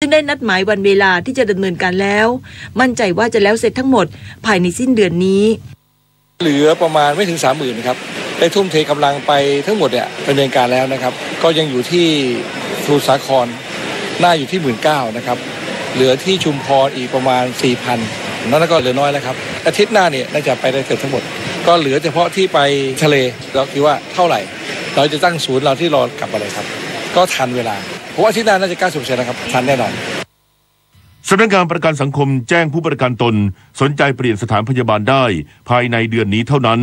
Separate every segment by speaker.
Speaker 1: ซึ่งได้นัดหมายวันเวลาที่จะดำเนินการแล้วมั่นใจว่าจะแล้วเสร็จทั้งหมดภายในสิ้นเดือนนี้
Speaker 2: เหลือประมาณไม่ถึง 30,000 นะครับได้ทุ่มเทกำลังไปทั้งหมดเนี่ยดำเนินการแล้วนะครับก็ยังอยู่ที่สมุทรสาครน่าอยู่ที่ 19,000 นะครับเหลือที่ชุมพรอีกประมาณ 4,000 นั่นก็เหลือน้อยแล้วครับอาทิตย์หน้าเนี่ยน่าจะไปได้เกือบทั้งหมดก็เหลือเฉพาะที่ไปทะเลเราคิดว่าเท่าไหร่เราจะตั้งศูนย์เราที่รอกลับอะไรครับก็ทันเวลาเพราะว่าอาทิตย์หน้าน่าจะ 90% นะครับทันแน่นอน
Speaker 3: สำนักงานประกันสังคมแจ้งผู้ประกันตนสนใจเปลี่ยนสถานพยาบาลได้ภายในเดือนนี้เท่านั้น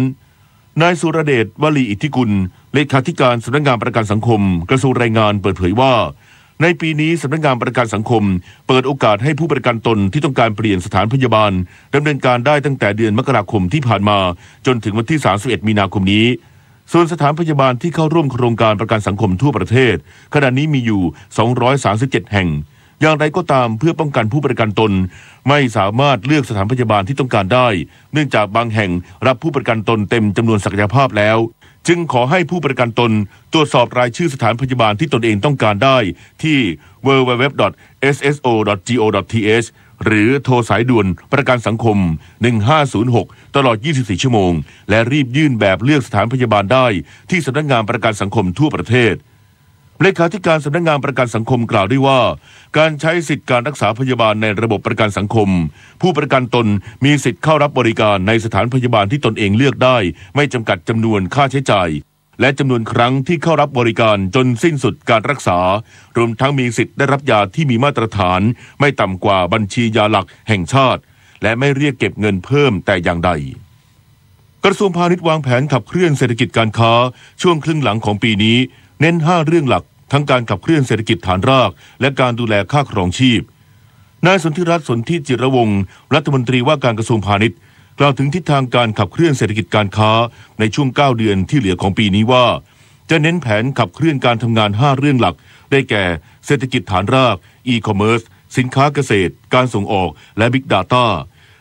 Speaker 3: นายสุรเดชวลีอิทธิกุลเลขาธิการสำนักงานประกันสังคมกระทรวงแรงงานเปิดเผยว่าในปีนี้สำนักงานประกันสังคมเปิดโอกาสให้ผู้ประกันตนที่ต้องการเปลี่ยนสถานพยาบาลดำเนินการได้ตั้งแต่เดือนมกราคมที่ผ่านมาจนถึงวันที่ 31 มีนาคมนี้ส่วนสถานพยาบาลที่เข้าร่วมโครงการประกันสังคมทั่วประเทศขณะนี้มีอยู่237แห่งอย่างไรก็ตามเพื่อป้องกันผู้ประกันตนไม่สามารถเลือกสถานพยาบาลที่ต้องการได้เนื่องจากบางแห่งรับผู้ประกันตนเต็มจำนวนศักยภาพแล้วจึงขอให้ผู้ประกันตนตรวจสอบรายชื่อสถานพยาบาลที่ตนเองต้องการได้ที่ www.sso.go.th หรือโทรสายด่วนประกันสังคม1506ตลอด24ชั่วโมงและรีบยื่นแบบเลือกสถานพยาบาลได้ที่สำนักงานประกันสังคมทั่วประเทศเลขาธิการสำนักงานประกันสังคมกล่าวด้วยว่าการใช้สิทธิการรักษาพยาบาลในระบบประกันสังคมผู้ประกันตนมีสิทธิ์เข้ารับบริการในสถานพยาบาลที่ตนเองเลือกได้ไม่จำกัดจำนวนค่าใช้จ่ายและจำนวนครั้งที่เข้ารับบริการจนสิ้นสุดการรักษารวมทั้งมีสิทธิ์ได้รับยาที่มีมาตรฐานไม่ต่ำกว่าบัญชียาหลักแห่งชาติและไม่เรียกเก็บเงินเพิ่มแต่อย่างใดกระทรวงพาณิชย์วางแผนขับเคลื่อนเศรษฐกิจการค้าช่วงครึ่งหลังของปีนี้เน้น5เรื่องหลักทั้งการขับเคลื่อนเศรษฐกิจฐานรากและการดูแลค่าครองชีพนายสนธิรัตน์สนธิจิรวงศ์รัฐมนตรีว่าการกระทรวงพาณิชย์กล่าวถึงทิศทางการขับเคลื่อนเศรษฐกิจการค้าในช่วง9เดือนที่เหลือของปีนี้ว่าจะเน้นแผนขับเคลื่อนการทำงาน5เรื่องหลักได้แก่เศรษฐกิจฐานรากอีคอมเมิร์ซสินค้าเกษตรการส่งออกและบิ๊กดาต้า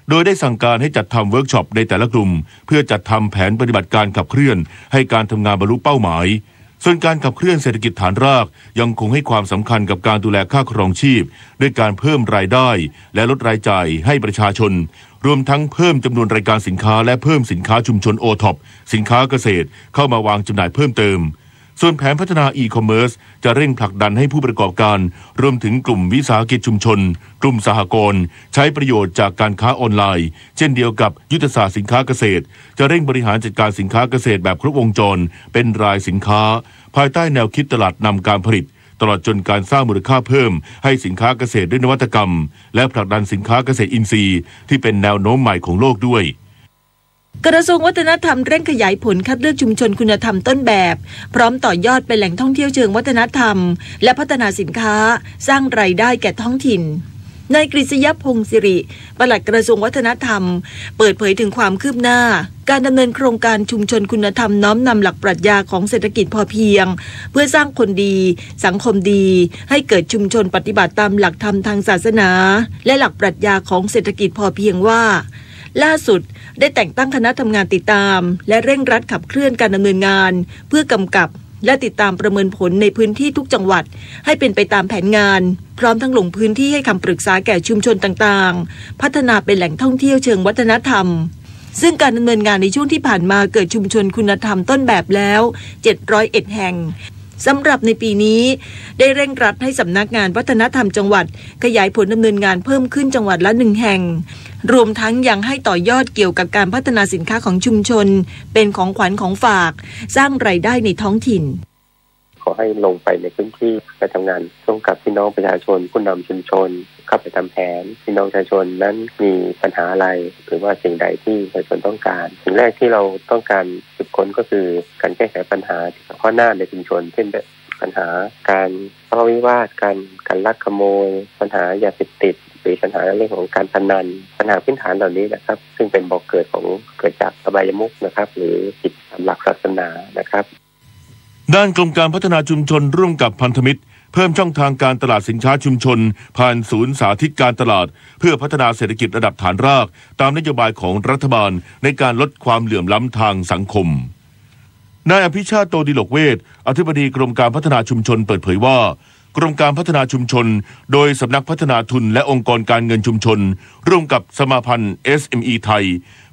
Speaker 3: โดยได้สั่งการให้จัดทำเวิร์กช็อปในแต่ละกลุ่มเพื่อจัดทำแผนปฏิบัติการขับเคลื่อนให้การทำงานบรรลุเป้าหมายส่วนการขับเคลื่อนเศรษฐกิจฐานรากยังคงให้ความสำคัญกับการดูแลค่าครองชีพด้วยการเพิ่มรายได้และลดรายจ่ายให้ประชาชนรวมทั้งเพิ่มจำนวนรายการสินค้าและเพิ่มสินค้าชุมชนโอท็อปสินค้าเกษตรเข้ามาวางจำหน่ายเพิ่มเติมส่วนแผนพัฒนาอีคอมเมิร์ซจะเร่งผลักดันให้ผู้ประกอบการรวมถึงกลุ่มวิสาหกิจชุมชนกลุ่มสหกรณ์ใช้ประโยชน์จากการค้าออนไลน์เช่นเดียวกับยุทธศาสตร์สินค้าเกษตรจะเร่งบริหารจัดการสินค้าเกษตรแบบครบวงจรเป็นรายสินค้าภายใต้แนวคิดตลาดนำการผลิตตลอดจนการสร้างมูลค่าเพิ่มให้สินค้าเกษตรด้วยนวัตกรรมและผลักดันสินค้าเกษตรอินทรีย์ที่เป็นแนวโน้มใหม่ของโลกด้วย
Speaker 1: กระทรวงวัฒนธรรมเร่งขยายผลคัดเลือกชุมชนคุณธรรมต้นแบบพร้อมต่อยอดเป็นแหล่งท่องเที่ยวเชิงวัฒนธรรมและพัฒนาสินค้าสร้างรายได้แก่ท้องถิ่นนายกฤษยพงศ์สิริปลัดกระทรวงวัฒนธรรมเปิดเผยถึงความคืบหน้าการดำเนินโครงการชุมชนคุณธรรมน้อมนำหลักปรัชญาของเศรษฐกิจพอเพียงเพื่อสร้างคนดีสังคมดีให้เกิดชุมชนปฏิบัติตามหลักธรรมทางศาสนาและหลักปรัชญาของเศรษฐกิจพอเพียงว่าล่าสุดได้แต่งตั้งคณะทำงานติดตามและเร่งรัดขับเคลื่อนการดำเนินงานเพื่อกำกับและติดตามประเมินผลในพื้นที่ทุกจังหวัดให้เป็นไปตามแผนงานพร้อมทั้งลงพื้นที่ให้คำปรึกษาแก่ชุมชนต่างๆพัฒนาเป็นแหล่งท่องเที่ยวเชิงวัฒนธรรมซึ่งการดำเนินงานในช่วงที่ผ่านมาเกิดชุมชนคุณธรรมต้นแบบแล้ว701แห่งสำหรับในปีนี้ได้เร่งรัดให้สำนักงานวัฒนธรรมจังหวัดขยายผลดำเนินงานเพิ่มขึ้นจังหวัดละ1แห่งรวมทั้งยังให้ต่อยอดเกี่ยวกับการพัฒนาสินค้าของชุมชนเป็นของขวัญของฝากสร้างรายได้ในท้องถิ่น
Speaker 4: ขอให้ลงไปในพื้นที่ไปทำงานร่วมกับพี่น้องประชาชนผู้นำชุมชนเข้าไปทำแผนพี่น้องประชาชนนั้นมีปัญหาอะไรหรือว่าสิ่งใดที่ประชาชนต้องการสิ่งแรกที่เราต้องการสืบค้นก็คือการแก้ไขปัญหาเฉพาะหน้าในชุมชนเช่นปัญหาการทะเลาะวิวาทการลักขโมยปัญหายาเสพติดหรือปัญหาเรื่องของการพนันปัญหาพื้นฐานเหล่านี้นะครับซึ่งเป็นบ่อกเกิดจากอบายมุขนะครับหรือผิดตามหลักศาสนานะครับ
Speaker 3: ด้านกรมการพัฒนาชุมชนร่วมกับพันธมิตรเพิ่มช่องทางการตลาดสินค้าชุมชนผ่านศูนย์สาธิตการตลาดเพื่อพัฒนาเศรษฐกิจระดับฐานรากตามนโยบายของรัฐบาลในการลดความเหลื่อมล้ำทางสังคมนายอภิชาติโตดิโลกเวชอธิบดีกรมการพัฒนาชุมชนเปิดเผยว่า กรมการพัฒนาชุมชนโดยสำนักพัฒนาทุนและองค์กรการเงินชุมชนร่วมกับสมาพันธ์ SME ไทย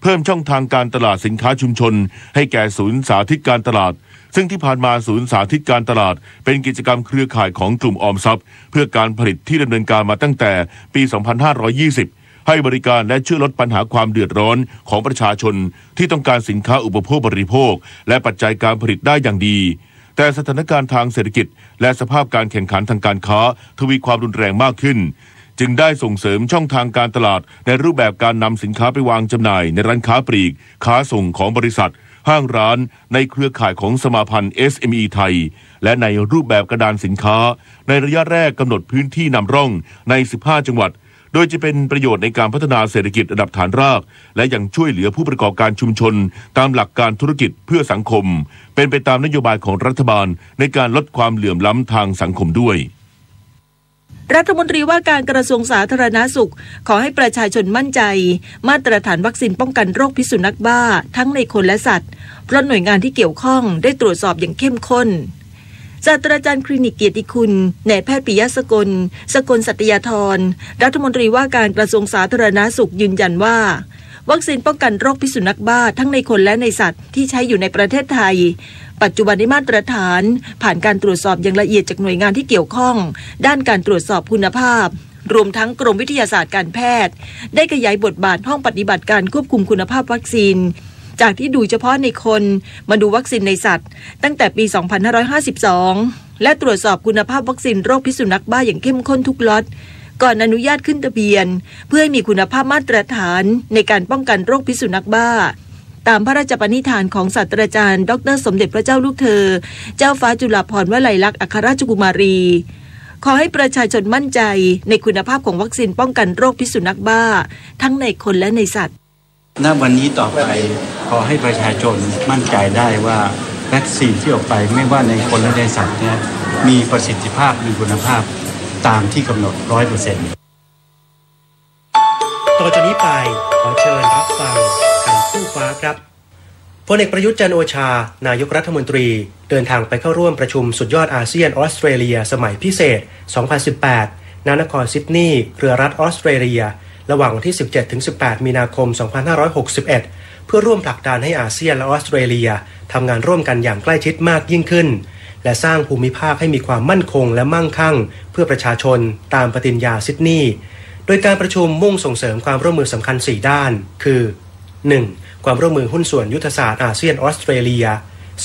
Speaker 3: เพิ่มช่องทางการตลาดสินค้าชุมชนให้แก่ศูนย์สาธิตการตลาดซึ่งที่ผ่านมาศูนย์สาธิตการตลาดเป็นกิจกรรมเครือข่ายของกลุ่มออมทรัพย์เพื่อการผลิตที่ดำเนินการมาตั้งแต่ปี 2520 ให้บริการและช่วยลดปัญหาความเดือดร้อนของประชาชนที่ต้องการสินค้าอุปโภคบริโภคและปัจจัยการผลิตได้อย่างดีแต่สถานการณ์ทางเศรษฐกิจและสภาพการแข่งขันทางการค้าทวีความรุนแรงมากขึ้นจึงได้ส่งเสริมช่องทางการตลาดในรูปแบบการนำสินค้าไปวางจำหน่ายในร้านค้าปลีกค้าส่งของบริษัทห้างร้านในเครือข่ายของสมาพันธ์ SME ไทยและในรูปแบบกระดานสินค้าในระยะแรกกำหนดพื้นที่นำร่องใน15จังหวัดโดยจะเป็นประโยชน์ในการพัฒนาเศรษฐกิจระดับฐานรากและยังช่วยเหลือผู้ประกอบการชุมชนตามหลักการธุรกิจเพื่อสังคมเป็นไปตามนโยบายของรัฐบาลในการลดความเหลื่อมล้ำทางสังคมด้วย
Speaker 1: รัฐมนตรีว่าการกระทรวงสาธารณสุขขอให้ประชาชนมั่นใจมาตรฐานวัคซีนป้องกันโรคพิษสุนัขบ้าทั้งในคนและสัตว์เพราะหน่วยงานที่เกี่ยวข้องได้ตรวจสอบอย่างเข้มข้นศาสตราจารย์คลินิกเกียรติคุณนายแพทย์ปิยะสกลสัตยาธรรัฐมนตรีว่าการกระทรวงสาธารณสุขยืนยันว่าวัคซีนป้องกันโรคพิษสุนัขบ้าทั้งในคนและในสัตว์ที่ใช้อยู่ในประเทศไทยปัจจุบันได้มาตรฐานผ่านการตรวจสอบอย่างละเอียดจากหน่วยงานที่เกี่ยวข้องด้านการตรวจสอบคุณภาพรวมทั้งกรมวิทยาศาสตร์การแพทย์ได้ขยายบทบาทห้องปฏิบัติการควบคุมคุณภาพวัคซีนจากที่ดูเฉพาะในคนมาดูวัคซีนในสัตว์ตั้งแต่ปี 2552 และตรวจสอบคุณภาพวัคซีนโรคพิษสุนัขบ้าอย่างเข้มข้นทุกล็อตก่อนอนุญาตขึ้นทะเบียนเพื่อให้มีคุณภาพมาตรฐานในการป้องกันโรคพิษสุนัขบ้าตามพระราชปณิธานของศาสตราจารย์ดร.สมเด็จพระเจ้าลูกเธอเจ้าฟ้าจุฬาภรณ์วลัยลักษณ์อัครราชกุมารีขอให้ประชาชนมั่นใจในคุณภาพของวัคซีนป้องกันโรคพิษสุนัขบ้าทั้งในคนและในสัตว์
Speaker 5: ณวันนี้ต่อไปขอให้ประชาชนมั่นใจได้ว่าวัคซีนที่ออกไปไม่ว่าในคนและในสัตว์เนี่ยมีประสิทธิภาพมีคุณภาพตามที่กำหนด 100%
Speaker 6: ต่อจากนี้ไปขอเชิญรับฟังข่าวคู่ฟ้าครับพลเอกประยุทธ์จันทร์โอชานายกรัฐมนตรีเดินทางไปเข้าร่วมประชุมสุดยอดอาเซียนออสเตรเลียสมัยพิเศษ 2018 ณ นครซิดนีย์เครือรัฐออสเตรเลียระหว่างวันที่ 17-18 มีนาคม 2561 เพื่อร่วมผลักดันให้อาเซียนและออสเตรเลียทำงานร่วมกันอย่างใกล้ชิดมากยิ่งขึ้นและสร้างภูมิภาคให้มีความมั่นคงและมั่งคั่งเพื่อประชาชนตามปฏิญญาซิดนีย์โดยการประชุมมุ่งส่งเสริมความร่วมมือสำคัญ 4 ด้านคือ 1. ความร่วมมือหุ้นส่วนยุทธศาสตร์อาเซียนออสเตรเลีย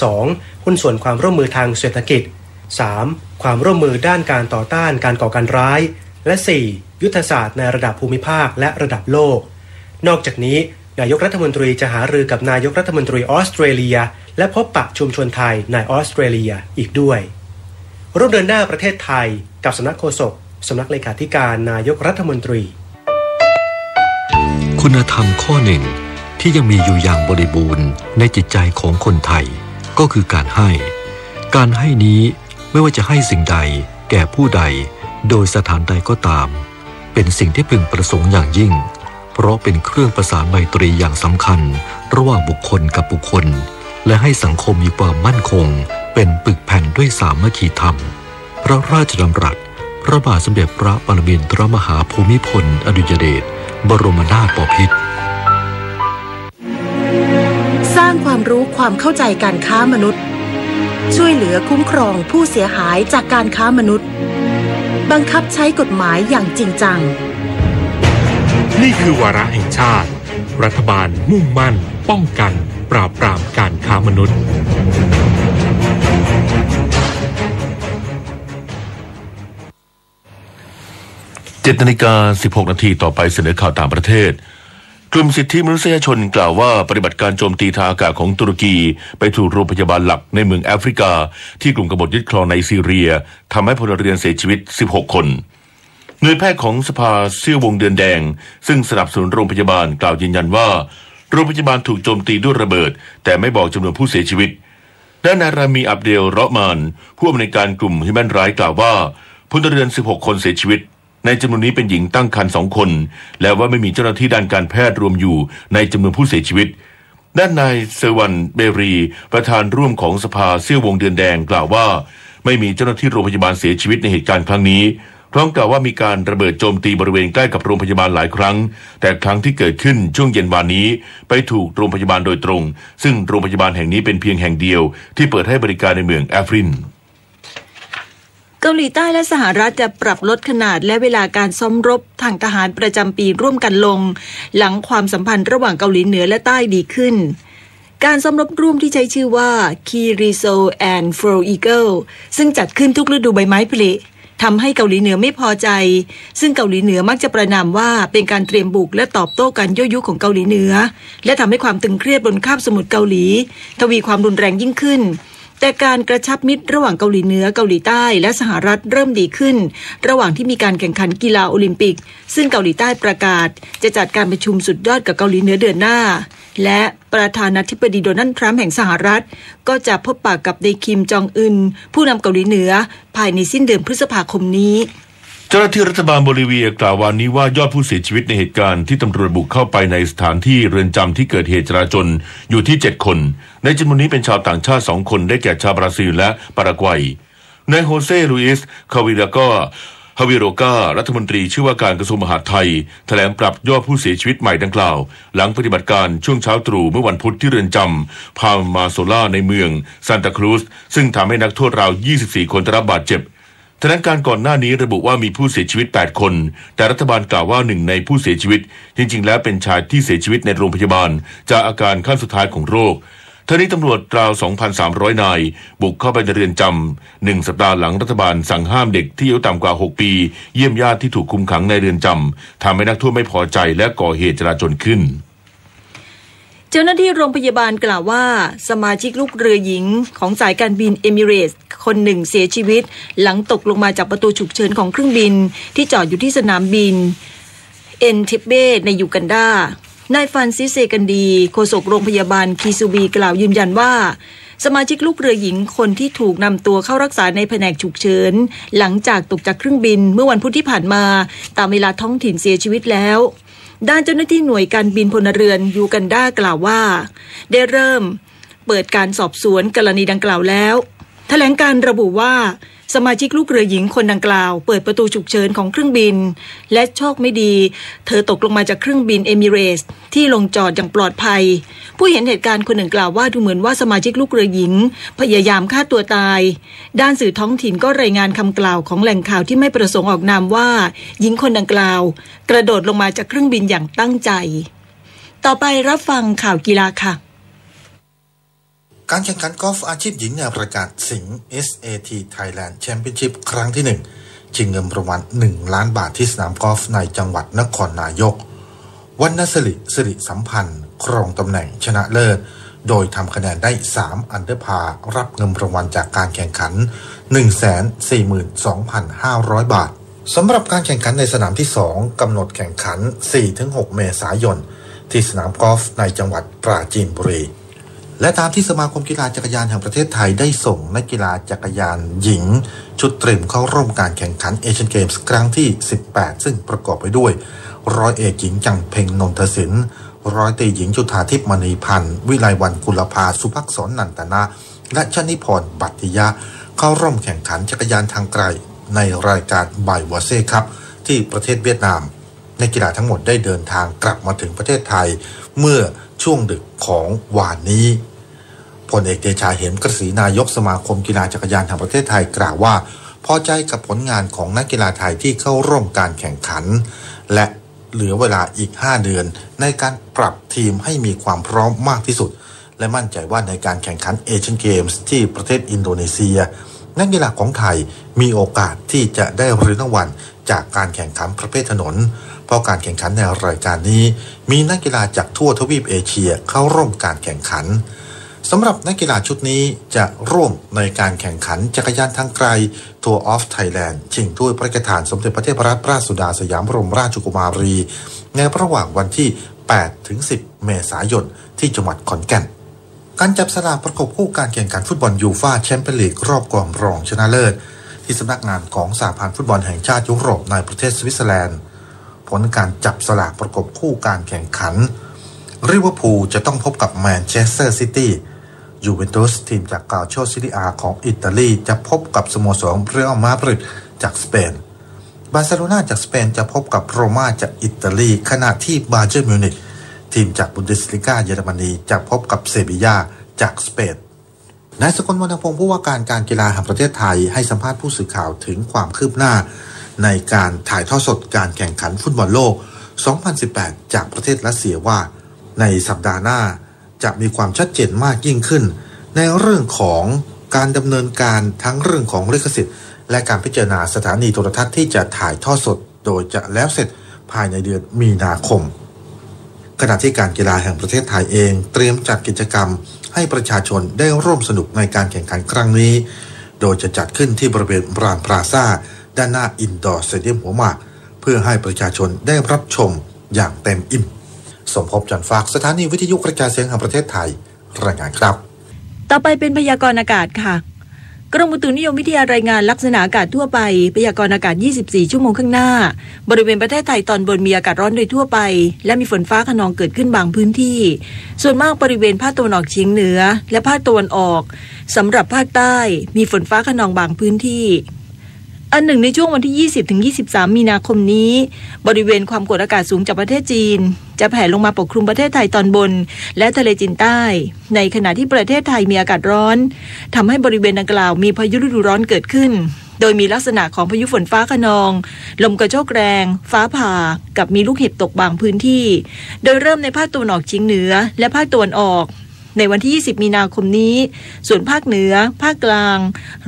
Speaker 6: 2. หุ้นส่วนความร่วมมือทางเศรษฐกิจ 3. ความร่วมมือด้านการต่อต้านการก่อการร้ายและ 4. ยุทธศาสตร์ในระดับภูมิภาคและระดับโลกนอกจากนี้นายกรัฐมนตรีจะหารือกับนายกรัฐมนตรีออสเตรเลียและพบปะชุมชนไทยในออสเตรเลียอีกด้วยร่วมเดินหน้าประเทศไทยกับสำนักโฆษกสำนักเลขาธิการนายกรัฐมนตรี
Speaker 7: คุณธรรมข้อหนึ่งที่ยังมีอยู่อย่างบริบูรณ์ในจิตใจของคนไทยก็คือการให้นี้ไม่ว่าจะให้สิ่งใดแก่ผู้ใดโดยสถานใดก็ตามเป็นสิ่งที่พึงประสงค์อย่างยิ่งเพราะเป็นเครื่องประสานไมตรีอย่างสำคัญระหว่างบุคคลกับบุคคลและให้สังคมมีความมั่นคงเป็นปึกแผ่นด้วยสามัคคีธรรมพระราชดำรัสพระบาทสมเด็จพระปรมินทรมหาภูมิพลอดุลยเดชบรมนาถบพิตร
Speaker 8: สร้างความรู้ความเข้าใจการค้ามนุษย์ช่วยเหลือคุ้มครองผู้เสียหายจากการค้ามนุษย์บังคับใช้กฎหมายอย่างจริงจัง
Speaker 9: นี่คือวาระแห่งชาติรัฐบาลมุ่งมั่นป้องกันปราบปรามการค้ามนุษย์
Speaker 3: 7:16 นาทีต่อไปเสนอข่าวต่างประเทศกลุ่มสิทธิมนุษยชนกล่าวว่าปฏิบัติการโจมตีทางอากาศของตุรกีไปถูกโรงพยาบาลหลักในเมืองแอฟริกาที่กลุ่มกบฏยึดครองในซีเรียทำให้พลเรือนเสียชีวิต16 คนหน่วยแพทย์ของสภาเซี่ยววงเดือนแดงซึ่งสนับสนุนโรงพยาบาลกล่าวยืนยันว่าโรงพยาบาลถูกโจมตีด้วยระเบิดแต่ไม่บอกจำนวนผู้เสียชีวิตด้านนายรามีอับเดลเราะมานผู้อำนวยการกลุ่มฮิวแมนไรท์กล่าวว่าพลเรือน16 คนเสียชีวิตในจำนวนนี้เป็นหญิงตั้งครรภ์2 คนและว่าไม่มีเจ้าหน้าที่ด้านการแพทย์รวมอยู่ในจำนวนผู้เสียชีวิตด้านนายเซวันเบรีประธานร่วมของสภาเซี่ยววงเดือนแดงกล่าวว่า ไม่มีเจ้าหน้าที่โรงพยาบาลเสียชีวิตในเหตุการณ์ครั้งนี้พร้อมกล่าวว่ามีการระเบิดโจมตีบริเวณใกล้กับโรงพยาบาลหลายครั้งแต่ครั้งที่เกิดขึ้นช่วงเย็นวานนี้ไปถูกโรงพยาบาลโดยตรงซึ่งโรงพยาบาลแห่งนี้เป็นเพียงแห่งเดียวที่เปิดให้บริการในเมืองแอฟริน
Speaker 1: เกาหลีใต้และสหรัฐจะปรับลดขนาดและเวลาการซ้อมรบทางทหารประจำปีร่วมกันลงหลังความสัมพันธ์ระหว่างเกาหลีเหนือและใต้ดีขึ้นการซ้อมรบร่วมที่ใช้ชื่อว่า Kiriso and Fro Eagle ซึ่งจัดขึ้นทุกฤดูใบไม้ผลิทำให้เกาหลีเหนือไม่พอใจซึ่งเกาหลีเหนือมักจะประณามว่าเป็นการเตรียมบุกและตอบโต้การยั่วยุของเกาหลีเหนือและทำให้ความตึงเครียดบนคาบสมุทรเกาหลีทวีความรุนแรงยิ่งขึ้นแต่การกระชับมิตรระหว่างเกาหลีเหนือเกาหลีใต้และสหรัฐเริ่มดีขึ้นระหว่างที่มีการแข่งขันกีฬาโอลิมปิกซึ่งเกาหลีใต้ประกาศจะจัดการประชุมสุดยอดกับเกาหลีเหนือเดือนหน้าและประธานาธิบดีโดนัลด์ทรัมป์แห่งสหรัฐก็จะพบปะกับนายคิมจองอึนผู้นำเกาหลีเหนือภายในสิ้นเดือนพฤษภาคมนี้
Speaker 3: เจ้าหน้าที่รัฐบาลโบลิเวียกล่าววันนี้ว่ายอดผู้เสียชีวิตในเหตุการณ์ที่ตำรวจบุกเข้าไปในสถานที่เรือนจำที่เกิดเหตุจลาจลอยู่ที่7คนในจำนวนนี้เป็นชาวต่างชาติ2คนได้แก่ชาวบราซิลและปารากวัยนายโฮเซลุอิสคาวิราโกฮาวิโรการัฐมนตรีช่วยว่าการกระทรวงมหาดไทยแถลงปรับยอดผู้เสียชีวิตใหม่ดังกล่าวหลังปฏิบัติการช่วงเช้าตรู่เมื่อวันพุธที่เรือนจำพามาโซล่าในเมืองซานตาครูซซึ่งทำให้นักโทษราว24คนได้รับบาดเจ็บแถลงการก่อนหน้านี้ระบุว่ามีผู้เสียชีวิต8คนแต่รัฐบาลกล่าวว่าหนึ่งในผู้เสียชีวิตจริงๆแล้วเป็นชายที่เสียชีวิตในโรงพยาบาลจากอาการขั้นสุดท้ายของโรคทั้งนี้ตำรวจราว 2,300 นายบุกเข้าไปในเรือนจำ1 สัปดาห์หลังรัฐบาลสั่งห้ามเด็กที่อายุต่ำกว่า6ปีเยี่ยมญาติที่ถูกคุมขังในเรือนจำทำให้นักโทษไม่พอใจและก่อเหตุจลาจลขึ้น
Speaker 1: เจ้าหน้าที่โรงพยาบาลกล่าวว่าสมาชิกลูกเรือหญิงของสายการบินเอมิเรตส์คนหนึ่งเสียชีวิตหลังตกลงมาจากประตูฉุกเฉินของเครื่องบินที่จอดอยู่ที่สนามบินเอนเทเบในยูกันดานายฟานซิสเซกันดีโฆษกโรงพยาบาลคีซูบีกล่าวยืนยันว่าสมาชิกลูกเรือหญิงคนที่ถูกนำตัวเข้ารักษาในแผนกฉุกเฉินหลังจากตกจากเครื่องบินเมื่อวันพุธที่ผ่านมาตามเวลาท้องถิ่นเสียชีวิตแล้วด้านเจ้าหน้าที่หน่วยการบินพลเรือนยูกันดากล่าวว่าได้เริ่มเปิดการสอบสวนกรณีดังกล่าวแล้วแถลงการระบุว่าสมาชิกลูกเรือหญิงคนดังกล่าวเปิดประตูฉุกเฉินของเครื่องบินและโชคไม่ดีเธอตกลงมาจากเครื่องบินเอมิเรตส์ที่ลงจอดอย่างปลอดภัยผู้เห็นเหตุการณ์คนหนึ่งกล่าวว่าดูเหมือนว่าสมาชิกลูกเรือหญิงพยายามฆ่าตัวตายด้านสื่อท้องถิ่นก็รายงานคำกล่าวของแหล่งข่าวที่ไม่ประสงค์ออกนามว่าหญิงคนดังกล่าวกระโดดลงมาจากเครื่องบินอย่างตั้งใจต่อไปรับฟังข่าวกีฬาค่ะ
Speaker 10: การแข่งขันกอล์ฟอาชีพหญิงในประกาศสิงห์ SAT Thailand Championship ครั้งที่1ชิงเงินรางวัล1 ล้านบาทที่สนามกอล์ฟในจังหวัดนครนายกวรรณสิริสัมพันธ์ครองตำแหน่งชนะเลิศโดยทำคะแนนได้3อันเดอร์พาร์รับเงินรางวัลจากการแข่งขัน 142,500 บาทสำหรับการแข่งขันในสนามที่2กำหนดแข่งขัน 4-6 เมษายนที่สนามกอล์ฟในจังหวัดปราจีนบุรีและตามที่สมาคมกีฬาจักรยานแห่งประเทศไทยได้ส่งนักกีฬาจักรยานหญิงชุดเตรียมเข้าร่วมการแข่งขันเอเชียนเกมส์ครั้งที่18ซึ่งประกอบไปด้วยร้อยเอกหญิงจังเพ็งนนทศิลป์ร้อยตรีหญิงจุฑาทิพย์มณีพันธ์วิไลวรรณกุลภาสุภักษรนันตนะและชนิพรบัตติยะเข้าร่วมแข่งขันจักรยานทางไกลในรายการไบวอเซ่คัพที่ประเทศเวียดนามนักกีฬาทั้งหมดได้เดินทางกลับมาถึงประเทศไทยเมื่อช่วงดึกของวานนี้พลเอกเดชาเหมกระศรีนายกสมาคมกีฬาจักรยานแห่งประเทศไทยกล่าวว่าพอใจกับผลงานของนักกีฬาไทยที่เข้าร่วมการแข่งขันและเหลือเวลาอีก5เดือนในการปรับทีมให้มีความพร้อมมากที่สุดและมั่นใจว่าในการแข่งขันเอเชียนเกมส์ที่ประเทศอินโดนีเซียนักกีฬาของไทยมีโอกาสที่จะได้เหรียญรางวัลจากการแข่งขันประเภทถนนเพราะการแข่งขันในรายการนี้มีนักกีฬาจากทั่วทวีปเอเชียเข้าร่วมการแข่งขันสำหรับนักกีฬาชุดนี้จะร่วมในการแข่งขันจักรยานทางไกล Tour of Thailand ชิงถ้วยพระราชทานสมเด็จพระเทพรัตนราชสุดาสยามบรมราชกุมารีในระหว่างวันที่ 8-10 เมษายนที่จังหวัดขอนแก่นการจับสลากประกบคู่การแข่งขันฟุตบอลยูฟ่าแชมเปี้ยนลีกรอบก่อนรองชนะเลิศที่สำนักงานของสหพันธ์ฟุตบอลแห่งชาติยุโรปในประเทศสวิตเซอร์แลนด์ผลการจับสลากประกบคู่การแข่งขันลิเวอร์พูลจะต้องพบกับแมนเชสเตอร์ซิตี้ ยูเวนตุสทีมจากกาโชซิลิอาของอิตาลีจะพบกับสโมสรเรอัลมาดริดจากสเปนบาร์เซโลนาจากสเปนจะพบกับโรม่าจากอิตาลีขณะที่บาเยิร์นมิวนิกทีมจากบุนเดสลีกาเยอรมนีจะพบกับเซบียาจากสเปนนายสกลวรรณพงศ์ผู้ว่าการการกีฬาแห่งประเทศไทยให้สัมภาษณ์ผู้สื่อข่าวถึงความคืบหน้าในการถ่ายทอดสดการแข่งขันฟุตบอลโลก 2018 จากประเทศรัสเซียว่าในสัปดาห์หน้าจะมีความชัดเจนมากยิ่งขึ้นในเรื่องของการดำเนินการทั้งเรื่องของลิขสิทธิ์และการพิจารณาสถานีโทรทัศน์ที่จะถ่ายทอดสดโดยจะแล้วเสร็จภายในเดือนมีนาคมขณะที่การกีฬาแห่งประเทศไทยเองเตรียมจัดกิจกรรมให้ประชาชนได้ร่วมสนุกในการแข่งขันครั้งนี้โดยจะจัดขึ้นที่บริเวณรานพลาซ่าด้านหน้าอินดอร์สเตเดียมหัวหมากเพื่อให้ประชาชนได้รับชมอย่างเต็มอิ่มสมภพจันทร์ฝากสถานีวิทยุกระจายเสียงแห่งประเทศไทยรายงานครับ
Speaker 1: ต่อไปเป็นพยากรณ์อากาศค่ะกรมอุตุนิยมวิทยารายงานลักษณะอากาศทั่วไปพยากรณ์อากาศ24ชั่วโมงข้างหน้าบริเวณประเทศไทยตอนบนมีอากาศร้อนโดยทั่วไปและมีฝนฟ้าคะนองเกิดขึ้นบางพื้นที่ส่วนมากบริเวณภาคตะวันออกเฉียงเหนือและภาคตะวันออกสำหรับภาคใต้มีฝนฟ้าคะนองบางพื้นที่อันหนึ่งในช่วงวันที่20-23 มีนาคมนี้บริเวณความกดอากาศสูงจากประเทศจีนจะแผ่ลงมาปกคลุมประเทศไทยตอนบนและทะเลจีนใต้ในขณะที่ประเทศไทยมีอากาศร้อนทำให้บริเวณดังกล่าวมีพายุฤดูร้อนเกิดขึ้นโดยมีลักษณะของพายุฝนฟ้าคะนองลมกระโชกแรงฟ้าผ่ากับมีลูกเห็บตกบางพื้นที่โดยเริ่มในภาคตะวันออกเฉียงเหนือและภาคตะวันออกในวันที่20มีนาคมนี้ส่วนภาคเหนือภาคกลาง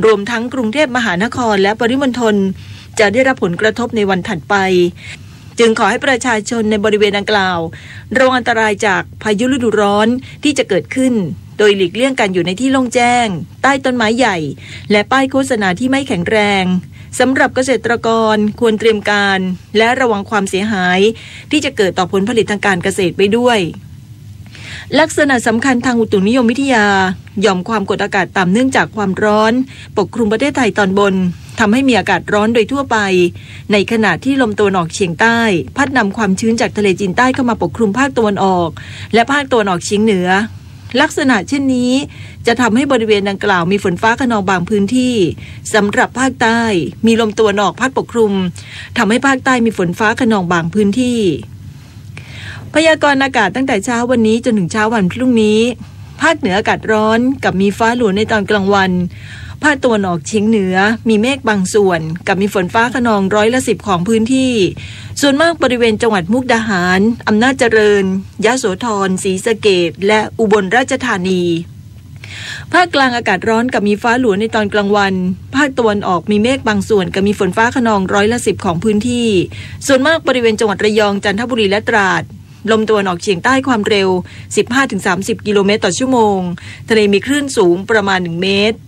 Speaker 1: รวมทั้งกรุงเทพมหานครและปริมณฑลจะได้รับผลกระทบในวันถัดไปจึงขอให้ประชาชนในบริเวณดังกล่าวระวังอันตรายจากพายุฤดูร้อนที่จะเกิดขึ้นโดยหลีกเลี่ยงการอยู่ในที่โล่งแจ้งใต้ต้นไม้ใหญ่และป้ายโฆษณาที่ไม่แข็งแรงสำหรับเกษตรกรควรเตรียมการและระวังความเสียหายที่จะเกิดต่อผลผลิตทางการเกษตรไปด้วยลักษณะสำคัญทางอุตุนิยมวิทยาหย่อมความกดอากาศต่ำเนื่องจากความร้อนปกคลุมประเทศไทยตอนบนทำให้มีอากาศร้อนโดยทั่วไปในขณะที่ลมตะวันออกเฉียงใต้พัดนำความชื้นจากทะเลจีนใต้เข้ามาปกคลุมภาคตะวันออกและภาคตะวันออกเฉียงเหนือลักษณะเช่นนี้จะทำให้บริเวณดังกล่าวมีฝนฟ้าคะนองบางพื้นที่สำหรับภาคใต้มีลมตะวันออกพัดปกคลุมทำให้ภาคใต้มีฝนฟ้าคะนองบางพื้นที่พยากรณ์อากาศตั้งแต่เช้าวันนี้จนถึงเช้าวันพรุ่งนี้ภาคเหนืออากาศร้อนกับมีฟ้าหลวในตอนกลางวันภาคตะวันออกเฉียงเหนือมีเมฆบางส่วนกับมีฝนฟ้าคะนอง10%ของพื้นที่ส่วนมากบริเวณจังหวัดมุกดาหารอำนาจเจริญยโสธรศรีสะเกษและอุบลราชธานีภาคกลางอากาศร้อนกับมีฟ้าหลวในตอนกลางวันภาคตะวันออกมีเมฆบางส่วนกับมีฝนฟ้าคะนอง10%ของพื้นที่ส่วนมากบริเวณจังหวัดระยองจันทบุรีและตราดลมตะวันออกเฉียงใต้ความเร็ว 15-30 กิโลเมตรต่อชั่วโมงทะเลมีคลื่นสูงประมาณ1เมตร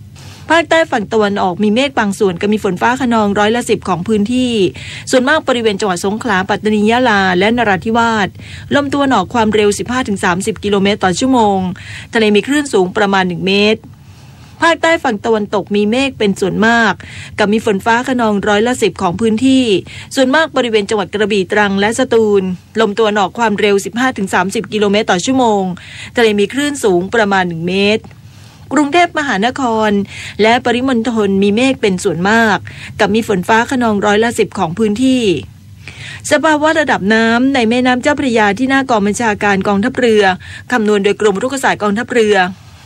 Speaker 1: ภาคใต้ฝั่งตะวันออกมีเมฆบางส่วนกับมีฝนฟ้าคะนอง10%ของพื้นที่ส่วนมากบริเวณจังหวัดสงขลาปัตตานียะลาและนราธิวาสลมตะวันออกความเร็ว 15-30 กิโลเมตรต่อชั่วโมงทะเลมีคลื่นสูงประมาณ1เมตรภาคใต้ฝั่งตะวันตกมีเมฆเป็นส่วนมากกับมีฝนฟ้าคะนอง10%ของพื้นที่ส่วนมากบริเวณจังหวัดกระบี่ตรังและสตูลลมตะวันออกความเร็ว 15-30 กิโลเมตรต่อชั่วโมงทะเลมีคลื่นสูงประมาณ1เมตรกรุงเทพมหานครและปริมณฑลมีเมฆเป็นส่วนมากกับมีฝนฟ้าคะนอง10%ของพื้นที่สภาวะระดับน้ำในแม่น้ำเจ้าพระยาที่หน้ากองบัญชาการกองทัพเรือคำนวณโดยกรมอุทกศาสตร์กองทัพเรือ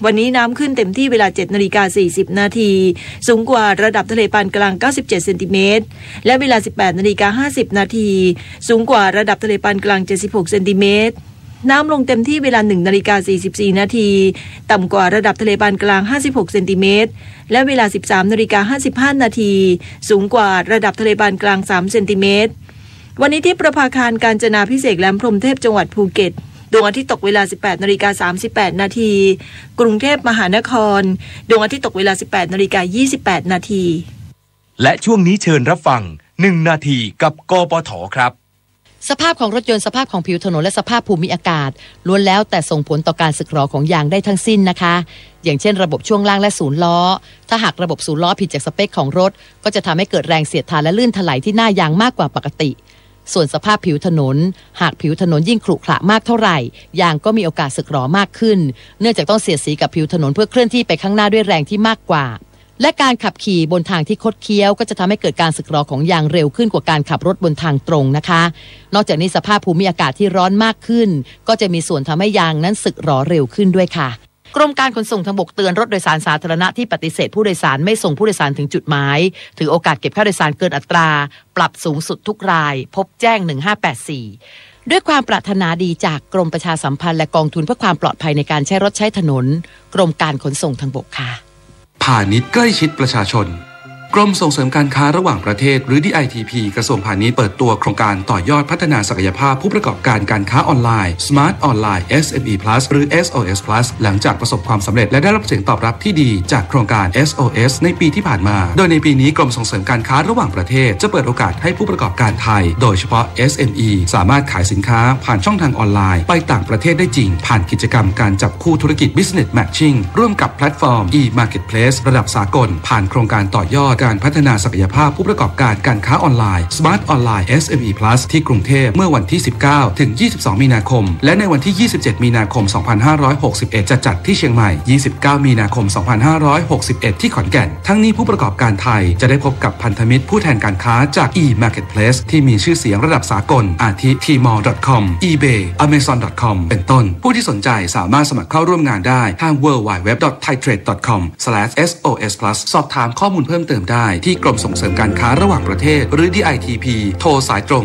Speaker 1: วันนี้น้ำขึ้นเต็มที่เวลา 7:40 นาทีสูงกว่าระดับทะเลปานกลาง97เซนติเมตรและเวลา 18:50 นาทีสูงกว่าระดับทะเลปานกลาง76เซนติเมตรน้ำลงเต็มที่เวลา 1:44 นาทีต่ำกว่าระดับทะเลปานกลาง56เซนติเมตรและเวลา 13:55 นาทีสูงกว่าระดับทะเลปานกลาง3เซนติเมตรวันนี้ที่ประภาคารกาญจนาภิเษกแหลมพรหมเทพจังหวัดภูเก็ตดวงอาทิตย์ตกเวลา 18:38 นาทีกรุงเทพมหานครดวงอาทิตย์ตกเวลา 18:28 นาที
Speaker 11: และช่วงนี้เชิญรับฟัง1นาทีกับกปทครับ
Speaker 12: สภาพของรถยนต์สภาพของผิวถนนและสภาพภูมิอากาศล้วนแล้วแต่ส่งผลต่อการสึกหรอของยางได้ทั้งสิ้นนะคะอย่างเช่นระบบช่วงล่างและศูนย์ล้อถ้าหากระบบศูนย์ล้อผิดจากสเปคของรถก็จะทำให้เกิดแรงเสียดทานและลื่นถลายที่หน้ายางมากกว่าปกติ ส่วนสภาพผิวถนนหากผิวถนนยิ่งขรุขระมากเท่าไหร่ยางก็มีโอกาสสึกหรอมากขึ้นเนื่องจากต้องเสียดสีกับผิวถนนเพื่อเคลื่อนที่ไปข้างหน้าด้วยแรงที่มากกว่าและการขับขี่บนทางที่คดเคี้ยวก็จะทำให้เกิดการสึกหรอของยางเร็วขึ้นกว่าการขับรถบนทางตรงนะคะนอกจากนี้สภาพภูมิอากาศที่ร้อนมากขึ้นก็จะมีส่วนทำให้ยางนั้นสึกหรอเร็วขึ้นด้วยค่ะกรมการขนส่งทางบกเตือนรถโดยสารสาธารณะที่ปฏิเสธผู้โดยสารไม่ส่งผู้โดยสารถึงจุดหมายถือโอกาสเก็บค่าโดยสารเกินอัตราปรับสูงสุดทุกรายพบแจ้ง1584ด้วยความปรารถนาดีจากกรมประชาสัมพันธ์และกองทุนเพื่อความปลอดภัยในการใช้รถใช้ถนนกรมการขนส่งทางบกค่ะ
Speaker 13: พาณิชย์ใกล้ชิดประชาชนกรมส่งเสริมการค้าระหว่างประเทศหรือ DITP กระทรวงพาณิชย์เปิดตัวโครงการต่อยอดพัฒนาศักยภาพผู้ประกอบการการค้าออนไลน์ Smart Online SME Plus หรือ SOS Plus หลังจากประสบความสำเร็จและได้รับเสียงตอบรับที่ดีจากโครงการ SOS ในปีที่ผ่านมาโดยในปีนี้กรมส่งเสริมการค้าระหว่างประเทศจะเปิดโอกาสให้ผู้ประกอบการไทยโดยเฉพาะ SME สามารถขายสินค้าผ่านช่องทางออนไลน์ไปต่างประเทศได้จริงผ่านกิจกรรมการจับคู่ธุรกิจ Business Matching ร่วมกับแพลตฟอร์ม e-Marketplace ระดับสากลผ่านโครงการต่อยอดการพัฒนาศักยภาพผู้ประกอบการการค้าออนไลน์ Smart Online SME Plus ที่กรุงเทพเมื่อวันที่19ถึง22มีนาคมและในวันที่27มีนาคม2561จะจัดที่เชียงใหม่29มีนาคม2561ที่ขอนแก่นทั้งนี้ผู้ประกอบการไทยจะได้พบกับพันธมิตรผู้แทนการค้าจาก e-Marketplace ที่มีชื่อเสียงระดับสากลอาทิ Tmall.com eBay Amazon.com เป็นต้นผู้ที่สนใจสามารถสมัครเข้าร่วมงานได้ทาง www.thaitrade.com/SOS+ สอบถามข้อมูลเพิ่มเติมได้ที่กรมส่งเสริมการค้าระหว่างประเทศหรือ DITP โทรสายตรง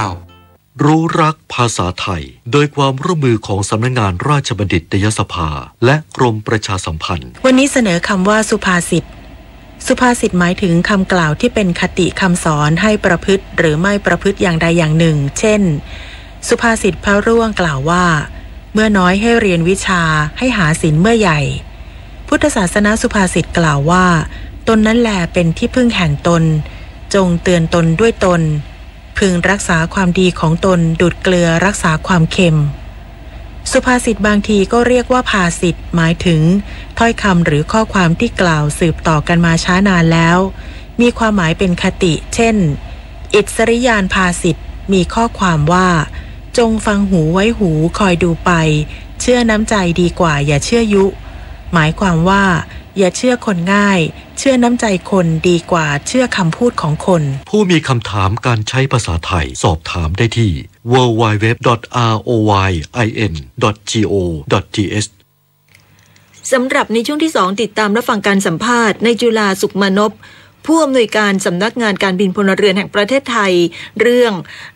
Speaker 13: 1169
Speaker 7: รู้รักภาษาไทยโดยความร่วมมือของสำนักงานราชบัณฑิตยสภาและกรมประชาสัมพันธ์
Speaker 8: วันนี้เสนอคำว่าสุภาษิตสุภาษิตหมายถึงคำกล่าวที่เป็นคติคำสอนให้ประพฤติหรือไม่ประพฤติอย่างใดอย่างหนึ่งเช่นสุภาษิตพระร่วงกล่าวว่าเมื่อน้อยให้เรียนวิชาให้หาศีลเมื่อใหญ่พุทธศาสนาสุภาษิตกล่าวว่าตนนั้นแหละเป็นที่พึ่งแห่งตนจงเตือนตนด้วยตนพึงรักษาความดีของตนดุจเกลือรักษาความเค็มสุภาษิตบางทีก็เรียกว่าภาษิตหมายถึงถ้อยคำหรือข้อความที่กล่าวสืบต่อกันมาช้านานแล้วมีความหมายเป็นคติเช่นอิสริยานภาษิตมีข้อความว่าจงฟังหูไว้หูคอยดูไปเชื่อน้ำใจดีกว่าอย่าเชื่อยุหมายความว่าอย่าเชื่อคนง่ายเชื่อน้ำใจคนดีกว่าเชื่อคำพูดของคน
Speaker 7: ผู้มีคำถามการใช้ภาษาไทยสอบถามได้ที่ www.royn.go.th
Speaker 1: สำหรับในช่วงที่2ติดตามรับฟังการสัมภาษณ์ในจุฬาสุขมานพผู้อำนวยการสำนักงานการบินพลเรือนแห่งประเทศไทยเรื่อง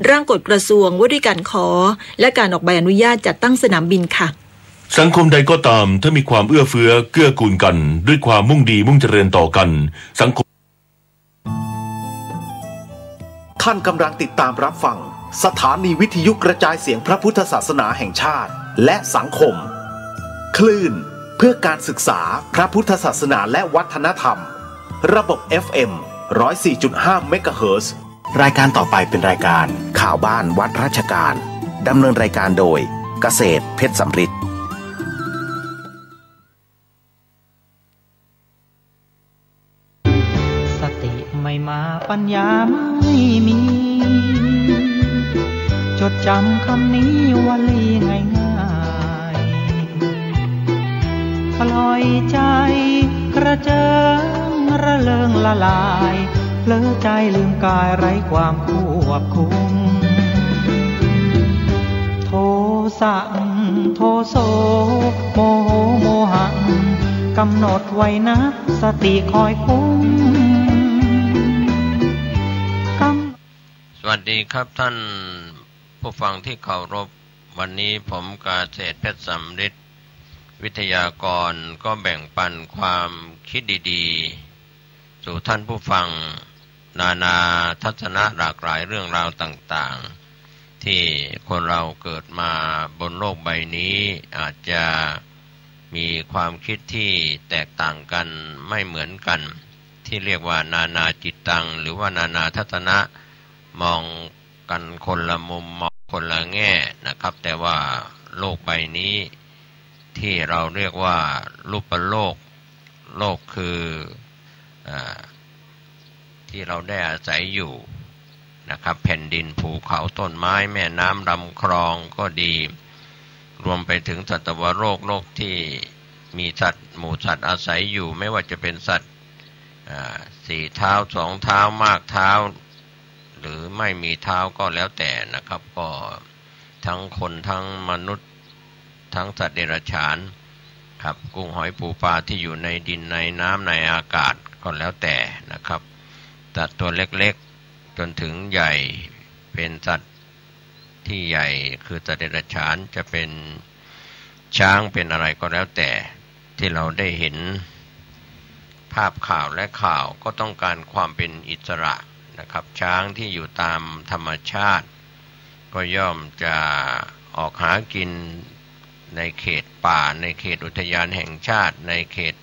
Speaker 1: ร่างกฎกระทรวงว่าด้วยการขอและการออกใบอนุญาตจัดตั้งสนามบินค่ะ
Speaker 3: สังคมใดก็ตามถ้ามีความเอื้อเฟื้อเกื้อกูลกันด้วยความมุ่งดีมุ่งเจริญต่อกันสังคม
Speaker 14: ท่านกำลังติดตามรับฟังสถานีวิทยุกระจายเสียงพระพุทธศาสนาแห่งชาติและสังคมคลื่นเพื่อการศึกษาพระพุทธศาสนาและวัฒนธรรมระบบ FM 104.5 เมกะเฮิรตซ์รายการต่อไปเป็นรายการข่าวบ้านวัดราชการดำเนินรายการโดยเกษตรเพชรสำริด
Speaker 15: สติไม่มาปัญญาไม่มีจดจำคำนี้วลีง่ายๆปล่อยใจกระเจิงระเริงละลายเผลอใจลืมกายไร้ความควบคุมโทสะโทโสโมโหโมหะกำหนดไว้นะสติคอยคุม
Speaker 16: สวัสดีครับท่านผู้ฟังที่เคารพวันนี้ผมเกษตรเพชรสำริดวิทยากรก็แบ่งปันความคิดดีๆสู่ท่านผู้ฟังนานาทัศนะหลากหลายเรื่องราวต่างๆที่คนเราเกิดมาบนโลกใบนี้อาจจะมีความคิดที่แตกต่างกันไม่เหมือนกันที่เรียกว่านานาจิตตังหรือว่านานาทัศนะมองกันคนละมุมมองคนละแง่นะครับแต่ว่าโลกใบนี้ที่เราเรียกว่ารูปโลกโลกคือที่เราได้อาศัยอยู่ นะครับแผ่นดินภูเขาต้นไม้แม่น้ำลำคลองก็ดีรวมไปถึงสัตวโลกที่มีสัตว์หมู่สัตว์อาศัยอยู่ไม่ว่าจะเป็นสัตว์4 เท้า2 เท้ามากเท้าหรือไม่มีเท้าก็แล้วแต่นะครับก็ทั้งคนทั้งมนุษย์ทั้งสัตว์เดรัจฉานครับกุ้งหอยปูปลาที่อยู่ในดินในน้ำในอากาศก็แล้วแต่นะครับสัตว์ตัวเล็กๆจนถึงใหญ่เป็นสัตว์ที่ใหญ่คือสัตว์เดรัจฉานจะเป็นช้างเป็นอะไรก็แล้วแต่ที่เราได้เห็นภาพข่าวและข่าวก็ต้องการความเป็นอิสระนะครับช้างที่อยู่ตามธรรมชาติก็ย่อมจะออกหากินในเขตป่าในเขตอุทยานแห่งชาติในเขต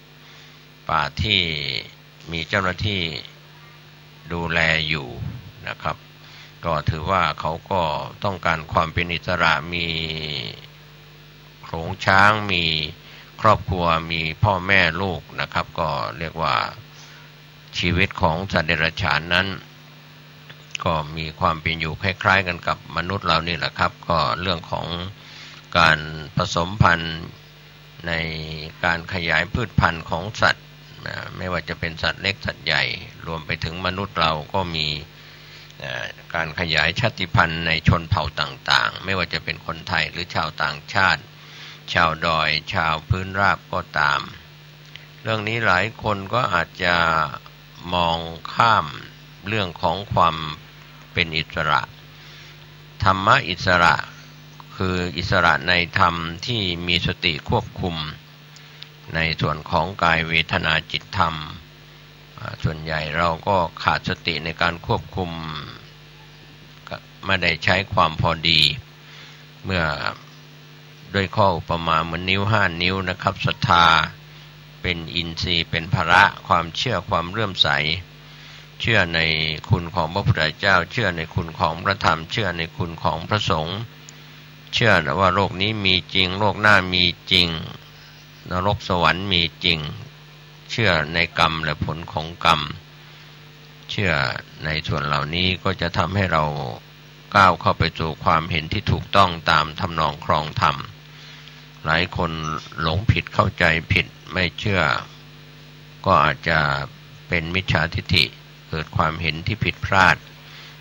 Speaker 16: ป่าที่มีเจ้าหน้าที่ดูแลอยู่นะครับก็ถือว่าเขาก็ต้องการความเป็นอิสระมีโขลงช้างมีครอบครัวมีพ่อแม่ลูกนะครับก็เรียกว่าชีวิตของสัตว์เดรัจฉานนั้นก็มีความเป็นอยู่คล้ายๆกันกับมนุษย์เรานี่แหละครับก็เรื่องของการผสมพันธุ์ในการขยายพืชพันธุ์ของสัตว์ไม่ว่าจะเป็นสัตว์เล็กสัตว์ใหญ่รวมไปถึงมนุษย์เราก็มีการขยายชาติพันธุ์ในชนเผ่าต่างๆไม่ว่าจะเป็นคนไทยหรือชาวต่างชาติชาวดอยชาวพื้นราบก็ตามเรื่องนี้หลายคนก็อาจจะมองข้ามเรื่องของความเป็นอิสระธรรมะอิสระคืออิสระในธรรมที่มีสติควบคุมในส่วนของกายเวทนาจิตธรรมส่วนใหญ่เราก็ขาดสติในการควบคุมไม่ได้ใช้ความพอดีเมื่อด้วยข้ออุปมาเหมือนนิ้ว5 นิ้วนะครับศรัทธาเป็นอินทรีย์เป็นภระความเชื่อความเลื่อมใสเชื่อในคุณของพระพุทธเจ้าเชื่อในคุณของพระธรรมเชื่อในคุณของพระสงฆ์เชื่อว่าโลกนี้มีจริงโลกหน้ามีจริงนรกสวรรค์มีจริงเชื่อในกรรมและผลของกรรมเชื่อในส่วนเหล่านี้ก็จะทำให้เราก้าวเข้าไปสู่ความเห็นที่ถูกต้องตามทำนองครองธรรมหลายคนหลงผิดเข้าใจผิดไม่เชื่อก็อาจจะเป็นมิจฉาทิฏฐิเกิดความเห็นที่ผิดพลาด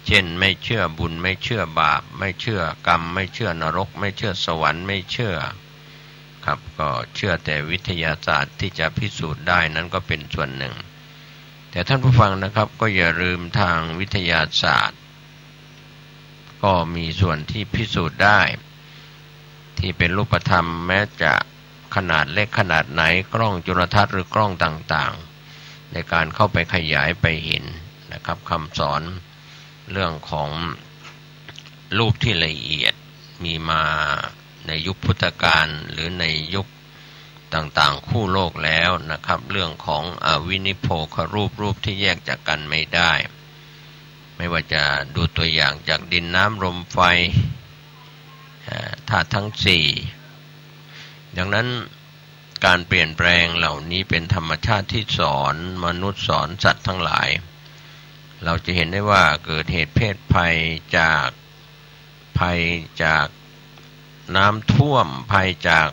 Speaker 16: เช่นไม่เชื่อบุญไม่เชื่อบาปไม่เชื่อกรรมไม่เชื่อนรกไม่เชื่อสวรรค์ไม่เชื่อครับก็เชื่อแต่วิทยาศาสตร์ที่จะพิสูจน์ได้นั้นก็เป็นส่วนหนึ่งแต่ท่านผู้ฟังนะครับก็อย่าลืมทางวิทยาศาสตร์ก็มีส่วนที่พิสูจน์ได้ที่เป็นรูปธรรมแม้จะขนาดเล็กขนาดไหนกล้องจุลทรรศน์หรือกล้องต่างๆในการเข้าไปขยายไปเห็นนะครับคำสอนเรื่องของรูปที่ละเอียดมีมาในยุคพุทธกาลหรือในยุคต่างๆคู่โลกแล้วนะครับเรื่องของอวินิโพครูปที่แยกจากกันไม่ได้ไม่ว่าจะดูตัวอย่างจากดินน้ำลมไฟธาตุทั้ง4ดังนั้นการเปลี่ยนแปลงเหล่านี้เป็นธรรมชาติที่สอนมนุษย์สอนสัตว์ทั้งหลายเราจะเห็นได้ว่าเกิดเหตุเพศภัยจากน้ำท่วมภัยจาก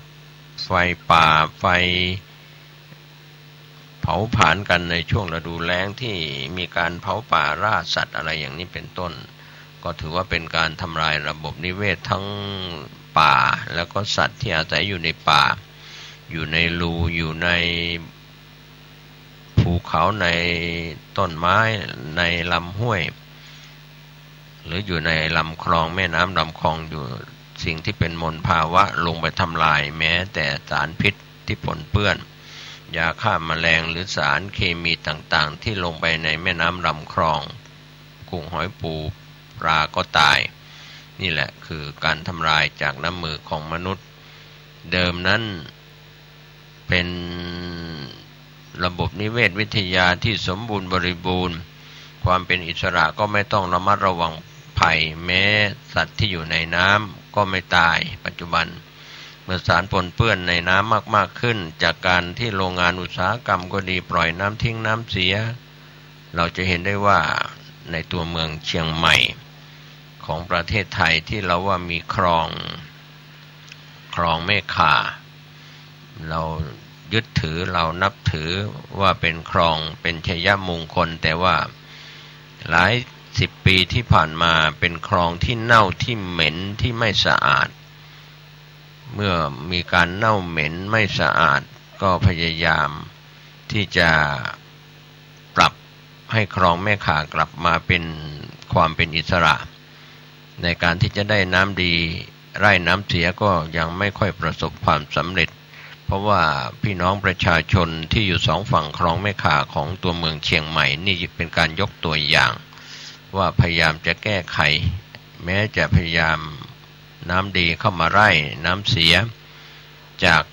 Speaker 16: ไฟป่าไฟเผาผลาญกันในช่วงฤดูแล้งที่มีการเผาป่าล่าสัตว์อะไรอย่างนี้เป็นต้นก็ถือว่าเป็นการทำลายระบบนิเวศทั้งป่าแล้วก็สัตว์ที่อาศัยอยู่ในป่าอยู่ในรูอยู่ในภูเขาในต้นไม้ในลำห้วยหรืออยู่ในลำคลองแม่น้ำลำคลองอยู่สิ่งที่เป็นมลภาวะลงไปทำลายแม้แต่สารพิษที่ปนเปื้อนยาฆ่าแมลงหรือสารเคมีต่างๆที่ลงไปในแม่น้ำลำคลองกุ้งหอยปูปลาก็ตายนี่แหละคือการทำลายจากน้ำมือของมนุษย์เดิมนั้นเป็นระบบนิเวศวิทยาที่สมบูรณ์บริบูรณ์ความเป็นอิสระก็ไม่ต้องระมัดระวังภัยแม้สัตว์ที่อยู่ในน้ำก็ไม่ตายปัจจุบันเมื่อสารปนเปื้อนในน้ำมากๆขึ้นจากการที่โรงงานอุตสาหกรรมก็ดีปล่อยน้ำทิ้งน้ำเสียเราจะเห็นได้ว่า ในตัวเมืองเชียงใหม่ของประเทศไทยที่เราว่ามีคลองแม่ข่าเรายึดถือเรานับถือว่าเป็นคลองเป็นชัยมงคลแต่ว่าหลาย10 ปีที่ผ่านมาเป็นคลองที่เน่าที่เหม็นที่ไม่สะอาดเมื่อมีการเน่าเหม็นไม่สะอาดก็พยายามที่จะปรับให้คลองแม่ข่ากลับมาเป็นความเป็นอิสระในการที่จะได้น้ำดีไร่น้ำเสียก็ยังไม่ค่อยประสบความสำเร็จเพราะว่าพี่น้องประชาชนที่อยู่สองฝั่งคลองแม่ข่าของตัวเมืองเชียงใหม่นี่เป็นการยกตัวอย่างว่าพยายามจะแก้ไขแม้จะพยายามน้ำดีเข้ามาไร่น้ำเสียจาก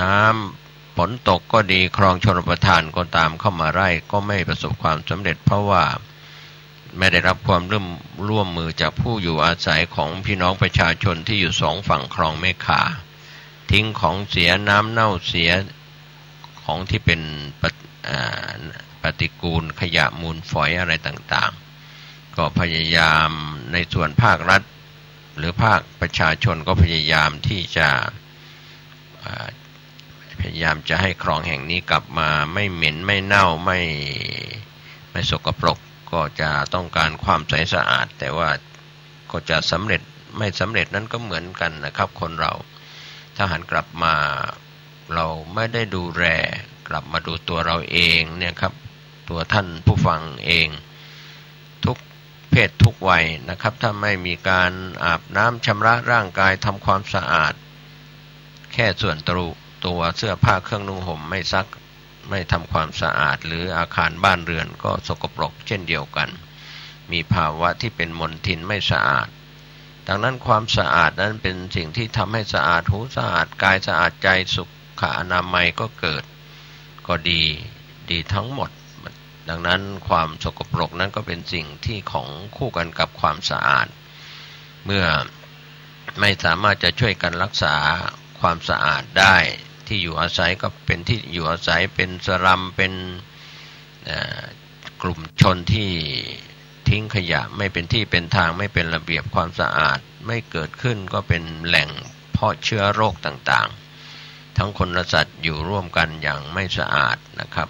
Speaker 16: น้ำฝนตกก็ดีคลองชลประทานก็ตามเข้ามาไร่ก็ไม่ประสบความสำเร็จเพราะว่าไม่ได้รับความร่วมมือจากผู้อยู่อาศัยของพี่น้องประชาชนที่อยู่สองฝั่งคลองแม่ข่าทิ้งของเสียน้ำเน่าเสียของที่เป็นปฏิกูลขยะมูลฝอยอะไรต่างๆก็พยายามในส่วนภาครัฐหรือภาคประชาชนก็พยายามที่จะให้คลองแห่งนี้กลับมาไม่เหม็นไม่เน่าไม่สกปรกก็จะต้องการความใสสะอาดแต่ว่าก็จะสำเร็จไม่สำเร็จนั้นก็เหมือนกันนะครับคนเราถ้าหันกลับมาเราไม่ได้ดูแลกลับมาดูตัวเราเองเนี่ยครับตัวท่านผู้ฟังเองทุกเพศทุกวัยนะครับถ้าไม่มีการอาบน้ำชำระร่างกายทำความสะอาดแค่ส่วนตัวเสื้อผ้าเครื่องนุ่งห่มไม่ซักไม่ทำความสะอาดหรืออาคารบ้านเรือนก็สกปรกเช่นเดียวกันมีภาวะที่เป็นมลทินไม่สะอาดดังนั้นความสะอาดนั้นเป็นสิ่งที่ทำให้สะอาดหูสะอาดกายสะอาดใจสุขอนามัยก็เกิดก็ดีทั้งหมดดังนั้นความสกปรกนั้นก็เป็นสิ่งที่ของคู่กันกับความสะอาดเมื่อไม่สามารถจะช่วยกันรักษาความสะอาดได้ที่อยู่อาศัยก็เป็นที่อยู่อาศัยเป็นสลัมเป็นกลุ่มชนที่ทิ้งขยะไม่เป็นที่เป็นทางไม่เป็นระเบียบความสะอาดไม่เกิดขึ้นก็เป็นแหล่งเพาะเชื้อโรคต่างๆทั้งคนและสัตว์อยู่ร่วมกันอย่างไม่สะอาดนะครับ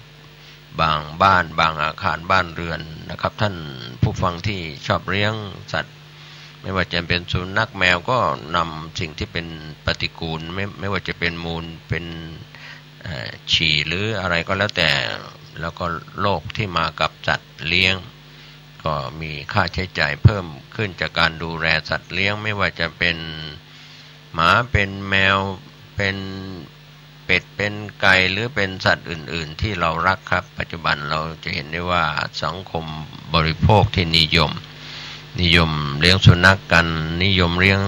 Speaker 16: บางบ้านบางอาคารบ้านเรือนนะครับท่านผู้ฟังที่ชอบเลี้ยงสัตว์ไม่ว่าจะเป็นสุนัขแมวก็นำสิ่งที่เป็นปฏิกูลไม่ว่าจะเป็นมูลเป็นฉี่หรืออะไรก็แล้วแต่แล้วก็โรคที่มากับสัตว์เลี้ยงก็มีค่าใช้จ่ายเพิ่มขึ้นจากการดูแลสัตว์เลี้ยงไม่ว่าจะเป็นหมาเป็นแมวเป็นเป็ดเป็นไก่หรือเป็นสัตว์อื่นๆที่เรารักครับปัจจุบันเราจะเห็นได้ว่าสังคมบริโภคที่นิยมเลี้ยงสุนัขกันนิยมเลี้ยง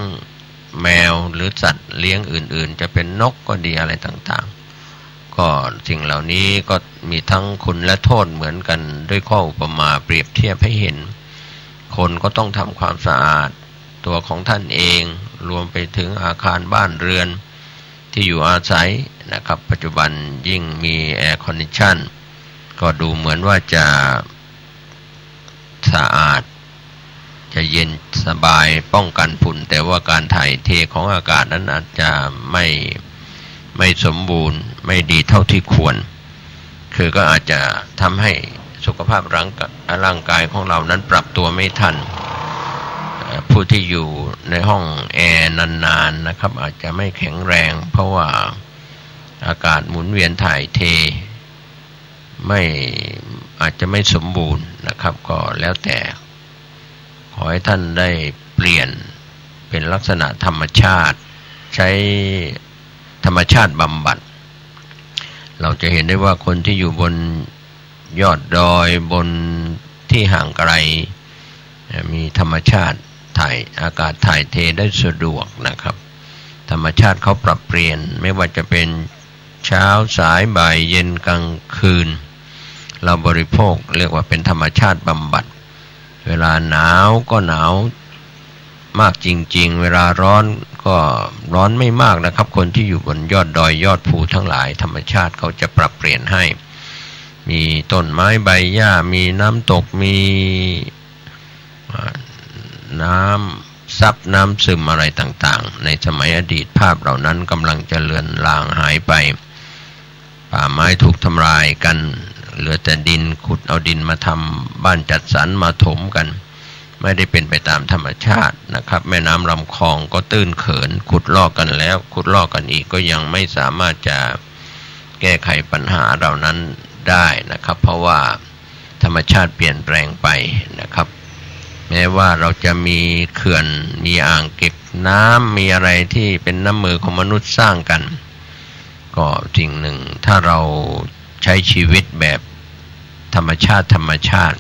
Speaker 16: แมวหรือสัตว์เลี้ยงอื่นๆจะเป็นนกก็ดีอะไรต่างๆก็สิ่งเหล่านี้ก็มีทั้งคุณและโทษเหมือนกันด้วยข้ออุปมาเปรียบเทียบให้เห็นคนก็ต้องทำความสะอาดตัวของท่านเองรวมไปถึงอาคารบ้านเรือนที่อยู่อาศัยนะครับปัจจุบันยิ่งมีแอร์คอนดิชันก็ดูเหมือนว่าจะสะอาดจะเย็นสบายป้องกันฝุ่นแต่ว่าการถ่ายเทของอากาศนั้นอาจจะไม่สมบูรณ์ไม่ดีเท่าที่ควรคือก็อาจจะทำให้สุขภาพร่างกายของเรานั้นปรับตัวไม่ทันผู้ที่อยู่ในห้องแอร์นานๆนะครับอาจจะไม่แข็งแรงเพราะว่าอากาศหมุนเวียนถ่ายเทอาจจะไม่สมบูรณ์นะครับก็แล้วแต่ขอให้ท่านได้เปลี่ยนเป็นลักษณะธรรมชาติใช้ธรรมชาติบำบัดเราจะเห็นได้ว่าคนที่อยู่บนยอดดอยบนที่ห่างไกลมีธรรมชาติถ่ายอากาศถ่ายเทได้สะดวกนะครับธรรมชาติเขาปรับเปลี่ยนไม่ว่าจะเป็นเช้าสายบ่ายเย็นกลางคืนเราบริโภคเรียกว่าเป็นธรรมชาติบำบัดเวลาหนาวก็หนาวมากจริงๆเวลาร้อนก็ร้อนไม่มากนะครับคนที่อยู่บนยอดดอยยอดภูทั้งหลายธรรมชาติเขาจะปรับเปลี่ยนให้ มีต้นไม้ใบหญ้ามีน้ำตกมีน้ำซับน้ำซึมอะไรต่างๆในสมัยอดีตภาพเหล่านั้นกำลังจะเลือนลางหายไปป่าไม้ถูกทำลายกันเหลือแต่ดินขุดเอาดินมาทำบ้านจัดสรรมาถมกันไม่ได้เป็นไปตามธรรมชาตินะครับแม่น้ำลำคลองก็ตื้นเขินขุดลอกกันแล้วขุดลอกกันอีกก็ยังไม่สามารถจะแก้ไขปัญหาเหล่านั้นได้นะครับเพราะว่าธรรมชาติเปลี่ยนแปลงไปนะครับแม้ว่าเราจะมีเขื่อนมีอ่างเก็บน้ำมีอะไรที่เป็นน้ำมือของมนุษย์สร้างกันก็สิ่งหนึ่งถ้าเราใช้ชีวิตแบบธรรมชาติ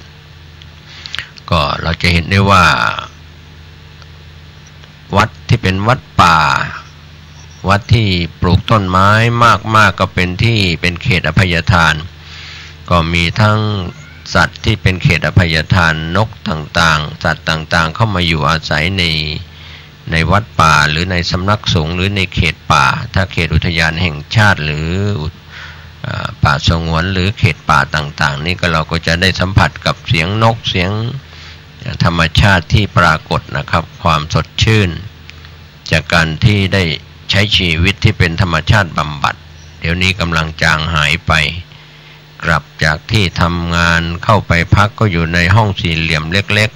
Speaker 16: ก็เราจะเห็นได้ว่าวัดที่เป็นวัดป่าวัดที่ปลูกต้นไม้มากๆก็เป็นที่เป็นเขตอภัยทานก็มีทั้งสัตว์ที่เป็นเขตอภัยทานนกต่างๆสัตว์ต่างๆเข้ามาอยู่อาศัยในวัดป่าหรือในสำนักสงฆ์หรือในเขตป่าถ้าเขตอุทยานแห่งชาติหรือป่าสงวนหรือเขตป่าต่างๆนี่ก็เราก็จะได้สัมผัสกับเสียงนกเสียงธรรมชาติที่ปรากฏนะครับความสดชื่นจากการที่ได้ใช้ชีวิตที่เป็นธรรมชาติบำบัดเดี๋ยวนี้กำลังจางหายไปกลับจากที่ทำงานเข้าไปพักก็อยู่ในห้องสี่เหลี่ยมเล็ก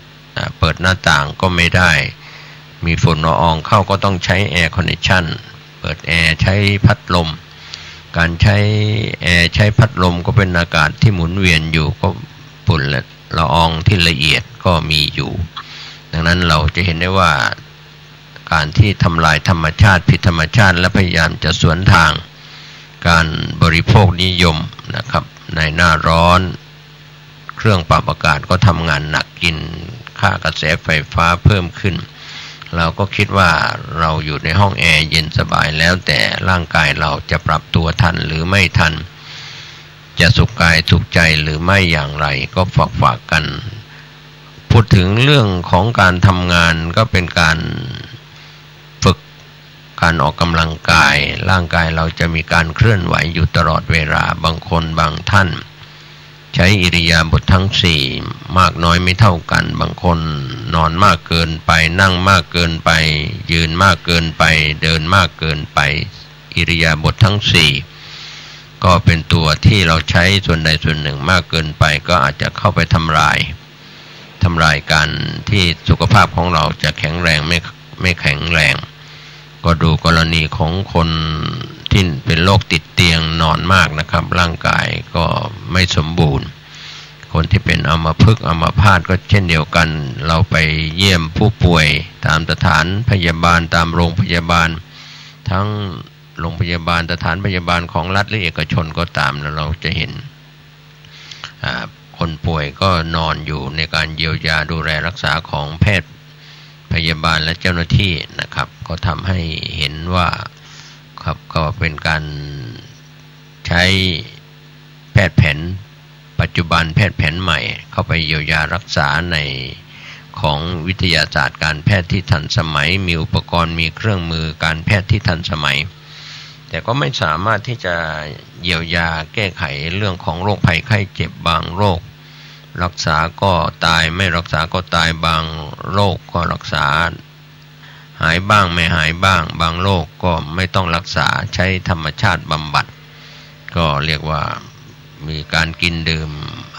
Speaker 16: ๆเปิดหน้าต่างก็ไม่ได้มีฝุ่นละอองเข้าก็ต้องใช้แอร์คอนดิชั่นเปิดแอร์ใช้พัดลมการใช้แอร์ใช้พัดลมก็เป็นอากาศที่หมุนเวียนอยู่ก็ฝุ่นละอองที่ละเอียดก็มีอยู่ดังนั้นเราจะเห็นได้ว่าการที่ทำลายธรรมชาติผิดธรรมชาติและพยายามจะสวนทางการบริโภคนิยมนะครับในหน้าร้อนเครื่องปรับอากาศก็ทำงานหนักกินค่ากระแสไฟฟ้าเพิ่มขึ้นเราก็คิดว่าเราอยู่ในห้องแอร์เย็นสบายแล้วแต่ร่างกายเราจะปรับตัวทันหรือไม่ทันจะสุขกายสุขใจหรือไม่อย่างไรก็ฝากกันพูดถึงเรื่องของการทำงานก็เป็นการฝึกการออกกำลังกายร่างกายเราจะมีการเคลื่อนไหวอยู่ตลอดเวลาบางคนบางท่านใช้อิริยาบถทั้งสี่มากน้อยไม่เท่ากันบางคนนอนมากเกินไปนั่งมากเกินไปยืนมากเกินไปเดินมากเกินไปอิริยาบถทั้งสี่ก็เป็นตัวที่เราใช้ส่วนใดส่วนหนึ่งมากเกินไปก็อาจจะเข้าไปทำลายการที่สุขภาพของเราจะแข็งแรงไม่แข็งแรงก็ดูกรณีของคนที่เป็นโรคติดเตียงนอนมากนะครับร่างกายก็ไม่สมบูรณ์คนที่เป็นอัมพฤกษ์อัมพาตก็เช่นเดียวกันเราไปเยี่ยมผู้ป่วยตามสถานพยาบาลตามโรงพยาบาลทั้งโรงพยาบาลสถานพยาบาลของรัฐหรือเอกชนก็ตามแล้วเราจะเห็นคนป่วยก็นอนอยู่ในการเยียวยาดูแลรักษาของแพทย์พยาบาลและเจ้าหน้าที่นะครับก็ทำให้เห็นว่าครับก็เป็นการใช้แพทย์แผนปัจจุบันแพทย์แผนใหม่เข้าไปเยียวยารักษาในของวิทยาศาสตร์การแพทย์ที่ทันสมัยมีอุปกรณ์มีเครื่องมือการแพทย์ที่ทันสมัยแต่ก็ไม่สามารถที่จะเยียวยาแก้ไขเรื่องของโรคภัยไข้เจ็บบางโรครักษาก็ตายไม่รักษาก็ตายบางโรคก็รักษาหายบ้างไม่หายบ้างบางโรคก็ไม่ต้องรักษาใช้ธรรมชาติบำบัดก็เรียกว่ามีการกินดื่ม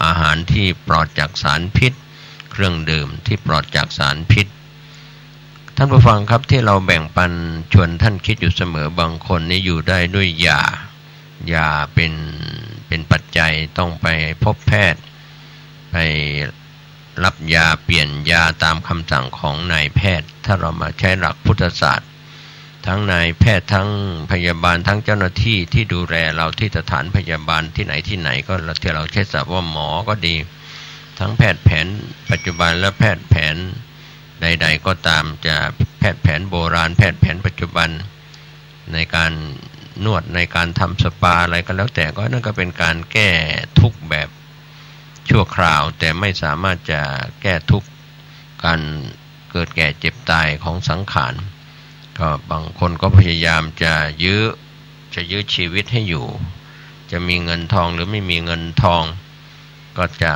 Speaker 16: อาหารที่ปลอดจากสารพิษเครื่องดื่มที่ปลอดจากสารพิษท่านผู้ฟังครับที่เราแบ่งปันชวนท่านคิดอยู่เสมอบางคนนี่อยู่ได้ด้วยยาเป็นปัจจัยต้องไปพบแพทย์ไปรับยาเปลี่ยนยาตามคำสั่งของนายแพทย์ถ้าเรามาใช้หลักพุทธศาสตร์ทั้งนายแพทย์ทั้งพยาบาลทั้งเจ้าหน้าที่ที่ดูแลเราที่สถานพยาบาลที่ไหนก็ที่เราใช้ศัพท์ว่าหมอก็ดีทั้งแพทย์แผนปัจจุบันและแพทย์แผนใดๆก็ตามจะแพทย์แผนโบราณแพทย์แผนปัจจุบันในการนวดในการทำสปาอะไรก็แล้วแต่ก็นั่นก็เป็นการแก้ทุกข์แบบชั่วคราวแต่ไม่สามารถจะแก้ทุกข์การเกิดแก่เจ็บตายของสังขารก็บางคนก็พยายามจะยื้อชีวิตให้อยู่ จะมีเงินทองหรือไม่มีเงินทองก็จะ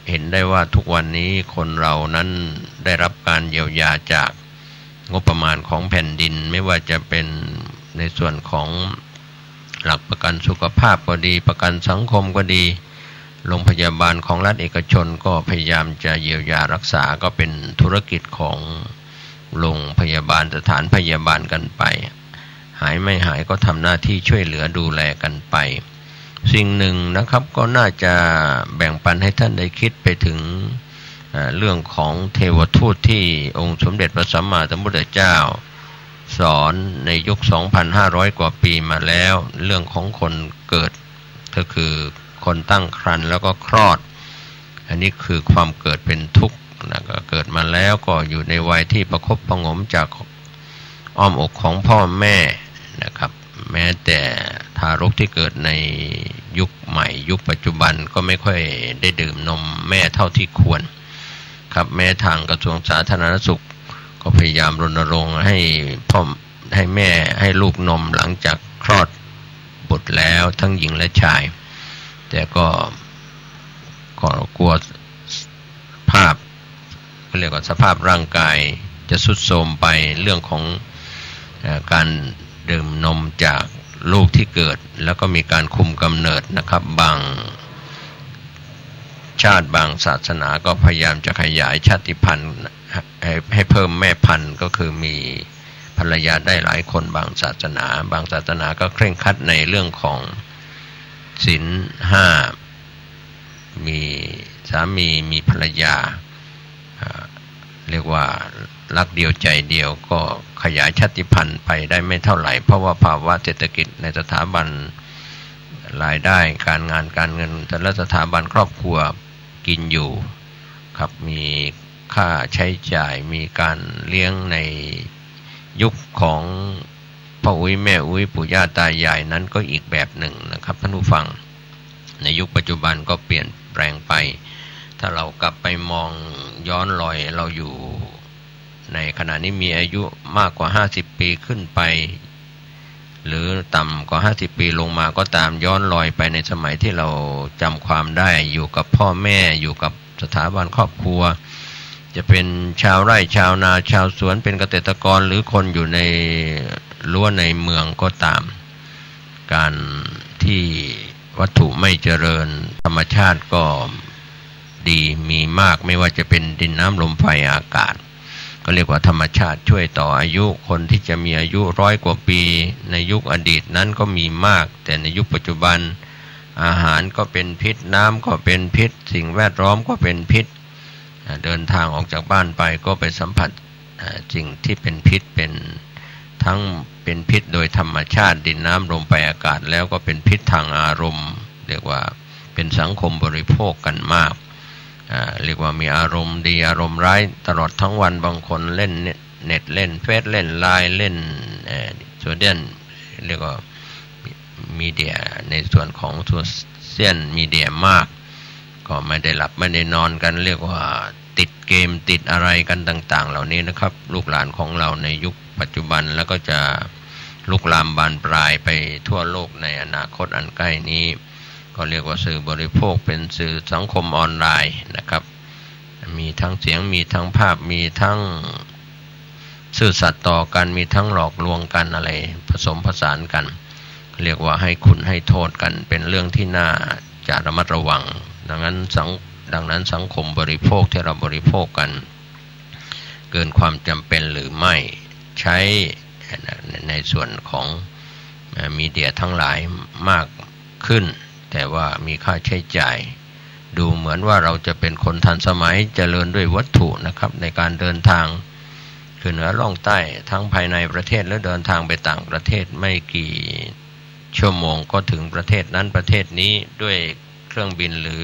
Speaker 16: เห็นได้ว่าทุกวันนี้คนเรานั้นได้รับการเยียวยาจากงบประมาณของแผ่นดินไม่ว่าจะเป็นในส่วนของหลักประกันสุขภาพก็ดีประกันสังคมก็ดีโรงพยาบาลของรัฐเอกชนก็พยายามจะเยียวยารักษาก็เป็นธุรกิจของโรงพยาบาลสถานพยาบาลกันไปหายไม่หายก็ทำหน้าที่ช่วยเหลือดูแลกันไปสิ่งหนึ่งนะครับก็น่าจะแบ่งปันให้ท่านได้คิดไปถึงเรื่องของเทวทูตที่องค์สมเด็จพระสัมมาสัมพุทธเจ้าสอนในยุค 2,500 กว่าปีมาแล้วเรื่องของคนเกิดก็คือคนตั้งครรภ์แล้วก็คลอดอันนี้คือความเกิดเป็นทุกข์นะก็เกิดมาแล้วก็อยู่ในวัยที่ประคบประงมจากอ้อมอกของพ่อแม่นะครับแม้แต่ทารกที่เกิดในยุคใหม่ยุคปัจจุบันก็ไม่ค่อยได้ดื่มนมแม่เท่าที่ควรครับแม้ทางกระทรวงสาธารณสุขก็พยายามรณรงค์ให้พ่อให้แม่ให้ลูกนมหลังจากคลอดบุตรแล้วทั้งหญิงและชายแต่ก็กลัวภาพเรียกว่าสภาพร่างกายจะทรุดโทรมไปเรื่องของการดื่มนมจากลูกที่เกิดแล้วก็มีการคุมกำเนิดนะครับบางชาติบางศาสนาก็พยายามจะขยายชาติพันธุ์ให้เพิ่มแม่พันธุ์ก็คือมีภรรยาได้หลายคนบางศาสนาก็เคร่งครัดในเรื่องของศีล 5มีสามีมีภรรยาเรียกว่ารักเดียวใจเดียวก็ขยายชาติพันธุ์ไปได้ไม่เท่าไหร่เพราะว่าภาวะเศรษฐกิจในสถาบันรายได้การงานการเงินแต่ละสถาบันครอบครัวกินอยู่ครับมีค่าใช้จ่ายมีการเลี้ยงในยุคของพ่ออุ้ยแม่อุ้ยปู่ย่าตายายนั้นก็อีกแบบหนึ่งนะครับท่านผู้ฟังในยุคปัจจุบันก็เปลี่ยนแปลงไปถ้าเรากลับไปมองย้อนรอยเราอยู่ในขณะนี้มีอายุมากกว่า50ปีขึ้นไปหรือต่ำกว่า50ปีลงมาก็ตามย้อนรอยไปในสมัยที่เราจำความได้อยู่กับพ่อแม่อยู่กับสถาบันครอบครัวจะเป็นชาวไร่ชาวนาชาวสวนเป็นเกษตรกรหรือคนอยู่ในรั้วในเมืองก็ตามการที่วัตถุไม่เจริญธรรมชาติก็ดีมีมากไม่ว่าจะเป็นดินน้ำลมไฟอากาศก็เรียกว่าธรรมชาติช่วยต่ออายุคนที่จะมีอายุ100 กว่าปีในยุคอดีตนั้นก็มีมากแต่ในยุคปัจจุบันอาหารก็เป็นพิษน้ำก็เป็นพิษสิ่งแวดล้อมก็เป็นพิษเดินทางออกจากบ้านไปก็ไปสัมผัสสิ่งที่เป็นพิษเป็นทั้งเป็นพิษโดยธรรมชาติดินน้ำลมไฟอากาศแล้วก็เป็นพิษทางอารมณ์เรียกว่าเป็นสังคมบริโภคกันมากเรียกว่ามีอารมณ์ดีอารมณ์ร้ายตลอดทั้งวันบางคนเล่นเน็ตเล่นเฟซเล่นไลน์เล่นโซเชียลเรียกว่ามีเดียในส่วนของโซเชียลมีเดียมากก็ไม่ได้หลับไม่ได้นอนกันเรียกว่าติดเกมติดอะไรกันต่างๆเหล่านี้นะครับลูกหลานของเราในยุคปัจจุบันแล้วก็จะลุกลามบานปลายไปทั่วโลกในอนาคตอันใกล้นี้ก็เรียกว่าสื่อบริโภคเป็นสื่อสังคมออนไลน์นะครับมีทั้งเสียงมีทั้งภาพมีทั้งซื่อสัตย์ต่อกันมีทั้งหลอกลวงกันอะไรผสมผสานกันเรียกว่าให้คุณให้โทษกันเป็นเรื่องที่น่าจะระมัดระวังดังนั้นสังคมบริโภคที่เราบริโภคกันเกินความจำเป็นหรือไม่ใช้ในส่วนของมีเดียทั้งหลายมากขึ้นแต่ว่ามีค่าใช้จ่ายดูเหมือนว่าเราจะเป็นคนทันสมัยเจริญด้วยวัตถุนะครับในการเดินทางคือเหนือล่องใต้ทั้งภายในประเทศและเดินทางไปต่างประเทศไม่กี่ชั่วโมงก็ถึงประเทศนั้นประเทศนี้ด้วยเครื่องบินหรือ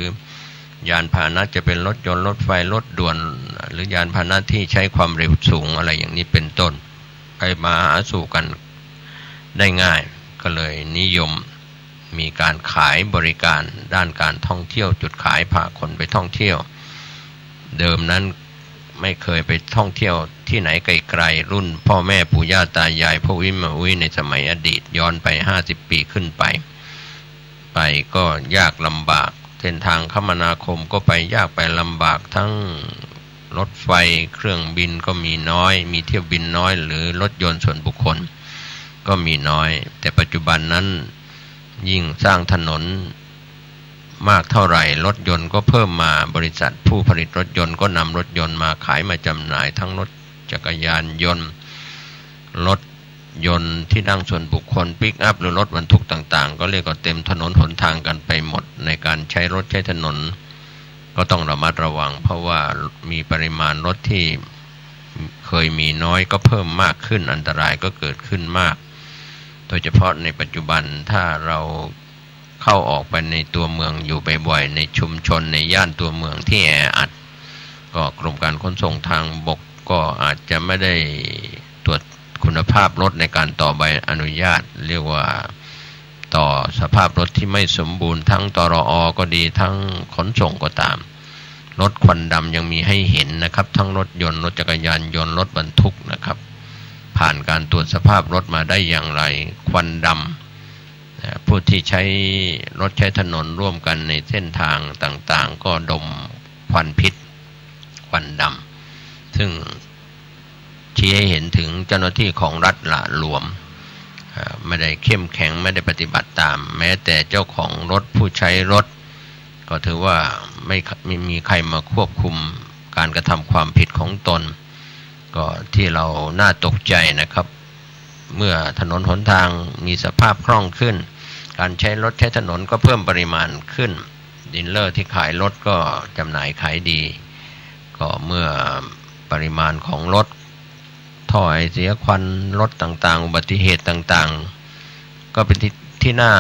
Speaker 16: ยานพาหนะจะเป็นรถยนต์รถไฟรถด่วนหรือยานพาหนะที่ใช้ความเร็วสูงอะไรอย่างนี้เป็นต้นไปมาหาสู่กันได้ง่ายก็เลยนิยมมีการขายบริการด้านการท่องเที่ยวจุดขายพาคนไปท่องเที่ยวเดิมนั้นไม่เคยไปท่องเที่ยวที่ไหนไกลๆรุ่นพ่อแม่ปู่ย่าตายายพ่อวิมอุ้ยในสมัยอดีตย้อนไป50 ปีขึ้นไป ไปก็ยากลำบากเส้นทางคมนาคมก็ไปยากไปลำบากทั้งรถไฟเครื่องบินก็มีน้อยมีเที่ยวบินน้อยหรือรถยนต์ส่วนบุคคลก็มีน้อยแต่ปัจจุบันนั้นยิ่งสร้างถนนมากเท่าไหร่รถยนต์ก็เพิ่มมาบริษัทผู้ผลิตรถยนต์ก็นำรถยนต์มาขายมาจำหน่ายทั้งรถจักรยานยนต์รถยนต์ที่นั่งส่วนบุคคลปิกอัพหรือรถบรรทุกต่างๆก็เรียกว่าเต็มถนนหนทางกันไปหมดในการใช้รถใช้ถนนก็ต้องระมัดระวังเพราะว่ามีปริมาณรถที่เคยมีน้อยก็เพิ่มมากขึ้นอันตรายก็เกิดขึ้นมากโดยเฉพาะในปัจจุบันถ้าเราเข้าออกไปในตัวเมืองอยู่บ่อยๆในชุมชนในย่านตัวเมืองที่แออัดก็กรมการขนส่งทางบกก็อาจจะไม่ได้ตรวจคุณภาพรถในการต่อใบอนุญาตเรียกว่าต่อสภาพรถที่ไม่สมบูรณ์ทั้งตรอ.ก็ดีทั้งขนส่งก็ตามรถควันดำยังมีให้เห็นนะครับทั้งรถยนต์รถจักรยานยนต์รถบรรทุกนะครับผ่านการตรวจสภาพรถมาได้อย่างไรควันดำผู้ที่ใช้รถใช้ถนนร่วมกันในเส้นทางต่างๆก็ดมควันพิษควันดำซึ่งชี้ให้เห็นถึงเจ้าหน้าที่ของรัฐหละหลวมไม่ได้เข้มแข็งไม่ได้ปฏิบัติตามแม้แต่เจ้าของรถผู้ใช้รถก็ถือว่าไม่มีใครมาควบคุมการกระทำความผิดของตนก็ที่เราน่าตกใจนะครับเมื่อถนนหนทางมีสภาพคล่องขึ้นการใช้รถใช้ถนนก็เพิ่มปริมาณขึ้นดีลเลอร์ที่ขายรถก็จำหน่ายขายดีก็เมื่อปริมาณของรถท่อไอเสียควันรถต่างๆอุบัติเหตุต่างๆก็เป็นที่น่า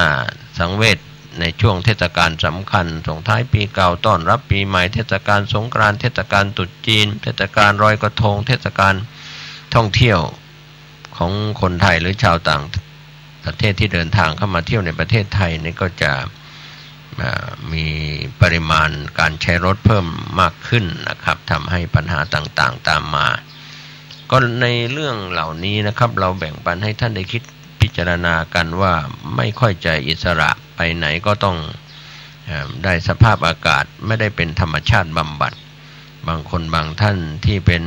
Speaker 16: สังเวชในช่วงเทศกาลสำคัญส่งท้ายปีเก่าต้อนรับปีใหม่เทศกาลสงกรานต์เทศกาลตรุษจีนเทศกาลลอยกระทงเทศกาลท่องเที่ยวของคนไทยหรือชาวต่างประเทศที่เดินทางเข้ามาเที่ยวในประเทศไทยนี่ก็จะมีปริมาณการใช้รถเพิ่มมากขึ้นนะครับทำให้ปัญหาต่างๆตามมาก็ในเรื่องเหล่านี้นะครับเราแบ่งปันให้ท่านได้คิดพิจารณากันว่าไม่ค่อยจะอิสระไปไหนก็ต้องได้สภาพอากาศไม่ได้เป็นธรรมชาติบำบัดบางคนบางท่านที่เป็น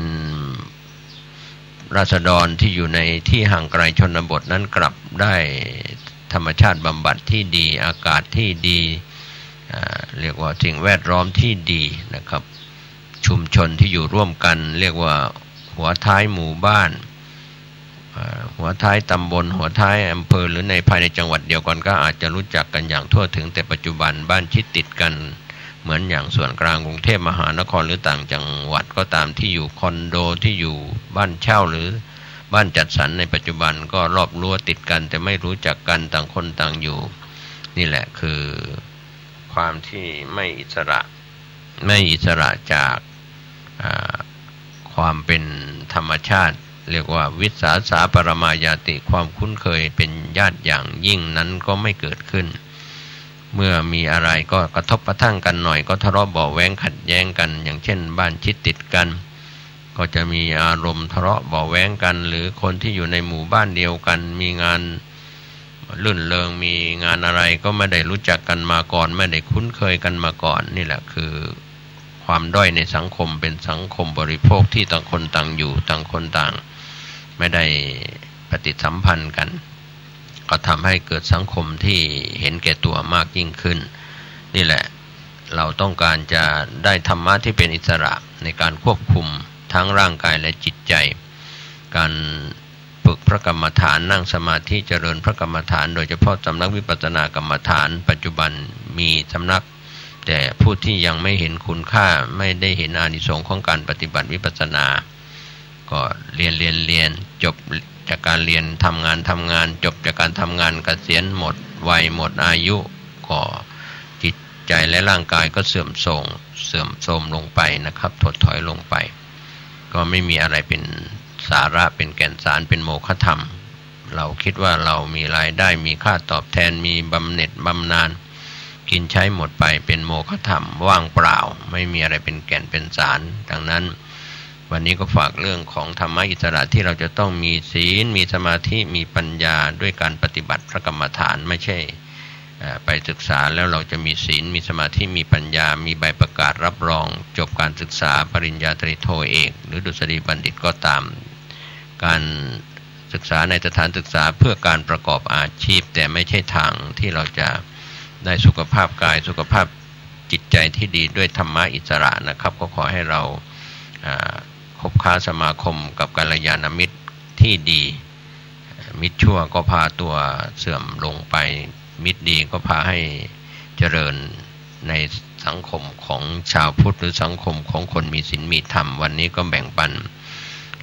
Speaker 16: ราษฎรที่อยู่ในที่ห่างไกลชนบทนั้นกลับได้ธรรมชาติบำบัดที่ดีอากาศที่ดีเรียกว่าสิ่งแวดล้อมที่ดีนะครับชุมชนที่อยู่ร่วมกันเรียกว่าหัวท้ายหมู่บ้านหัวท้ายตำบลหัวท้ายอำเภอหรือในภายในจังหวัดเดียวกันก็อาจจะรู้จักกันอย่างทั่วถึงแต่ปัจจุบันบ้านชิดติดกันเหมือนอย่างส่วนกลางกรุงเทพมหานครหรือต่างจังหวัดก็ตามที่อยู่คอนโดที่อยู่บ้านเช่าหรือบ้านจัดสรรในปัจจุบันก็รอบรั้วติดกันแต่ไม่รู้จักกันต่างคนต่างอยู่นี่แหละคือความที่ไม่อิสระจากความเป็นธรรมชาติเรียกว่าวิสาสาปรมายาติความคุ้นเคยเป็นญาติอย่างยิ่งนั้นก็ไม่เกิดขึ้นเมื่อมีอะไรก็กระทบกระทั่งกันหน่อยก็ทะเลาะเบาะแว้งขัดแย้งกันอย่างเช่นบ้านชิดติดกันก็จะมีอารมณ์ทะเลาะเบาะแว้งกันหรือคนที่อยู่ในหมู่บ้านเดียวกันมีงานลื่นเริงมีงานอะไรก็ไม่ได้รู้จักกันมาก่อนไม่ได้คุ้นเคยกันมาก่อนนี่แหละคือความด้อยในสังคมเป็นสังคมบริโภคที่ต่างคนต่างอยู่ต่างคนต่างไม่ได้ปฏิสัมพันธ์กันก็ทำให้เกิดสังคมที่เห็นแก่ตัวมากยิ่งขึ้นนี่แหละเราต้องการจะได้ธรรมะที่เป็นอิสระในการควบคุมทั้งร่างกายและจิตใจการฝึกพระกรรมฐานนั่งสมาธิเจริญพระกรรมฐานโดยเฉพาะสำนักวิปัสสนากรรมฐานปัจจุบันมีสำนักแต่ผู้ที่ยังไม่เห็นคุณค่าไม่ได้เห็นอานิสงส์ของการปฏิบัติวิปัสสนาก็เรียนจบจากการเรียนทำงานจบจากการทำงานเกษียณหมดวัยหมดอายุก็จิตใจและร่างกายก็เสื่อมโทรมลงไปนะครับถดถอยลงไปก็ไม่มีอะไรเป็นสาระเป็นแก่นสารเป็นโมฆะธรรมเราคิดว่าเรามีรายได้มีค่าตอบแทนมีบำเหน็จบำนาญกินใช้หมดไปเป็นโมฆะธรรมว่างเปล่าไม่มีอะไรเป็นแก่นเป็นสารดังนั้นวันนี้ก็ฝากเรื่องของธรรมะอิสระที่เราจะต้องมีศีลมีสมาธิมีปัญญาด้วยการปฏิบัติพระกรรมฐานไม่ใช่ ไปศึกษาแล้วเราจะมีศีลมีสมาธิมีปัญญามีใบประกาศรับรองจบการศึกษาปริญญาตรีโทเอกหรือดุษฎีบัณฑิตก็ตามการศึกษาในสถานศึกษาเพื่อการประกอบอาชีพแต่ไม่ใช่ทางที่เราจะได้สุขภาพกายสุขภาพจิตใจที่ดีด้วยธรรมะอิสระนะครับก็ขอให้เราคบค้าสมาคมกับกัลยาณมิตรที่ดีมิตรชั่วก็พาตัวเสื่อมลงไปมิตรดีก็พาให้เจริญในสังคมของชาวพุทธหรือสังคมของคนมีศีลมีธรรมวันนี้ก็แบ่งปัน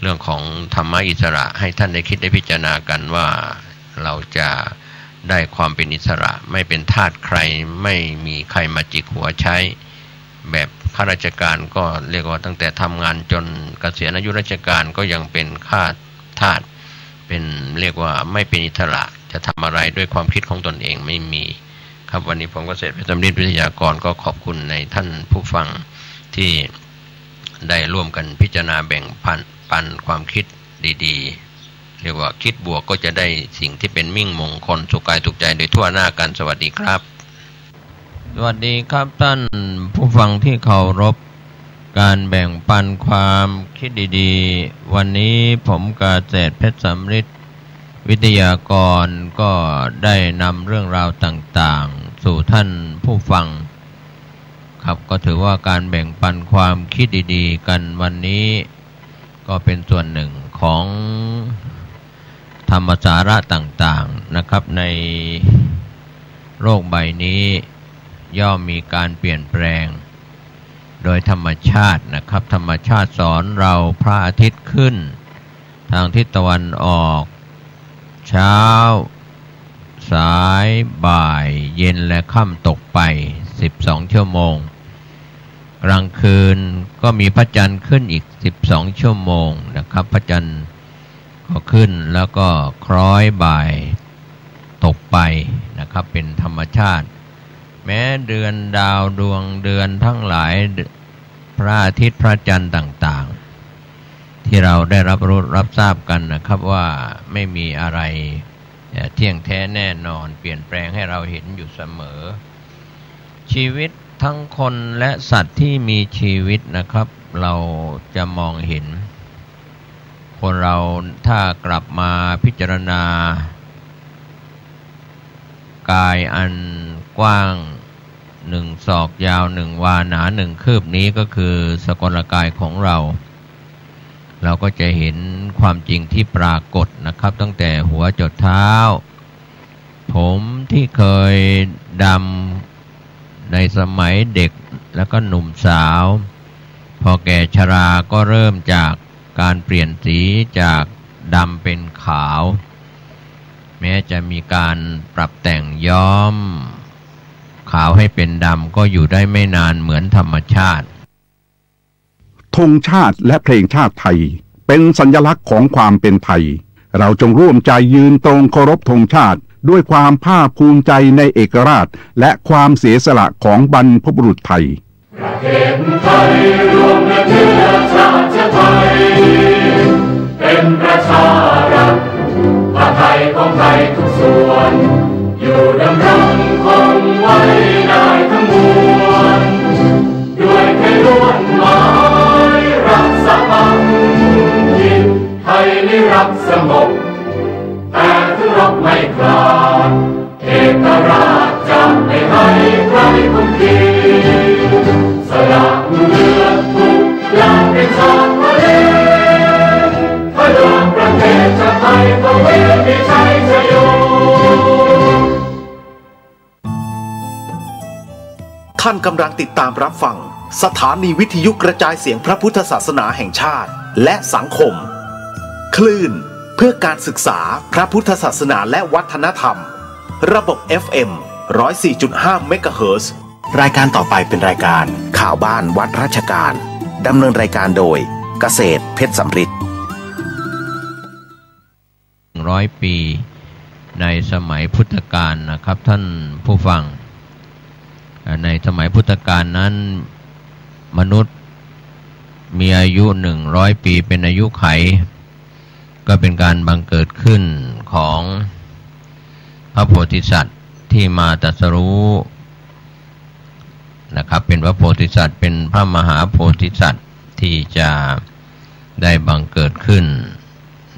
Speaker 16: เรื่องของธรรมะอิสระให้ท่านได้คิดได้พิจารณากันว่าเราจะได้ความเป็นอิสระไม่เป็นทาสใครไม่มีใครมาจิกหัวใช้แบบข้าราชการก็เรียกว่าตั้งแต่ทำงานจนเกษียณอายุราชการก็ยังเป็นข้าทาสเป็นเรียกว่าไม่เป็นอิสระจะทำอะไรด้วยความคิดของตนเองไม่มีครับวันนี้ผมเกษตรเพชรสำริดวิทยากรก็ขอบคุณในท่านผู้ฟังที่ได้ร่วมกันพิจารณาแบ่งปันความคิดดีๆเรียกว่าคิดบวกก็จะได้สิ่งที่เป็นมิ่งมงคลสุขกายสุขใจโดยทั่วหน้ากันสวัสดีครับสวัสดีครับท่านผู้ฟังที่เคารพการแบ่งปันความคิดดีๆวันนี้ผมเกษตรเพชรสำริดวิทยากรก็ได้นำเรื่องราวต่างๆสู่ท่านผู้ฟังครับก็ถือว่าการแบ่งปันความคิดดีๆกันวันนี้ก็เป็นส่วนหนึ่งของธรรมสาระต่างๆนะครับในโลกใบนี้ย่อมมีการเปลี่ยนแปลงโดยธรรมชาตินะครับธรรมชาติสอนเราพระอาทิตย์ขึ้นทางทิศตะวันออกเช้าสายบ่ายเย็นและค่ำตกไป12ชั่วโมงกลางคืนก็มีพระจันทร์ขึ้นอีก12ชั่วโมงนะครับพระจันทร์ก็ขึ้นแล้วก็คล้อยบ่ายตกไปนะครับเป็นธรรมชาติแม้เดือนดาวดวงเดือนทั้งหลายพระอาทิตย์พระจันทร์ต่างๆที่เราได้รับทราบกันนะครับว่าไม่มีอะไรเที่ยงแท้แน่นอนเปลี่ยนแปลงให้เราเห็นอยู่เสมอชีวิตทั้งคนและสัตว์ที่มีชีวิตนะครับเราจะมองเห็นคนเราถ้ากลับมาพิจารณากายอันกว้าง1 ศอกยาว1 วาหนา1 คืบนี้ก็คือสกลกายของเราก็จะเห็นความจริงที่ปรากฏนะครับตั้งแต่หัวจดเท้าผมที่เคยดำในสมัยเด็กแล้วก็หนุ่มสาวพอแก่ชราก็เริ่มจากการเปลี่ยนสีจากดำเป็นขาวแม้จะมีการปรับแต่งย้อมขาวให้เป็นดำก็อยู่ได้ไม่นานเหมือนธรรมชาติ
Speaker 17: ธงชาติและเพลงชาติไทยเป็นสัญลักษณ์ของความเป็นไทยเราจงร่วมใจยืนตรงเคารพธงชาติด้วยความภาคภูมิใจในเอกราชและความเสียสละของบรรพบุรุษไทย
Speaker 18: ประเทศไทยรวมและเชื้อชาติไทยเป็นประชารัฐผ้าไทยของไทยทุกส่วนอยู่ดำรงคงไว้ได้ทั้งมวลด้วยไทยล้วนหมายรักษาพันธิตไทยนิรักสงบแต่ถึงรบไม่กล้าเอกราชจะไม่ให้ใครคุมขีสละเลือดทุกอย่างเป็นชาติทะเลพระดวงประเทศชาติไทยก็เวทีชัยชโย
Speaker 14: ท่านกำลังติดตามรับฟังสถานีวิทยุกระจายเสียงพระพุทธศาสนาแห่งชาติและสังคมคลื่นเพื่อการศึกษาพระพุทธศาสนาและวัฒนธรรมระบบ FM 104.5 เมกะเฮิรตซ์รายการต่อไปเป็นรายการข่าวบ้านวัดราชการดำเนินรายการโดยเกษตรเพชรสำริด
Speaker 16: 100 ปีในสมัยพุทธกาลนะครับท่านผู้ฟังในสมัยพุทธกาลนั้นมนุษย์มีอายุ100 ปีเป็นอายุไขก็เป็นการบังเกิดขึ้นของพระโพธิสัตว์ ที่มาตรัสรู้นะครับเป็นพระโพธิสัตว์เป็นพระมหาโพธิสัตว์ที่จะได้บังเกิดขึ้น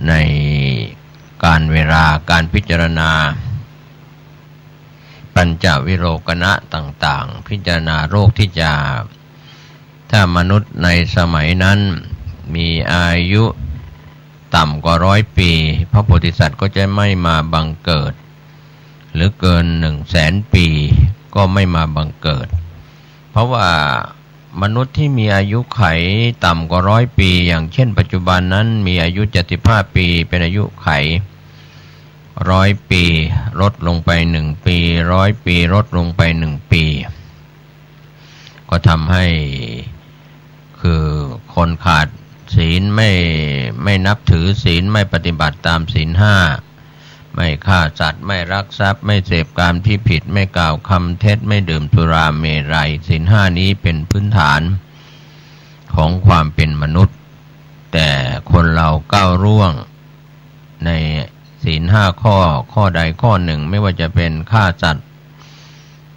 Speaker 16: ในการเวลาการพิจารณาปัญจวิโรกนะต่างๆพิจารณาโรคที่จะถ้ามนุษย์ในสมัยนั้นมีอายุต่ำกว่า100 ปีพระโพธิสัตว์ก็จะไม่มาบังเกิดหรือเกิน100,000 ปีก็ไม่มาบังเกิดเพราะว่ามนุษย์ที่มีอายุไขต่ำกว่า100 ปีอย่างเช่นปัจจุบันนั้นมีอายุ75 ปีเป็นอายุไข100 ปีลดลงไป1 ปี100 ปีลดลงไป1 ปีก็ทำให้คือคนขาดศีลไม่นับถือศีลไม่ปฏิบัติตามศีล 5ไม่ฆ่าสัตว์ไม่ลักทรัพย์ไม่เสพกามที่ผิดไม่กล่าวคำเท็จไม่ดื่มสุราเมรัยศีล 5นี้เป็นพื้นฐานของความเป็นมนุษย์แต่คนเราก้าวล่วงในศีล 5ข้อใดข้อหนึ่งไม่ว่าจะเป็นฆ่าสัตว์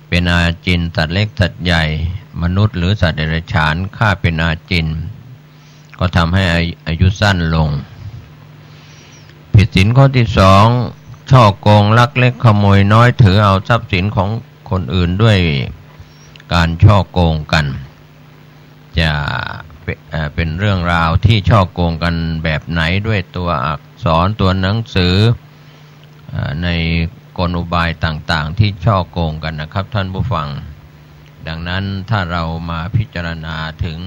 Speaker 16: เป็นอาจินสัตว์เล็กสัตว์ใหญ่มนุษย์หรือสัตว์เดรัจฉานฆ่าเป็นอาจินก็ทำให้อายุสั้นลงผิดศีลข้อที่2ฉ้อโกงลักเล็กขโมยน้อยถือเอาทรัพย์สินของคนอื่นด้วยการฉ้อโกงกันจะเป็นเรื่องราวที่ฉ้อโกงกันแบบไหนด้วยตัวอักษรตัวหนังสือในกลอุบายต่างๆที่ฉ้อโกงกันนะครับท่านผู้ฟังดังนั้นถ้าเรามาพิจารณาถึง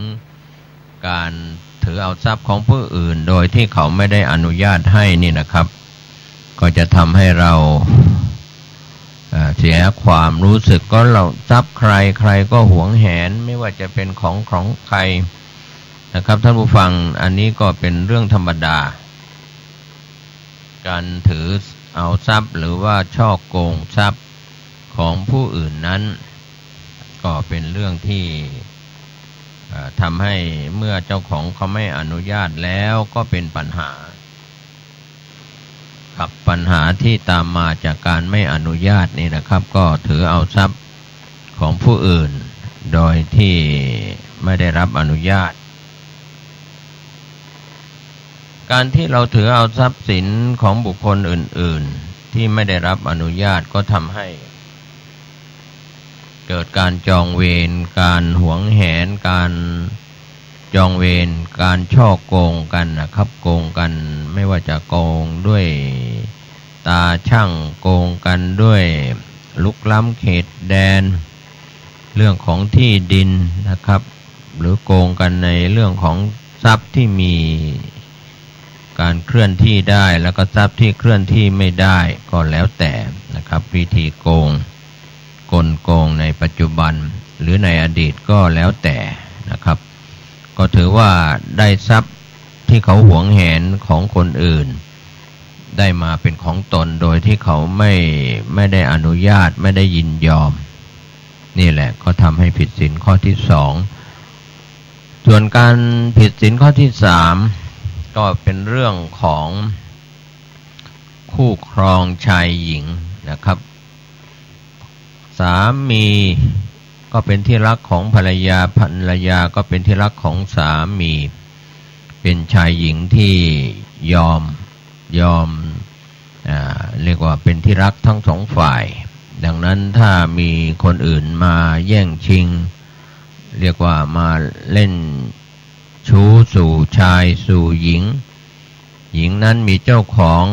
Speaker 16: การถือเอาทรัพย์ของผู้อื่นโดยที่เขาไม่ได้อนุญาตให้นี่นะครับก็จะทำให้เราเสียความรู้สึกก็เราทรัพย์ใครก็หวงแหนไม่ว่าจะเป็นของใครนะครับท่านผู้ฟังอันนี้ก็เป็นเรื่องธรรมดาการถือเอาทรัพย์หรือว่าฉ้อโกงทรัพย์ของผู้อื่นนั้นก็เป็นเรื่องที่ทำให้เมื่อเจ้าของเขาไม่อนุญาตแล้วก็เป็นปัญหาครับปัญหาที่ตามมาจากการไม่อนุญาตนี่นะครับก็ถือเอาทรัพย์ของผู้อื่นโดยที่ไม่ได้รับอนุญาตการที่เราถือเอาทรัพย์สินของบุคคลอื่นๆที่ไม่ได้รับอนุญาตก็ทำให้เกิดการจองเวรการหวงแหนการจองเวรการฉ้อโกงกันนะครับโกงกันไม่ว่าจะโกงด้วยตาช่างโกงกันด้วยลุกล้ำเขตแดนเรื่องของที่ดินนะครับหรือโกงกันในเรื่องของทรัพย์ที่มีการเคลื่อนที่ได้แล้วก็ทรัพย์ที่เคลื่อนที่ไม่ได้ก็แล้วแต่นะครับวิธีโกงกลโกงในปัจจุบันหรือในอดีตก็แล้วแต่นะครับก็ถือว่าได้ทรัพย์ที่เขาหวงแหนของคนอื่นได้มาเป็นของตนโดยที่เขาไม่ได้อนุญาตไม่ได้ยินยอมนี่แหละก็ทำให้ผิดศีลข้อที่2ส่วนการผิดศีลข้อที่3ก็เป็นเรื่องของคู่ครองชายหญิงนะครับสามีก็เป็นที่รักของภรรยาภรรยาก็เป็นที่รักของสามีเป็นชายหญิงที่ยอมเรียกว่าเป็นที่รักทั้งสองฝ่ายดังนั้นถ้ามีคนอื่นมาแย่งชิงเรียกว่ามาเล่นชู้สู่ชายสู่หญิงหญิงนั้นมีเจ้าของ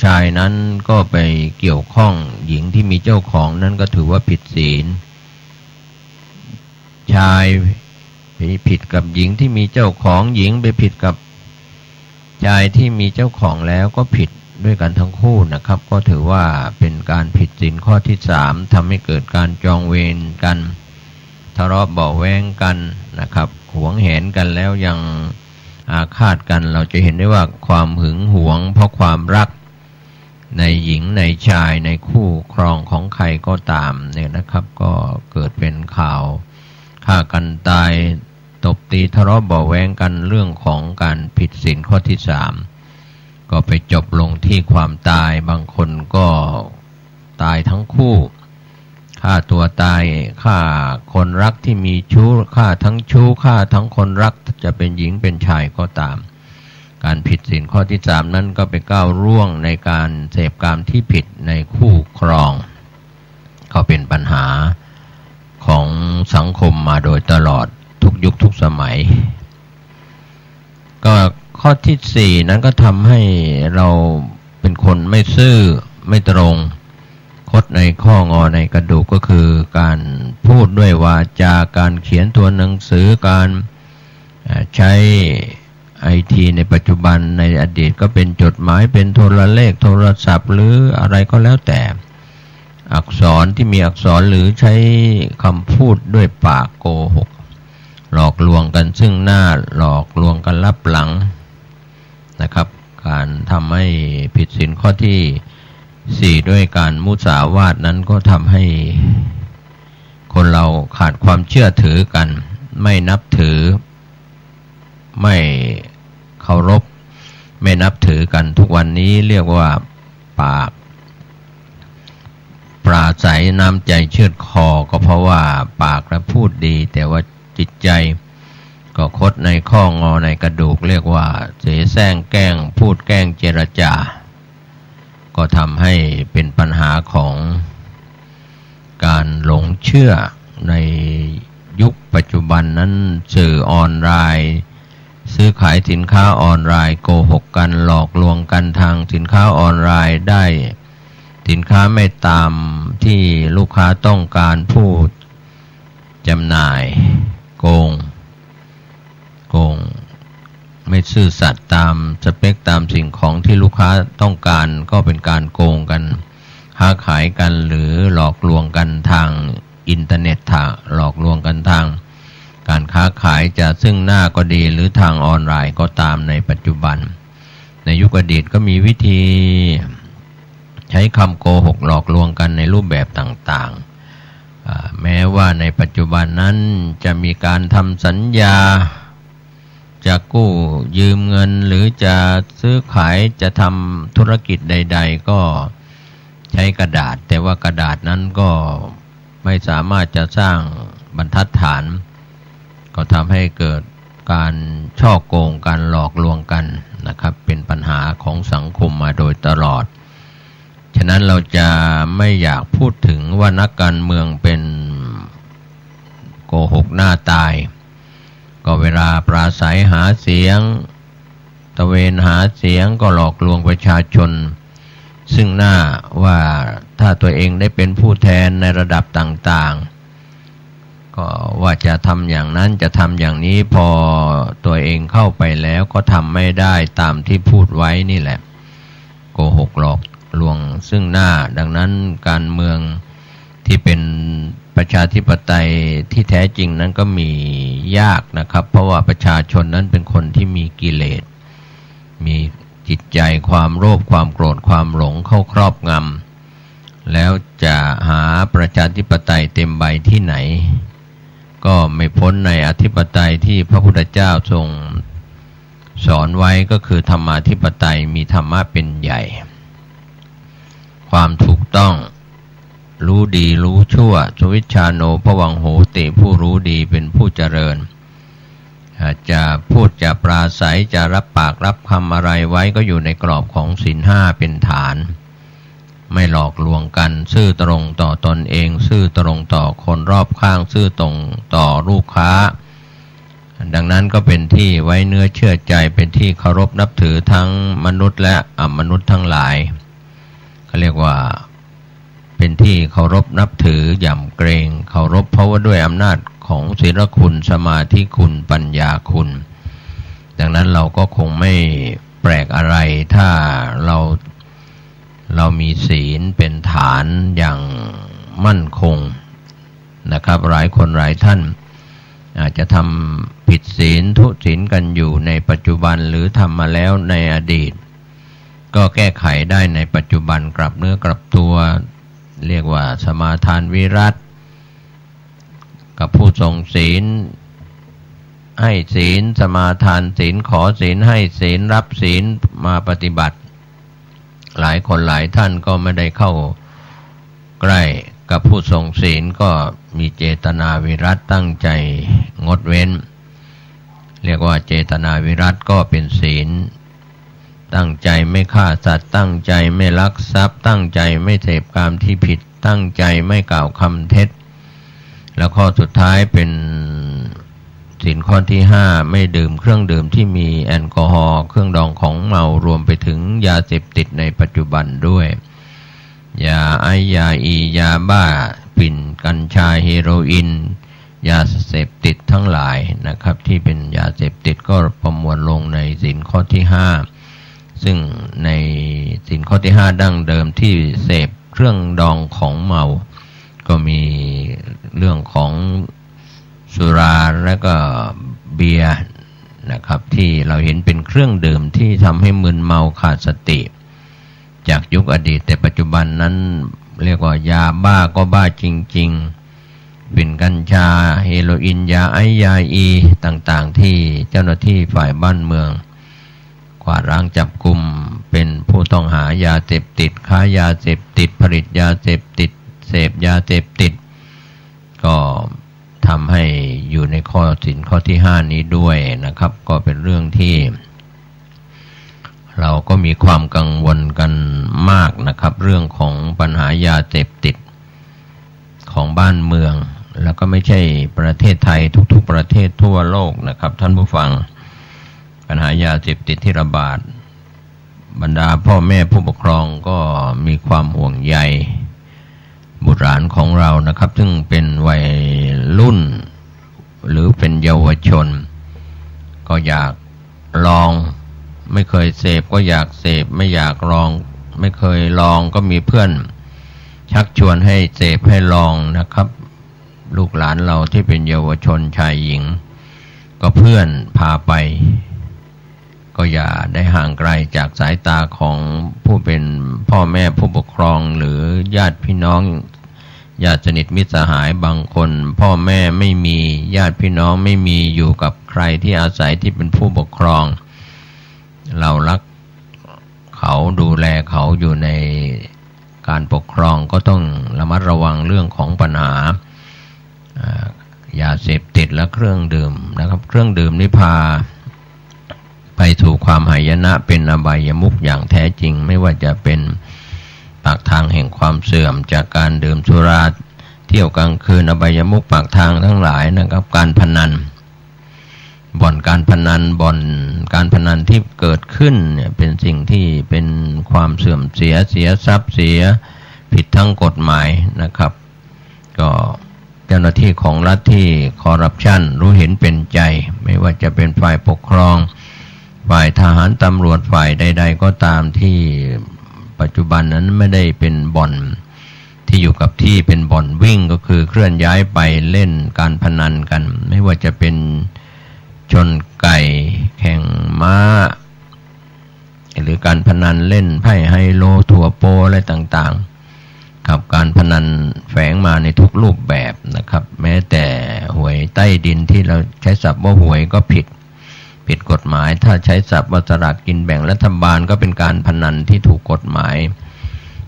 Speaker 16: ชายนั้นก็ไปเกี่ยวข้องหญิงที่มีเจ้าของนั้นก็ถือว่าผิดศีลชายไปผิดกับหญิงที่มีเจ้าของหญิงไปผิดกับชายที่มีเจ้าของแล้วก็ผิดด้วยกันทั้งคู่นะครับก็ถือว่าเป็นการผิดศีลข้อที่3ทำให้เกิดการจองเวรกันทะเลาะเบาะแว้งกันนะครับหวงแหนกันแล้วยังอาฆาตกันเราจะเห็นได้ว่าความหึงหวงเพราะความรักในหญิงในชายในคู่ครองของใครก็ตามเนี่ยนะครับก็เกิดเป็นข่าวฆ่ากันตายตบตีทะเลาะเบาะแว้งกันเรื่องของการผิดศีลข้อที่3ก็ไปจบลงที่ความตายบางคนก็ ตายทั้งคู่ฆ่าตัวตายฆ่าคนรักที่มีชู้ฆ่าทั้งชู้ฆ่าทั้งคนรักจะเป็นหญิงเป็นชายก็ตามการผิดศีลข้อที่3นั้นก็ไปก้าวล่วงในการเสพกามที่ผิดในคู่ครองก็เป็นปัญหาของสังคมมาโดยตลอดทุกยุคทุกสมัยก็ข้อที่4นั้นก็ทำให้เราเป็นคนไม่ซื่อไม่ตรงคดในข้องอในกระดูกก็คือการพูดด้วยวาจาการเขียนตัวหนังสือการใช้ไอทีในปัจจุบันในอดีตก็เป็นจดหมายเป็นโทรเลขโทรศัพท์หรืออะไรก็แล้วแต่อักษรที่มีอักษรหรือใช้คำพูดด้วยปากโกหกหลอกลวงกันซึ่งหน้าหลอกลวงกันลับหลังนะครับการทำให้ผิดศีลข้อที่4ด้วยการมุสาวาทนั้นก็ทำให้คนเราขาดความเชื่อถือกันไม่นับถือไม่เคารพไม่นับถือกันทุกวันนี้เรียกว่าปากปราศัยน้ำใจเชือดคอก็เพราะว่าปากและพูดดีแต่ว่าจิตใจก็คดในข้องอในกระดูกเรียกว่าเสแสร้งแกล้งพูดแกล้งเจรจาก็ทำให้เป็นปัญหาของการหลงเชื่อในยุคปัจจุบันนั้นสื่อออนไลน์ซื้อขายสินค้าออนไลน์โกหกกันหลอกลวงกันทางสินค้าออนไลน์ได้สินค้าไม่ตามที่ลูกค้าต้องการผู้จำหน่ายโกงไม่ซื่อสัตย์ตามสเปคตามสิ่งของที่ลูกค้าต้องการก็เป็นการโกงกันค้าขายกันหรือหลอกลวงกันทางอินเทอร์เน็ตหลอกลวงกันทางการค้าขายจะซึ่งหน้าก็ดีหรือทางออนไลน์ก็ตามในปัจจุบันในยุคอดีตก็มีวิธีใช้คำโกหกหลอกลวงกันในรูปแบบต่างๆแม้ว่าในปัจจุบันนั้นจะมีการทำสัญญาจะกู้ยืมเงินหรือจะซื้อขายจะทำธุรกิจใดๆก็ใช้กระดาษแต่ว่ากระดาษนั้นก็ไม่สามารถจะสร้างบรรทัดฐานก็ทำให้เกิดการช่อโกงการหลอกลวงกันนะครับเป็นปัญหาของสังคมมาโดยตลอดฉะนั้นเราจะไม่อยากพูดถึงว่านักการเมืองเป็นโกหกหน้าตายก็เวลาปราศัยหาเสียงตะเวนหาเสียงก็หลอกลวงประชาชนซึ่งหน้าว่าถ้าตัวเองได้เป็นผู้แทนในระดับต่างๆก็ว่าจะทำอย่างนั้นจะทำอย่างนี้พอตัวเองเข้าไปแล้วก็ทำไม่ได้ตามที่พูดไว้นี่แหละโกหกหลอกลวงซึ่งหน้าดังนั้นการเมืองที่เป็นประชาธิปไตยที่แท้จริงนั้นก็มียากนะครับเพราะว่าประชาชนนั้นเป็นคนที่มีกิเลสมีจิตใจความโลภความโกรธความหลงเข้าครอบงำแล้วจะหาประชาธิปไตยเต็มใบที่ไหนก็ไม่พ้นในอธิปไตยที่พระพุทธเจ้าทรงสอนไว้ก็คือธรรมาธิปไตยมีธรรมะเป็นใหญ่ความถูกต้องรู้ดีรู้ชั่วสวิชชาโนภวังโหติผู้รู้ดีเป็นผู้เจริญจะพูดจะปราศัยจะรับปากรับคำอะไรไว้ก็อยู่ในกรอบของศีลห้าเป็นฐานไม่หลอกลวงกันซื่อตรงต่อตนเองซื่อตรงต่อคนรอบข้างซื่อตรงต่อลูกค้าดังนั้นก็เป็นที่ไว้เนื้อเชื่อใจเป็นที่เคารพนับถือทั้งมนุษย์และอมนุษย์ทั้งหลายเขาเรียกว่าเป็นที่เคารพนับถือหย่ำเกรงเคารพเพราะว่าด้วยอำนาจของศีลคุณสมาธิคุณปัญญาคุณดังนั้นเราก็คงไม่แปลกอะไรถ้าเรามีศีลเป็นฐานอย่างมั่นคงนะครับหลายคนหลายท่านอาจจะทำผิดศีลทุศีลกันอยู่ในปัจจุบันหรือทำมาแล้วในอดีตก็แก้ไขได้ในปัจจุบันกลับเนื้อกลับตัวเรียกว่าสมาทานวิรัติกับผู้ทรงศีลให้ศีลสมาทานศีลขอศีลให้ศีลรับศีลมาปฏิบัติหลายคนหลายท่านก็ไม่ได้เข้า ใกล้กับผู้ทรงศีลก็มีเจตนาวิรัติตั้งใจงดเว้นเรียกว่าเจตนาวิรัติก็เป็นศีลตั้งใจไม่ฆ่าสัตว์ตั้งใจไม่ลักทรัพย์ตั้งใจไม่เสพกามที่ผิดตั้งใจไม่กล่าวคำเท็จแล้วข้อสุดท้ายเป็นศีลข้อที่5ไม่ดื่มเครื่องดื่มที่มีแอลกอฮอล์เครื่องดองของเมารวมไปถึงยาเสพติดในปัจจุบันด้วยยาไอยาอียาบ้าปิ่นกัญชาเฮโรอีนยาเสพติดทั้งหลายนะครับที่เป็นยาเสพติดก็ประมวลลงในศีลข้อที่5ซึ่งในศีลข้อที่5ดั้งเดิมที่เสพเครื่องดองของเมาก็มีเรื่องของสุราและก็เบียร์นะครับที่เราเห็นเป็นเครื่องดื่มที่ทำให้มึนเมาขาดสติจากยุคอดีตแต่ปัจจุบันนั้นเรียกว่ายาบ้าก็บ้าจริงๆเป็นกัญชาเฮโรอีนยาไอยาอีต่างๆที่เจ้าหน้าที่ฝ่ายบ้านเมืองกวาดล้างจับกุมเป็นผู้ต้องหายาเสพติดค้ายาเสพติดผลิตยาเสพติดเสพยาเสพติดก็ทำให้อยู่ในข้อศีลข้อที่5นี้ด้วยนะครับก็เป็นเรื่องที่เราก็มีความกังวลกันมากนะครับเรื่องของปัญหายาเสพติดของบ้านเมืองแล้วก็ไม่ใช่ประเทศไทยทุกๆประเทศทั่วโลกนะครับท่านผู้ฟังปัญหายาเสพติดที่ระบาดบรรดาพ่อแม่ผู้ปกครองก็มีความห่วงใยบุตรหลานของเรานะครับซึ่งเป็นวัยรุ่นหรือเป็นเยาวชนก็อยากลองไม่เคยเสพก็อยากเสพไม่อยากลองไม่เคยลองก็มีเพื่อนชักชวนให้เสพให้ลองนะครับลูกหลานเราที่เป็นเยาวชนชายหญิงก็เพื่อนพาไปก็อย่าได้ห่างไกลจากสายตาของผู้เป็นพ่อแม่ผู้ปกครองหรือญาติพี่น้องญาติสนิทมิตรสหายบางคนพ่อแม่ไม่มีญาติพี่น้องไม่มีอยู่กับใครที่อาศัยที่เป็นผู้ปกครองเรารักเขาดูแลเขาอยู่ในการปกครองก็ต้องระมัดระวังเรื่องของปัญหายาเสพติดและเครื่องดื่มนะครับเครื่องดื่มนี่พาไปสู่ความหายนะเป็นอบายมุขอย่างแท้จริงไม่ว่าจะเป็นปากทางแห่งความเสื่อมจากการดื่มสุราเที่ยวกลางคืนอบายมุขปากทางทั้งหลายนะครับการพนันบ่อนการพนันบ่อนการพนันที่เกิดขึ้นเนี่ยเป็นสิ่งที่เป็นความเสื่อมเสียทรัพย์เสียผิดทั้งกฎหมายนะครับก็เจ้าหน้าที่ของรัฐที่คอร์รัปชันรู้เห็นเป็นใจไม่ว่าจะเป็นฝ่ายปกครองฝ่ายทหารตำรวจฝ่ายใดๆก็ตามที่ปัจจุบันนั้นไม่ได้เป็นบ่อนที่อยู่กับที่เป็นบ่อนวิ่งก็คือเคลื่อนย้ายไปเล่นการพนันกันไม่ว่าจะเป็นชนไก่แข่งม้าหรือการพนันเล่นไพ่ไฮโลถั่วโปอะไรต่างๆกับการพนันแฝงมาในทุกรูปแบบนะครับแม้แต่หวยใต้ดินที่เราใช้ศัพท์ว่าหวยก็ผิดกฎหมายถ้าใช้ศัพท์ว่าสลากกินแบ่งรัฐบาลก็เป็นการพนันที่ถูกกฎหมาย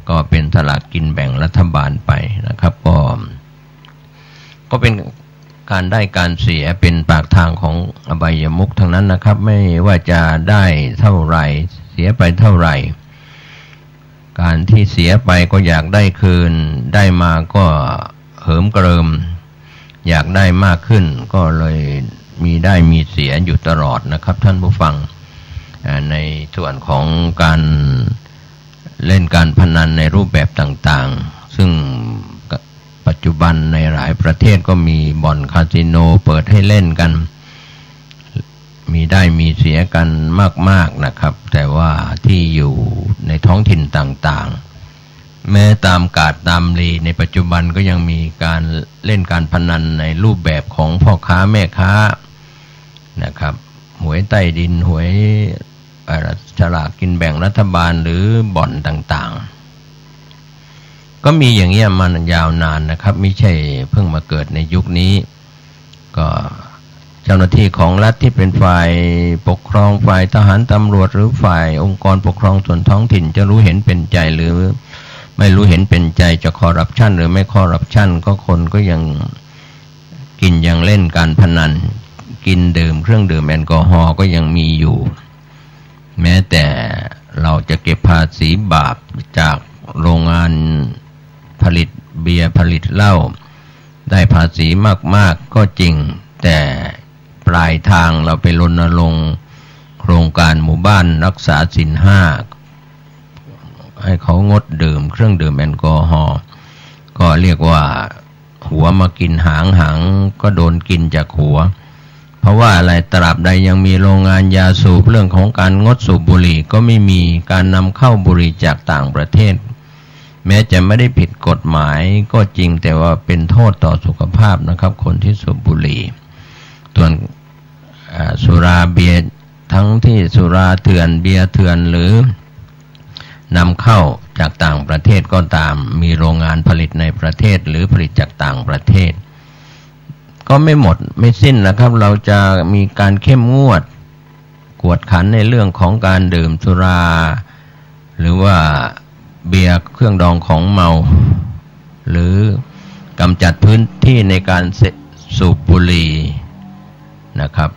Speaker 16: ก็เป็นสลากกินแบ่งรัฐบาลไปนะครับก็เป็นการได้การเสียเป็นปากทางของอบายมุขทั้งนั้นนะครับไม่ว่าจะได้เท่าไหร่เสียไปเท่าไหร่การที่เสียไปก็อยากได้คืนได้มาก็เหิมเกริมอยากได้มากขึ้นก็เลยมีได้มีเสียอยู่ตลอดนะครับท่านผู้ฟังในส่วนของการเล่นการพนันในรูปแบบต่างๆซึ่งปัจจุบันในหลายประเทศก็มีบ่อนคาสิโนเปิดให้เล่นกันมีได้มีเสียกันมากๆนะครับแต่ว่าที่อยู่ในท้องถิ่นต่างๆแม้ตามกาดตามลีในปัจจุบันก็ยังมีการเล่นการพนันในรูปแบบของพ่อค้าแม่ค้านะครับหวยใต้ดินหวยฉลากกินแบ่งรัฐบาลหรือบ่อนต่างๆก็มีอย่างเงี้ยมายาวนานนะครับไม่ใช่เพิ่งมาเกิดในยุคนี้ก็เจ้าหน้าที่ของรัฐที่เป็นฝ่ายปกครองฝ่ายทหารตำรวจหรือฝ่ายองค์กรปกครองส่วนท้องถิ่นจะรู้เห็นเป็นใจหรือ ไม่รู้เห็นเป็นใจจะคอร์รัปชันหรือไม่คอร์รัปชันก็คนก็ยังกินยังเล่นการพนันกินดื่มเครื่องดื่มแอลกอฮอล์ก็ยังมีอยู่แม้แต่เราจะเก็บภาษีบาปจากโรงงานผลิตเบียร์ผลิตเหล้าได้ภาษีมากๆก็จริงแต่ปลายทางเราไปรณรงค์โครงการหมู่บ้านรักษาศีล 5ให้เขางดดื่มเครื่องดื่มแอลกอฮอล์ก็เรียกว่าหัวมากินหางก็โดนกินจากหัวเพราะว่าอะไรตราบใดยังมีโรงงานยาสูบเรื่องของการงดสูบบุหรี่ก็ไม่มีการนำเข้าบุหรี่จากต่างประเทศแม้จะไม่ได้ผิดกฎหมายก็จริงแต่ว่าเป็นโทษต่อสุขภาพนะครับคนที่สูบบุหรี่ส่วนสุราเบียร์ทั้งที่สุราเถื่อนเบียร์เถื่อนหรือนำเข้าจากต่างประเทศก็ตามมีโรงงานผลิตในประเทศหรือผลิตจากต่างประเทศก็ไม่หมดไม่สิ้นนะครับเราจะมีการเข้มงวดกวดขันในเรื่องของการดื่มสุราหรือว่าเบียร์เครื่องดองของเมาหรือกำจัดพื้นที่ในการสูบบุหรี่นะครับ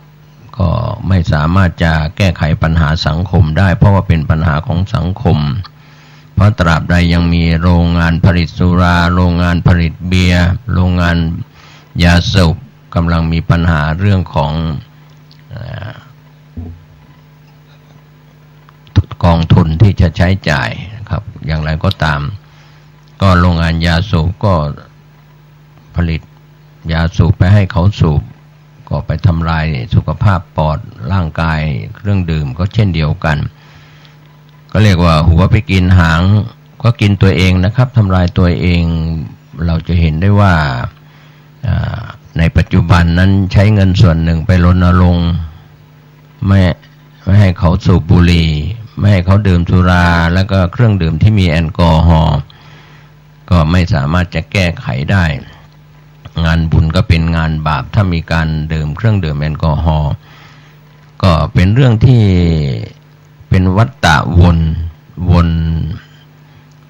Speaker 16: ก็ไม่สามารถจะแก้ไขปัญหาสังคมได้เพราะว่าเป็นปัญหาของสังคมเพราะตราบใดยังมีโรงงานผลิตสุราโรงงานผลิตเบียร์โรงงานยาสูบกำลังมีปัญหาเรื่องของกองทุนที่จะใช้จ่ายครับอย่างไรก็ตามก็โรงงานยาสูบก็ผลิตยาสูบไปให้เขาสูบก็ไปทำลายสุขภาพปอดร่างกายเครื่องดื่มก็เช่นเดียวกันก็เรียกว่าหัวไปกินหางก็กินตัวเองนะครับทำลายตัวเองเราจะเห็นได้ว่าในปัจจุบันนั้นใช้เงินส่วนหนึ่งไปรณรงค์ไม่ให้เขาสูบบุหรี่ไม่ให้เขาดื่มสุราแล้วก็เครื่องดื่มที่มีแอลกอฮอล์ก็ไม่สามารถจะแก้ไขได้งานบุญก็เป็นงานบาปถ้ามีการดื่มเครื่องดื่มแอลกอฮอล์ก็เป็นเรื่องที่เป็นวัฏฏะวน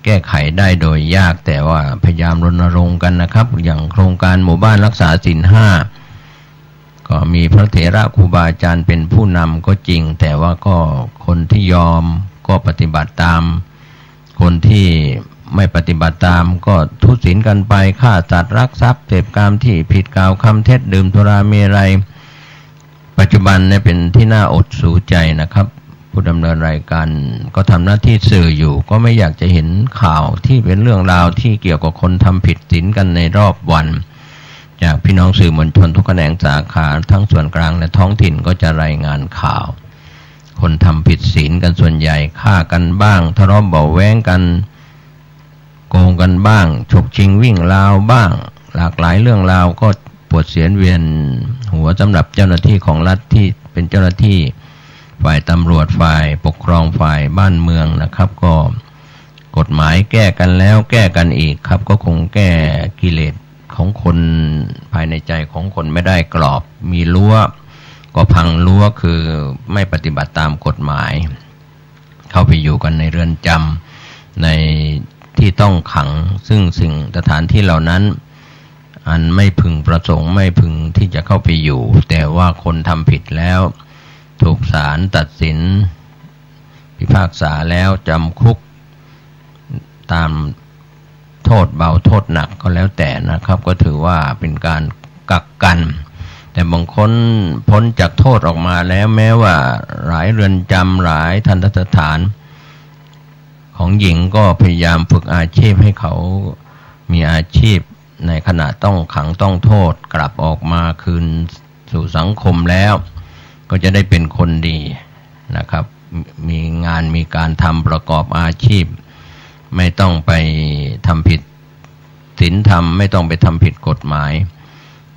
Speaker 16: แก้ไขได้โดยยากแต่ว่าพยายามรณรงค์กันนะครับอย่างโครงการหมู่บ้านรักษาศีล 5ก็มีพระเถระครูบาอาจารย์เป็นผู้นำก็จริงแต่ว่าก็คนที่ยอมก็ปฏิบัติตามคนที่ไม่ปฏิบัติตามก็ทุศีลกันไปฆ่าสัตว์รักทรัพย์เสพกามที่ผิดกล่าวคำเท็จดื่มสุราเมรัยปัจจุบันเนี่ยเป็นที่น่าอดสูใจนะครับผู้ดำเนินรายการก็ทำหน้าที่สื่ออยู่ก็ไม่อยากจะเห็นข่าวที่เป็นเรื่องราวที่เกี่ยวกับคนทำผิดศีลกันในรอบวันจากพี่น้องสื่อมวลชนทุกแขนงสาขาทั้งส่วนกลางและท้องถิ่นก็จะรายงานข่าวคนทำผิดศีลกันส่วนใหญ่ฆ่ากันบ้างทะเลาะเบาะแว้งกันโกงกันบ้างฉกชิงวิ่งราวบ้างหลากหลายเรื่องราวก็ปวดเสียนเวียนหัวสำหรับเจ้าหน้าที่ของรัฐที่เป็นเจ้าหน้าที่ฝ่ายตำรวจฝ่ายปกครองฝ่ายบ้านเมืองนะครับก็กฎหมายแก้กันแล้วแก้กันอีกครับก็คงแก้กิเลสของคนภายในใจของคนไม่ได้กรอบมีรั้วก็พังรั้วคือไม่ปฏิบัติตามกฎหมายเข้าไปอยู่กันในเรือนจำในที่ต้องขังซึ่งสถานที่เหล่านั้นอันไม่พึงประสงค์ไม่พึงที่จะเข้าไปอยู่แต่ว่าคนทำผิดแล้วถูกศาลตัดสินพิพากษาแล้วจำคุกตามโทษเบาโทษหนักก็แล้วแต่นะครับก็ถือว่าเป็นการกักกันแต่บางคนพ้นจากโทษออกมาแล้วแม้ว่าหลายเรือนจำหลายทันตสถานของหญิงก็พยายามฝึกอาชีพให้เขามีอาชีพในขณะต้องขังต้องโทษกลับออกมาคืนสู่สังคมแล้วก็จะได้เป็นคนดีนะครับมีงานมีการทำประกอบอาชีพไม่ต้องไปทำผิดศีลธรรมไม่ต้องไปทำผิดกฎหมาย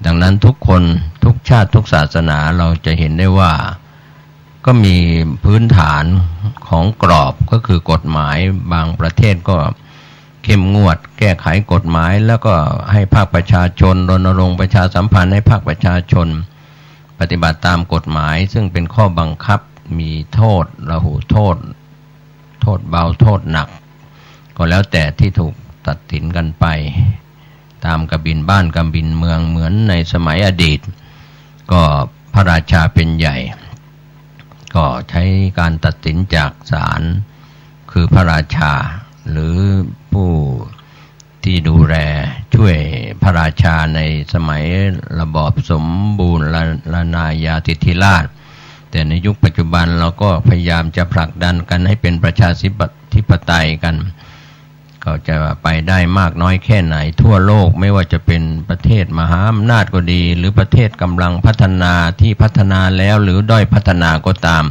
Speaker 16: ดังนั้นทุกคนทุกชาติทุกศาสนาเราจะเห็นได้ว่าก็มีพื้นฐานของกรอบก็คือกฎหมายบางประเทศก็เข้มงวดแก้ไขกฎหมายแล้วก็ให้ภาคประชาชนรณรงค์ประชาสัมพันธ์ให้ภาคประชาชนปฏิบัติตามกฎหมายซึ่งเป็นข้อบังคับมีโทษระหูโทษเบาโทษหนัก ก็แล้วแต่ที่ถูกตัดสินกันไปตามกบิลบ้านกบิลเมืองเหมือนในสมัยอดีตก็พระราชาเป็นใหญ่ก็ใช้การตัดสินจากศาลคือพระราชาหรือผู้ที่ดูแลช่วยพระราชาในสมัยระบอบสมบูรณาญาสิทธิราชย์แต่ในยุคปัจจุบันเราก็พยายามจะผลักดันกันให้เป็นประชาธิปไตยกันก็จะไปได้มากน้อยแค่ไหนทั่วโลกไม่ว่าจะเป็นประเทศมหาอำนาจก็ดีหรือประเทศกำลังพัฒนาที่พัฒนาแล้วหรือด้อยพัฒนาก็ตาม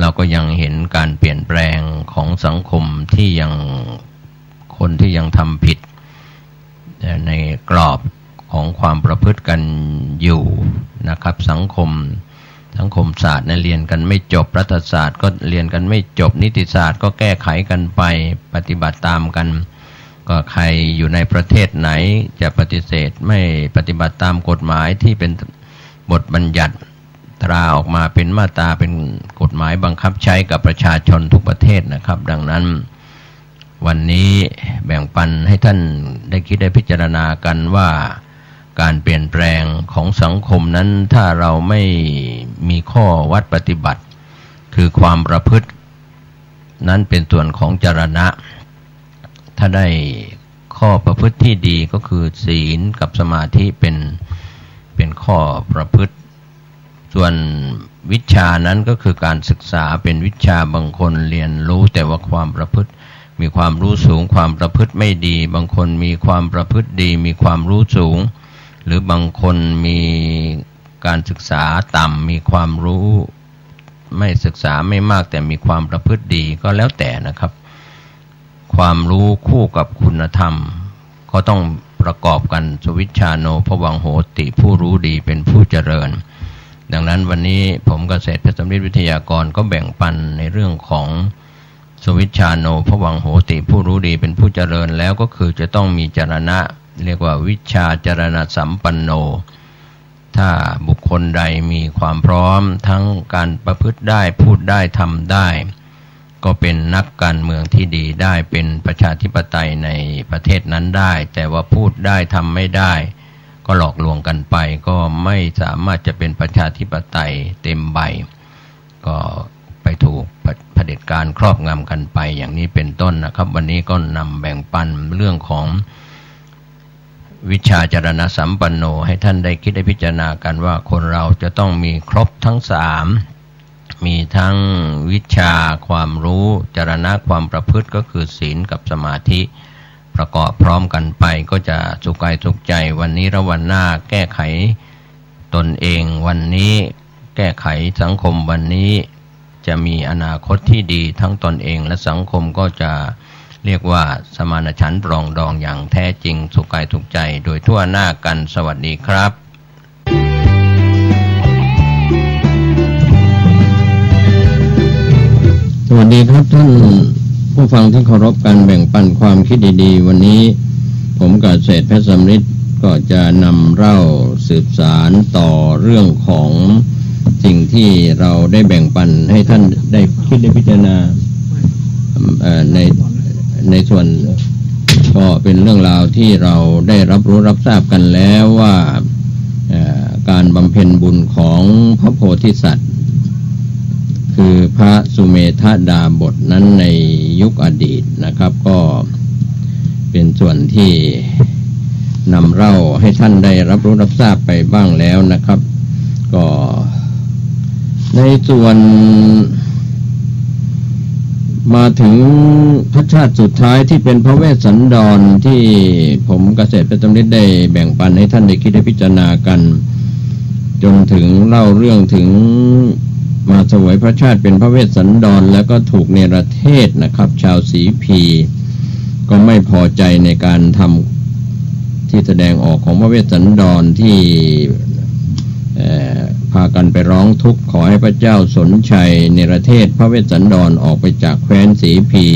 Speaker 16: เราก็ยังเห็นการเปลี่ยนแปลงของสังคมที่ยังคนที่ยังทำผิดในกรอบของความประพฤติกันอยู่นะครับสังคมศาสตร์เรียนกันไม่จบรัฐศาสตร์ก็เรียนกันไม่จบนิติศาสตร์ก็แก้ไขกันไปปฏิบัติตามกันก็ใครอยู่ในประเทศไหนจะปฏิเสธไม่ปฏิบัติตามกฎหมายที่เป็นบทบัญญัติตราออกมาเป็นมาตราเป็นกฎหมายบังคับใช้กับประชาชนทุกประเทศนะครับดังนั้นวันนี้แบ่งปันให้ท่านได้คิดได้พิจารณากันว่าการเปลี่ยนแปลงของสังคมนั้นถ้าเราไม่มีข้อวัดปฏิบัติคือความประพฤตินั้นเป็นส่วนของจรณะถ้าได้ข้อประพฤติที่ดีก็คือศีลกับสมาธิเป็นข้อประพฤติส่วนวิชานั้นก็คือการศึกษาเป็นวิชาบางคนเรียนรู้แต่ว่าความประพฤติมีความรู้สูงความประพฤติไม่ดีบางคนมีความประพฤติดีมีความรู้สูงหรือบางคนมีการศึกษาต่ำมีความรู้ไม่ศึกษาไม่มากแต่มีความประพฤติดีก็แล้วแต่นะครับความรู้คู่กับคุณธรรมก็ต้องประกอบกันสวิชชาโนภวังโหติผู้รู้ดีเป็นผู้เจริญดังนั้นวันนี้ผมเกษตรเพชรสำริดวิทยากรก็แบ่งปันในเรื่องของสวิชชาโนภวังโหติผู้รู้ดีเป็นผู้เจริญแล้วก็คือจะต้องมีจรณะเรียกว่าวิชาจรณะสัมปันโนถ้าบุคคลใดมีความพร้อมทั้งการประพฤติได้พูดได้ทำได้ก็เป็นนักการเมืองที่ดีได้เป็นประชาธิปไตยในประเทศนั้นได้แต่ว่าพูดได้ทำไม่ได้ก็หลอกลวงกันไปก็ไม่สามารถจะเป็นประชาธิปไตยเต็มใบก็ไปถูกเผด็จการครอบงำกันไปอย่างนี้เป็นต้นนะครับวันนี้ก็นำแบ่งปันเรื่องของวิชาจรณะสัมปันโนให้ท่านได้คิดได้พิจารณากันว่าคนเราจะต้องมีครบทั้งสามมีทั้งวิชาความรู้จรณะความประพฤติก็คือศีลกับสมาธิประกอบพร้อมกันไปก็จะสุขกายสุขใจวันนี้และวันหน้าแก้ไขตนเองวันนี้แก้ไขสังคมวันนี้จะมีอนาคตที่ดีทั้งตนเองและสังคมก็จะเรียกว่าสมานฉันท์ปรองดองอย่างแท้จริงสุขกายสุขใจโดยทั่วหน้ากันสวัสดีครับ
Speaker 19: สวัสดีครับท่านผู้ฟังที่เคารพการแบ่งปันความคิดดีๆวันนี้ผมเกษตรเพชรสำริดก็จะนำเล่าสืบสารต่อเรื่องของสิ่งที่เราได้แบ่งปันให้ท่านได้คิดได้พิจารณาในส่วนก็เป็นเรื่องราวที่เราได้รับรู้รับทราบกันแล้วว่าการบำเพ็ญบุญของพระโพธิสัตว์คือพระสุเมธดาบทนั้นในยุคอดีตนะครับก็เป็นส่วนที่นำเล่าให้ท่านได้รับรู้รับทราบไปบ้างแล้วนะครับก็ในส่วนมาถึงพระชาติสุดท้ายที่เป็นพระเวสสันดรที่ผมเกษตรเพชรสำริดได้แบ่งปันให้ท่านได้คิดได้พิจารณากันจนถึงเล่าเรื่องถึงมาเสวยพระชาติเป็นพระเวสสันดรแล้วก็ถูกเนรเทศนะครับชาวสีพีก็ไม่พอใจในการทำที่แสดงออกของพระเวสสันดรที่พากันไปร้องทุกข์ขอให้พระเจ้าสนชัยเนรเทศพระเวสสันดรออกไปจากแคว้นสีพี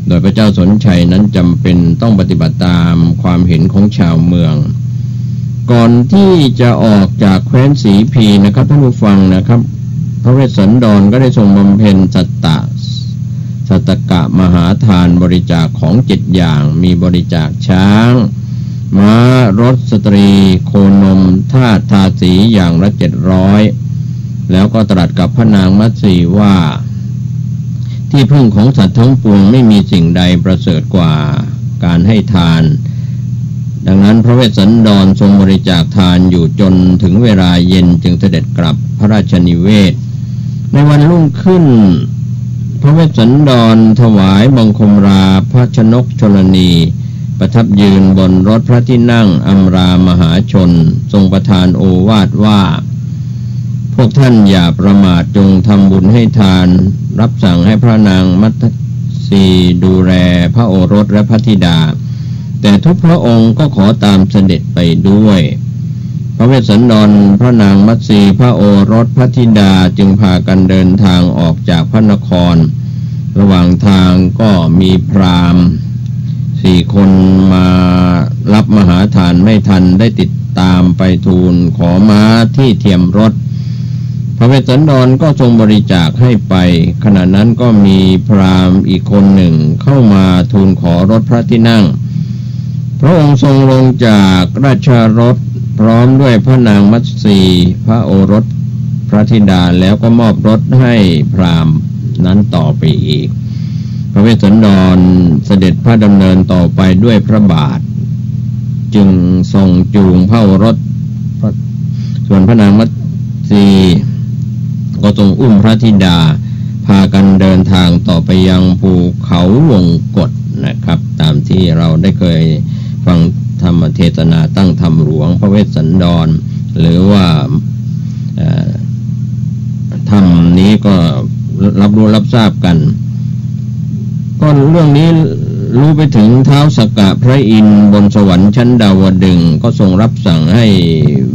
Speaker 19: โดยพระเจ้าสนชัยนั้นจำเป็นต้องปฏิบัติตามความเห็นของชาวเมืองก่อนที่จะออกจากแคว้นสีพีนะครับท่านผู้ฟังนะครับพระเวสสันดรก็ได้ทรงบำเพ็ญสัตตกะมหาท านบริจาคของ7อย่างมีบริจาคช้างม้ารถสตรีโคนมทาสทาสีอย่างละ700แล้วก็ตรัสกับพระนางมัตสีว่าที่พึ่งของสัตว์ทั้งปวงไม่มีสิ่งใดประเสริฐกว่าการให้ทานดังนั้นพระเวสสันดรทรงบริจาคทานอยู่จนถึงเวลาเย็นจึงเสด็จกลับพระราชนิเวศในวันรุ่งขึ้นพระเวสสันดรถวายบังคมลาพระชนกชลนีประทับยืนบนรถพระที่นั่งอำรามหาชนทรงประทานโอวาทว่าพวกท่านอย่าประมาทจงทำบุญให้ทานรับสั่งให้พระนางมัตสีดูแลพระโอรสและพระธิดาแต่ทุกพระองค์ก็ขอตามเสด็จไปด้วยพระเวสสันดรพระนางมัตสีพระโอรสพระธิดาจึงพากันเดินทางออกจากพระนครระหว่างทางก็มีพราหมณ์4 คนมารับมหาทานไม่ทันได้ติดตามไปทูลขอม้าที่เทียมรถพระเวสสันดรก็ทรงบริจาคให้ไปขณะนั้นก็มีพราหมณ์อีกคนหนึ่งเข้ามาทูลขอรถพระที่นั่งพระองค์ทรงลงจากราชรถพร้อมด้วยพระนางมัตสีพระโอรสพระธิดาแล้วก็มอบรถให้พราหมณ์นั้นต่อไปอีกพระเวสสันดรเสด็จพระดำเนินต่อไปด้วยพระบาทจึงทรงจูงพระโอรสส่วนพระนางมัตสีก็ทรงอุ้มพระธิดาพากันเดินทางต่อไปยังภูเขาวงกฏนะครับตามที่เราได้เคยฟังธรรมเทศนาตั้งธรรมหลวงพระเวสสันดรหรือว่าธรรมนี้ก็รับรู้รับทราบกันก็เรื่องนี้รู้ไปถึงท้าวสักกะพระอินทร์บนสวรรค์ชั้นดาวดึงส์ก็ทรงรับสั่งให้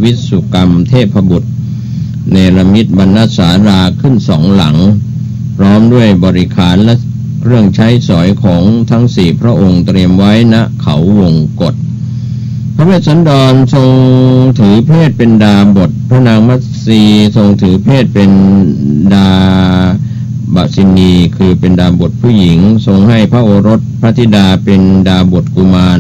Speaker 19: วิสุกรรมเทพบุตรเนรมิตบรรณศาลาขึ้น2 หลังพร้อมด้วยบริขารและเครื่องใช้สอยของทั้ง4 พระองค์เตรียมไว้ณเขาวงกฏพระเวสสันดรทรงถือเพศเป็นดาบทพระนางมัตสีทรงถือเพศเป็นดาบสินีคือเป็นดาบทผู้หญิงทรงให้พระโอรสพระธิดาเป็นดาบทกุมาร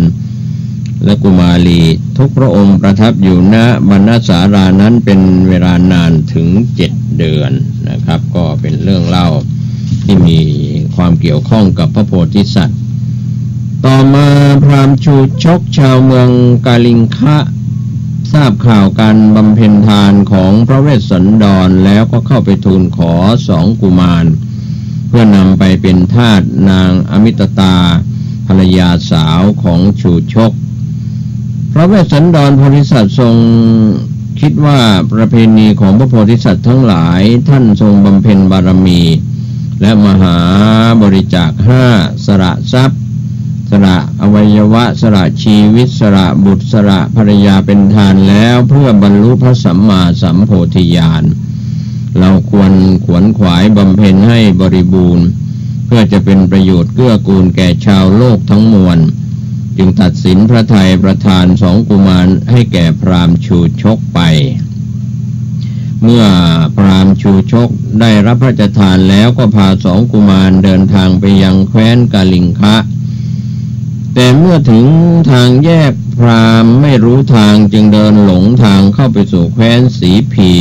Speaker 19: และกุมารีทุกพระองค์ประทับอยู่ณบรรณศาลานั้นเป็นเวลานานถึง7 เดือนนะครับก็เป็นเรื่องเล่าที่มีความเกี่ยวข้องกับพระโพธิสัตว์ต่อมาพราหมณ์ชูชกชาวเมืองกาลิงคะทราบข่าวการบำเพ็ญทานของพระเวสสันดรแล้วก็เข้าไปทูลขอ2 กุมารเพื่อนำไปเป็นทาสนางอมิตตาภรรยาสาวของชูชกพระเวสสันดรโพธิสัตว์ทรงคิดว่าประเพณีของพระโพธิสัตว์ทั้งหลายท่านทรงบำเพ็ญบารมีและมหาบริจาค5สละทรัพย์สละอวัยวะสละชีวิตสละบุตรสละภรรยาเป็นทานแล้วเพื่อบรรลุพระสัมมาสัมโพธิญาณเราควรขวนขวายบำเพ็ญให้บริบูรณ์เพื่อจะเป็นประโยชน์เกื้อกูลแก่ชาวโลกทั้งมวลจึงตัดสินพระทัยประทาน2 กุมารให้แก่พราหมณ์ชูชกไปเมื่อพราหมณ์ชูชกได้รับพระราชทานแล้วก็พา2 กุมารเดินทางไปยังแคว้นกาลิงคะแต่เมื่อถึงทางแยกพราหมณ์ไม่รู้ทางจึงเดินหลงทางเข้าไปสู่แคว้นสีพี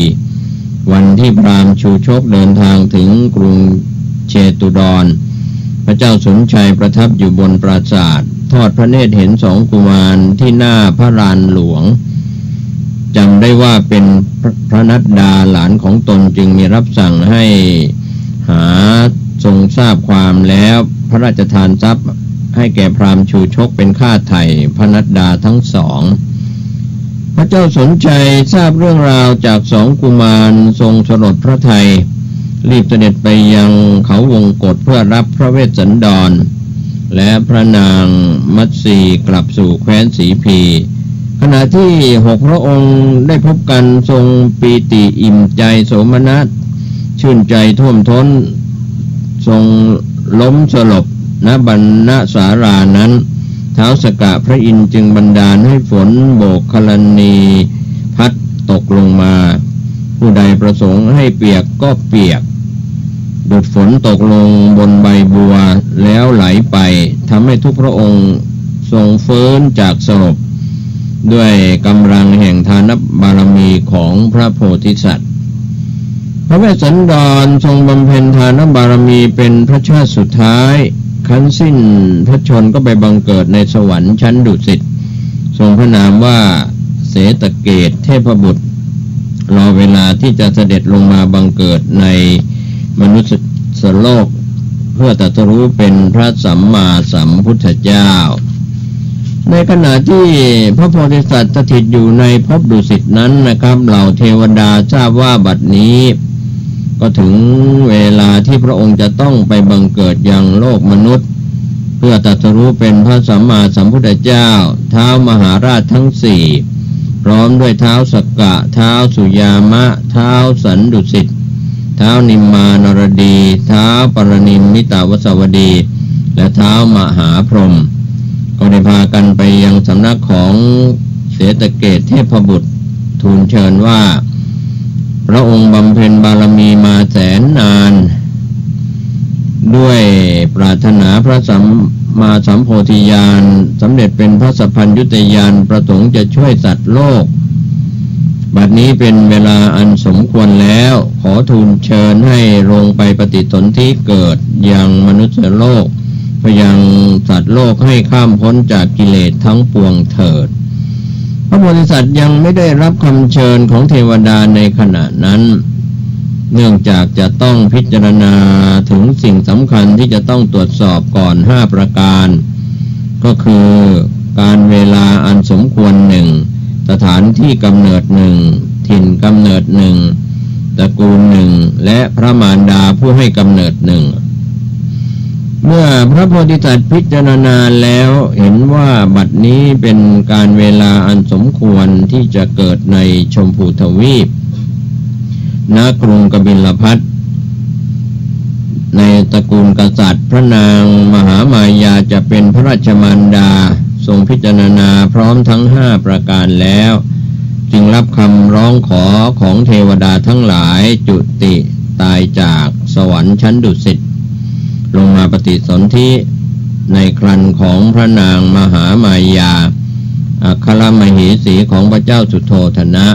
Speaker 19: วันที่พราหมณ์ชูชกเดินทางถึงกรุงเชตุดรพระเจ้าสนชัยประทับอยู่บนปราสาททอดพระเนตรเห็น2 กุมารที่หน้าพระลานหลวงจำได้ว่าเป็นพระนัดดาหลานของตนจึงมีรับสั่งให้หาทรงทราบความแล้วพระราชทานทรัพย์ให้แก่พราหมณ์ชูชกเป็นค่าไถ่พระนัดดาทั้ง2พระเจ้าสนชัยทราบเรื่องราวจาก2 กุมารทรงสลดพระทัยรีบเสด็จไปยังเขาวงกฏเพื่อรับพระเวสสันดรและพระนางมัตสีกลับสู่แคว้นสีพีขณะที่6 พระองค์ได้พบกันทรงปีติอิ่มใจโสมนัสชื่นใจท่วมท้นทรงล้มสลบณบรรณศาลานั้นท้าวสักกะพระอินทร์จึงบันดาลให้ฝนโบกคลณีพัดตกลงมาผู้ใดประสงค์ให้เปียกก็เปียกดุจฝนตกลงบนใบบัวแล้ว ไหลไปทำให้ทุกพระองค์ทรงฟื้นจากสลบด้วยกำลังแห่งทานบารมีของพระโพธิสัตว์พระเวสสันดรทรงบำเพ็ญทานบารมีเป็นพระชาติสุดท้ายขั้นสิ้นพระชนก็ไปบังเกิดในสวรรค์ชั้นดุสิตทรงพระนามว่าเสตเกตเทพบุตรรอเวลาที่จะเสด็จลงมาบังเกิดในมนุษย์โลกเพื่อตรัสรู้เป็นพระสัมมาสัมพุทธเจ้าในขณะที่พระโพธิสัตว์สถิตอยู่ในภพดุสิตนั้นนะครับเหล่าเทวดาทราบว่าบัดนี้ก็ถึงเวลาที่พระองค์จะต้องไปบังเกิดยังโลกมนุษย์เพื่อตรัสรู้เป็นพระสัมมาสัมพุทธเจ้าท้าวมหาราชทั้งสี่พร้อมด้วยท้าวสักกะท้าวสุยามะท้าวสันดุสิตท้าวนิมมานรดีท้าวปรณิมมิตาวสวดีและท้าวมหาพรหมก็ได้พากันไปยังสำนักของเสตเกตเทพบุตรทูลเชิญว่าพระองค์บำเพ็ญบารมีมาแสนนานด้วยปรารถนาพระสัมมาสัมโพธิญาณสำเร็จเป็นพระสัพพัญญุตญาณประสงค์จะช่วยสัตว์โลกบัดนี้เป็นเวลาอันสมควรแล้วขอทูลเชิญให้ลงไปปฏิสนธิเกิดยังมนุษย์โลกเพื่อยังสัตว์โลกให้ข้ามพ้นจากกิเลสทั้งปวงเถิดพระโพธิสัตว์ยังไม่ได้รับคำเชิญของเทวดาในขณะนั้นเนื่องจากจะต้องพิจารณาถึงสิ่งสำคัญที่จะต้องตรวจสอบก่อน5ประการก็คือการเวลาอันสมควรหนึ่งสถานที่กำเนิดหนึ่งถิ่นกำเนิดหนึ่งตระกูลหนึ่งและพระมารดาผู้ให้กำเนิดหนึ่งเมื่อพระโพธิสัตว์พิจารณาแล้วเห็นว่าบัดนี้เป็นการเวลาอันสมควรที่จะเกิดในชมพูทวีปณกรุงกบิลพัสดุในตระกูลกษัตริย์พระนางมหามายาจะเป็นพระราชมารดาทรงพิจารณาพร้อมทั้ง5ประการแล้วจึงรับคำร้องขอของเทวดาทั้งหลายจุติตายจากสวรรค์ชั้นดุสิตลงมาปฏิสนธิในครันของพระนางมหามายาอัครมเหสีของพระเจ้าสุโธทนะ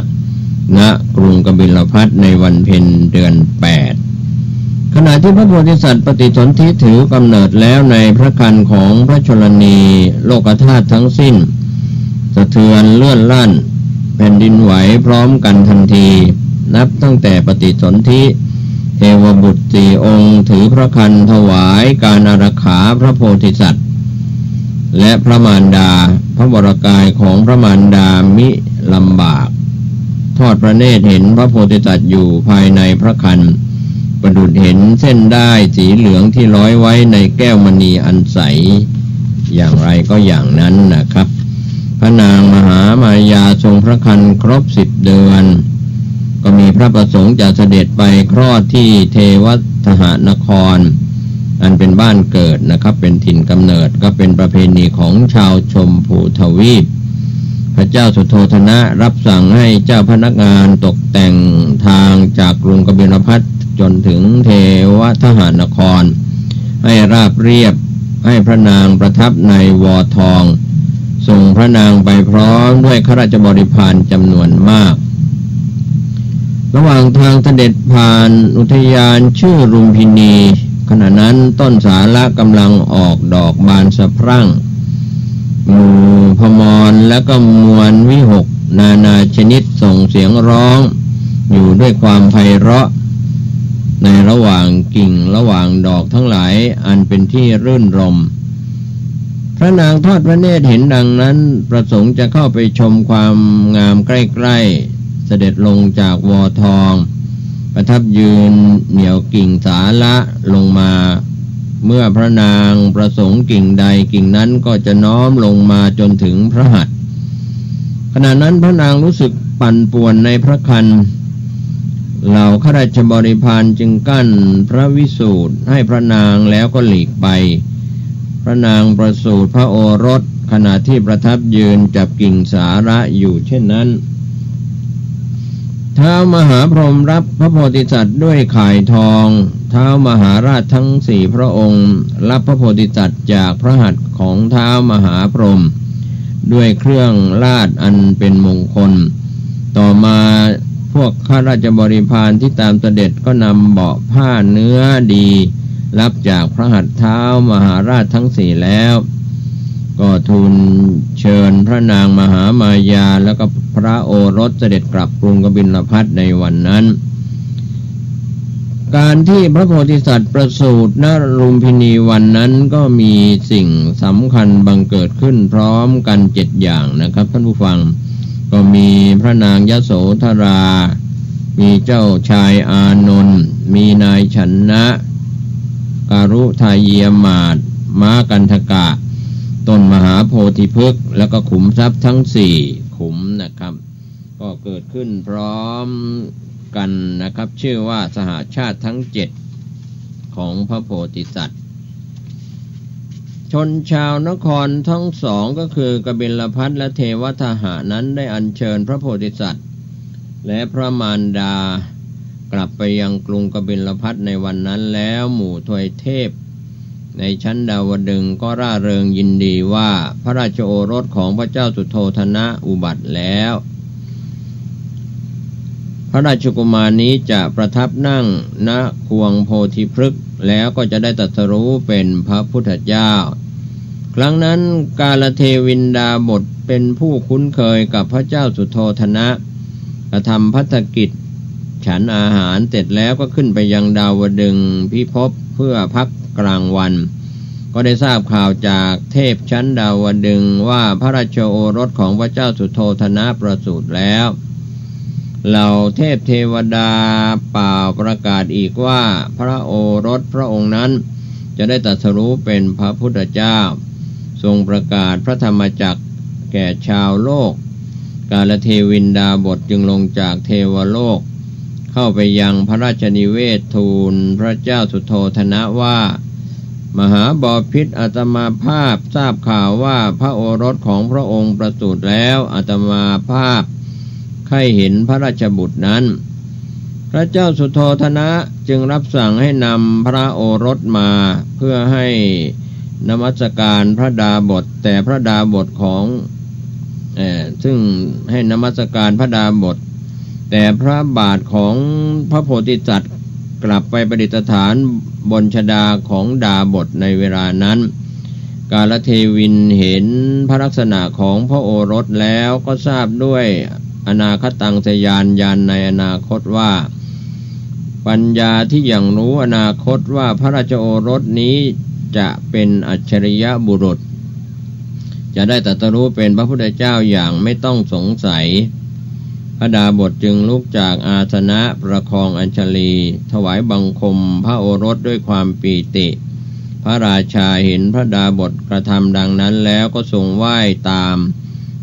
Speaker 19: ณกรุงกบิลพัสในวันเพ็ญเดือน8ขณะที่พระโพธิสัตว์ปฏิสนธิถือกำเนิดแล้วในพระครรภ์ของพระชนนีโลกธาตุทั้งสิ้นสะเทือนเลื่อนลั่นแผ่นดินไหวพร้อมกันทันทีนับตั้งแต่ปฏิสนธิเทวบุตร4องค์ถือพระครรภ์ถวายการอารักขาพระโพธิสัตว์และพระมารดาพระวรกายของพระมารดามิลำบากทอดพระเนตรเห็นพระโพธิสัตว์อยู่ภายในพระครรภ์ประดุจเห็นเส้นด้ายสีเหลืองที่ร้อยไว้ในแก้วมณีอันใสอย่างไรก็อย่างนั้นนะครับพระนางมหามายาทรงพระครรภ์ครบ10 เดือนก็มีพระประสงค์จะเสด็จไปคลอดที่เทวทหนครอันเป็นบ้านเกิดนะครับเป็นถิ่นกำเนิดก็เป็นประเพณีของชาวชมพูทวีปพระเจ้าสุโธทนะรับสั่งให้เจ้าพนักงานตกแต่งทางจากกรุงกบิลพัสดุจนถึงเทวทหนครให้ราบเรียบให้พระนางประทับในวอทองส่งพระนางไปพร้อมด้วยข้าราชบริพารจำนวนมากระหว่างทางเสด็จผ่านอุทยานชื่อรุมพินีขณะนั้นต้นสาละกำลังออกดอกบานสะพรั่งหมู่พมรและก็มวลวิหกนานาชนิดส่งเสียงร้องอยู่ด้วยความไพเราะในระหว่างกิ่งระหว่างดอกทั้งหลายอันเป็นที่รื่นรมพระนางทอดพระเนตรเห็นดังนั้นประสงค์จะเข้าไปชมความงามใกล้ๆเสด็จลงจากวอทองประทับยืนเหนี่ยวกิ่งสาละลงมาเมื่อพระนางประสงค์กิ่งใดกิ่งนั้นก็จะน้อมลงมาจนถึงพระหัตถ์ขณะนั้นพระนางรู้สึกปั่นป่วนในพระครรภ์เหล่าข้าราชบริพารจึงกั้นพระวิสูตรให้พระนางแล้วก็หลีกไปพระนางประสูติพระโอรสขณะที่ประทับยืนจับกิ่งสาระอยู่เช่นนั้น ท้าวมหาพรหมรับพระโพธิสัตว์ด้วยข่ายทองท้าวมหาราชทั้งสี่พระองค์รับพระโพธิสัตว์จากพระหัตถ์ของท้าวมหาพรหมด้วยเครื่องราชอันเป็นมงคลต่อมาพวกข้าราชบริพารที่ตามเสด็จก็นำเบาะผ้าเนื้อดีรับจากพระหัตถ์ท้าวมหาราชทั้งสี่แล้วก็ทูลเชิญพระนางมหามายาแล้วก็พระโอรสเสด็จกลับกรุงกบิลพัสในวันนั้นการที่พระโพธิสัตว์ประสูติณลุมพินีวันนั้นก็มีสิ่งสำคัญบังเกิดขึ้นพร้อมกัน7อย่างนะครับท่านผู้ฟังก็มีพระนางยโสธรามีเจ้าชายอานนท์มีนายชนะการุทายเยมาศม้ากันทกะต้นมหาโพธิพฤกษ์แล้วก็ขุมทรัพย์ทั้ง4ขุมนะครับก็เกิดขึ้นพร้อมกันนะครับชื่อว่าสหชาติทั้ง7ของพระโพธิสัตว์ชนชาวนครทั้งสองก็คือกบิลพัสและเทวทหานั้นได้อัญเชิญพระโพธิสัตว์และพระมารดากลับไปยังกรุงกบิลพัสในวันนั้นแล้วหมู่ทวยเทพในชั้นดาวดึงส์ก็ร่าเริงยินดีว่าพระราชโอรสของพระเจ้าสุโธทนะอุบัติแล้วพระราชกุมารนี้จะประทับนั่งณควงโพธิพฤกษ์แล้วก็จะได้ตรัสรู้เป็นพระพุทธเจ้าครั้งนั้นกาลเทวินดาบทเป็นผู้คุ้นเคยกับพระเจ้าสุโธทนะกระทำภัตกิจฉันอาหารเสร็จแล้วก็ขึ้นไปยังดาวดึงส์พิภพเพื่อพักกลางวันก็ได้ทราบข่าวจากเทพชั้นดาวดึงส์ว่าพระราชโอรสของพระเจ้าสุโธทนะประสูติแล้วเหล่าเทพเทวดาเป่าประกาศอีกว่าพระโอรสพระองค์นั้นจะได้ตรัสรู้เป็นพระพุทธเจ้าทรงประกาศพระธรรมจักรแก่ชาวโลกกาลเทวินดาบทจึงลงจากเทวโลกเข้าไปยังพระราชนิเวศทูลพระเจ้าสุโธทนะว่ามหาบพิตรอาตมาภาพทราบข่าวว่าพระโอรสของพระองค์ประสูติแล้วอาตมาภาพใครเห็นพระราชบุตรนั้นพระเจ้าสุโธทนะจึงรับสั่งให้นำพระโอรสมาเพื่อให้นมัสการพระดาบทแต่พระดาบทของซึ่งให้นมัสการพระดาบทแต่พระบาทของพระโพธิสัตว์กลับไปประดิษฐานบนชฎาของดาบทในเวลานั้นกาลเทวินเห็นพระลักษณะของพระโอรสแล้วก็ทราบด้วยอนาคตังสยานญาณในอนาคตว่าปัญญาที่อย่างรู้อนาคตว่าพระราชโอรสนี้จะเป็นอัจฉริยบุรุษจะได้ตรัสรู้เป็นพระพุทธเจ้าอย่างไม่ต้องสงสัยพระดาบทจึงลุกจากอาสนะประคองอัญชลีถวายบังคมพระโอรสด้วยความปีติพระราชาเห็นพระดาบทกระทำดังนั้นแล้วก็ทรงไหว้ตาม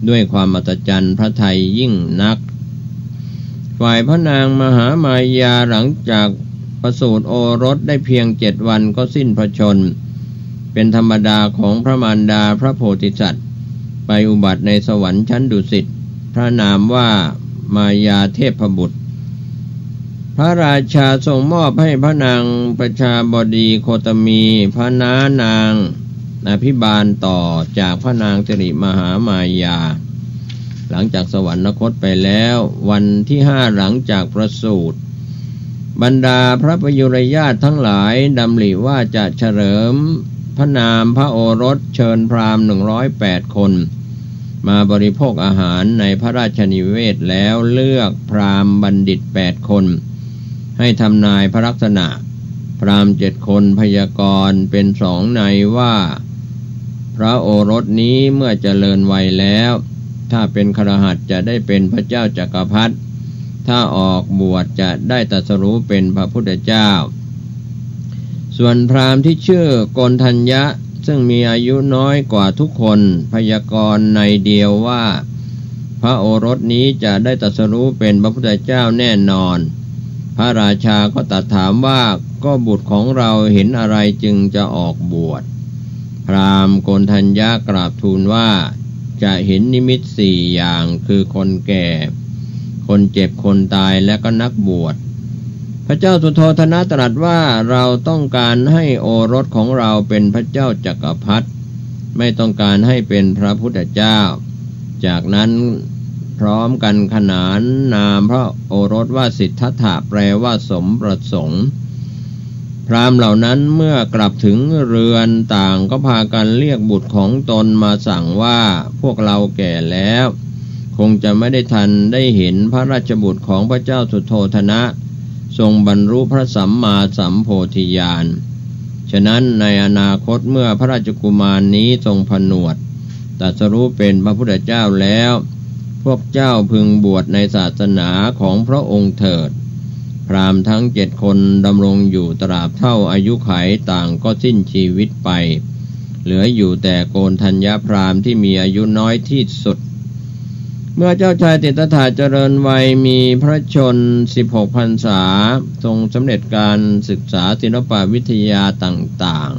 Speaker 19: ด้วยความอัศจรรย์พระทัยยิ่งนักฝ่ายพระนางมหามายาหลังจากประสูติโอรสได้เพียง7 วันก็สิ้นพระชนม์เป็นธรรมดาของพระมารดาพระโพธิสัตว์ไปอุบัติในสวรรค์ชั้นดุสิตพระนามว่ามายาเทพบุตรพระราชาทรงมอบให้พระนางประชาบดีโคตมีพระน้านางอภิบาลต่อจากพระนางสิริมหามายาหลังจากสวรรคตไปแล้ววันที่5หลังจากประสูติบรรดาพระประยุรญาติทั้งหลายดำริว่าจะเฉลิมพระนามพระโอรสเชิญพราหมณ์108 คนมาบริโภคอาหารในพระราชนิเวศแล้วเลือกพราหมณ์บัณฑิต8 คนให้ทำนายพระลักษณะพราหมณ์7 คนพยากรณ์เป็น2 ในว่าพระโอรสนี้เมื่อเจริญวัยแล้วถ้าเป็นคฤหัสถ์จะได้เป็นพระเจ้าจักรพรรดิถ้าออกบวชจะได้ตรัสรู้เป็นพระพุทธเจ้าส่วนพราหมณ์ที่ชื่อโกณทัญญะซึ่งมีอายุน้อยกว่าทุกคนพยากรณ์ในเดียวว่าพระโอรสนี้จะได้ตรัสรู้เป็นพระพุทธเจ้าแน่นอนพระราชาก็ตรัสถามว่าก็บุตรของเราเห็นอะไรจึงจะออกบวชพราหมณ์โกณทัญญะกราบทูลว่าจะเห็นนิมิต4 อย่างคือคนแก่ คนเจ็บคนตายและก็นักบวชพระเจ้าสุโธทนะตรัสว่าเราต้องการให้โอรสของเราเป็นพระเจ้าจักรพรรดิไม่ต้องการให้เป็นพระพุทธเจ้าจากนั้นพร้อมกันขนานนามพระโอรสว่าสิทธัตถะแปลว่าสมประสงค์พราหมณ์เหล่านั้นเมื่อกลับถึงเรือนต่างก็พากันเรียกบุตรของตนมาสั่งว่าพวกเราแก่แล้วคงจะไม่ได้ทันได้เห็นพระราชบุตรของพระเจ้าสุโธทนะทรงบรรลุพระสัมมาสัมโพธิญาณฉะนั้นในอนาคตเมื่อพระราชกุมารนี้ทรงผนวดตรัสรู้เป็นพระพุทธเจ้าแล้วพวกเจ้าพึงบวชในศาสนาของพระองค์เถิดพราหมณ์ทั้ง7 คนดำรงอยู่ตราบเท่าอายุขัยต่างก็สิ้นชีวิตไปเหลืออยู่แต่โกณฑัญญพราหมณ์ที่มีอายุน้อยที่สุดเมื่อเจ้าชายสิทธัตถะเจริญวัยมีพระชน16 พรรษาทรงสำเร็จการศึกษาศิลปวิทยาต่าง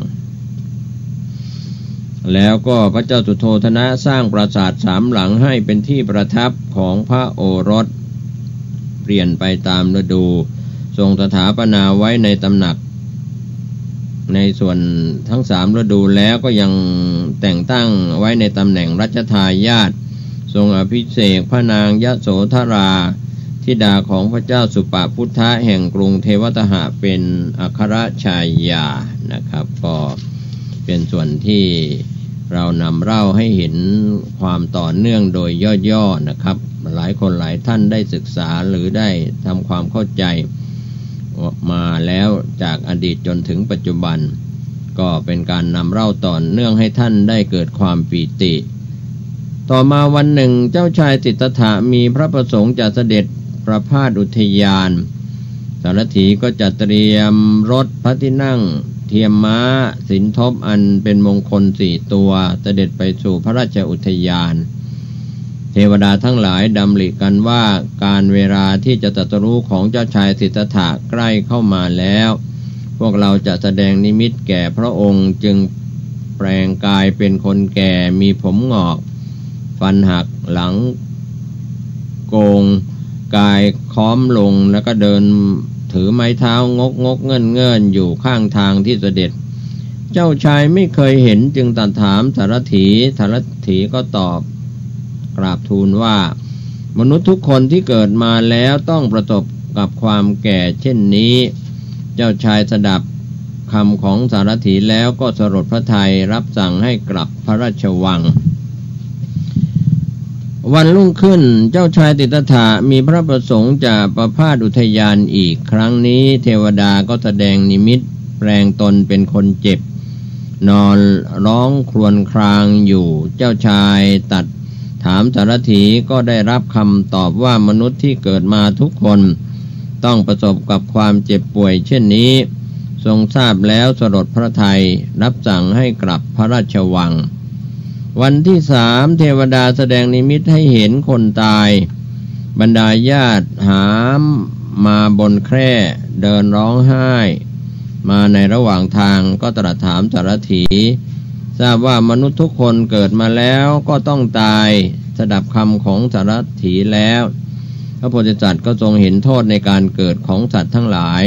Speaker 19: ๆแล้วก็พระเจ้าสุโธทนะสร้างปราสาท3 หลังให้เป็นที่ประทับของพระโอรสเปลี่ยนไปตามฤดูทรงสถาปนาไว้ในตำหนักในส่วนทั้ง3 ฤดูแล้วก็ยังแต่งตั้งไว้ในตำแหน่งรัชทายาททรงอภิเษกพระนางยโสธราธิดาของพระเจ้าสุปพุทธะแห่งกรุงเทวทหะเป็นอัครชายานะครับก็เป็นส่วนที่เรานำเล่าให้เห็นความต่อเนื่องโดยย่อๆนะครับหลายคนหลายท่านได้ศึกษาหรือได้ทำความเข้าใจมาแล้วจากอดีตจนถึงปัจจุบันก็เป็นการนำเล่าต่อเนื่องให้ท่านได้เกิดความปีติต่อมาวันหนึ่งเจ้าชายสิทธัตถะมีพระประสงค์จะเสด็จประพาสอุทยานสารถีก็จัดเตรียมรถพระที่นั่งเทียมม้าสินทบอันเป็นมงคล4 ตัวเสด็จไปสู่พระราชอุทยานเทวดาทั้งหลายดำริกันว่าการเวลาที่จะตรัสรู้ของเจ้าชายสิทธัตถะใกล้เข้ามาแล้วพวกเราจะแสดงนิมิตแก่พระองค์จึงแปลงกายเป็นคนแก่มีผมงอกฟันหักหลังโกงกายค้อมลงแล้วก็เดินถือไม้เท้างกเงื่อนอยู่ข้างทางที่เสด็จเจ้าชายไม่เคยเห็นจึงตรัสถามสารถีก็ตอบกราบทูลว่ามนุษย์ทุกคนที่เกิดมาแล้วต้องประสบกับความแก่เช่นนี้เจ้าชายสดับคำของสารถีแล้วก็สลดพระทัยรับสั่งให้กลับพระราชวังวันรุ่งขึ้นเจ้าชายสิทธัตถะมีพระประสงค์จะประพาสอุทยานอีกครั้งนี้เทวดาก็แสดงนิมิตแปลงตนเป็นคนเจ็บนอนร้องครวญครางอยู่เจ้าชายตัดถามสารถีก็ได้รับคำตอบว่ามนุษย์ที่เกิดมาทุกคนต้องประสบกับความเจ็บป่วยเช่นนี้ทรงทราบแล้วสลดพระทัยรับสั่งให้กลับพระราชวังวันที่3เทวดาแสดงนิมิตให้เห็นคนตายบรรดาญาติหามมาบนแคร่เดินร้องไห้มาในระหว่างทางก็ตรัสถามสารถีทราบว่ามนุษย์ทุกคนเกิดมาแล้วก็ต้องตายสดับคำของสารถีแล้วพระโพธิสัตว์ก็ทรงเห็นโทษในการเกิดของสัตว์ทั้งหลาย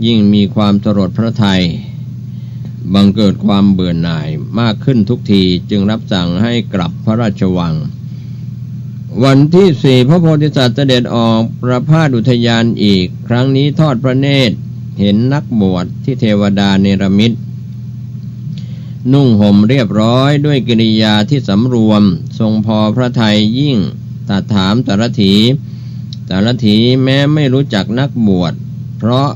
Speaker 19: ยิ่งมีความสลดพระทัยบังเกิดความเบื่อหน่ายมากขึ้นทุกทีจึงรับสั่งให้กลับพระราชวังวันที่4พระโพธิสัตว์เสด็จออกประพาสอุทยานอีกครั้งนี้ทอดพระเนตรเห็นนักบวชที่เทวดาเนรมิตนุ่งห่มเรียบร้อยด้วยกิริยาที่สำรวมทรงพอพระทัยยิ่งตรัสถามสารถีแม้ไม่รู้จักนักบวชเพราะ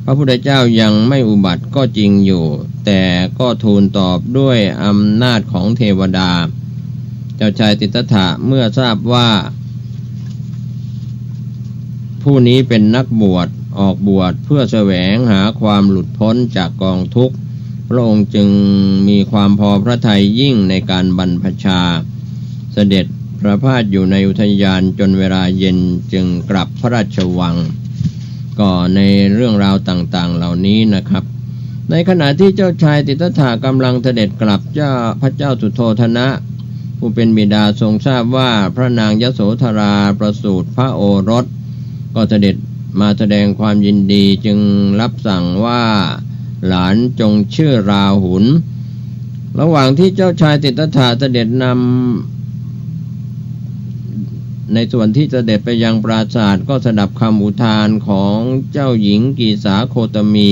Speaker 19: พระพุทธเจ้ายังไม่อุบัติก็จริงอยู่แต่ก็ทูลตอบด้วยอำนาจของเทวดาเจ้าชายสิทธัตถะเมื่อทราบว่าผู้นี้เป็นนักบวชออกบวชเพื่อแสวงหาความหลุดพ้นจากกองทุกข์พระองค์จึงมีความพอพระทัยยิ่งในการบรรพชาเสด็จประพาสอยู่ในอุทยานจนเวลาเย็นจึงกลับพระราชวังก็ในเรื่องราวต่างๆเหล่านี้นะครับในขณะที่เจ้าชายสิทธัตถะกำลังเสด็จกลับพระเจ้าสุโธทนะ ผู้เป็นบิดาทรงทราบว่าพระนางยโสธราประสูติพระโอรสก็เสด็จมาแสดงความยินดีจึงรับสั่งว่าหลานจงชื่อราหุลระหว่างที่เจ้าชายสิทธัตถะเสด็จนำในส่วนที่เสด็จไปยังปราสาทก็สดับคำอุทานของเจ้าหญิงกีสาโคตมี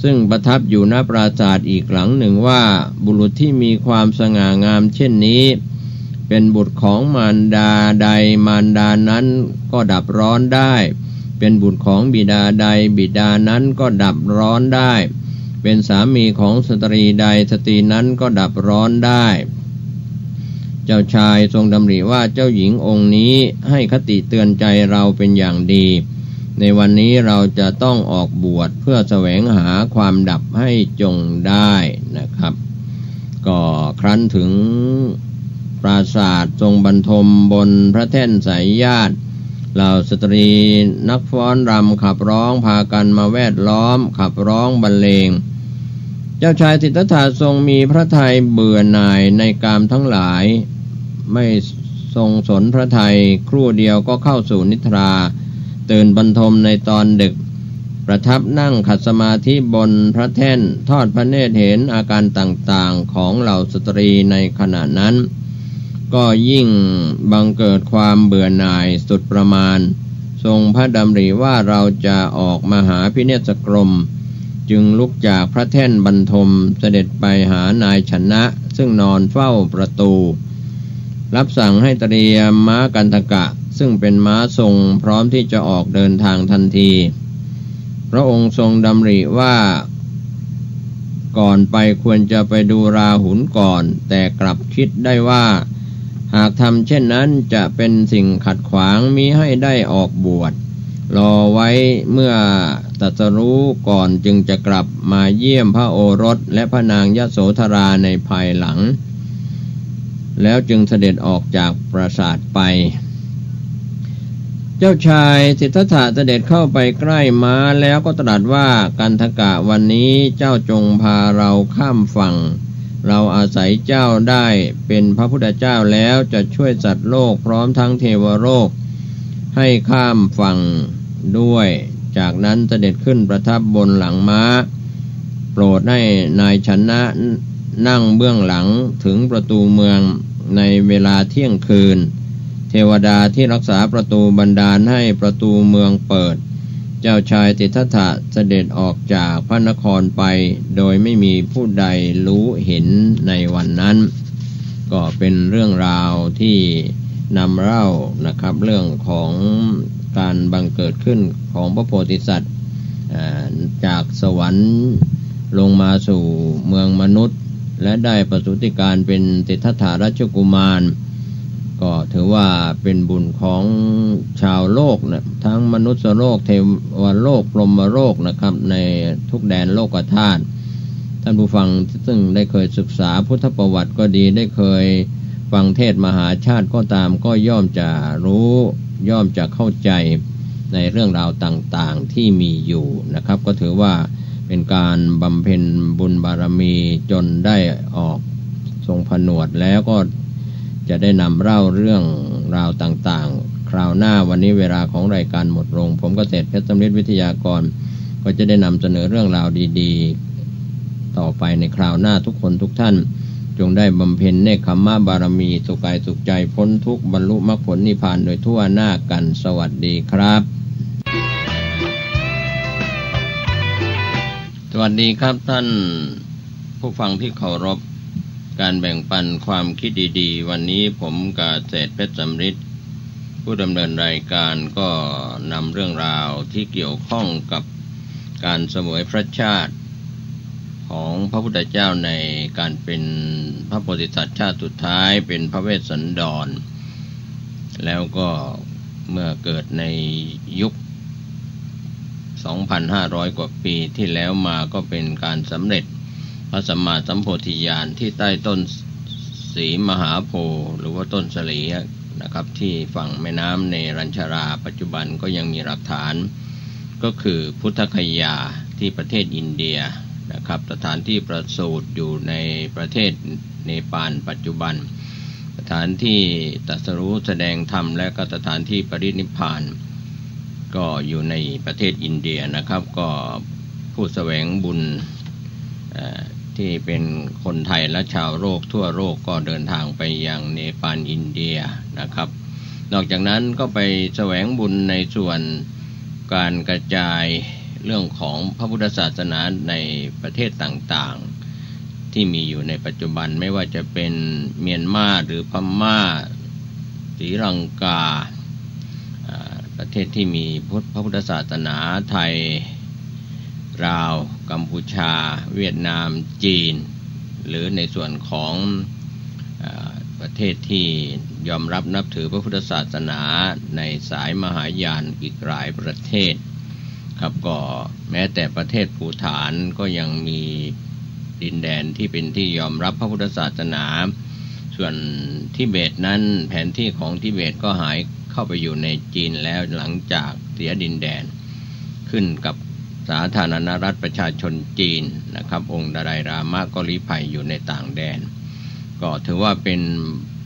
Speaker 19: ซึ่งประทับอยู่ณปราสาทอีกหลังหนึ่งว่าบุรุษที่มีความสง่างามเช่นนี้เป็นบุตรของมารดาใดมารดานั้นก็ดับร้อนได้เป็นบุตรของบิดาใดบิดานั้นก็ดับร้อนได้เป็นสามีของสตรีใดสตรีนั้นก็ดับร้อนได้เจ้าชายทรงดำริว่าเจ้าหญิงองค์นี้ให้คติเตือนใจเราเป็นอย่างดีในวันนี้เราจะต้องออกบวชเพื่อแสวงหาความดับให้จงได้นะครับก็ครั้นถึงปราสาททรงบรรทมบนพระแท่นสายญาติเหล่าสตรีนักฟ้อนรำขับร้องพากันมาแวดล้อมขับร้องบรรเลงเจ้าชายสิทธัตถะทรงมีพระทัยเบื่อหน่ายในกามทั้งหลายไม่ทรงสนพระทัยครู่เดียวก็เข้าสู่นิทราตื่นบรรทมในตอนดึกประทับนั่งขัดสมาธิบนพระแท่นทอดพระเนตรเห็นอาการต่างๆของเหล่าสตรีในขณะนั้นก็ยิ่งบังเกิดความเบื่อหน่ายสุดประมาณทรงพระดำริว่าเราจะออกมาหาพิเนศกรมจึงลุกจากพระแท่นบรรทมเสด็จไปหานายชนะซึ่งนอนเฝ้าประตูรับสั่งให้เตรียมม้ากันทกะซึ่งเป็นม้าทรงพร้อมที่จะออกเดินทางทันทีพระองค์ทรงดำริว่าก่อนไปควรจะไปดูราหุลก่อนแต่กลับคิดได้ว่าหากทำเช่นนั้นจะเป็นสิ่งขัดขวางมิให้ได้ออกบวชรอไว้เมื่อตรัสรู้ก่อนจึงจะกลับมาเยี่ยมพระโอรสและพระนางยโสธราในภายหลังแล้วจึงเสด็จออกจากปราสาทไปเจ้าชายสิทธัตถะเสด็จเข้าไปใกล้ม้าแล้วก็ตรัสว่ากันทกะวันนี้เจ้าจงพาเราข้ามฝั่งเราอาศัยเจ้าได้เป็นพระพุทธเจ้าแล้วจะช่วยสัตว์โลกพร้อมทั้งเทวโลกให้ข้ามฝั่งด้วยจากนั้นเสด็จขึ้นประทับบนหลังม้าโปรดให้นายชนะนั่งเบื้องหลังถึงประตูเมืองในเวลาเที่ยงคืนเทวดาที่รักษาประตูบันดาลให้ประตูเมืองเปิดเจ้าชายสิทธัตถะเสด็จออกจากพระนครไปโดยไม่มีผู้ใดรู้เห็นในวันนั้นก็เป็นเรื่องราวที่นำเล่านะครับเรื่องของการบังเกิดขึ้นของพระโพธิสัตว์จากสวรรค์ลงมาสู่เมืองมนุษย์และได้ประสูติการเป็นสิทธัตถะราชกุมารก็ถือว่าเป็นบุญของชาวโลกนะทั้งมนุษย์โลกเทวโลกพรหมโลกนะครับในทุกแดนโลกธาตุท่านผู้ฟังซึ่งได้เคยศึกษาพุทธประวัติก็ดีได้เคยฟังเทศมหาชาติก็ตามก็ย่อมจะรู้ย่อมจะเข้าใจในเรื่องราวต่างๆที่มีอยู่นะครับก็ถือว่าเป็นการบำเพ็ญบุญบารมีจนได้ออกทรงผนวดแล้วก็จะได้นำเล่าเรื่องราวต่างๆคราวหน้าวันนี้เวลาของรายการหมดลงผมเกษตรเพชรสำริดวิทยากรก็จะได้นำเสนอเรื่องราวดีๆต่อไปในคราวหน้าทุกคนทุกท่านจงได้บำเพ็ญเนกขัมมะบารมีสุขกายสุขใจพ้นทุกข์บรรลุมรรคผลนิพพานโดยทั่วหน้ากันสวัสดีครับสวัสดีครับท่านผู้ฟังที่เคารพการแบ่งปันความคิดดีๆวันนี้ผมกาเศรษฐ์เพชรสำริดผู้ดำเนินรายการก็นำเรื่องราวที่เกี่ยวข้องกับการเสวยพระชาติของพระพุทธเจ้าในการเป็นพระโพธิสัตว์ชาติสุดท้ายเป็นพระเวสสันดรแล้วก็เมื่อเกิดในยุค 2,500 กว่าปีที่แล้วมาก็เป็นการสำเร็จพระสัมมาสัมโพธิญาณที่ใต้ต้นศรีมหาโพธิ์หรือว่าต้นสลีนะครับที่ฝั่งแม่น้ำเนรัญชราปัจจุบันก็ยังมีหลักฐานก็คือพุทธคยาที่ประเทศอินเดียนะครับสถานที่ประสูติอยู่ในประเทศเนปาลปัจจุบัน
Speaker 16: สถานที่ตรัสรู้แสดงธรรมและก็สถานที่ปรินิพพานก็อยู่ในประเทศอินเดียนะครับก็ผู้แสวงบุญที่เป็นคนไทยและชาวโลกทั่วโลกก็เดินทางไปยังเนปาลอินเดียนะครับนอกจากนั้นก็ไปแสวงบุญในส่วนการกระจายเรื่องของพระพุทธศาสนาในประเทศต่างๆที่มีอยู่ในปัจจุบันไม่ว่าจะเป็นเมียนมาหรือพม่าศรีลังกาประเทศที่มีพระพุทธศาสนาไทยลาวกัมพูชาเวียดนามจีนหรือในส่วนของประเทศที่ยอมรับนับถือพระพุทธศาสนาในสายมหายานอีกหลายประเทศครับก็แม้แต่ประเทศภูฏานก็ยังมีดินแดนที่เป็นที่ยอมรับพระพุทธศาสนาส่วนทิเบตนั้นแผนที่ของทิเบตก็หายเข้าไปอยู่ในจีนแล้วหลังจากเสียดินแดนขึ้นกับสาธารณรัฐประชาชนจีนนะครับองค์ดาไลลามะก็ลี้ภัยอยู่ในต่างแดนก็ถือว่าเป็น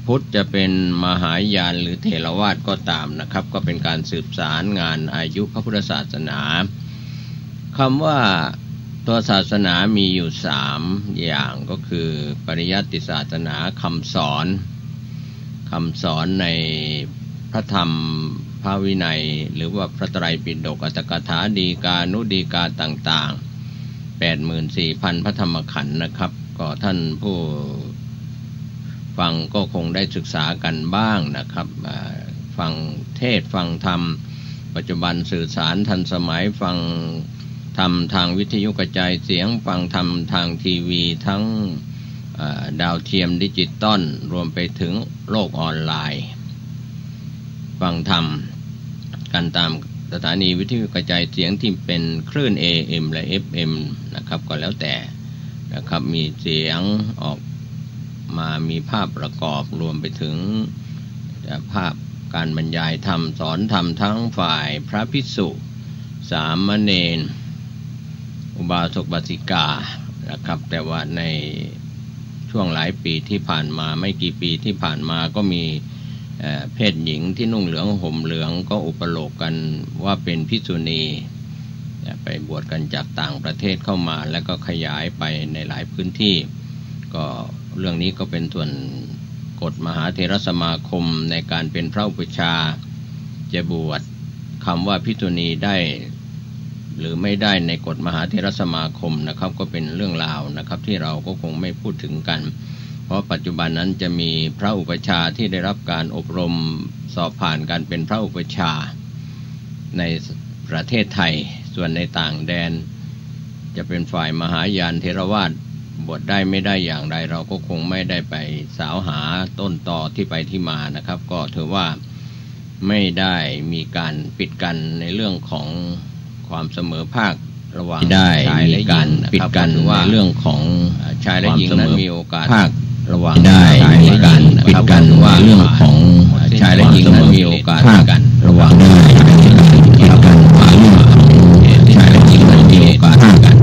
Speaker 16: พุทธจะเป็นมหายานหรือเถรวาทก็ตามนะครับก็เป็นการสืบสารงานอายุพระพุทธศาสนาคำว่าตัวศาสนามีอยู่3อย่างก็คือปริยัติศาสนาคำสอนในพระธรรมพระวินัยหรือว่าพระไตรปิฎกอัตถกถาฎีกานุฎีกาต่างๆ 84,000 พระธรรมขันธ์นะครับก็ท่านผู้ฟังก็คงได้ศึกษากันบ้างนะครับฟังเทศฟังธรรมปัจจุบันสื่อสารทันสมัยฟังธรรมทางวิทยุกระจายเสียงฟังธรรมทางทีวีทั้งดาวเทียมดิจิตอลรวมไปถึงโลกออนไลน์ฟังธรรมกันตามสถานีวิทยุกระจายเสียงที่เป็นคลื่น AM และ FM นะครับก็แล้วแต่นะครับมีเสียงออกมามีภาพประกอบรวมไปถึงภาพการบรรยายธรรมสอนธรรมทั้งฝ่ายพระภิกษุสามเณรอุบาสกบาสิกานะครับแต่ว่าในช่วงหลายปีที่ผ่านมาไม่กี่ปีที่ผ่านมาก็มีเพศหญิงที่นุ่งเหลืองห่มเหลืองก็อุปโลกกันว่าเป็นภิกษุณีไปบวชกันจากต่างประเทศเข้ามาแล้วก็ขยายไปในหลายพื้นที่ก็เรื่องนี้ก็เป็นส่วนกฎมหาเถรสมาคมในการเป็นพระอุปัชฌาย์จะบวชคำว่าภิกษุณีได้หรือไม่ได้ในกฎมหาเถรสมาคมนะครับก็เป็นเรื่องราวนะครับที่เราก็คงไม่พูดถึงกันเพราะปัจจุบันนั้นจะมีพระอุปัชฌาย์ที่ได้รับการอบรมสอบผ่านการเป็นพระอุปัชฌาย์ในประเทศไทยส่วนในต่างแดนจะเป็นฝ่ายมหายานเถรวาทบวชได้ไม่ได้อย่างไรเราก็คงไม่ได้ไปสาวหาต้นตอที่ไปที่มานะครับก็ถือว่าไม่ได้มีการปิดกันในเรื่องของความเสมอภาคระหว่างชายและหญิงปิดกันว่าเรื่องของชายและหญิงนั้นมีโอกาสภาคระหว่างได้มีการปิดกันว่าเรื่องของชายและหญิงนั้นมีโอกาสภาคกันระหว่างได้ปิดกันว่าเรื่องของชายและหญิงนั้นมีโอกาสภาคกัน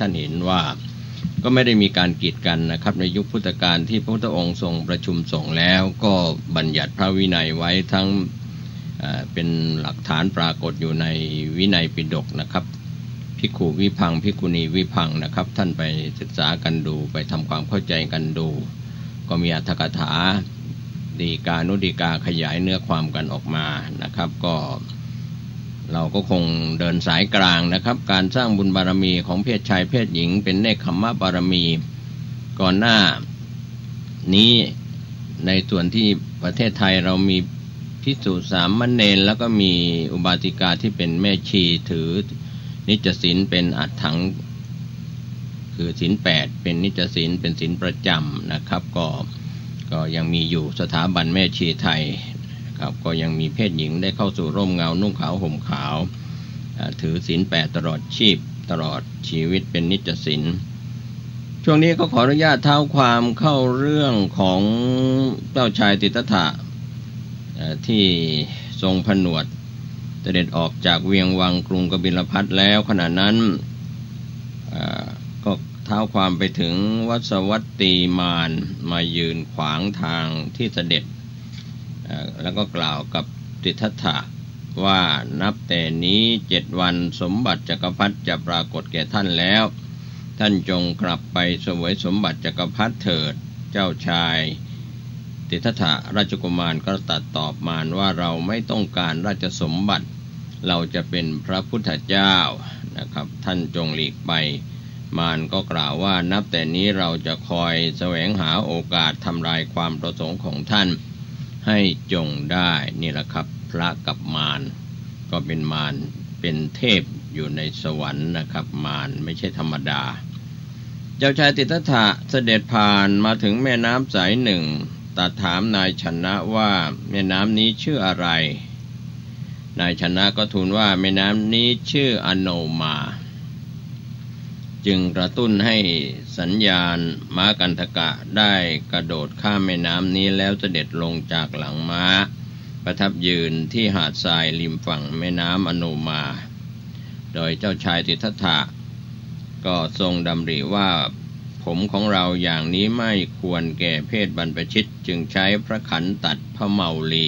Speaker 16: ท่านเห็นว่าก็ไม่ได้มีการกีดกันนะครับในยุคพุทธกาลที่พระพุทธองค์ทรงประชุมสงฆ์แล้วก็บัญญัติพระวินัยไว้ทั้งเป็นหลักฐานปรากฏอยู่ในวินัยปิฎกนะครับภิกขุวิภังภิกขุณีวิภังนะครับท่านไปศึกษากันดูไปทำความเข้าใจกันดูก็มีอรรถกถาฎีกานุฎีกาขยายเนื้อความกันออกมานะครับก็เราก็คงเดินสายกลางนะครับการสร้างบุญบารมีของเพศชายเพศหญิงเป็นเนกขัมมะบารมีก่อนหน้านี้ในส่วนที่ประเทศไทยเรามีภิกษุสามเณรแล้วก็มีอุบาสิกาที่เป็นแม่ชีถือนิจศีลเป็นอัฏฐังคือศีล8เป็นนิจศีลเป็นศีลประจำนะครับก็ยังมีอยู่สถาบันแม่ชีไทยครับก็ยังมีเพศหญิงได้เข้าสู่ร่มเงานุ่งขาวห่มขาว ถือศีล8ตลอดชีพตลอดชีวิตเป็นนิจศีลช่วงนี้ก็ขออนุญาตเท้าความเข้าเรื่องของเจ้าชายสิทธัตถะที่ทรงผนวดเสด็จออกจากเวียงวังกรุงกบิลพัสแล้วขณะนั้นก็เท้าความไปถึงวัสวัตตีมารมายืนขวางทางที่เสด็จแล้วก็กล่าวกับสิทธัตถะว่านับแต่นี้7 วันสมบัติจักรพรรดิจะปรากฏแก่ท่านแล้วท่านจงกลับไปเสวยสมบัติจักรพรรดิเถิดเจ้าชายสิทธัตถะราชกุมารก็ตรัสตอบมารว่าเราไม่ต้องการราชสมบัติเราจะเป็นพระพุทธเจ้านะครับท่านจงหลีกไปมารก็กล่าวว่านับแต่นี้เราจะคอยแสวงหาโอกาสทำลายความประสงค์ของท่านให้จงได้นี่แหละครับพระกับมารก็เป็นมารเป็นเทพอยู่ในสวรรค์นะครับมารไม่ใช่ธรรมดาเจ้าชายสิทธัตถะเสด็จผ่านมาถึงแม่น้ำสายหนึ่งตรัสถามนายชนะว่าแม่น้ำนี้ชื่ออะไรนายชนะก็ทูลว่าแม่น้ำนี้ชื่ออโนมาจึงกระตุ้นให้สัญญาณม้ากันทกะได้กระโดดข้ามแม่น้ำนี้แล้วเสด็จลงจากหลังม้าประทับยืนที่หาดทรายริมฝั่งแม่น้ำอโนมาโดยเจ้าชายสิทธัตถะก็ทรงดำริว่าผมของเราอย่างนี้ไม่ควรแก่เพศบรรพชิตจึงใช้พระขันตัดพระเมาลี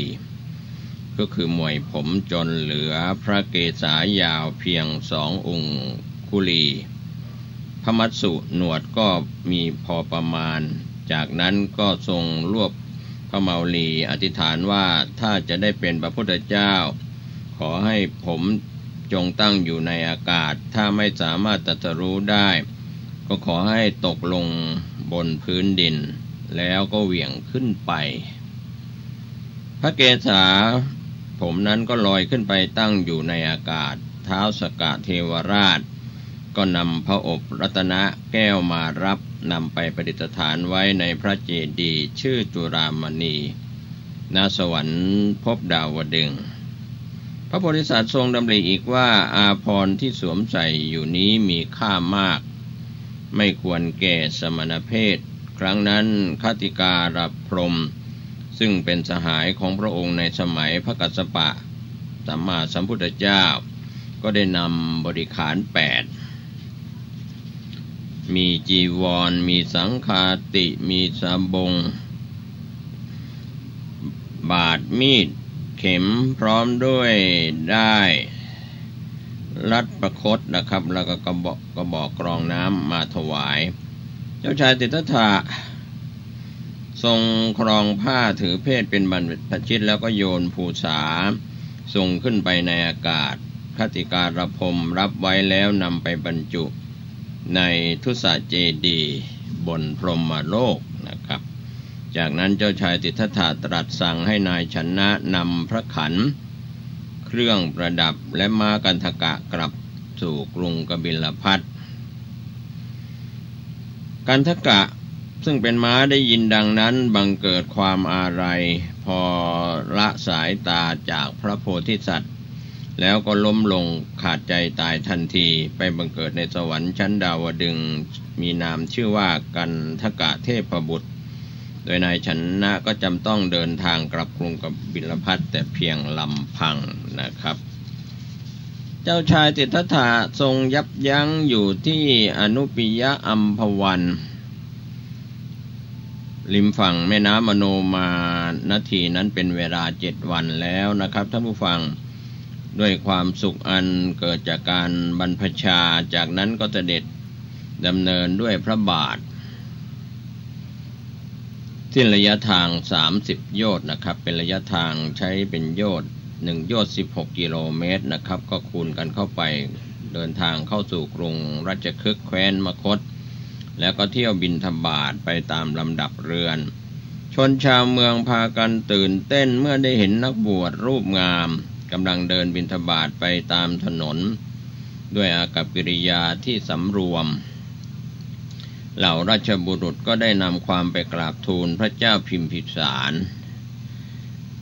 Speaker 16: ก็คือมวยผมจนเหลือพระเกศายาวเพียง2 องคุลีพระมัสสุหนวดก็มีพอประมาณจากนั้นก็ทรงรวบพระเมาลีอธิษฐานว่าถ้าจะได้เป็นพระพุทธเจ้าขอให้ผมจงตั้งอยู่ในอากาศถ้าไม่สามารถตรัสรู้ได้ก็ขอให้ตกลงบนพื้นดินแล้วก็เหวี่ยงขึ้นไปพระเกศาผมนั้นก็ลอยขึ้นไปตั้งอยู่ในอากาศท้าวสกะเทวราชก็นำพระอบรัตนแก้วมารับนำไปประดิษฐานไว้ในพระเจดีย์ชื่อจุฬามณีณสวรรค์ภพดาวดึงส์พระโพธิสัตว์ทรงดำริอีกว่าอาภรณ์ที่สวมใส่อยู่นี้มีค่ามากไม่ควรแก่สมณเพศครั้งนั้นคติการพรหมซึ่งเป็นสหายของพระองค์ในสมัยพระกัสสปะสัมมาสัมพุทธเจ้าก็ได้นำบริขาร8มีจีวรมีสังฆาติมีสบงบาทมีดเข็มพร้อมด้วยได้รัดประคตนะครับแล้วก็กระบอกกรองน้ำมาถวายเจ้าชายสิทธัตถะทรงครองผ้าถือเพศเป็นบรรพชิตแล้วก็โยนภูษาส่งขึ้นไปในอากาศคติการพรหมรับไว้แล้วนำไปบรรจุในทุสเจดีย์บนพรหมโลกนะครับจากนั้นเจ้าชายสิทธัตถะตรัสสั่งให้นายชนะนำพระขันเครื่องประดับและม้ากันทกะกลับสู่กรุงกบิลพัสกันทกะซึ่งเป็นม้าได้ยินดังนั้นบังเกิดความอาลัยพอละสายตาจากพระโพธิสัตว์แล้วก็ล้มลงขาดใจตายทันทีไปบังเกิดในสวรรค์ชั้นดาวดึงส์มีนามชื่อว่ากันทกะเทพบุตรโดยนายชนะก็จำต้องเดินทางกลับกรุงกบิลพัสแต่เพียงลำพังนะครับเจ้าชายสิทธัตถะทรงยับยั้งอยู่ที่อนุปิยะอัมพวันริมฝั่งแม่น้ำอโนมานาทีนั้นเป็นเวลา7 วันแล้วนะครับท่านผู้ฟังด้วยความสุขอันเกิดจากการบรรพชาจากนั้นก็เสด็จดำเนินด้วยพระบาทสิ้นระยะทาง30 โยชน์นะครับเป็นระยะทางใช้เป็นโยชน์1 โยชน์16 กิโลเมตรนะครับก็คูณกันเข้าไปเดินทางเข้าสู่กรุงราชคฤห์แคว้นมคธแล้วก็เที่ยวบิณฑบาตไปตามลำดับเรือนชนชาวเมืองพากันตื่นเต้นเมื่อได้เห็นนักบวชรูปงามกำลังเดินบิณฑบาตไปตามถนนด้วยอากัปกิริยาที่สำรวมเหล่าราชบุรุษก็ได้นำความไปกราบทูลพระเจ้าพิมพิสาร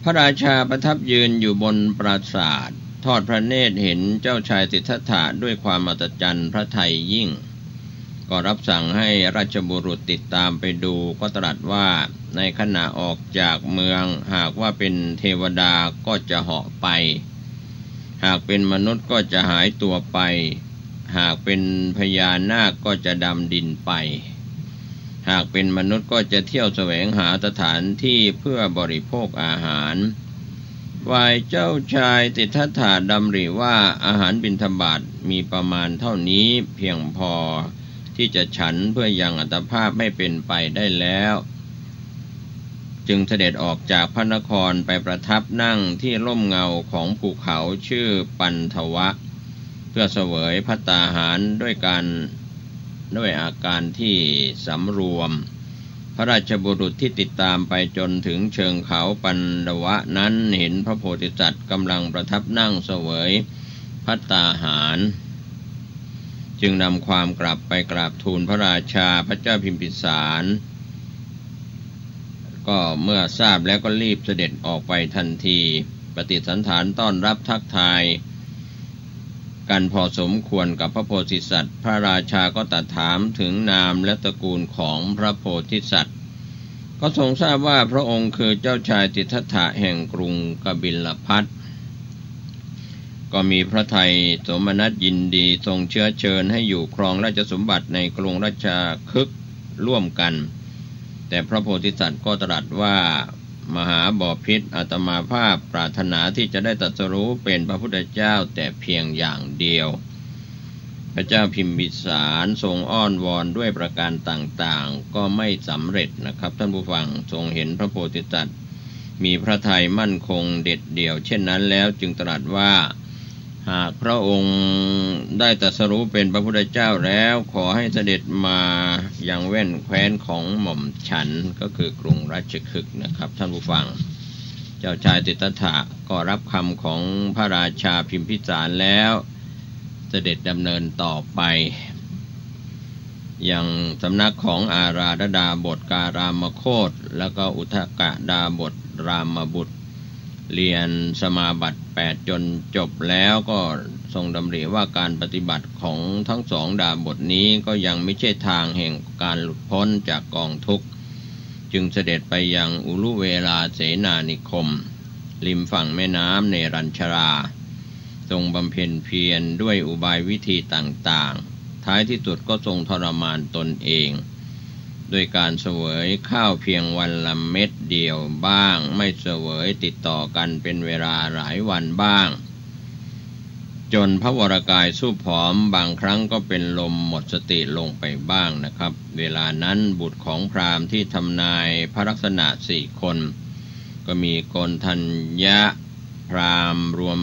Speaker 16: พระราชาประทับยืนอยู่บนปราสาท ทอดพระเนตรเห็นเจ้าชายสิทธัตถะด้วยความอัศจรรย์พระทัยยิ่งก็รับสั่งให้ราชบุรุษติดตามไปดูก็ตรัสว่าในขณะออกจากเมืองหากว่าเป็นเทวดาก็จะเหาะไปหากเป็นมนุษย์ก็จะหายตัวไปหากเป็นพญานาคก็จะดำดินไปหากเป็นมนุษย์ก็จะเที่ยวแสวงหาสถานที่เพื่อบริโภคอาหารฝ่ายเจ้าชายสิทธัตถะดำริว่าอาหารบิณฑบาตมีประมาณเท่านี้เพียงพอที่จะฉันเพื่อยังอัตภาพไม่เป็นไปได้แล้วจึงเสด็จออกจากพระนครไปประทับนั่งที่ร่มเงาของภูเขาชื่อปันทวะเพื่อเสวยภัตตาหารด้วยอาการที่สำรวมพระราชบุรุษที่ติดตามไปจนถึงเชิงเขาปันทวะนั้นเห็นพระโพธิสัตว์กำลังประทับนั่งเสวยภัตตาหารจึงนำความกลับไปกราบทูลพระราชาพระเจ้าพิมพิสารก็เมื่อทราบแล้วก็รีบเสด็จออกไปทันทีปฏิสันถานต้อนรับทักทายกันพอสมควรกับพระโพธิสัตว์พระราชาก็ตรัสถามถึงนามและตระกูลของพระโพธิสัตว์ก็ทรงทราบว่าพระองค์คือเจ้าชายสิทธัตถะแห่งกรุงกบิลพัสก็มีพระทัยโสมนัสยินดีทรงเชื้อเชิญให้อยู่ครองราชสมบัติในกรุงราชคฤห์ร่วมกันแต่พระโพธิสัตว์ก็ตรัสว่ามหาบพิตรอาตมาภาพปรารถนาที่จะได้ตรัสรู้เป็นพระพุทธเจ้าแต่เพียงอย่างเดียวพระเจ้าพิมพิสารทรงอ้อนวอนด้วยประการต่างๆก็ไม่สำเร็จนะครับท่านผู้ฟังทรงเห็นพระโพธิสัตว์มีพระทัยมั่นคงเด็ดเดี่ยวเช่นนั้นแล้วจึงตรัสว่าหากพระองค์ได้ตรัสรู้เป็นพระพุทธเจ้าแล้วขอให้เสด็จมายังแว่นแคว้นของหม่อมฉันก็คือกรุงราชคฤห์นะครับท่านผู้ฟังเจ้าชายสิทธัตถะก็รับคำของพระราชาพิมพิสารแล้วเสด็จดำเนินต่อไปยังสำนักของอาราธดาบทการามโคตแล้วก็อุทกดาบทรามบุตรเรียนสมาบัติ8จนจบแล้วก็ทรงดำริว่าการปฏิบัติของทั้งสองดาบทนี้ก็ยังไม่ใช่ทางแห่งการหลุดพ้นจากกองทุกข์จึงเสด็จไปยังอุรุเวลาเสนานิคมริมฝั่งแม่น้ำเนรัญชราทรงบำเพ็ญเพียรด้วยอุบายวิธีต่างๆท้ายที่สุดก็ทรงทรมานตนเองด้วยการเสวยข้าวเพียงวันละเม็ดเดียวบ้างไม่เสวยติดต่อกันเป็นเวลาหลายวันบ้างจนพระวรกายสู้ผอมบางครั้งก็เป็นลมหมดสติลงไปบ้างนะครับเวลานั้นบุตรของพราหมณ์ที่ทำนายพระลักษณะ4คนก็มีโกณฑัญญะพราหมณ์รวม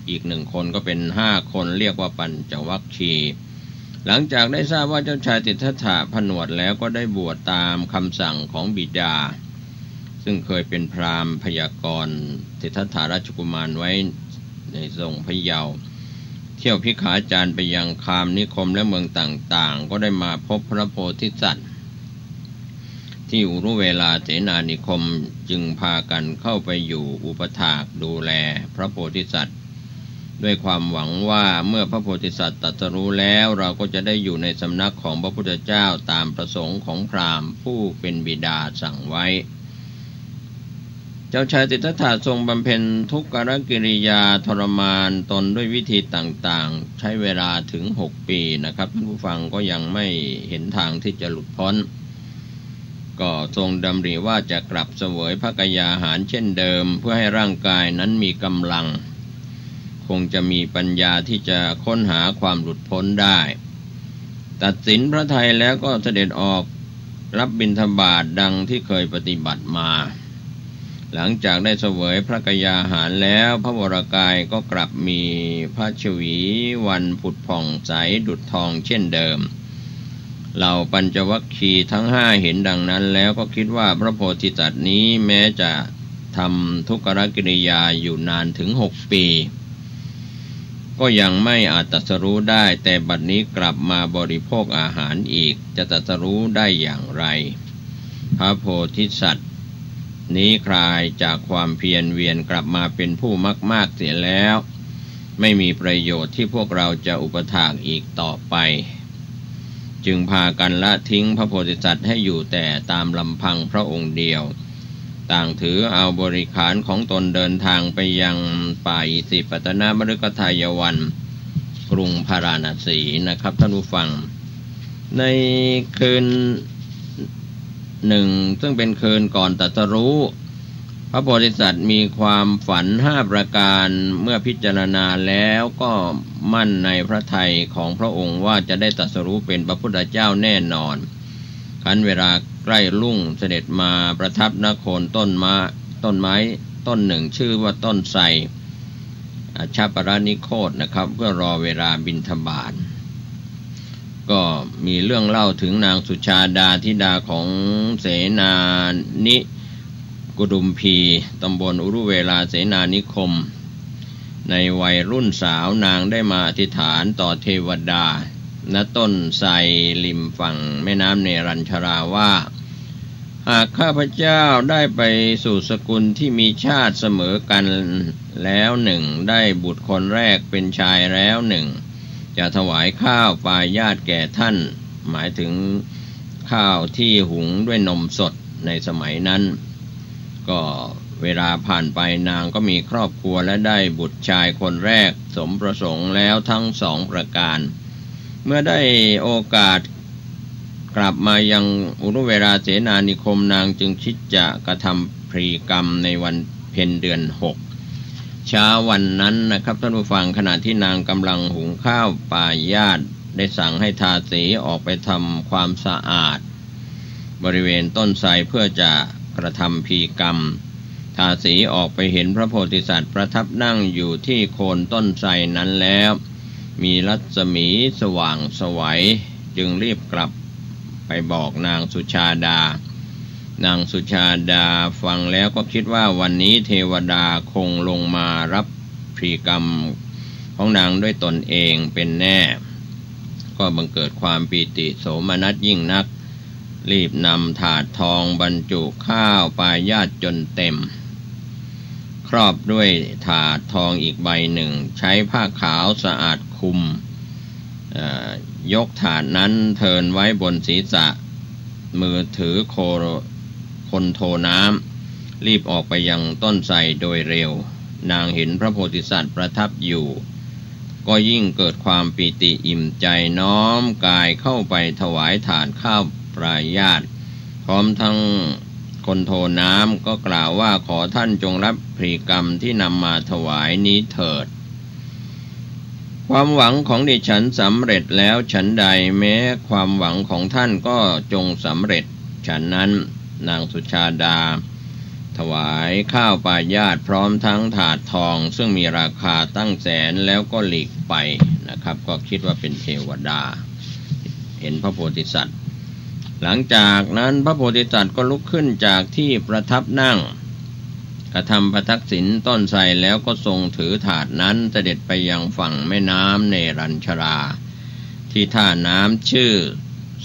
Speaker 16: อีก1คนก็เป็น5คนเรียกว่าปัญจวัคคีย์หลังจากได้ทราบว่าเจ้าชายสิทธัตถะผนวดแล้วก็ได้บวชตามคำสั่งของบิดาซึ่งเคยเป็นพราหมณ์พยากรณ์สิทธัตถะราชกุมารไว้ในทรงพะเยาเที่ยวพิขาจารไปยังคามนิคมและเมืองต่างๆก็ได้มาพบพระโพธิสัตว์ที่อุรุเวลาเสนานิคมจึงพากันเข้าไปอยู่อุปถากดูแลพระโพธิสัตว์ด้วยความหวังว่าเมื่อพระโพธิสัตว์ตรัสรู้แล้วเราก็จะได้อยู่ในสำนักของพระพุทธเจ้าตามประสงค์ของพราหมณ์ผู้เป็นบิดาสั่งไว้เจ้าชายสิทธัตถะทรงบำเพ็ญทุกขกิริยาทรมานตนด้วยวิธีต่างๆใช้เวลาถึง6 ปีนะครับท่านผู้ฟังก็ยังไม่เห็นทางที่จะหลุดพ้นก็ทรงดำริว่าจะกลับเสวยพระกยาหารเช่นเดิมเพื่อให้ร่างกายนั้นมีกำลังคงจะมีปัญญาที่จะค้นหาความหลุดพ้นได้ตัดสินพระทัยแล้วก็เสด็จออกรับบิณฑบาตดังที่เคยปฏิบัติมาหลังจากได้เสวยพระกยาหารแล้วพระวรกายก็กลับมีพระชวีวันผุดผ่องใสดุจทองเช่นเดิมเหล่าปัญจวัคคีย์ทั้ง5เห็นดังนั้นแล้วก็คิดว่าพระโพธิสัตว์นี้แม้จะทำทุกขกิริยาอยู่นานถึง6 ปีก็ยังไม่อาจตรัสรู้ได้แต่บัดนี้กลับมาบริโภคอาหารอีกจะตรัสรู้ได้อย่างไรพระโพธิสัตว์นี้คลายจากความเพียรเวียนกลับมาเป็นผู้มากๆเสียแล้ว ไม่มีประโยชน์ที่พวกเราจะอุปถากอีกต่อไปจึงพากันละทิ้งพระโพธิสัตว์ให้อยู่แต่ตามลำพังพระองค์เดียวต่างถือเอาบริขารของตนเดินทางไปยังป่าอิสิปตนมฤคทายวันกรุงพาราณสีนะครับท่านผู้ฟังในคืนหนึ่งซึ่งเป็นคืนก่อนตรัสรู้พระโพธิสัตว์มีความฝัน5ประการเมื่อพิจารณาแล้วก็มั่นในพระทัยของพระองค์ว่าจะได้ตรัสรู้เป็นพระพุทธเจ้าแน่นอนครั้นเวลาใกล้รุ่งเสด็จมาประทับณโคนต้นไม้ต้นหนึ่งชื่อว่าต้นไทรชาปรานิโคตนะครับเพื่อรอเวลาบิณฑบาตก็มีเรื่องเล่าถึงนางสุชาดาธิดาของเสนานิกุดุมพีตำบลอุรุเวลาเสนานิคมในวัยรุ่นสาวนางได้มาอธิษฐานต่อเทวดาณต้นไทรริมฝั่งแม่น้ำเนรัญชราว่าหากข้าพเจ้าได้ไปสู่สกุลที่มีชาติเสมอกันแล้วหนึ่งได้บุตรคนแรกเป็นชายแล้วหนึ่งจะถวายข้าวปายาตแก่ท่านหมายถึงข้าวที่หุงด้วยนมสดในสมัยนั้นก็เวลาผ่านไปนางก็มีครอบครัวและได้บุตรชายคนแรกสมประสงค์แล้วทั้ง2ประการเมื่อได้โอกาสกลับมายังอุรุเวลาเสนานิคมนางจึงคิดจะกระทำพรีกรรมในวันเพ็ญเดือน6เช้าวันนั้นนะครับท่านผู้ฟังขณะที่นางกำลังหุงข้าวปายาตได้สั่งให้ทาสีออกไปทำความสะอาดบริเวณต้นไทรเพื่อจะกระทำพรีกรรมทาสีออกไปเห็นพระโพธิสัตว์ประทับนั่งอยู่ที่โคนต้นไทรนั้นแล้วมีรัศมีสว่างไสวจึงรีบกลับไปบอกนางสุชาดานางสุชาดาฟังแล้วก็คิดว่าวันนี้เทวดาคงลงมารับพรีกรรมของนางด้วยตนเองเป็นแน่ก็บังเกิดความปีติโสมนัสยิ่งนักรีบนำถาดทองบรรจุข้าวปายาตจนเต็มครอบด้วยถาดทองอีกใบหนึ่งใช้ผ้าขาวสะอาดคลุมยกถาดนั้นเทินไว้บนศีรษะมือถือคนโทน้ำรีบออกไปยังต้นไทรโดยเร็วนางเห็นพระโพธิสัตว์ประทับอยู่ก็ยิ่งเกิดความปีติอิ่มใจน้อมกายเข้าไปถวายถาดข้าวปายาตพร้อมทั้งคนโทน้ำก็กล่าวว่าขอท่านจงรับพรีกรรมที่นำมาถวายนี้เถิดความหวังของดิฉันสำเร็จแล้วฉันใดแม้ความหวังของท่านก็จงสำเร็จฉันนั้นนางสุชาดาถวายข้าวปายาตพร้อมทั้งถาดทองซึ่งมีราคาตั้งแสนแล้วก็หลีกไปนะครับก็คิดว่าเป็นเทวดาเห็นพระโพธิสัตว์หลังจากนั้นพระโพธิสัตว์ก็ลุกขึ้นจากที่ประทับนั่งกระทำประทักษิณต้นไทรแล้วก็ทรงถือถาดนั้นเสด็จไปยังฝั่งแม่น้ำเนรัญชราที่ท่าน้ำชื่อ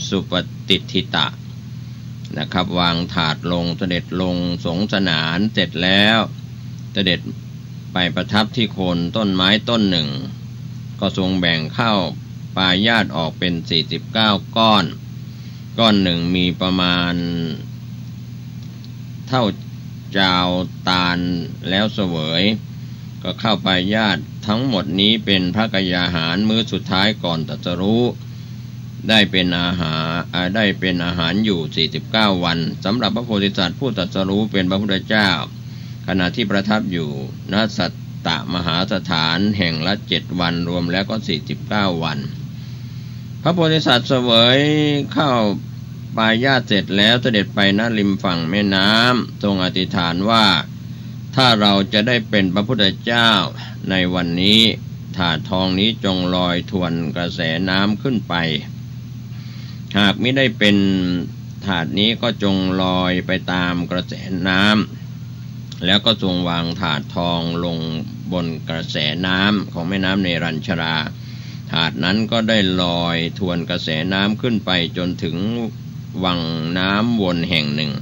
Speaker 16: สุปฏิทิตะนะครับวางถาดลงเสด็จลงสงสนานเสร็จแล้วเสด็จไปประทับที่โคนต้นไม้ต้นหนึ่งก็ทรงแบ่งข้าวปายาตออกเป็น49ก้อนหนึ่งมีประมาณเท่าจาวตาลแล้วเสวยก็เข้าปายาตทั้งหมดนี้เป็นพระกยาหารมื้อสุดท้ายก่อนตรัสรู้ได้เป็นอาหารอยู่49วันสำหรับพระโพธิสัตว์ผู้ตรัสรู้เป็นพระพุทธเจ้าขณะที่ประทับอยู่ณสัตตมหาสถานแห่งละ7วันรวมแล้วก็49วันพระโพธิสัตว์เสวยข้าวปายาตเสร็จแล้วเสด็จไปณริมฝั่งแม่น้ำทรงอธิษฐานว่าถ้าเราจะได้เป็นพระพุทธเจ้าในวันนี้ถาดทองนี้จงลอยทวนกระแสน้ำขึ้นไปหากไม่ได้เป็นถาดนี้ก็จงลอยไปตามกระแสน้ำแล้วก็ทรงวางถาดทองลงบนกระแสน้ำของแม่น้ำเนรัญชราถาดนั้นก็ได้ลอยทวนกระแสน้ำขึ้นไปจนถึงวังน้ำวนแห่งหนึ่ง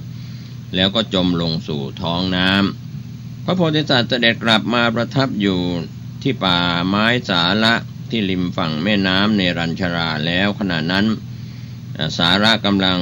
Speaker 16: แล้วก็จมลงสู่ท้องน้ำพระโพธิสัตว์เสด็จกลับมาประทับอยู่ ที่ป่าไม้สาระที่ริมฝั่งแม่น้ำเนรัญชราแล้วขณะนั้นสาระกำลัง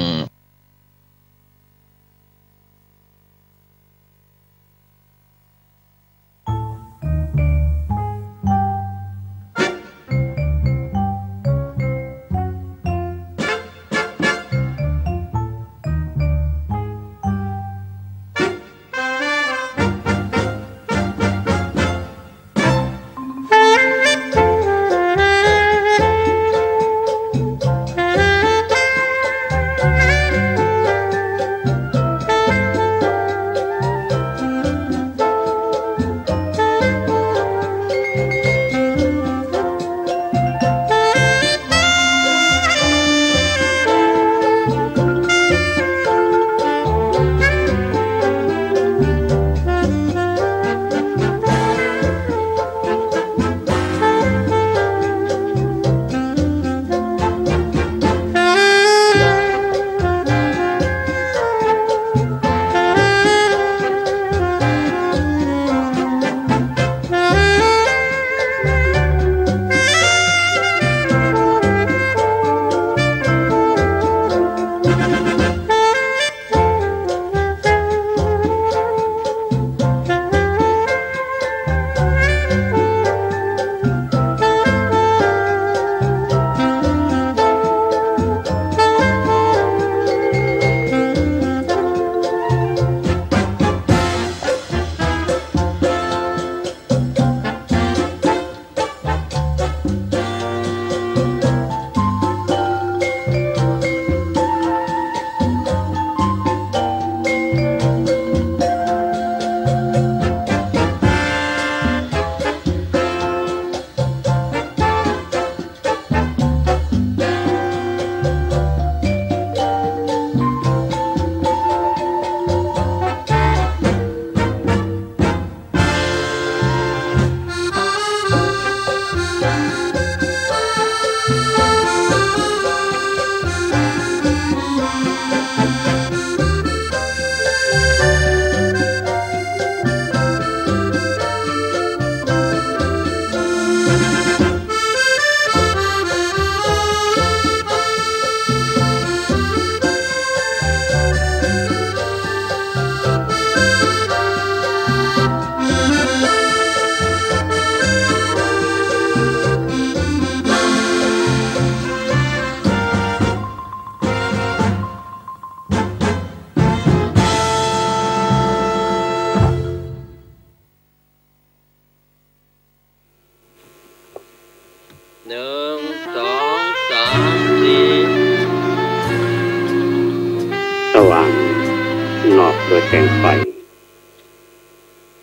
Speaker 20: แสงไฟ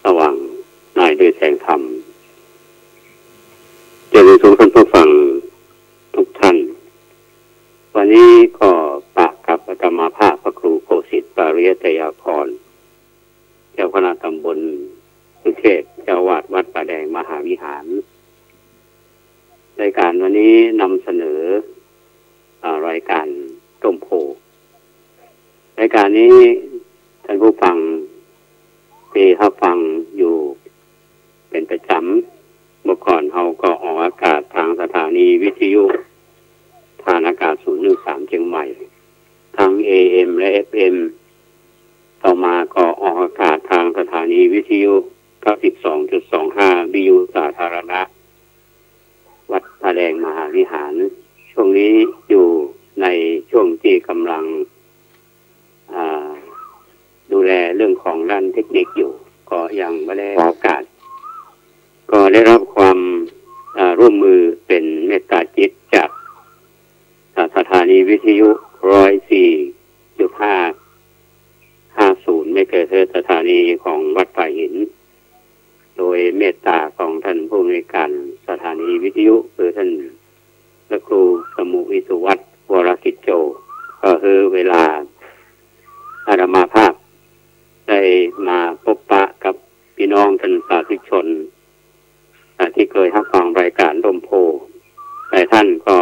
Speaker 20: สว่างนายด้วยแสงธรรมเจริญสุขท่านผู้ฟังทุกท่านวันนี้ก็ปะกับอาตมาภาพพระครูโกสิทธิ์ปาริยตยาภรณ์เจ้าคณะตำบลสุเทพเจ้าวาดวัดป่าแดงมหาวิหารรายการวันนี้นำเสนอรายการต้มโพรายการนี้ท่านผู้ฟังที่เขาฟังอยู่เป็นประจำเมื่อก่อนเขาก็ออกอากาศทางสถานีวิทยุทางอากาศ013เชียงใหม่ทาง AM และ FM ต่อมาก็ออกอากาศทางสถานีวิทยุ 92.25 วิทยุสาธารณะวัดพระแดงมหาวิหารช่วงนี้อยู่ในช่วงที่กำลังดูแลเรื่องของด้านเทคนิคอยู่ก็ยังไม่ได้ออกอากาศก็ได้รับความร่วมมือเป็นเมตตาจิตจากสถานีวิทยุ 104.550 เมกะเฮิรตซ์สถานีของวัดป่าหินโดยเมตตาของท่านผู้อำนวยการสถานีวิทยุคือท่านพระครูสมุวิสุวัฒน์วรกิจโจก็คือเวลาอาตมาภาพได้มาพบปะกับพี่น้องท่านสาธุชนที่เคยรับฟังรายการร่มโพแต่ท่านก็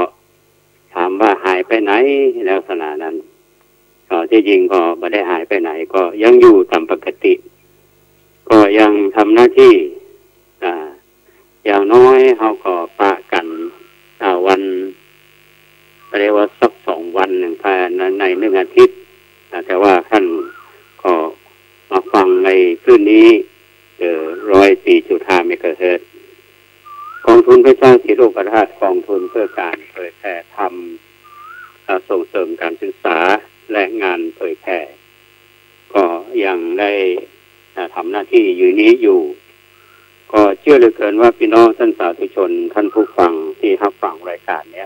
Speaker 20: ถามว่าหายไปไหนแล้วลักษณะนั้นก็ที่จริงก็ไม่ได้หายไปไหนก็ยังอยู่ตามปกติก็ยังทำหน้าที่ อย่างน้อยเขาก็ปะกันวันเรียกว่าสัก2 วัน1ภายใน1 อาทิตย์แต่ว่าท่านก็มาฟังในคลื่นนี้104.5 เมกะเฮิรตซ์กองทุนพระเจ้าสิริโลกธาตุกองทุนเพื่อการเผยแพร่ธรรมส่งเสริมการศึกษาและงานเผยแพร่ก็ยังได้ทำหน้าที่อยู่ก็เชื่อเหลือเกินว่าพี่น้องท่านสาธุชนท่านผู้ฟังที่รับฟังรายการนี้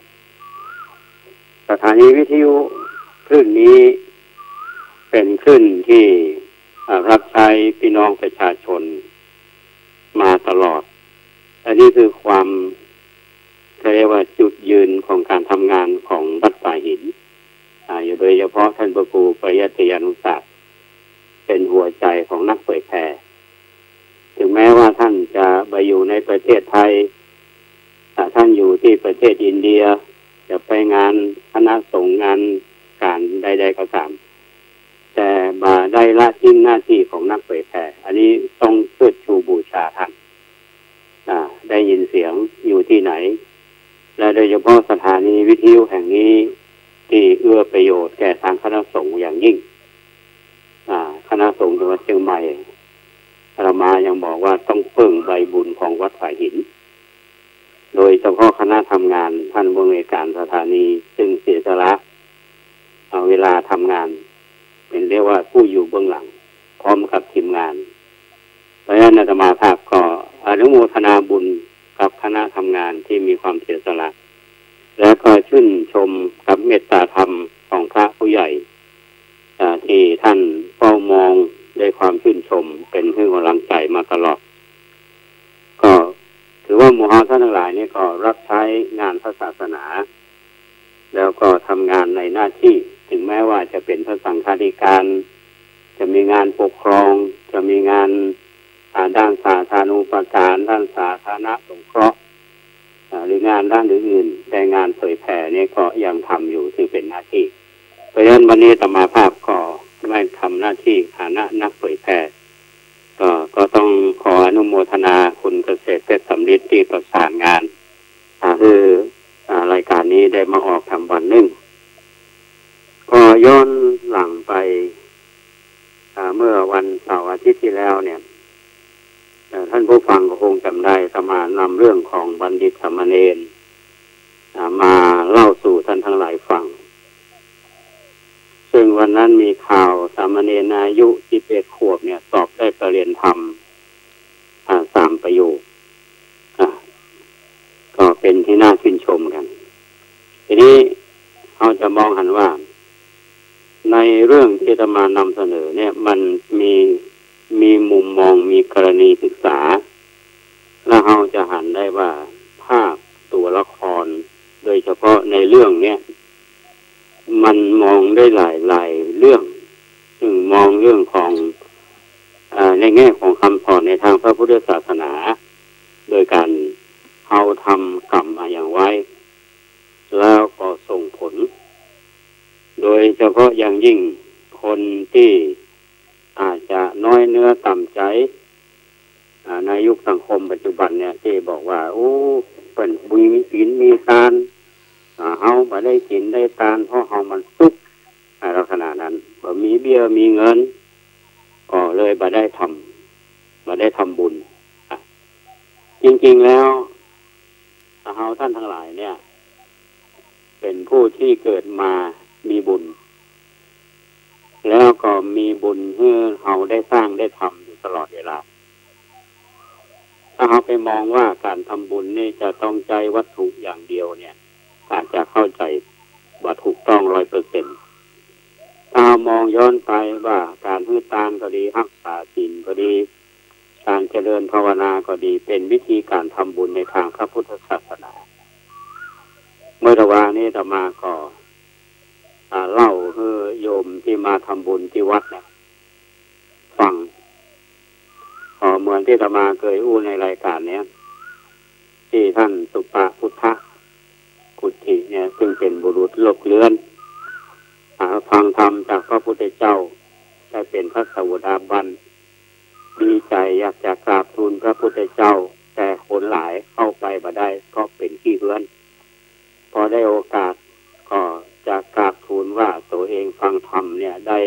Speaker 20: สถานีวิทยุคลื่นนี้เป็นคลื่นที่รับใช้พี่น้องประชาชนมาตลอดอันนี้คือความเรียกว่าจุดยืนของการทำงานของวัดป่าหินอยู่โดยเฉพาะท่านพระครูปริยัติยานุศักดิ์เป็นหัวใจของนักเผยแพร่ถึงแม้ว่าท่านจะไปอยู่ในประเทศไทยท่านอยู่ที่ประเทศอินเดียจะไปงานคณะสงฆ์งานการใดๆก็ตามแต่มาได้ละทิ้งหน้าที่ของนักเผยแพร่อันนี้ต้องเชิดชูบูชาท่านได้ยินเสียงอยู่ที่ไหนและโดยเฉพาะสถานีวิทยุแห่งนี้ที่เอื้อประโยชน์แก่ทางคณะสงฆ์อย่างยิ่งคณะสงฆ์จังหวัดเชียงใหม่อาตมายังบอกว่าต้องเพิ่งใบบุญของวัดป่าหินโดยเฉพาะคณะทำงานท่านผู้อำนวยการสถานีซึ่งเสียสละเอาเวลาทำงานเป็นเรียกว่าผู้อยู่เบื้องหลังพร้อมกับทีมงานเพราะฉะนั้นอาตมาภาพก็อนุโมทนาบุญกับคณะทำงานที่มีความเสียสละและก็ชื่นชมกับเมตตาธรรมของพระผู้ใหญ่ที่ท่านเฝ้ามองด้วยความชื่นชมเป็นเพื่อนกำลังใจมาตลอดก็ถือว่าหมู่เฮาท่านทั้งหลายนี่ก็รับใช้งานพระศาสนาแล้วก็ทำงานในหน้าที่ถึงแม้ว่าจะเป็นพระสังฆาธิการจะมีงานปกครองจะมีงานด้านสาธารณูปการด้านสาธารณสงเคราะห์หรืองานด้านอื่นๆแต่งานเผยแผ่นี่ก็ยังทำอยู่ที่เป็นหน้าที่เพราะฉะนั้นวันนี้อาตมาภาพก็ไม่ทำหน้าที่ฐานะนักเผยแผ่ก็ต้องขออนุโมทนาคุณเกษตรเพชรสำริดที่ประสานงานคือรายการนี้ได้มาออกทำวันหนึ่งก็ย้อนหลังไปเมื่อวันเสาร์อาทิตย์ที่แล้วเนี่ยท่านผู้ฟังก็คงจำได้สมานำเรื่องของบัณฑิตสามเณรมาเล่าสู่ท่านทั้งหลายฟังซึ่งวันนั้นมีข่าวสามเณรอายุ11 ขวบเนี่ยสอบได้ปรริญญาธรรม3 ประโยคก็เป็นที่น่าชื่นชมกันทีนี้เราจะมองหันว่าในเรื่องที่จะมานำเสนอเนี่ยมันมีมุมมองมีกรณีศึกษาแล้วเราจะหันได้ว่าภาพตัวละครโดยเฉพาะในเรื่องเนี้ยมันมองได้หลายเรื่องซึ่งมองเรื่องของในแง่ของคำสอนในทางพระพุทธศาสนาโดยการเอาทำกรรมมาอย่างไว้แล้วก็ส่งผลโดยเฉพาะอย่างยิ่งคนที่อาจจะน้อยเนื้อต่ำใจในยุคสังคมปัจจุบันเนี่ยที่บอกว่าโอ้เป็นมีศีลมีทานเฮาบ่ได้ศีลได้ทานเพราะเฮามันสุขลักษณะนั้นบ่มีเบี้ยมีเงินก็เลยบ่ได้ทำบุญจริงๆแล้วเฮาท่านทั้งหลายเนี่ยเป็นผู้ที่เกิดมามีบุญแล้วก็มีบุญให้เราได้สร้างได้ทำอยู่ตลอดเวลาถ้าเราไปมองว่าการทำบุญนี่จะต้องใจวัตถุอย่างเดียวเนี่ยอาจจะเข้าใจว่าถูกต้อง 100% ถ้ามองย้อนไปว่าการให้ทานก็ดีรักษาศีลก็ดีการเจริญภาวนาก็ดีเป็นวิธีการทำบุญในทางพระพุทธศาสนาเมื่อวานนี้อาตมาก็เล่าให้โยมที่มาทำบุญที่วัดเนี่ยฟังเหมือนที่อาตมาเคยอู้ในรายการเนี้ยที่ท่านสุปาพุทธกุฏิเนี่ยซึ่งเป็นบุรุษโลกเลื้อนฟังธรรมจากพระพุทธเจ้าได้เป็นพระโสดาบันดีใจอยากจะกราบทูลพระพุทธเจ้าแต่คนหลาย ายเข้าไปบ่ได้ก็เป็นขี้เพื่อนพอได้โอกาสก็จะกราบทูลว่าตัวเองฟังธรรมเนี่ยได้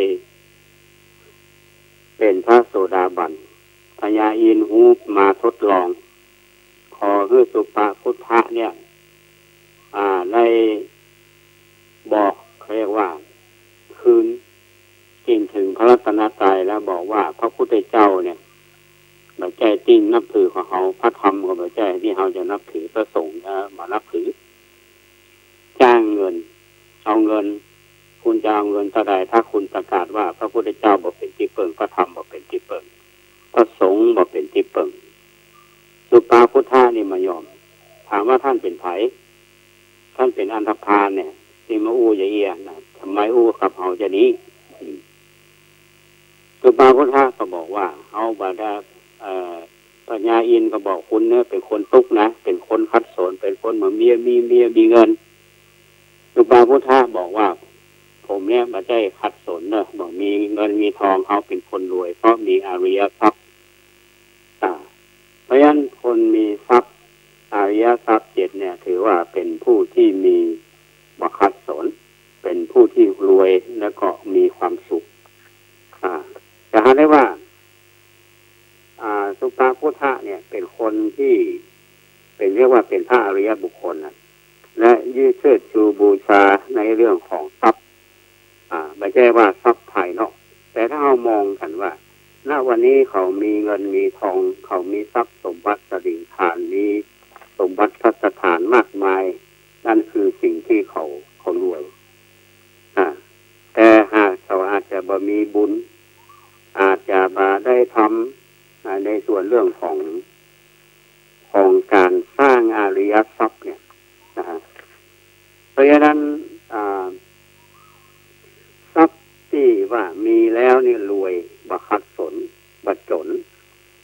Speaker 20: เป็นพระโสดาบันพญาอินทร์ฮูมาทดลองขอให้สุปาพุทธะเนี่ยได้บอกเรียกว่าคืนจริงถึงพระรัตนตรัยแล้วบอกว่าพระพุทธเจ้าเนี่ยเราใจจริงนับถือของเขาพระธรรมของเราใจที่เขาจะนับถือพระสงฆ์มานับถือจ้างเงินเอาเงินคุณจะเอาเงินเท่าใดถ้าคุณประกาศว่าพระพุทธเจ้าบอกเป็นที่เปิงพระธรรมบอกเป็นที่เปิงพระสงฆ์บอกเป็นที่เปิงสุปาพุทธะนี่มายอมถามว่าท่านเป็นไผท่านเป็นอันธพาลเนี่ยที่มาอู้อย่าเอียนะทำไมอู้กับเขาจะนี้สุปาพุทธะก็บอกว่าเอาบาดาปัญญาอินก็บอกคุณเนี่ยเป็นคนตุกนะเป็นคนคัดสนเป็นคนเหมือนมีเงินสุปาพุทธะบอกว่าผมเนี่ยมาได้คัดสนเนอะบอกมีเงินมีทองเขาเป็นคนรวยเพราะมีอริยทรัพย์เพราะฉะนั้นคนมีทรัพย์อริยทรัพย์7เนี่ยถือว่าเป็นผู้ที่มีบคัดสนเป็นผู้ที่รวยแล้วก็มีความสุขจะหาได้ว่าสุปาพุทธะเนี่ยเป็นคนที่เป็นเรียกว่าเป็นพระอริยบุคคลนะและยืดเชิดชูบูชาในเรื่องของทรัพย์ไม่ใช่ว่าทรัพย์ภายนอกแต่ถ้าเรามองกันว่าณวันนี้เขามีเงินมีทองเขามีทรัพย์สมบัติสดิ่งฐานมีสมบัติพัสถานมากมายนั่นคือสิ่งที่เขารวยแต่หากเขาอาจจะบ่มีบุญอาจจะบ่ได้ทำในส่วนเรื่องของการสร้างอริยทรัพย์เนี่ยเพราะฉะนั้นทรัพย์ที่ว่ามีแล้วนี่รวยบ่ขัดสนบ่จน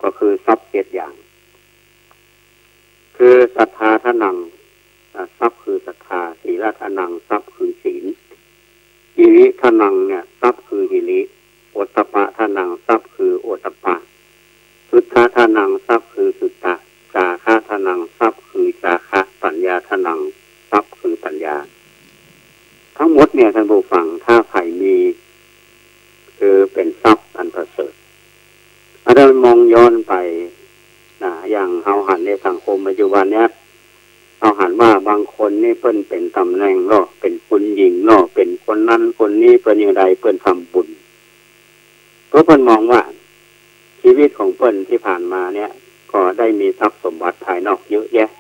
Speaker 20: ก็คือทรัพย์7อย่างคือศรัทธาทนังทรัพย์คือศรัทธาศีลทนังทรัพย์คือศีลหิริทนังเนี่ยทรัพย์คือหิริโอตตัปปะทนังทรัพย์คือโอตตัปปะสุทธาทนังทรัพย์คือสุตตะจาคะทนังทรัพย์คือจาคะปัญญาทนังทรัพย์คือปัญญาทั้งหมดเนี่ยท่านผู้ฟังถ้าใครมีคือเป็นทรัพย์อันประเสริฐถ้าเรามองย้อนไปอย่างเฮาหันในสังคมปัจจุบันเนี้ยเอาหันว่าบางคนนี่เพิ่นเป็นตำแหน่งก็เป็นคุณหญิงเนาะเป็นคนนั้นคนนี้เป็นอย่างไรเพิ่นทำบุญเพราะเพิ่นมองว่าชีวิตของเพิ่นที่ผ่านมาเนี่ยก็ได้มีทรัพย์สมบัติภายนอกเยอะแยะ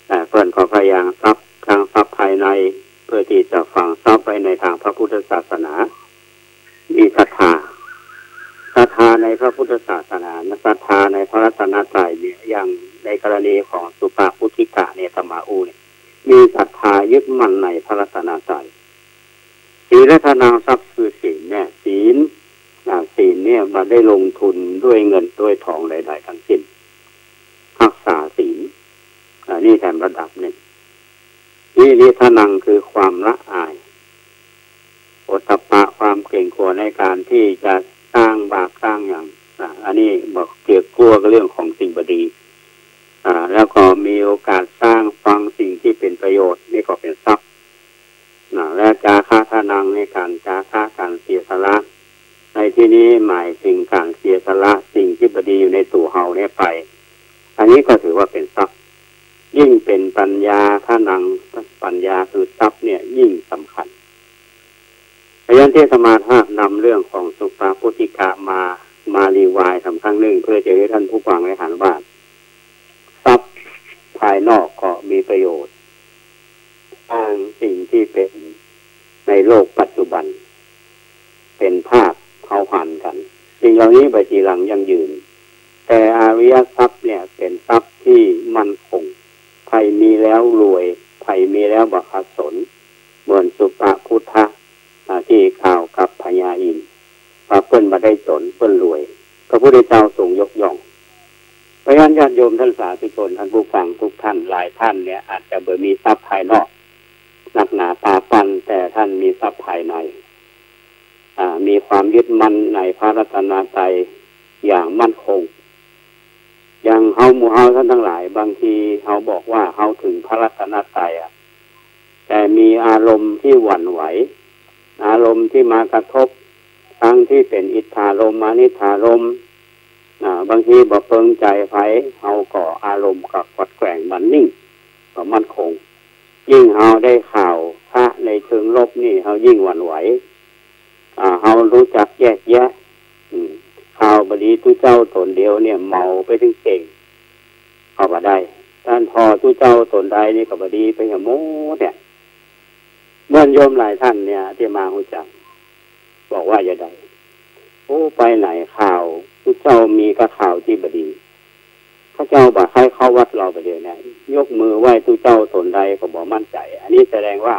Speaker 20: แต่เพิ่นก็พยายามทรัพย์ภายในเพื่อที่จะฝังทรัพย์ไปในทางพระพุทธศาสนามีศรัทธาในพระพุทธศาสนาศรัทธาในพระรัตนตรัยเนี่ยอย่างในกรณีของสุปาพุทธิกะเนี่ยธรรมาอูเนี่ยมีศรัทธายึดมั่นในพระรัตนตรัยศีลทนังทรัพย์คือศีลเนี่ยศีลเนี่ยมาได้ลงทุนด้วยเงินด้วยทองใดๆทั้งสิ้นรักษาศีลนี่แทนระดับหนึ่งนี่ทนังคือความละอายโอตตัปปะความเกรงกลัวในการที่จะสร้างบาปสร้างอย่างอันนี้บอกเกี่ยวกลัวกับเรื่องของสิ่งบดีแล้วก็มีโอกาสสร้างฟังสิ่งที่เป็นประโยชน์นี่ก็เป็นทรัพย์และจาคะทนังในการจาคะการเสียสละในที่นี้หมายถึงการเสียสละสิ่งที่บดีอยู่ในตัวเฮาเนี่ยไปอันนี้ก็ถือว่าเป็นทรัพย์ยิ่งเป็นปัญญาทนังปัญญาคือทรัพย์เนี่ยยิ่งสำคัญเพราะฉะนั้นที่สมาธินำเรื่องของสุปาพุทธิกะมารีวายทำครั้งหนึ่งเพื่อจะให้ท่านผู้ฟังได้เห็นว่าทรัพย์ภายนอกก็มีประโยชน์ทางสิ่งที่เป็นในโลกปัจจุบันเป็นภาพเท่าหันกันสิ่งเหล่านี้ปัจจุบันยังยืนแต่อริยทรัพย์เนี่ยเป็นทรัพย์ที่มั่นคงใครมีแล้วรวยใครมีแล้วบคัดสนเหมือนสุปาพุทธะที่กล่าวกับพญาอินทร์เพิ่นมาได้จนเพิ่นรวยพระพุทธเจ้าทรงยกย่องเพราะฉะนั้นญาติโยมท่านสาธุชนท่านผู้ฟังทุกท่านหลายท่านเนี่ยอาจจะบ่มีทรัพย์ภายนอกหนักหนาตาฟันแต่ท่านมีทรัพย์ภายในมีความยึดมั่นในพระรัตนตรัยอย่างมั่นคง อย่างเฮาหมู่เฮาท่านทั้งหลายบางทีเฮาบอกว่าเฮาถึงพระรัตนตรัยแต่มีอารมณ์ที่หวั่นไหวอารมณ์ที่มากระทบทั้งที่เป็นอิทธารมมานิธารมบางทีบ่เปิงใจไผเฮาก็อารมณ์กับกวัดแกว่งมันนิ่งก็มั่นคงยิ่งเฮาได้ข่าวพระในเชิงลบนี่เฮายิ่งหวั่นไหวเฮารู้จักแยกแยะข่าวบดีทุเจ้าตนเดียวเนี่ยเมาไปถึงเก่งเข้ามาได้ท่านพอทุเจ้าตนใดนี่ก็บดีไปกับโมเนี่ยเมื่อโยมหลายท่านเนี่ยที่มาหูจักบอกว่าอย่าได้โอ้ไปไหนข่าวทุเจ้ามีก็ข่าวที่บดีพระเจ้าบอกให้เข้าวัดเราไปเดี๋ยวนี้ยกมือไหว้ทุเจ้าตนใดก็บอกมั่นใจอันนี้แสดงว่า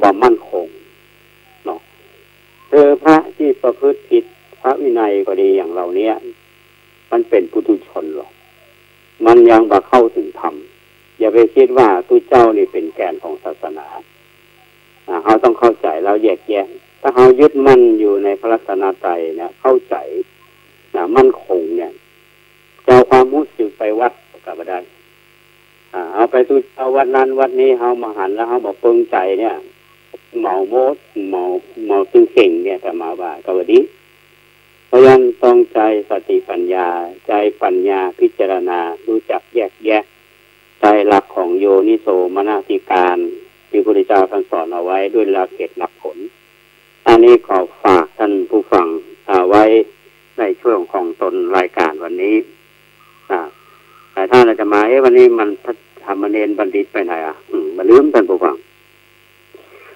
Speaker 20: บ่มั่นคงเนาะพระที่ประพฤติผิดพระวินัยก็ดีอย่างเราเนี้ยมันเป็นปุถุชนหรอกมันยังบ่เข้าถึงธรรมอย่าไปคิดว่าทุเจ้านี่เป็นแกนของศาสนาเขาต้องเข้าใจแล้วแยกแยะถ้าเขายึดมั่นอยู่ในพระรัตนตรัยเนี่ยเข้าใจมั่นคงเนี่ยจะเอาความรู้สึกไปวัดก็ไม่ได้เอาไปทุเจ้าวัดนั้นวัดนี้เขามาหันแล้วเขาบอกเปิงใจเนี่ยเมาโมดเมาตึงเข่งเนี่ยแต่มาว่าก็ดีเพราะฉะนั้นต้องใจสติปัญญาใจปัญญาพิจารณารู้จักแยกแยะใจหลักของโยนิโสมนสิการที่พระพุทธเจ้าท่านสอนเอาไว้ด้วยหลักเหตุหลักผลอันนี้ขอฝากท่านผู้ฟังไว้ในช่วงของตนรายการวันนี้แต่ท่านอาจจะมาวันนี้มันธรรมเณรบัณฑิตไปไหนมันลืมท่านผู้ฟัง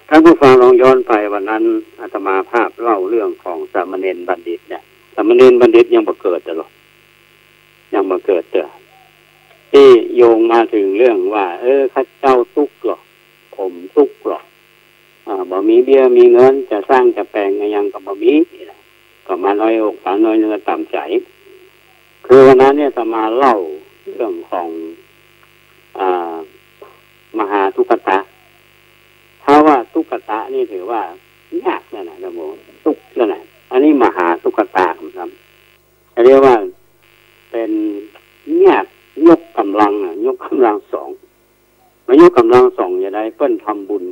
Speaker 20: ท่านผู้ฟังลองย้อนไปวันนั้นอาตมาภาพเล่าเรื่องของสามเณรบัณฑิตเนี่ยสามเณรบัณฑิตยังบ่เกิดหรอกยังบ่เกิดที่โยงมาถึงเรื่องว่าข้าเจ้าทุกข์หรอผมทุกข์หรอบ่มีเบี้ยมีเงินจะสร้างจะแปลงยังก็บ่มีก็มาน้อยอกสาน้อยเนื้อต่ำใจคือวันนั้นเนี่ยอาตมาเล่าเรื่องของมหาทุกขตะถ้าว่าทุกขตะนี่ถือว่ายากนะนะโมทุกข์นั่นแหละอันนี้มหาทุกขตะครับเรียกว่าเป็นยากยกกำลังยกกำลังสองมายกกำลังสองอย่างไรเพิ่นทำบุญ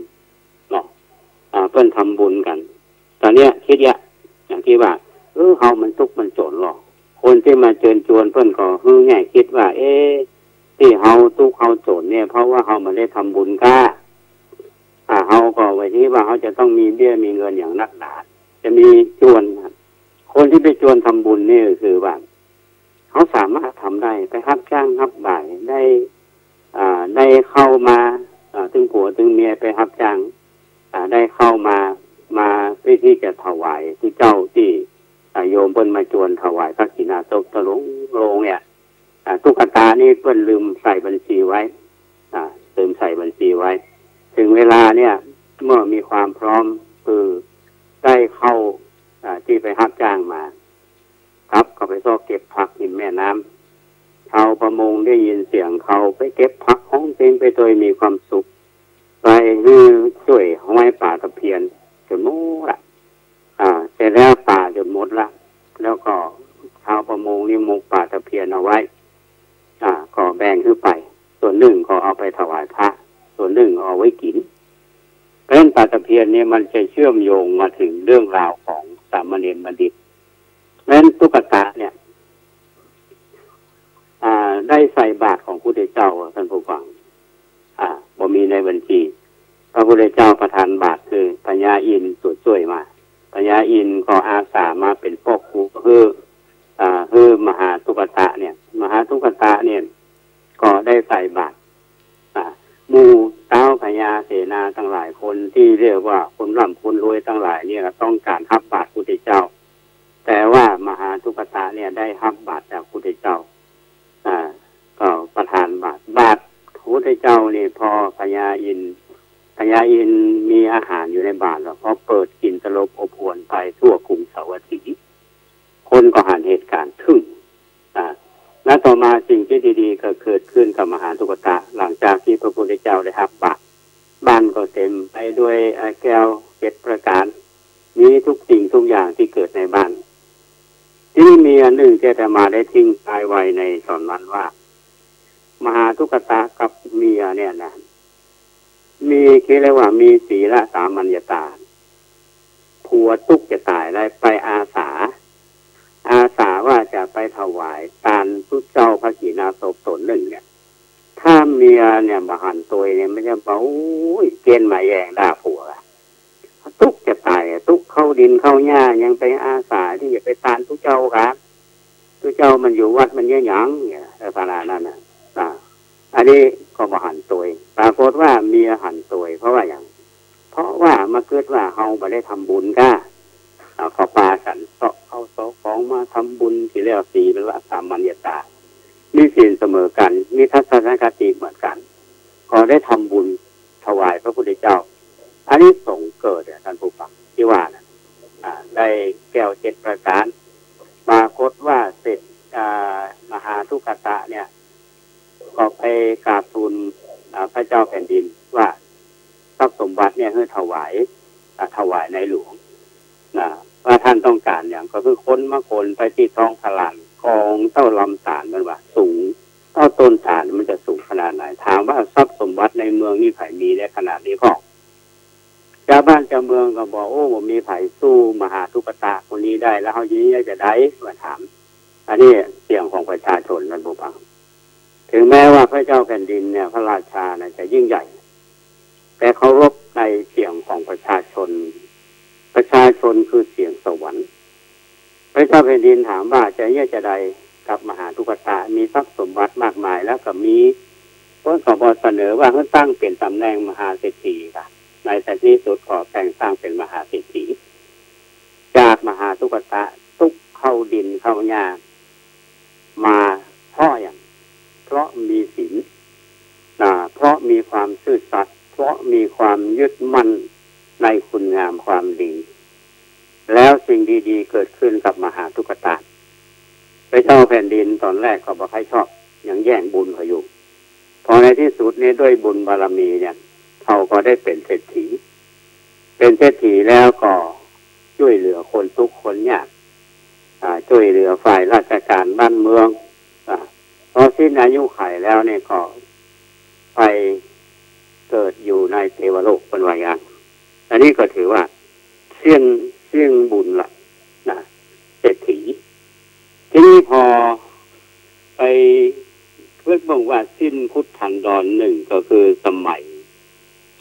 Speaker 20: เนาะเพิ่นทำบุญกันตอนเนี้ยคิดอย่างที่ว่าเฮามันทุกข์มันโจรหรอกคนที่มาเชิญชวนเพิ่นก็แง่คิดว่าที่เฮาทุกข์เฮาโจรเนี่ยเพราะว่าเฮามาได้ทำบุญก้าเฮาก็ไว้ที่ว่าเขาจะต้องมีเบี้ยมีเงินอย่างนักหนาจะมีชวนคนที่ไปชวนทำบุญนี่คือว่าเขาสามารถทำได้ไปรับจ้างรับบ่ายได้เข้ามาถึงผัวถึงเมียไปรับจ้างได้เข้ามาเพื่อที่จะถวายที่เจ้าที่โยมเพิ่นมาชวนถวายพระกินาศพตะลงเนี่ยตุ๊กตานี่เพิ่นลืมใส่บัญชีไว้ลืมใส่บัญชีไว้ถึงเวลาเนี่ยเมื่อมีความพร้อมคือได้เข้าที่ไปรับจ้างมาครับก็ไปซอกเก็บผักริมแม่น้ำชาวประมงได้ยินเสียงเขาไปเก็บผักห้องเพลงไปโดยมีความสุขไปช่วยห้อยป่าตะเพียนจนหมดละเสร็จแล้วป่าจนหมดละแล้วก็ชาวประมงนี่มกป่าตะเพียนเอาไว้ก็แบ่งขึ้นไปส่วนหนึ่งก็เอาไปถวายพระส่วนหนึ่งเอาไว้กินเพราะฉะนั้นป่าตะเพียนเนี่ยมันจะเชื่อมโยงมาถึงเรื่องราวของสามเณรบัณฑิตเพราะฉะนั้นตุ๊กตาเนี่ยได้ใส่บาตรของพระพุทธเจ้าท่านผู้ฟังบ่มีในบัญชีพระพุทธเจ้าประทานบาตรคือพญาอินทร์ช่วยมาพญาอินทร์ก็อาสามาเป็นพ่อครูคือมหาตุ๊กตาเนี่ยมหาตุ๊กตาเนี่ยก็ได้ใส่บาตรหมู่เต้าพญาเสนาทั้งหลายคนที่เรียกว่าคนร่ำคนรวยทั้งหลายเนี่ยต้องการรับบาตรพระพุทธเจ้าแต่ว่ามหาตุ๊กตาเนี่ยได้รับบาตรจากพระพุทธเจ้าก็ประทานบาตรพระพุทธเจ้านี่พอพญาอินทร์มีอาหารอยู่ในบาตรแล้วพอเปิดกินตลบอบอวนไปทั่วกรุงสาวัตถีคนก็หันเหตุการณ์ทึ่งและต่อมาสิ่งที่ดีๆก็เกิดขึ้นกับมหาตุ๊กตาหลังจากที่พระพุทธเจ้าได้รับบาตรบ้านก็เต็มไปด้วยแก้ว7 ประการมีทุกสิ่งทุกอย่างที่เกิดในบ้านท ที่มีอันหนึ่งที่อาตมาได้ทิ้งท้ายไว้ในตอนนั้นว่ามหาทุกตะกับเมียเนี่ยนะมีคือเรียกว่ามีศีลสามัญญาผัวตุกจะตายได้ไปอาสาว่าจะไปถวายทานพุทธเจ้าพระกีนาศพตนหนึ่งเนี่ยถ้าเมียเนี่ยมาหันตัวเนี่ยไม่ใช่บอกเกณฑ์มาแย่งด่าผัวตุกจะตายตุกเข้าดินเข้าหญ้ายังไปอาสาที่จะไปทานพุทธเจ้าครับพุทธเจ้ามันอยู่วัดมันเยอะหยังเนี่ยขนาดนั้นนะอันนี้ก็มาหันตัวปรากฏว่าเมียหันตัวเพราะว่าอย่างเพราะว่ามาเกิดว่าเฮาไม่ได้ทำบุญก้าขอปลาสันเสาะเอาโสของมาทำบุญที่แล้วสีเป็นว่าสามัญญามีศีลเสมอกันมีทัศนคติเหมือนกันก็ได้ทำบุญถวายพระพุทธเจ้าอันนี้ส่งเกิดท่านผู้ฟังที่ว่านะได้แก้ว7ประการปรากฏว่าเสร็จมหาทุกขตะเนี่ยก็ไปกราบทูลพระเจ้าแผ่นดินว่าทรัพย์สมบัติเนี่ยให้ถวายในหลวงว่าท่านต้องการอย่างก็คือคนมาคนไปที่ท้องตลาดกองเต้าลำตาลมันว่าสูงเต้าต้นตาลมันจะสูงขนาดไหนถามว่าทรัพย์สมบัติในเมืองนี่ไผมีได้ขนาดนี้พ่อชาวบ้านชาวเมืองก็บอกโอ้ผมมีไผสู้มหาทุกตะคนนี้ได้แล้วเขายิ่งจะได้มาถามอันนี้เสียงของประชาชนนั่นบุปังถึงแม้ว่าพระเจ้าแผ่นดินเนี่ยพระราชาเนี่ยจะยิ่งใหญ่แต่เคารพในเสียงของประชาชนคือเสียงสวรรค์พระเจ้าแผ่นดินถามว่าจะจะใดกับมหาทุกตะมีทรัพย์สมบัติมากมายแล้วก็มีก็ขอเสนอว่าให้ตั้งเป็นตำแหน่งมหาเศรษฐีค่ะในที่สุดขอแต่งตั้งเป็นมหาเศรษฐีจากมหาทุกตะตุกเข้าดินเข้าหญ้ามาเพราะอย่างเพราะมีศีลเพราะมีความซื่อสัตย์เพราะมีความยึดมั่นในคุณงามความดีแล้วสิ่งดีๆเกิดขึ้นกับมหาทุกตะพระเจ้าแผ่นดินตอนแรกก็บอกให้ชอบยังแย่งบุญเขาอยู่พอในที่สุดนี้ด้วยบุญบารมีเนี่ยเขาก็ได้เป็นเศรษฐีแล้วก็ช่วยเหลือคนทุกคนยากช่วยเหลือฝ่ายราชการบ้านเมืองพอสิ้นอายุขัยแล้วเนี่ยก็ไปเกิดอยู่ในเทวโลกเป็นวายานอันนี้ก็ถือว่าเสี่ยงบุญละนะเศรษฐีทีนี้พอไปเพื่อบอกว่าสิ้นพุทธันดรหนึ่งก็คือสมัย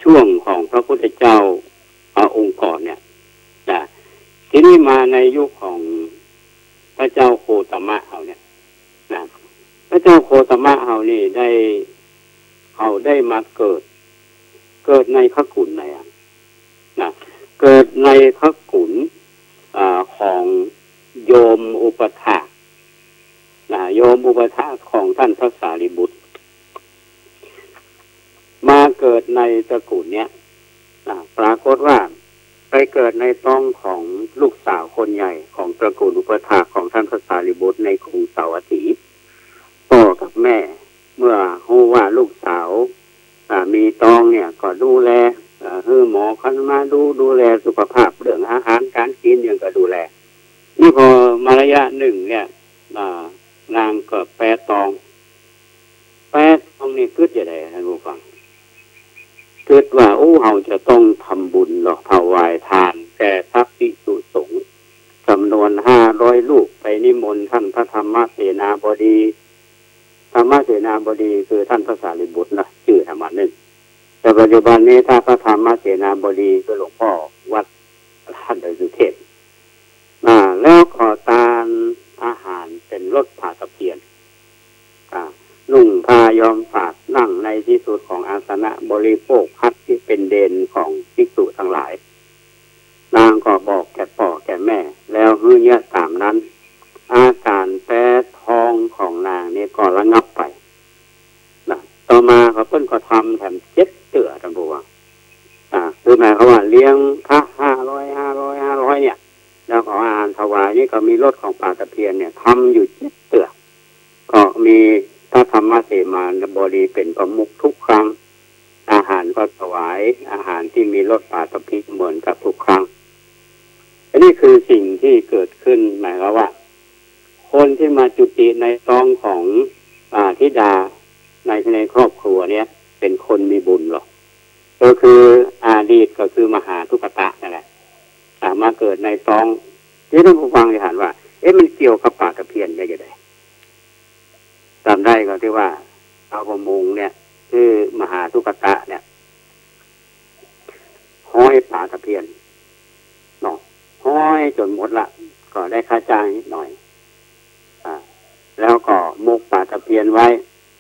Speaker 20: ช่วงของพระพุทธเจ้าองค์ก่อนเนี่ยนะทีนี้มาในยุคของพระเจ้าโคตมะเขาเนี่ยนะพระเจ้าโคตมะเขานี่ได้มาเกิดในพระกุลนะเกิดในพระกุลของโยมอุปถากโยมอุปถากของท่านพระสารีบุตรมาเกิดในตระกูลเนี้ยปรากฏว่าไปเกิดในต้องของลูกสาวคนใหญ่ของตระกูลอุปถากของท่านพระสารีบุตรในกรุงสาวัตถีพ่อกับแม่เมื่อรู้ว่าลูกสาวมีต้องเนี่ยก็ดูแลหมอคันมาดูแลสุขภาพเรื่องอาหารการกินอย่างก็ดูแลนี่พอมาระยะหนึ่งเนี่ยนางก็แปรตองนี่คิดอย่างไรท่านผู้ฟังคิดว่าเราจะต้องทำบุญหรอกถวายทานแก่พระภิกษุสงฆ์จำนวน500 รูปไปนิมนต์ท่านพระธรรมเสนาบดีคือท่านพระสารีบุตรนะชื่อธรรมะหนึ่งแต่ปัจจุบันนี้ถ้าพระธรรมเสนาบดีก็หลวงพ่อวัดท่านโดยสุเทพแล้วขอทานอาหารเป็นรถผ่าตะเพียนนุ่งผ้ายอมฝากนั่งในที่สุดของอาสนะบริโภคพัดที่เป็นเดนของภิกษุทั้งหลายนางก็บอกแก่พ่อแก่แม่แล้วฮือเนี่ยตามนั้นอาการแพ้ท้องของนางนี่ก็ระงับไปต่อมาเขาเพิ่นก็ทำแถม7 เตือท่านผู้ว่าคือหมายความว่าเลี้ยงพระ500เนี่ยแล้วขออาหารถวายนี่ก็มีรถของป่าตะเพียนเนี่ยทำอยู่7 เตือก็มีพระธรรมเสมาบดีเป็นประมุขทุกครั้งอาหารก็ถวายอาหารที่มีรสป่าตะเพียนเหมือนกับทุกครั้งอันนี้คือสิ่งที่เกิดขึ้นหมายความว่า คนที่มาจุติในท้องของธิดาในครอบครัวเนี้ยเป็นคนมีบุญหรอกก็คืออดีตก็คือมหาทุกตะนั่นแหละมาเกิดในท้องที่ท่านผู้ฟังจะถามว่ามันเกี่ยวกับปลาตะเพียนได้ยังไงจำได้ก็ที่ว่าเอาประมงเนี่ยคือมหาทุกตะเนี่ยห้อยปลาตะเพียนเนาะห้อยจนหมดละก็ได้ค่าจ้างนิดหน่อยแล้วก็มกปลาตะเพียนไว้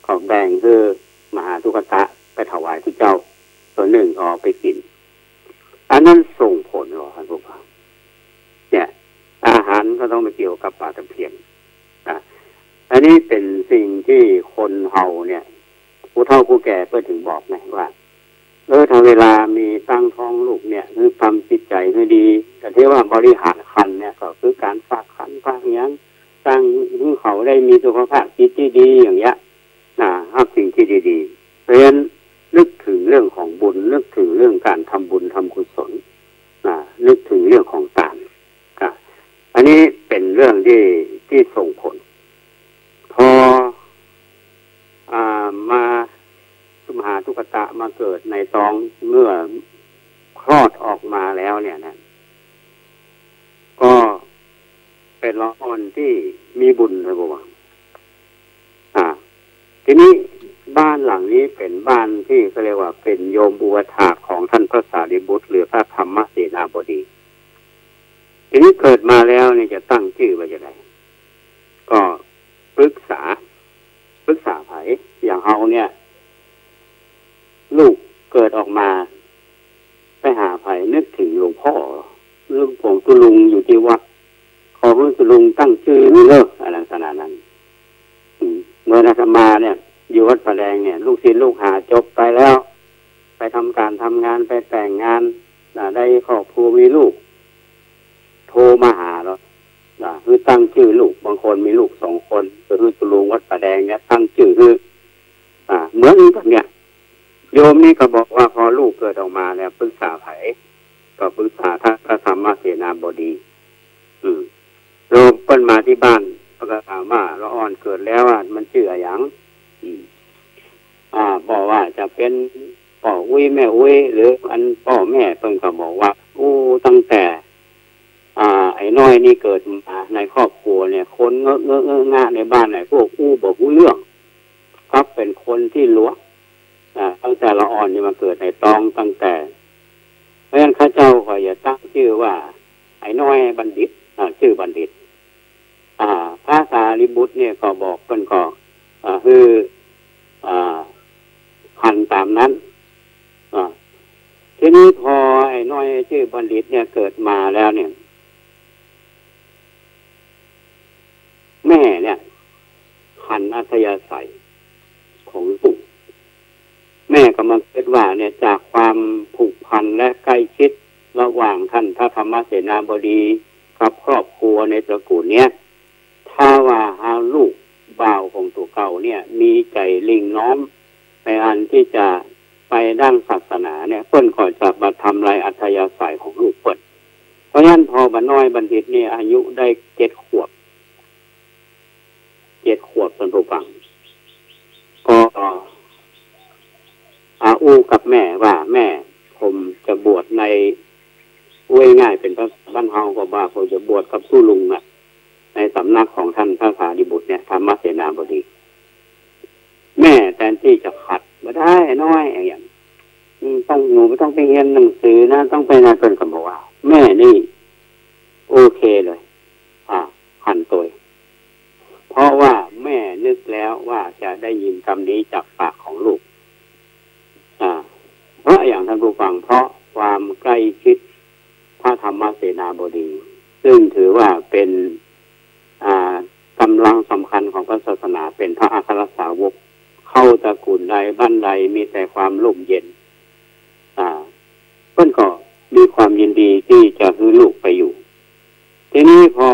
Speaker 20: ก็แบ่งคือมหาทุกตะไปถวายพระเจ้าส่วนหนึ่งเอาไปกินอันนั้นส่งผลหรอท่านผู้ฟังเนี่ยอาหารก็ต้องไปเกี่ยวกับปลาตะเพียนอันนี้เป็นสิ่งที่คนเฮาเนี่ยผู้เฒ่าผู้แก่เพื่อถึงบอกไงว่าถ้าเวลามีตั้งท้องลูกเนี่ยคือทำจิตใจให้ดีแต่ที่ว่าบริหารคันเนี่ยก็คือการฝากคันฝากยังตั้งให้เขาได้มีสุขภาพจิตที่ดีอย่างเงี้ยห้ามสิ่งที่ดีๆเพราะฉะนั้นนึกถึงเรื่องของบุญนึกถึงเรื่องการทำบุญทำกุศลนึกถึงเรื่องของทานอันนี้เป็นเรื่องที่ส่งผลพอมหาทุกตะมาเกิดในท้องเมื่อคลอดออกมาแล้วเนี่ยนะก็เป็นละอ่อนที่มีบุญเลยบอกว่าทีนี้บ้านหลังนี้เป็นบ้านที่เขาเรียกว่าเป็นโยมอุปถากของท่านพระสารีบุตรหรือพระธรรมเสนาบดีทีนี้เกิดมาแล้วเนี่ยจะตั้งชื่อว่าจะไงก็ปรึกษาไผอย่างเฮาเนี่ยลูกเกิดออกมาไปหาไผนึกถึงหลวงพ่อหลวงปู่ตุลุงอยู่ที่วัดขอพระตุลุงตั้งชื่อนี่เลิกอะไรขนาดนั้นเมื่ออาตมาเนี่ยอยู่วัดพระแดงเนี่ยลูกศิษย์ลูกหาจบไปแล้วไปทำการทำงานไปแต่งงานได้ครอบครัวมีลูกโทรมาหาเราคือตั้งชื่อลูกบางคนมีลูก2 คนคือตุลุงวัดพระแดงเนี่ยตั้งชื่อคือเหมือนกันเนี่ยโยมนี่ก็บอกว่าพอลูกเกิดออกมาแล้วปรึกษาไผก็ปรึกษาท่านพระธรรมเสนาบดีโยมเปิ้นมาที่บ้านก็ถามว่าละอ่อนเกิดแล้วมันชื่ออะไรอย่างบอกว่าจะเป็นพ่ออุ้ยแม่อุ้ยหรืออันพ่อแม่เพิ่นก็บอกว่าตั้งแต่ไอ้น้อยนี่เกิดมาในครอบครัวเนี่ยคนเงอะงะในบ้านไหนพวกบอกเรื่องครับเป็นคนที่หลวงตั้งแต่ละอ่อนนี่มาเกิดในตองตั้งแต่เพราะฉะนั้นข้าเจ้าก็อย่าตั้งชื่อว่าไอ้น้อยบัณฑิตชื่อบัณฑิตพระสารีบุตรเนี่ยก็บอกเพิ่นก็คือหันตามนั้นทีนี้พอไอ้น้อยชื่อบัณฑิตเนี่ยเกิดมาแล้วเนี่ยแม่เนี่ยหันอัธยาศัยของลูกแม่ก็มาคิดว่าเนี่ยจากความผูกพันและใกล้ชิดระหว่างท่านพระธรรมเสนาบดีกับครอบครัวในตระกูลเนี้ยถ้าว่าเอาลูกบ่าวของตัวเก่าเนี่ยมีใจลิงน้อมในอันที่จะไปด้านศาสนาเนี่ยเพิ่นก็จะมาทำลายอัธยาศัยของลูกเพิ่นเพราะฉะนั้นพอบัดน้อยบัณฑิตเนี่ยอายุได้7 ขวบท่านผู้ฟังก็กับแม่ว่าแม่ผมจะบวชในง่ายๆเป็นพระบ้านเฮาก็ว่าผมจะบวชกับสู้ลุงในสำนักของท่านพระสารีบุตรเนี่ยธรรมเสนาบดีแม่แทนที่จะขัดมาได้น้อยอย่างหนูไม่ต้องไปเรียนหนังสือนะต้องไปงานเป็นคำบอกว่าแม่นี่โอเคเลยหันตัวเพราะว่าแม่นึกแล้วว่าจะได้ยินคำนี้จากปากของลูกเพราะอย่างท่านผู้ฟังเพราะความใกล้ชิดพระธรรมเสนาบดีซึ่งถือว่าเป็นกำลังสำคัญของพระศาสนาเป็นพระอัครสาวกเข้าตระกูลใดบ้านใดมีแต่ความร่มเย็นเพิ่นก็มีความยินดีที่จะให้ลูกไปอยู่ทีนี้พอ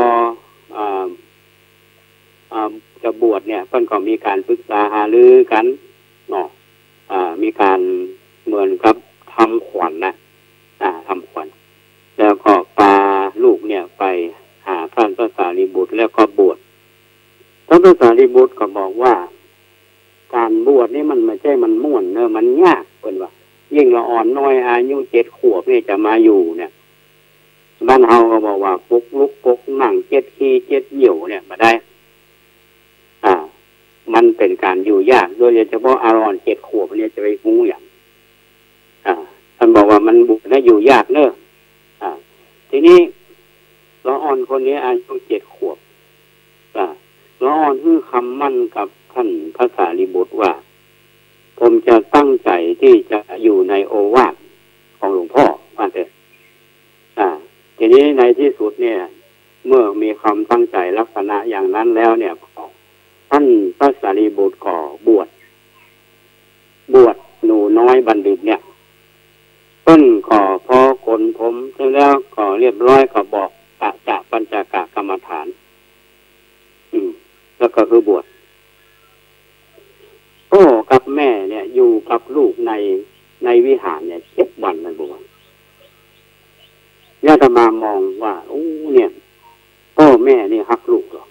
Speaker 20: จะบวชเนี่ยเพิ่นก็มีการปรึกษาหารือกันเนาะมีการเหมือนกับทำขวัญทำขวัญแล้วก็พาลูกเนี่ยไปหาท่านพระสารีบุตรแล้วก็บวช ใช่มันม่วนเนอะมันยากเพิ่นว่ายิ่งละอ่อนน้อยอายุ7 ขวบนี่จะมาอยู่เนี่ยบ้านเฮาก็บอกว่าปลุกลุกปลุกนั่ง7 ขี้7 เหี่ยวเนี่ยมาได้มันเป็นการอยู่ยากโดยเฉพาะอารอน7 ขวบเนี่ยจะไปงูอย่างท่านบอกว่ามันบุกนะอยู่ยากเนอะทีนี้ละอ่อนคนนี้อายุ7 ขวบละอ่อนคือคำมั่นกับท่านพระสารีบุตรว่าผมจะตั้งใจที่จะอยู่ในโอวาทของหลวงพ่อว่าเถอะทีนี้ในที่สุดเนี่ยเมื่อมีคำตั้งใจลักษณะอย่างนั้นแล้วเนี่ยท่านพระสารีบุตรก็บวชหนูน้อยบัณฑิตเนี่ยต้นก็พอขนผมเสร็จแล้วก็เรียบร้อยก็บอกจะปัญจกะกรรมฐานแล้วก็คือบวชพ่อกับแม่เนี่ยอยู่กับลูกในวิหารเนี่ย7 วันนะบวชอาตมามองว่าเนี่ยพ่อแม่นี่ฮักลูกหรอ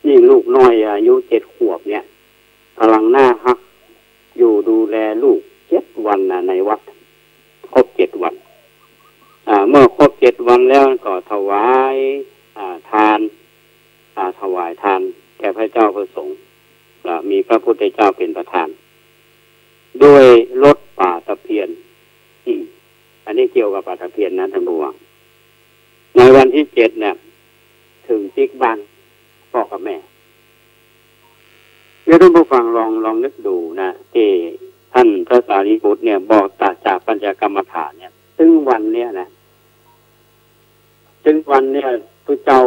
Speaker 20: นี่ลูกน้อยอายุ7 ขวบเนี่ยกำลังหน้าฮักอยู่ดูแลลูก7 วันในวัดครบ7 วันเมื่อครบ7 วันแล้วก็ถวายทานถวายทานแก่พระเจ้าประสงค์มีพระพุทธเจ้าเป็นประธานด้วยรถป่าตะเพียนอันนี้เกี่ยวกับป่าตะเพียนนะท่านผู้ว่าในวันที่7เนี่ยถึงติ๊กบ้านพ่อกับแม่เดี๋ยวท่านผู้ฟังลองนึกดูนะที่ท่านพระสารีบุตรเนี่ยบอกจากปัญจกรรมฐานเนี่ยซึ่งวันเนี้ยนะซึ่งวันเนี้ยพระเจ้า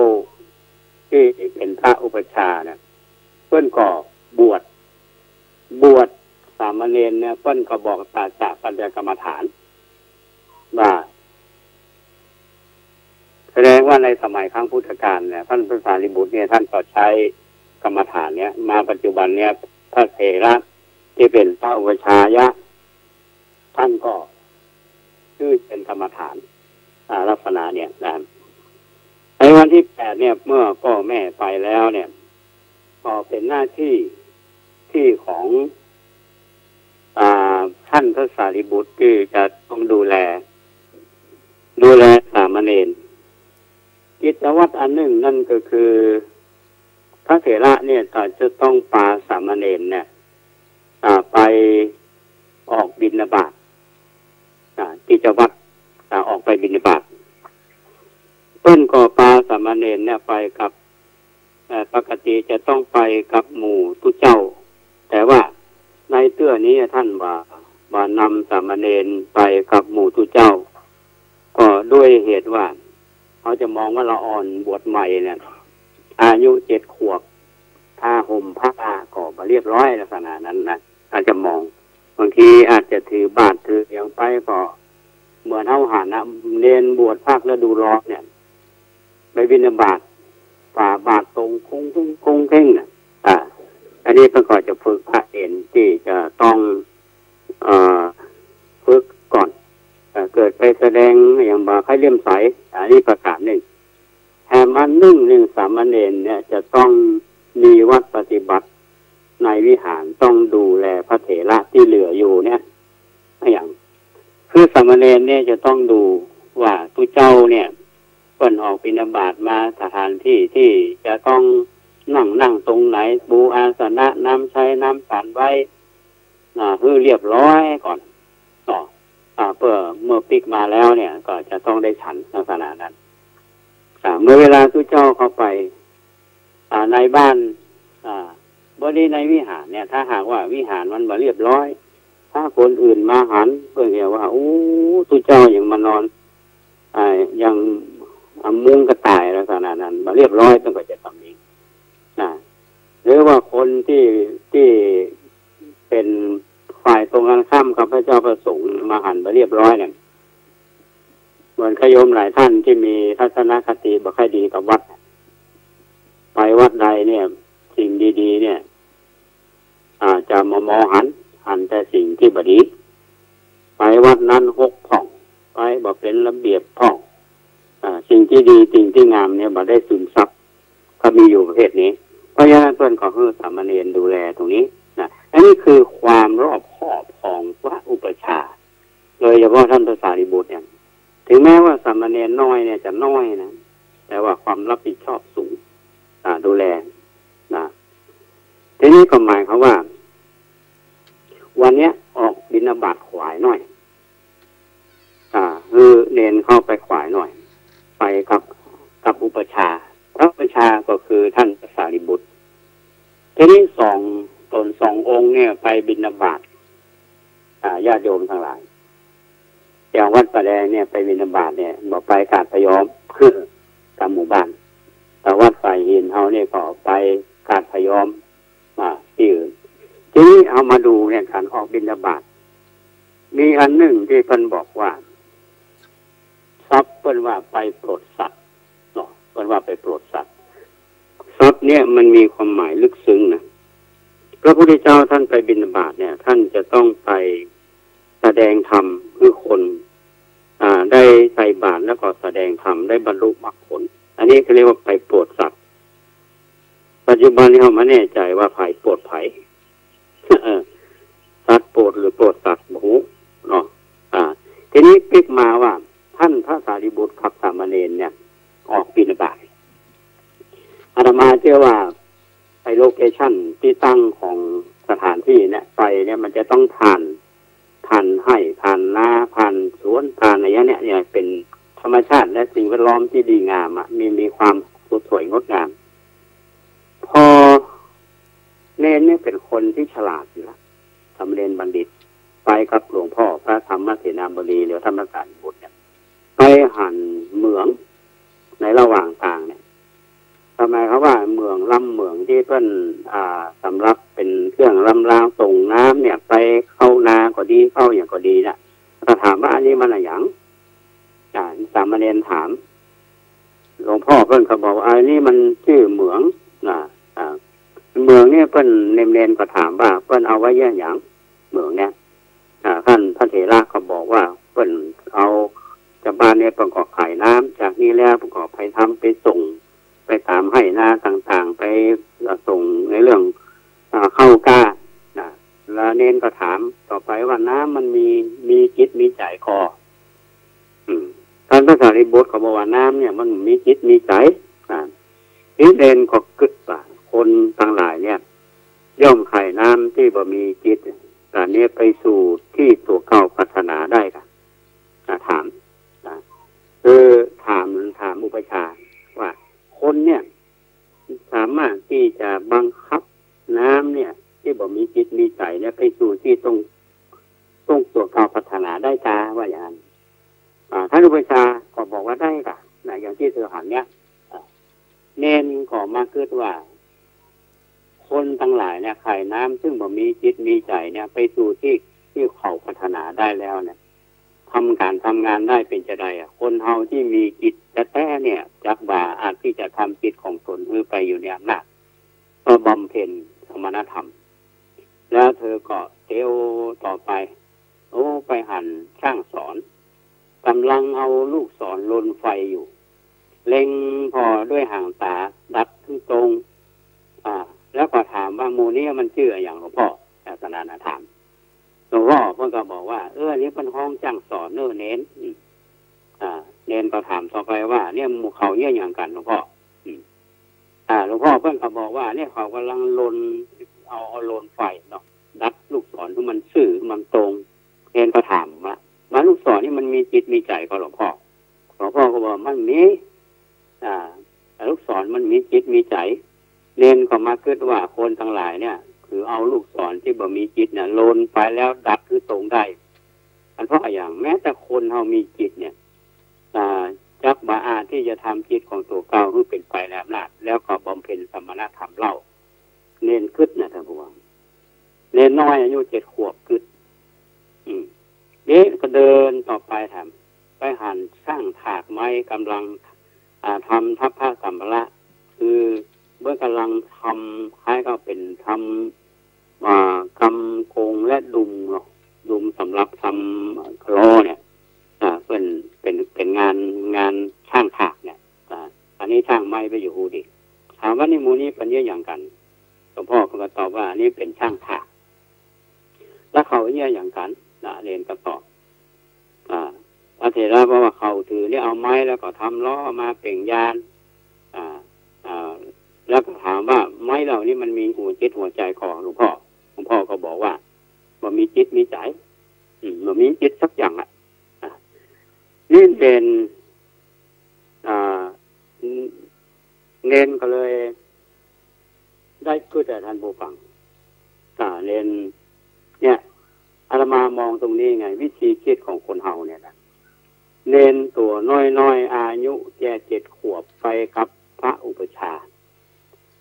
Speaker 20: ที่เป็นพระอุปัชฌาย์เนี่ยเพิ่นก็บวชสามเณรเนี่ยเพิ่นก็บอกจากปัญจกรรมฐานว่าแสดงว่าในสมัยครั้งพุทธกาลเนี่ยท่านพระสารีบุตรเนี่ยท่านก็ใช้กรรมฐานเนี่ยมาปัจจุบันเนี่ยพระเถระที่เป็นพระอุปัชฌาย์ท่านก็ชื่อเป็นกรรมฐานลักษณะเนี่ยนะในวันที่8เนี่ยเมื่อพ่อแม่ไปแล้วเนี่ยก็เป็นหน้าที่ของท่านพระสารีบุตรที่จะต้องดูแลสามเณรกิจวัตรอันหนึ่งนั่นก็คือพระเถระเนี่ยจะต้องพาสามเณรเนี่ยไปออกบิณฑบาตกิจวัตรออกไปบิณฑบาตเพิ่นก็พาสามเณรเนี่ยไปกับปกติจะต้องไปกับหมู่ทุเจ้าแต่ว่าในเตื้อนี้ท่านว่านำสามเณรไปกับหมู่ทุเจ้าก็ด้วยเหตุว่าเขาจะมองว่าละอ่อนบวชใหม่เนี่ยอายุ7 ขวบผ้าห่มผ้าก็มาเรียบร้อยลักษณะนั้นนะอาจจะมองบางทีอาจจะถือบาตรถืออย่างไปก็เหมือนเท่าหานะเนนบวชภาคฤดูร้อนเนี่ยไปบิณฑบาตฝ่าบาตรตรงคงเพ่งเนี่ยอันนี้ก็จะฝึกพระเอนที่จะต้องฝึกก่อนเกิดไปแสดงอย่างบาใครเลี่ยมใสอันนี้ประกาศหนึ่งแถมอันหนึ่งสามเณรเนี่ยจะต้องมีวัดปฏิบัติในวิหารต้องดูแลพระเถระที่เหลืออยู่เนี่ยอย่างคือสามเณรเนี่ยจะต้องดูว่าผู้เจ้าเนี่ยเพิ่นออกบิณฑบาตมาสถานที่จะต้องนั่งตรงไหนปูอาสนะน้ำใช้น้ำฉันไว้คือเรียบร้อยก่อนต่อเมื่อปิกมาแล้วเนี่ยก็จะต้องได้ฉันลักษณะนั้นเมื่อเวลาผู้เจ้าเข้าไปในบ้านบริในวิหารเนี่ยถ้าหากว่าวิหารมันมาเรียบร้อยถ้าคนอื่นมาหันเพื่อเห็นว่าผู้เจ้าอย่างมานอนอย่างมุ้งกระต่ายลักษณะนั้นมาเรียบร้อยต้องก็จะทำนี้หรือว่าคนที่เป็นฝ่ายตรงกันข้ามกับพระเจ้าประสงค์มาหันมาเรียบร้อยเนี่ยเหมือนขโยมหลายท่านที่มีทัศนคติบ่ค่อยดีกับวัดไปวัดใดเนี่ยสิ่งดีๆเนี่ยจะมองหันแต่สิ่งที่บดีไปวัดนั้นหกผ่องไปบ่เป็นระเบียบผ่องสิ่งที่ดีสิ่งที่งามเนี่ยบ่ได้ซึมซับก็มีอยู่ประเภทนี้เพราะฉะนั้นเพื่อนขอให้สามเณรดูแลตรงนี้นะใน อันนี้คือความรอบคอบของพระอุปชาโดยเฉพาะท่านพระสารีบุตรเนี่ยถึงแม้ว่าสามเณรน้อยเนี่ยจะน้อยนะแต่ว่าความรับผิดชอบสูงดูแลนะทีนี้ก็หมายเขาว่าวันเนี้ยออกบิณฑบาตขวายหน่อยคือเนนเข้าไปขวายหน่อยไปกับอุปชาพระอุปชาก็คือท่านพระสารีบุตรทีนี้สององค์เนี่ยไปบิณฑบาตญาติโยมทั้งหลายอย่างวัดประแดงเนี่ยไปบิณฑบาตเนี่ยบอกไปกาดพยอมคือตามหมู่บ้านแต่วัดฝ่ายหินเฮาเนี่ยก็ไปกาดพยอมที่อื่นทีนี้เอามาดูเนี่ยการออกบิณฑบาตมีอันหนึ่งที่เพิ่นบอกว่าทรัพย์เพิ่นว่าไปโปรดสัตว์เนาะเพิ่นว่าไปโปรดสัตว์ทรัพย์เนี่ยมันมีความหมายลึกซึ้งนะพระพุทธเจ้าท่านไปบิณฑบาตเนี่ยท่านจะต้องไปแสดงธรรมคือคนได้ใส่บาตรแล้วก็แสดงธรรมได้บรรลุมรรคผลอันนี้เขาเรียกว่าไปโปรดสัตว์ปัจจุบันนี้เราไม่แน่ใจว่าไผ่โปรดไผ่สัตว์โปรดหรือโปรดสัตว์หูเนาะทีนี้พลิกมาว่าท่านพระสารีบุตรกับสามเณรเนี่ยออกบิณฑบาตอาตมาเชื่อว่าไปโลเคชั่นที่ตั้งของสถานที่เนี่ยไปเนี่ยมันจะต้องผ่านให้ผ่านนาผ่านสวนผ่านอะไรเนี่ยเป็นธรรมชาติและสิ่งแวดล้อมที่ดีงามมีความสวยงดงามพอเนรเนี่ยเป็นคนที่ฉลาดอยู่แล้วสามเณรบัณฑิตไปกับหลวงพ่อพระธรรมเสนาบดีหรือธรรมสารีบุตรเนี่ยไปหั่นเหมืองในระหว่างทางเนี่ยทำไมเขาว่าเหมืองที่เพิ่นสำหรับเป็นเครื่องลำรางส่งน้ำเนี่ยไปเข้านาก็ดีเข้าอย่างก็ดีนะถ้าถามว่าอันนี้มันอะไรอย่างสามเณรถามหลวงพ่อเพิ่นเขาบอกว่าอันนี้มันชื่อเหมืองเหมืองเนี่ยเพิ่นเนรก็ถามว่าเพิ่นเอาไว้ย่อย่างเหมืองเนี่ยท่านพระเถระเขาบอกว่าเพิ่นเอาจากบ้านเนี่ยประกอบขายน้ำจากนี้แล้วประกอบไปทำไปส่งไปตามให้นาต่างๆไปส่งในเรื่องเข้ากล้าแล้วเน้นก็ถามต่อไปว่าน้ำมันมีจิตมีใจคอท่านพระสารีบุตรเขาบอกว่าน้ำเนี่ยมันมีจิตมีใจนี่เด่นก็กึศว่าคนต่างหลายเนี่ยย่อมไข่น้ำที่บ่มีจิตแต่เนี้ยไปสู่ที่ตัวเก่าพัฒนาได้ค่ะถามถามอุปชาว่าคนเนี่ยสามารถที่จะบังคับน้ำเนี่ยที่บ่มีจิตมีใจเนี่ยไปสู่ที่ต้องตัวเก่าพัฒนาได้จ้าว่าอย่างนั้นท่านอุปชาก็บอกว่าได้ค่ะอย่างที่เธอหันเนี่ยเน้นก็มาคิดว่าคนทั้งหลายเนี่ยไข่น้ำซึ่งบ่มีจิตมีใจเนี่ยไปสู่ที่เขาพัฒนาได้แล้วเนี่ยทำงานได้เป็นจะได้คนเฮาที่มีจิตแท้เนี่ยจักบ่าอาจที่จะทำจิตของตนให้ไปอยู่ในอำนาจก็บำเพ็ญสมณธรรมแล้วเธอก็เที่ยวต่อไปไปหั่นช่างสอนกำลังเอาลูกศรลนไฟอยู่เล็งพอด้วยห่างตาดัดขึ้นตรงแล้วก็ถามว่าหมู่นี้มันชื่ออย่างหลวงพ่อศาสนาถามหลวงพ่อเพิ่นก็บอกว่านี่เป็นห้องจ้างสอนเน้นเน้นก็ถามต่อไปว่าเนี่ยหมู่เขาเนี่ยอย่างกันหลวงพ่อหลวงพ่อเพิ่นก็บอกว่าเนี่ยเขากำลังลนเอาลนไฟเนาะดัดลูกศรที่มันซื่อมันตรงเน้นก็ถามว่าลูกศรนี่มันมีจิตมีใจก็หลวงพ่อก็บอกมันมีลูกศรมันมีจิตมีใจเน้นก็มาคิดว่าคนทั้งหลายเนี่ยคือเอาลูกศรที่บ่มีจิตเนี่ยลนไปแล้วดัดคือตรงได้เพราะอย่างแม้แต่คนเฮามีจิตเนี่ยจักบ่อาจที่จะทำจิตของตัวเก่าให้เป็นไปแล้วนะแล้วก็บำเพ็ญสมณธรรมเล่าเน้นคิดนะท่านผู้ฟังเน้นน้อยอายุ7 ขวบคิดนี่ก็เดินต่อไปทำไปหั่นสร้างถากไม้กำลังทำทัพผ้าสัมภาระคือเมื่อกำลังทำคล้ายก็เป็นทำกำโกงและดุมสำหรับทำล้อเนี่ยเป็นงานช่างถากเนี่ยอันนี้ช่างไม้ไปอยู่ฮูดิถามว่านี่มูนี้เป็นเยอะอย่างกันหลวงพ่อก็ตอบว่านี่เป็นช่างถาก เขาเนี่ยอย่างกันเรียนก็ตอบพระเถระเพราะว่าเขาถือเนี่ยเอาไม้แล้วก็ทำล้อมาเปล่งยานแล้วก็ถามว่าไม้เหล่านี้มันมีหัวจิตหัวใจของหลวงพ่อก็บอกว่ามันมีจิตมีใจมันมีจิตสักอย่างนี่เป็นเน้นก็เลยได้พูดแต่ท่านผู้ฟังเน้นเนี่ยอาตมามองตรงนี้ไงวิธีคิดของคนเฮาเนี่ยนะเน้นตัวน้อยอายุแค่7 ขวบไปกับพระอุปชา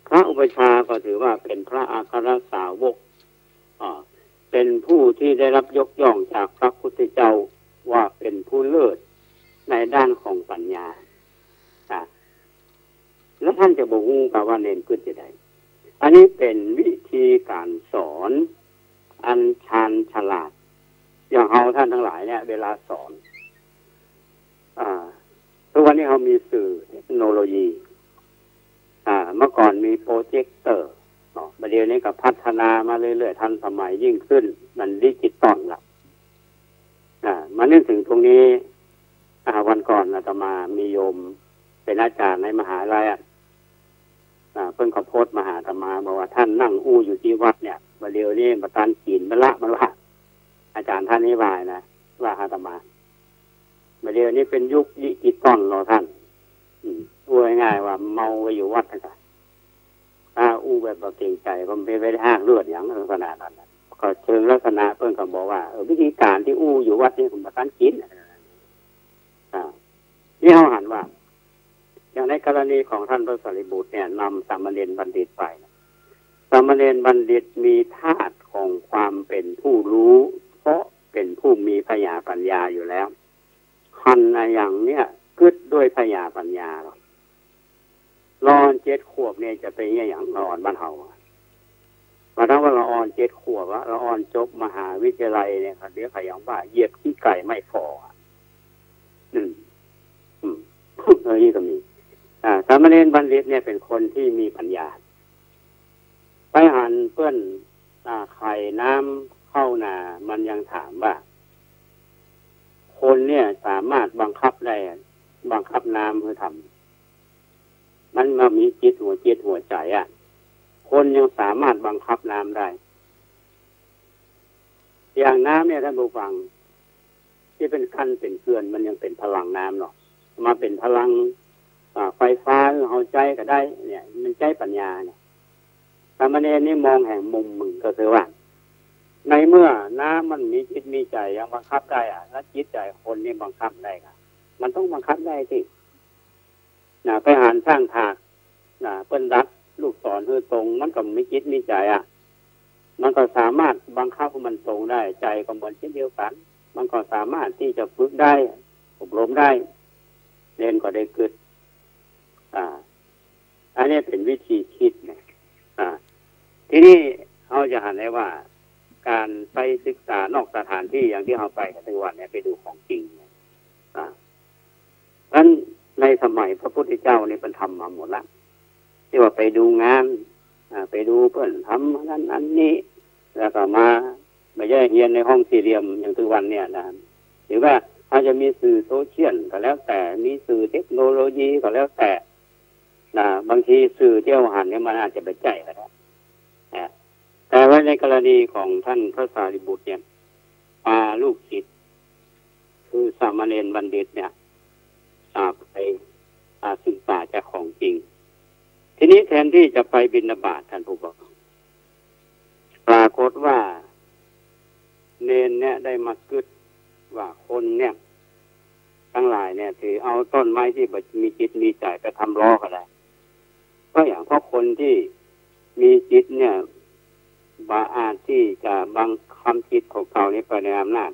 Speaker 20: พระอุปชาก็ถือว่าเป็นพระอัครสาวกเป็นผู้ที่ได้รับยกย่องจากพระพุทธเจ้าว่าเป็นผู้เลิศในด้านของปัญญาแล้วท่านจะบอกกับว่าเน้นขึ้นจะได้อันนี้เป็นวิธีการสอนอันชาญฉลาดอย่างเราท่านทั้งหลายเนี่ยเวลาสอนทุกวันนี้เขามีสื่อเทคโนโลยีเมื่อก่อนมีโปรเจคเตอร์ประเดี๋ยวนี้ก็พัฒนามาเรื่อยๆทันสมัยยิ่งขึ้นมันดิจิตอลละมานึกถึงตรงนี้วันก่อนอาตมามีโยมเป็นอาจารย์ในมหาลัยเพิ่นขอโพสต์มาหาอาตมาบอกว่าท่านนั่งอู้อยู่ที่วัดเนี่ยประเดี๋ยวนี้ประธานกินมันละอาจารย์ท่านนี้ว่านะว่าอาตมาประเดี๋ยวนี้เป็นยุคดิจิตอลรอท่านพูดง่ายๆว่าเมาไปอยู่วัดนะครับอู้แบบเก่งใจผมไปได้ห้างเลือดอย่างลักษณะนั้นก็เชิงลักษณะเพิ่นก็บอกว่าวิธีการที่อู้อยู่วัดนี่ผมประทานกินนี่เขาหันว่าอย่างในกรณีของท่านพระสารีบุตรเนี่ยนำสามเณรบัณฑิตไปสามเณรบัณฑิตมีธาตุของความเป็นผู้รู้เพราะเป็นผู้มีพยาปัญญาอยู่แล้วหันอย่างเนี้ยกึศด้วยพยาปัญญาหรอกรอน7 ขวบเนี่ยจะเป็นอย่างรอนบ้านเฮามาทั้งว่าละออน7 ขวบละออนจบมหาวิทยาลัยเนี่ยเดี๋ยวขยันว่าเหยียบขี้ไก่ไม่ฟอนี่ก็มีสามเณรบัณฑิตเนี่ยเป็นคนที่มีปัญญาไปหันเพื่อนไข่น้ำเข้านามันยังถามว่าคนเนี่ยสามารถบังคับน้ำเพื่อทำมันมามีจิตหัวใจคนยังสามารถบังคับน้ำได้อย่างน้ำเนี่ยท่านผู้ฟังที่เป็นขั้นเป็นเกลือนมันยังเป็นพลังน้ำหรอกมาเป็นพลังไฟฟ้าเอาใจก็ได้เนี่ยมันใจปัญญาเนี่ยสามเณรนี่มองแห่งมุมมึงก็คือว่าในเมื่อน้ำมันมีจิตมีใจยังบังคับได้แล้วจิตใจคนนี่บังคับได้ค่ะมันต้องบังคับได้สิไปหารสร้างถากเปิ้นรัดลูกศรคือตรงมันก็มีจิตมีใจมันก็สามารถบังคับให้มันตรงได้ใจก็เหมือนเช่นเดียวกันมันก็สามารถที่จะฝึกได้อบรมได้เรียนก็ได้เกิดอันนี้เป็นวิธีคิดนะทีนี้เราจะหันได้ว่าการไปศึกษานอกสถานที่อย่างที่เราไปกันทุกวันเนี่ยไปดูของจริงนั้นในสมัยพระพุทธเจ้าเนี่ยเป็นทำมาหมดละที่ว่าไปดูงานไปดูเพื่อนทำนั้นอันนี้แล้วก็มาไม่ใช่เรียนในห้องสี่เหลี่ยมอย่างทุกวันเนี่ยนะหรือว่าอาจจะมีสื่อโซเชียลก็แล้วแต่มีสื่อเทคโนโลยีก็แล้วแต่บางทีสื่อเที่ยวหันเนี่ยมันอาจจะไปใจก็ได้แต่ว่าในกรณีของท่านพระสารีบุตรเนี่ยลูกศิษย์คือสามเณรบัณฑิตเนี่ยไปศึกษาจากของจริงทีนี้แทนที่จะไปบิณฑบาตท่านผู้บอกปรากฏว่าเนรเนี่ยได้มากึศว่าคนเนี่ยทั้งหลายเนี่ยถือเอาต้นไม้ที่มีจิตมีใจไปทำล้อก็ได้เพราะอย่างเพราะคนที่มีจิตเนี่ยบาอาจที่จะบังคับจิตของเขานี้ไปในอำนาจ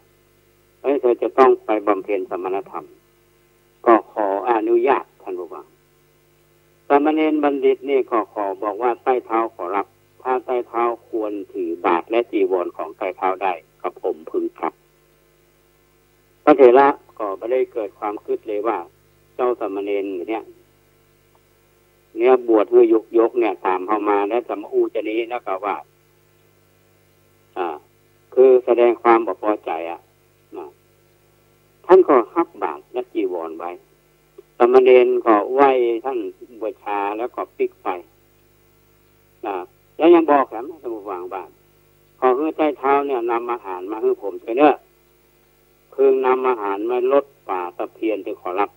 Speaker 20: เธอจะต้องไปบำเพ็ญสมณธรรมก็ขออนุญาตท่านผู้ฟังสามเณรบัณฑิตนี่ขอบอกว่าใต้เท้าขอรับถ้าใต้เท้าควรถือบาตรและจีวรของใต้เท้าได้กับผมพึงครับพระเถระก็ไม่ได้เกิดความคิดเลยว่าเจ้าสามเณรเนี่ยบวชเพื่อยกเนี่ยตามเข้ามาและสมอูจะนี้แล้วก็ว่าคือส แสดงความบ่พอใจท่านก็ฮับบาตรและจีวรไว้สามเณรก็ไหว้ท่านบูชาแล้วก็ปิกไฟแล้วยังบอกแถมท่านผู้ฟังบ้านขอให้ใต้เท้าเนี่ยนำอาหารมาให้ผมเนื้อเพิ่งนำอาหารมาลดป่าตะเพียนที่ขอรับ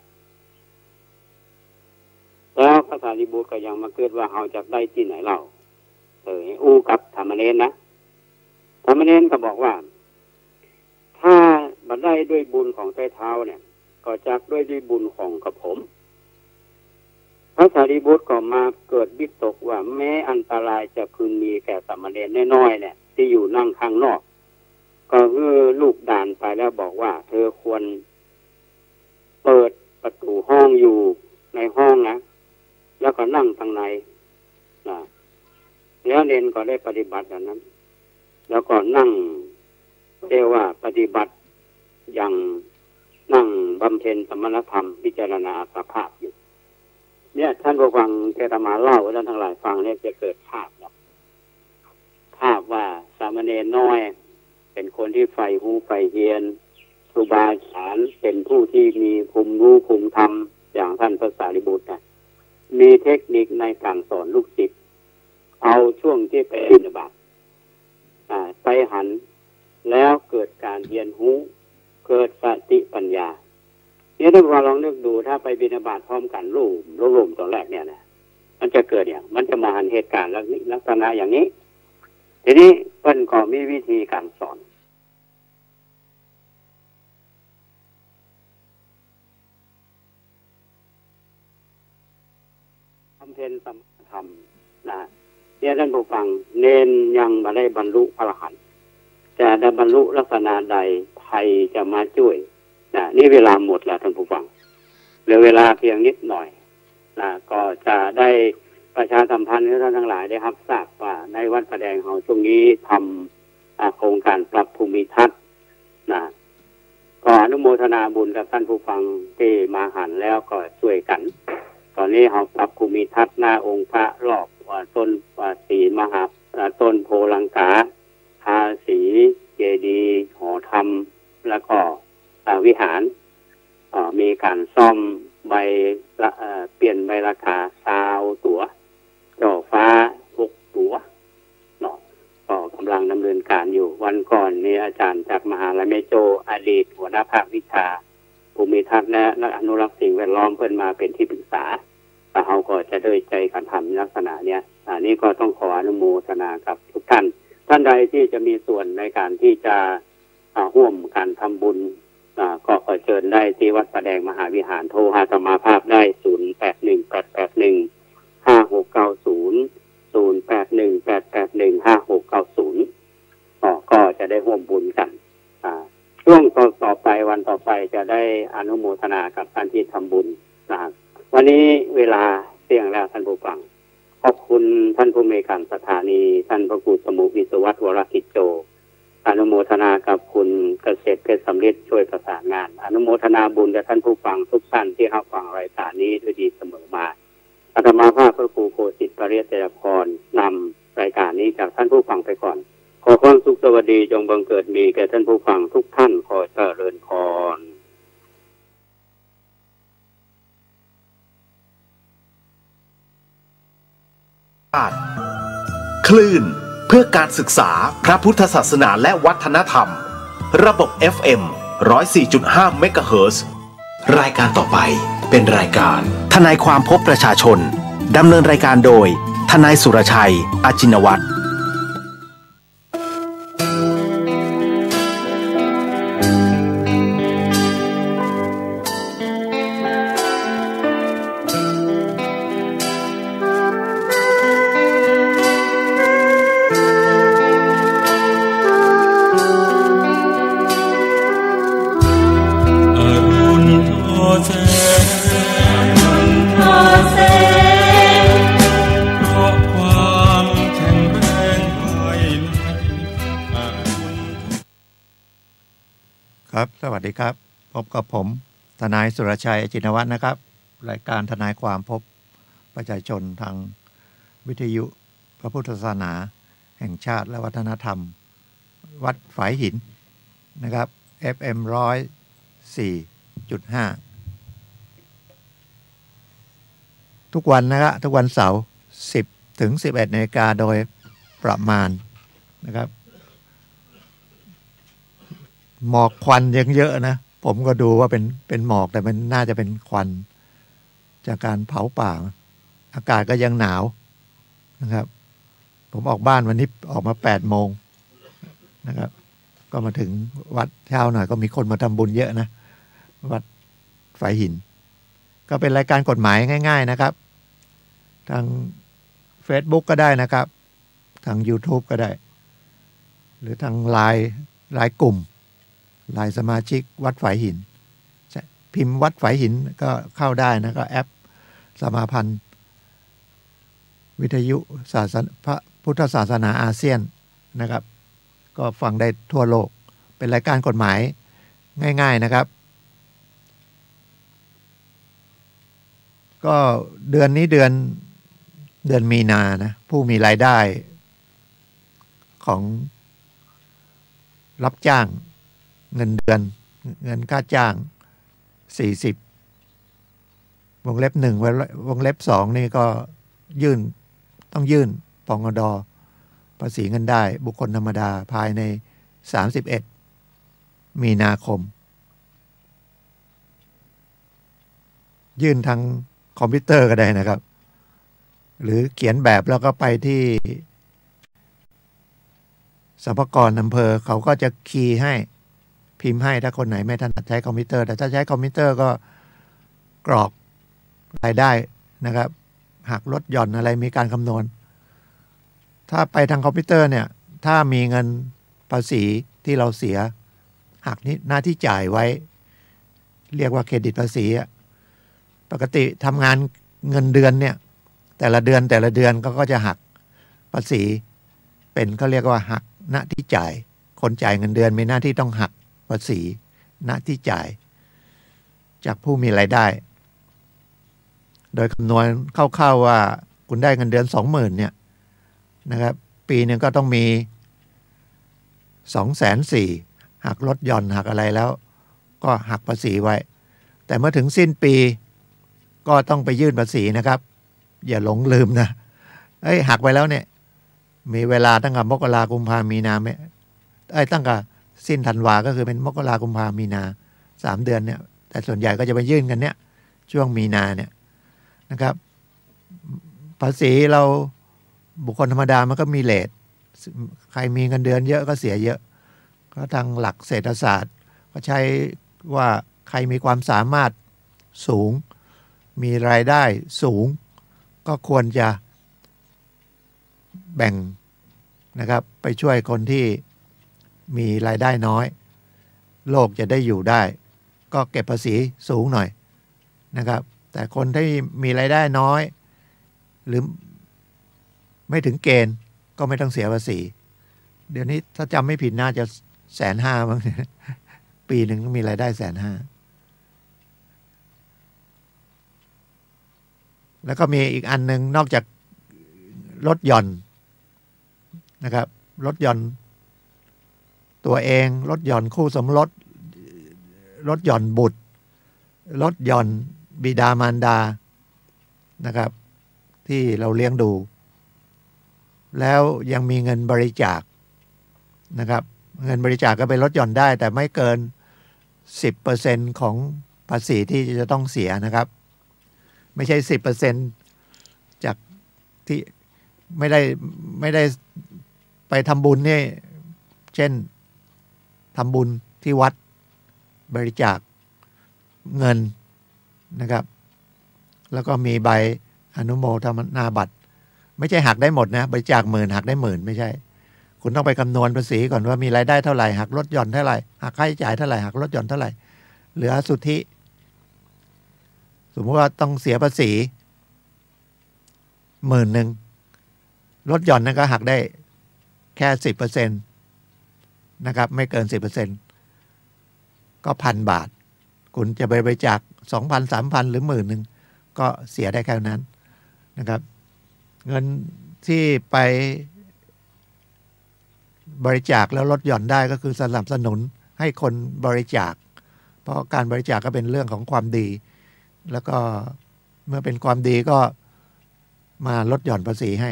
Speaker 20: แล้วพระสารีบุตรก็ยังมาเกิดว่าเราจะได้ที่ไหนเราอู้กับธรรมเณรนะธรรมเณรก็บอกว่าถ้าบัดได้ด้วยบุญของใต้เท้าเนี่ยก็จักด้วยบุญของกับผมพระสารีบุตรก็มาเกิดวิตกว่าแม้อันตรายจะพึงมีแก่สามเณรน้อยๆเนี่ยที่อยู่นั่งข้างนอกก็คือลูกด่านไปแล้วบอกว่าเธอควรเปิดประตูห้องอยู่ในห้องนะแล้วก็นั่งทางในแล้วเนนก็ได้ปฏิบัติอย่างนั้นแล้วก็นั่งเรียกว่าปฏิบัติอย่างนั่งบำเพ็ญสมณธรรมพิจารณาสภาพอยู่เนี่ยท่านผู้ฟังเทศนาเล่าท่านทั้งหลายฟังเนี่ยจะเกิดภาพภาพว่าสามเณรน้อยเป็นคนที่ใฝ่หูใฝ่เฮียนครูบาอาจารย์เป็นผู้ที่มีภูมิรู้ภูมิธรรมอย่างท่านพระสารีบุตรมีเทคนิคในการสอนลูกศิษย์เอาช่วงที่ไปบิณฑบาตไปหันแล้วเกิดการเรียนรู้เกิดสติปัญญาเนี่ยถ้าเราลองนึกดูถ้าไปบิณฑบาตพร้อมกันรูปตอนแรกเนี่ยนะมันจะเกิดอย่างมันจะมาหันเหตุการณ์ลักษณะอย่างนี้ทีนี้เพิ่นก็มีวิธีการสอนบำเพ็ญสมณธรรมนะเนี่ยท่านผู้ฟังเน้นยังมาได้บรรลุอรหันต์จะได้บรรลุลักษณะใดใครจะมาช่วยนะนี่เวลาหมดแล้วท่านผู้ฟังเหลือเวลาเพียงนิดหน่อยนะก็จะได้ประชาสัมพันธ์ให้ท่านทั้งหลายได้รับทราบว่าในวัดประแดงเราช่วงนี้ทำโครงการปรับภูมิทัศน์นะก็อนุโมทนาบุญกับท่านผู้ฟังที่มาหันแล้วก็ช่วยกันตอนนี้เราปรับภูมิทัศน์หน้าองค์พระรอบต้นสีมหาต้นโพลังกาทาสีเจดีย์หอธรรมแล้วก็วิหารมีการซ่อมใบเปลี่ยนใบราคาซาวตั๋วจ่อฟ้า6ตั๋วเนาะก็กำลังดำเนินการอยู่วันก่อนมีอาจารย์จากมหาลัยเมโจอดีตหัวหน้าภาควิชาภูมิทัศน์และอนุรักษ์สิ่งแวดล้อมเพิ่นมาเป็นที่ปรึกษาแต่เขาก็จะด้วยใจการทำลักษณะเนี้ยนี่ก็ต้องขออนุโมทนากับทุกท่านใดที่จะมีส่วนในการที่จะร่วมการทำบุญก็ขอเชิญได้ที่วัดประแดงมหาวิหารโทรหาสมาภาพได้08188156900818815690ก็จะได้ร่วมบุญกันช่วงต่อไปวันต่อไปจะได้อนุโมทนากับท่านที่ทำบุญวันนี้เวลาเที่ยงแล้วท่านผู้ฟังขอบคุณท่านผู้มีการสถานีท่านพระครูสมุวิศวัตรวรกิจโจอนุโมทนากับคุณเกษตรเพชรสำริดช่วยประสานงานอนุโมทนาบุญกับท่านผู้ฟังทุกท่านที่รับฟังรายการนี้ด้วยดีเสมอมาอาตมาภาพพระครูโคสิทธิ์ปริยัติพรนำรายการนี้จากท่านผู้ฟังไปก่อนขอความสุขสวัสดีจงบังเกิดมีแก่ท่านผู้ฟังทุกท่านขอเจริญพร
Speaker 14: คลื่นเพื่อการศึกษาพระพุทธศาสนาและวัฒนธรรมระบบ FM 104.5 เมกะเฮิรตซ์รายการต่อไปเป็นรายการทนายความพบประชาชนดำเนินรายการโดยทนายสุรชัยอาจินวัตร
Speaker 21: สวัสดีครับพบกับผมทนายสุรชัยจินวัฒน์นะครับรายการทนายความพบประชาชนทางวิทยุพระพุทธศาสนาแห่งชาติและวัฒนธรรม วัดฝายหินนะครับ FM 104.5 ทุกวันนะครับทุกวันเสาร์10 ถึง 11 นาฬิกาโดยประมาณนะครับหมอกควันยังเยอะนะผมก็ดูว่าเป็นหมอกแต่มันน่าจะเป็นควันจากการเผาป่าอากาศก็ยังหนาวนะครับผมออกบ้านวันนี้ออกมา8 โมงนะครับก็มาถึงวัดเช้าหน่อยก็มีคนมาทำบุญเยอะนะวัดฝายหินก็เป็นรายการกฎหมายง่ายๆนะครับทาง Facebook ก็ได้นะครับทาง YouTube ก็ได้หรือทางไลน์กลุ่มไลน์สมาชิกวัดฝายหินพิมพ์วัดฝายหินก็เข้าได้นะก็แอปสมาพันธ์วิทยุศาสนาพระพุทธศาสนาอาเซียนนะครับก็ฟังได้ทั่วโลกเป็นรายการกฎหมายง่ายๆนะครับก็เดือนนี้เดือนมีนานะผู้มีรายได้ของรับจ้างเงินเดือนเงินค่าจ้าง40วงเล็บ1วงเล็บ2นี่ก็ต้องยื่นปงด.ภาษีเงินได้บุคคลธรรมดาภายใน31 มีนาคมยื่นทางคอมพิวเตอร์ก็ได้นะครับหรือเขียนแบบแล้วก็ไปที่สรรพากรอำเภอเขาก็จะคีย์ให้พิมพ์ให้ถ้าคนไหนไม่ถนัดใช้คอมพิวเตอร์แต่ถ้าใช้คอมพิวเตอร์ก็กรอกรายได้นะครับหักลดหย่อนอะไรมีการคำนวณถ้าไปทางคอมพิวเตอร์เนี่ยถ้ามีเงินภาษีที่เราเสียหักนี่หน้าที่จ่ายไว้เรียกว่าเครดิตภาษีปกติทำงานเงินเดือนเนี่ยแต่ละเดือนก็จะหักภาษีเป็นเขาเรียกว่าหักหน้าที่จ่ายคนจ่ายเงินเดือนมีหน้าที่ต้องหักภาษีหน้าที่จ่ายจากผู้มีรายได้โดยคำนวณคร่าวๆว่าคุณได้เงินเดือน 20,000 เนี่ยนะครับปีนึงก็ต้องมี 240,000 หักลดหย่อนหักอะไรแล้วก็หักภาษีไว้แต่เมื่อถึงสิ้นปีก็ต้องไปยื่นภาษีนะครับอย่าหลงลืมนะหักไปแล้วเนี่ยมีเวลาตั้งแต่มกราคมกุมภาพันธ์มีนาตั้งแต่สิ้นธันวาก็คือเป็นมกราคมกุมภาพันธ์มีนา3 เดือนเนี่ยแต่ส่วนใหญ่ก็จะไปยื่นกันเนี่ยช่วงมีนาเนี่ยนะครับภาษีเราบุคคลธรรมดามันก็มีเรทใครมีเงินเดือนเยอะก็เสียเยอะก็ทางหลักเศรษฐศาสตร์ก็ใช้ว่าใครมีความสามารถสูงมีรายได้สูงก็ควรจะแบ่งนะครับไปช่วยคนที่มีรายได้น้อยโลกจะได้อยู่ได้ก็เก็บภาษีสูงหน่อยนะครับแต่คนที่มีรายได้น้อยหรือไม่ถึงเกณฑ์ก็ไม่ต้องเสียภาษีเดี๋ยวนี้ถ้าจำไม่ผิดน่าจะ150,000มั้งปีหนึ่งมีรายได้150,000แล้วก็มีอีกอันหนึ่งนอกจากลดหย่อนนะครับลดหย่อนตัวเองลดหย่อนคู่สมรสลดหย่อนบุตรลดหย่อนบิดามารดานะครับที่เราเลี้ยงดูแล้วยังมีเงินบริจาคนะครับเงินบริจาคก็ไปลดหย่อนได้แต่ไม่เกิน 10% ของภาษีที่จะต้องเสียนะครับไม่ใช่ 10% จากที่ไม่ได้ไปทำบุญนี่เช่นทำบุญที่วัดบริจาคเงินนะครับแล้วก็มีใบอนุโมทนาบัตรไม่ใช่หักได้หมดนะบริจาค10,000หักได้10,000ไม่ใช่คุณต้องไปคำนวณภาษีก่อนว่ามีรายได้เท่าไหร่หักลดหย่อนเท่าไหร่หักค่าใช้จ่ายเท่าไหร่หักลดหย่อนเท่าไหร่เหลือสุทธิสมมติว่าต้องเสียภาษี10,000ลดหย่อนนั่นก็หักได้แค่ 10% นะครับไม่เกิน 10% ก็1,000 บาทคุณจะไปบริจาค 2,000 3,000 หรือ 10,000 ก็เสียได้แค่นั้นนะครับเงินที่ไป บริจาคแล้วลดหย่อนได้ก็คือสนับสนุนให้คนบริจาคเพราะการบริจาคก็เป็นเรื่องของความดีแล้วก็เมื่อเป็นความดีก็มาลดหย่อนภาษีให้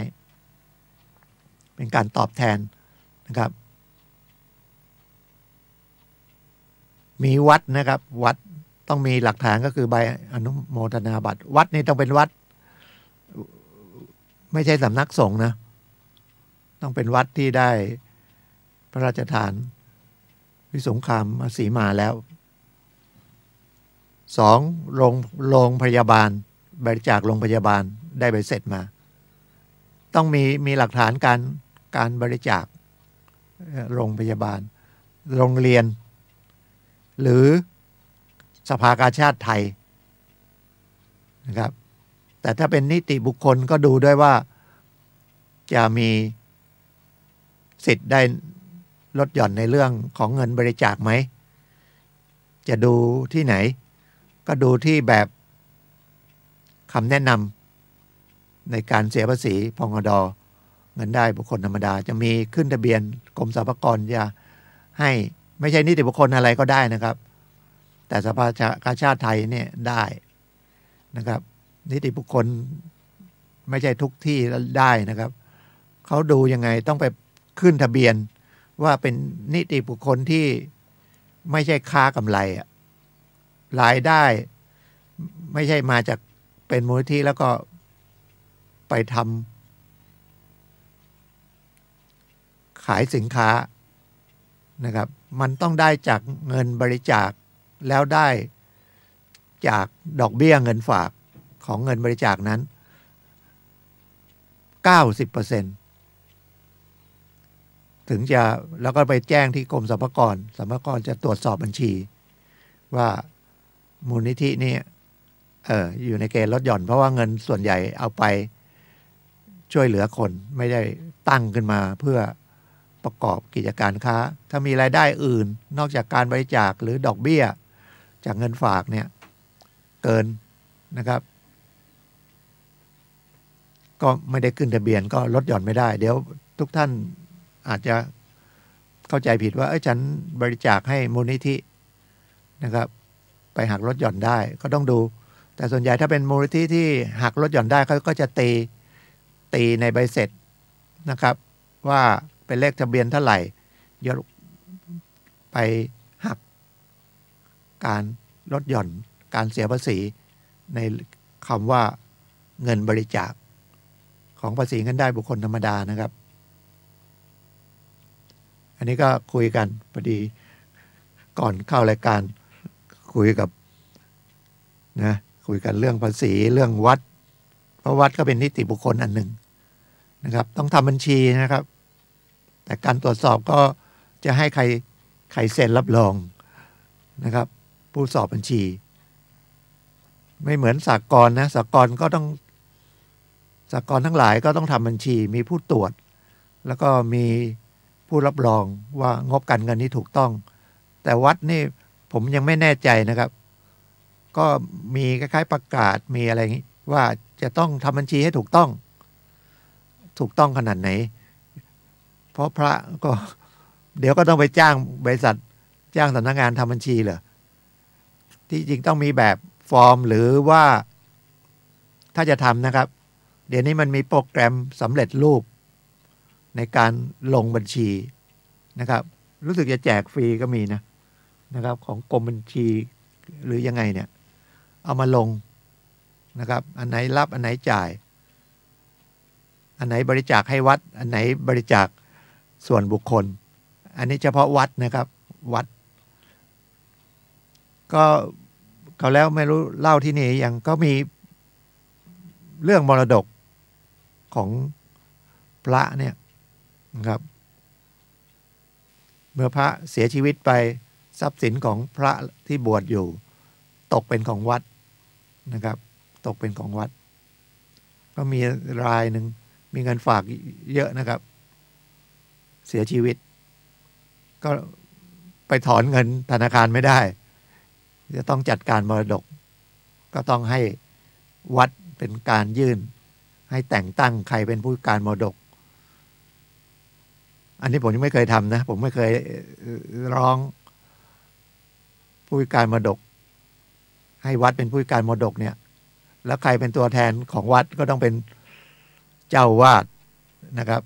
Speaker 21: เป็นการตอบแทนนะครับมีวัดนะครับวัดต้องมีหลักฐานก็คือใบอนุโมทนาบัตรวัดนี่ต้องเป็นวัดไม่ใช่สำนักสงฆ์นะต้องเป็นวัดที่ได้พระราชทานวิสงครามสีมาแล้ว2โรงพยาบาลบริจาคโรงพยาบาลได้ใบเสร็จมาต้องมีหลักฐานการบริจาคโรงพยาบาลโรงเรียนหรือสภากาชาดไทยนะครับแต่ถ้าเป็นนิติบุคคลก็ดูด้วยว่าจะมีสิทธิ์ได้ลดหย่อนในเรื่องของเงินบริจาคไหมจะดูที่ไหนก็ดูที่แบบคำแนะนำในการเสียภาษีพงด.เงินได้บุคคลธรรมดาจะมีขึ้นทะเบียนกรมสรรพากรจะให้ไม่ใช่นิติบุคคลอะไรก็ได้นะครับแต่สภากาชาดไทยเนี่ยได้นะครับนิติบุคคลไม่ใช่ทุกที่ได้นะครับเขาดูยังไงต้องไปขึ้นทะเบียนว่าเป็นนิติบุคคลที่ไม่ใช่ค้ากำไรอะรายได้ไม่ใช่มาจากเป็นมูลนิธิแล้วก็ไปทำขายสินค้านะครับมันต้องได้จากเงินบริจาคแล้วได้จากดอกเบี้ยเงินฝากของเงินบริจาคนั้น 90% ถึงจะแล้วก็ไปแจ้งที่กรมสรรพากรจะตรวจสอบบัญชีว่ามูลนิธินี่อยู่ในเกณฑ์ลดหย่อนเพราะว่าเงินส่วนใหญ่เอาไปช่วยเหลือคนไม่ได้ตั้งขึ้นมาเพื่อประกอบกิจการค้าถ้ามีรายได้อื่นนอกจากการบริจาคหรือดอกเบี้ยจากเงินฝากเนี่ยเกินนะครับก็ไม่ได้ขึ้นทะเบียนก็ลดหย่อนไม่ได้เดี๋ยวทุกท่านอาจจะเข้าใจผิดว่าฉันบริจาคให้มูลนิธินะครับไปหักลดหย่อนได้ก็ต้องดูแต่ส่วนใหญ่ถ้าเป็นมูลนิธิที่หักลดหย่อนได้เขาก็จะตีในใบเสร็จนะครับว่าเป็นเลขทะเบียนเท่าไหร่ยกไปหักการลดหย่อนการเสียภาษีในคำว่าเงินบริจาคของภาษีเงินได้บุคคลธรรมดานะครับอันนี้ก็คุยกันพอดีก่อนเข้ารายการคุยกันเรื่องภาษีเรื่องวัดเพราะวัดก็เป็นนิติบุคคลอันหนึ่งนะครับต้องทำบัญชีนะครับแต่การตรวจสอบก็จะให้ใครเซ็นรับรองนะครับผู้สอบบัญชีไม่เหมือนสหกรณ์นะสหกรณ์ก็ต้องสหกรณ์ทั้งหลายก็ต้องทำบัญชีมีผู้ตรวจแล้วก็มีผู้รับรองว่างบการเงินนี้ถูกต้องแต่วัดนี่ผมยังไม่แน่ใจนะครับก็มีคล้ายๆประกาศมีอะไรอย่างนี้ว่าจะต้องทำบัญชีให้ถูกต้องขนาดไหนเพราะพระก็เดี๋ยวก็ต้องไปจ้างบริษัทจ้างสำนักงานทำบัญชีเหรอที่จริงต้องมีแบบฟอร์มหรือว่าถ้าจะทำนะครับเดี๋ยวนี้มันมีโปรแกรมสำเร็จรูปในการลงบัญชีนะครับรู้สึกจะแจกฟรีก็มีนะครับของกรมบัญชีหรือยังไงเนี่ยเอามาลงนะครับอันไหนรับอันไหนจ่ายอันไหนบริจาคให้วัดอันไหนบริจาคส่วนบุคคลอันนี้เฉพาะวัดนะครับวัดก็เขาแล้วไม่รู้เล่าที่นี่ยังก็มีเรื่องมรดกของพระเนี่ยนะครับเมื่อพระเสียชีวิตไปทรัพย์สินของพระที่บวชอยู่ตกเป็นของวัดนะครับตกเป็นของวัดก็มีรายหนึ่งมีเงินฝากเยอะนะครับเสียชีวิตก็ไปถอนเงินธนาคารไม่ได้จะต้องจัดการมรดกก็ต้องให้วัดเป็นการยื่นให้แต่งตั้งใครเป็นผู้การมรดก อันนี้ผมยังไม่เคยทำนะผมไม่เคยร้องผู้พิการมรดกให้วัดเป็นผู้พิการมรดกเนี่ยแล้วใครเป็นตัวแทนของวัดก็ต้องเป็นเจ้าวาดนะครับ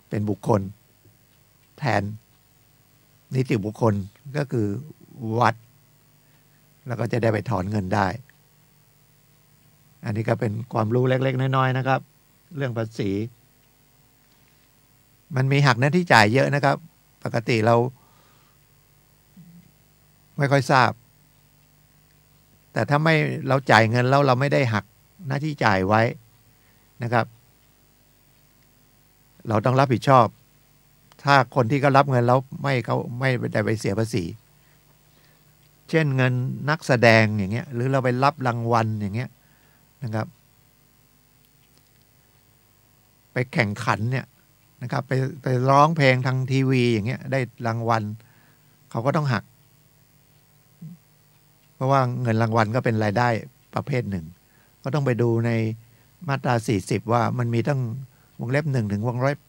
Speaker 21: เป็นบุคคลแทนนิติบุคคลก็คือวัดแล้วก็จะได้ไปถอนเงินได้อันนี้ก็เป็นความรู้เล็กๆน้อยๆนะครับเรื่องภาษีมันมีหักหน้าที่จ่ายเยอะนะครับปกติเราไม่ค่อยทราบแต่ถ้าไม่เราจ่ายเงินแล้วเราไม่ได้หักหน้าที่จ่ายไว้นะครับเราต้องรับผิดชอบถ้าคนที่เขารับเงินแล้วเขาไม่ได้ไปเสียภาษีเช่นเงินนักแสดงอย่างเงี้ยหรือเราไปรับรางวัลอย่างเงี้ยนะครับไปแข่งขันเนี่ยนะครับไปร้องเพลงทางทีวีอย่างเงี้ยได้รางวัลเขาก็ต้องหักเพราะว่าเงินรางวัลก็เป็นรายได้ประเภทหนึ่งก็ต้องไปดูในมาตรา40ว่ามันมีตั้งวงเล็บ1ถึงวงเล็บ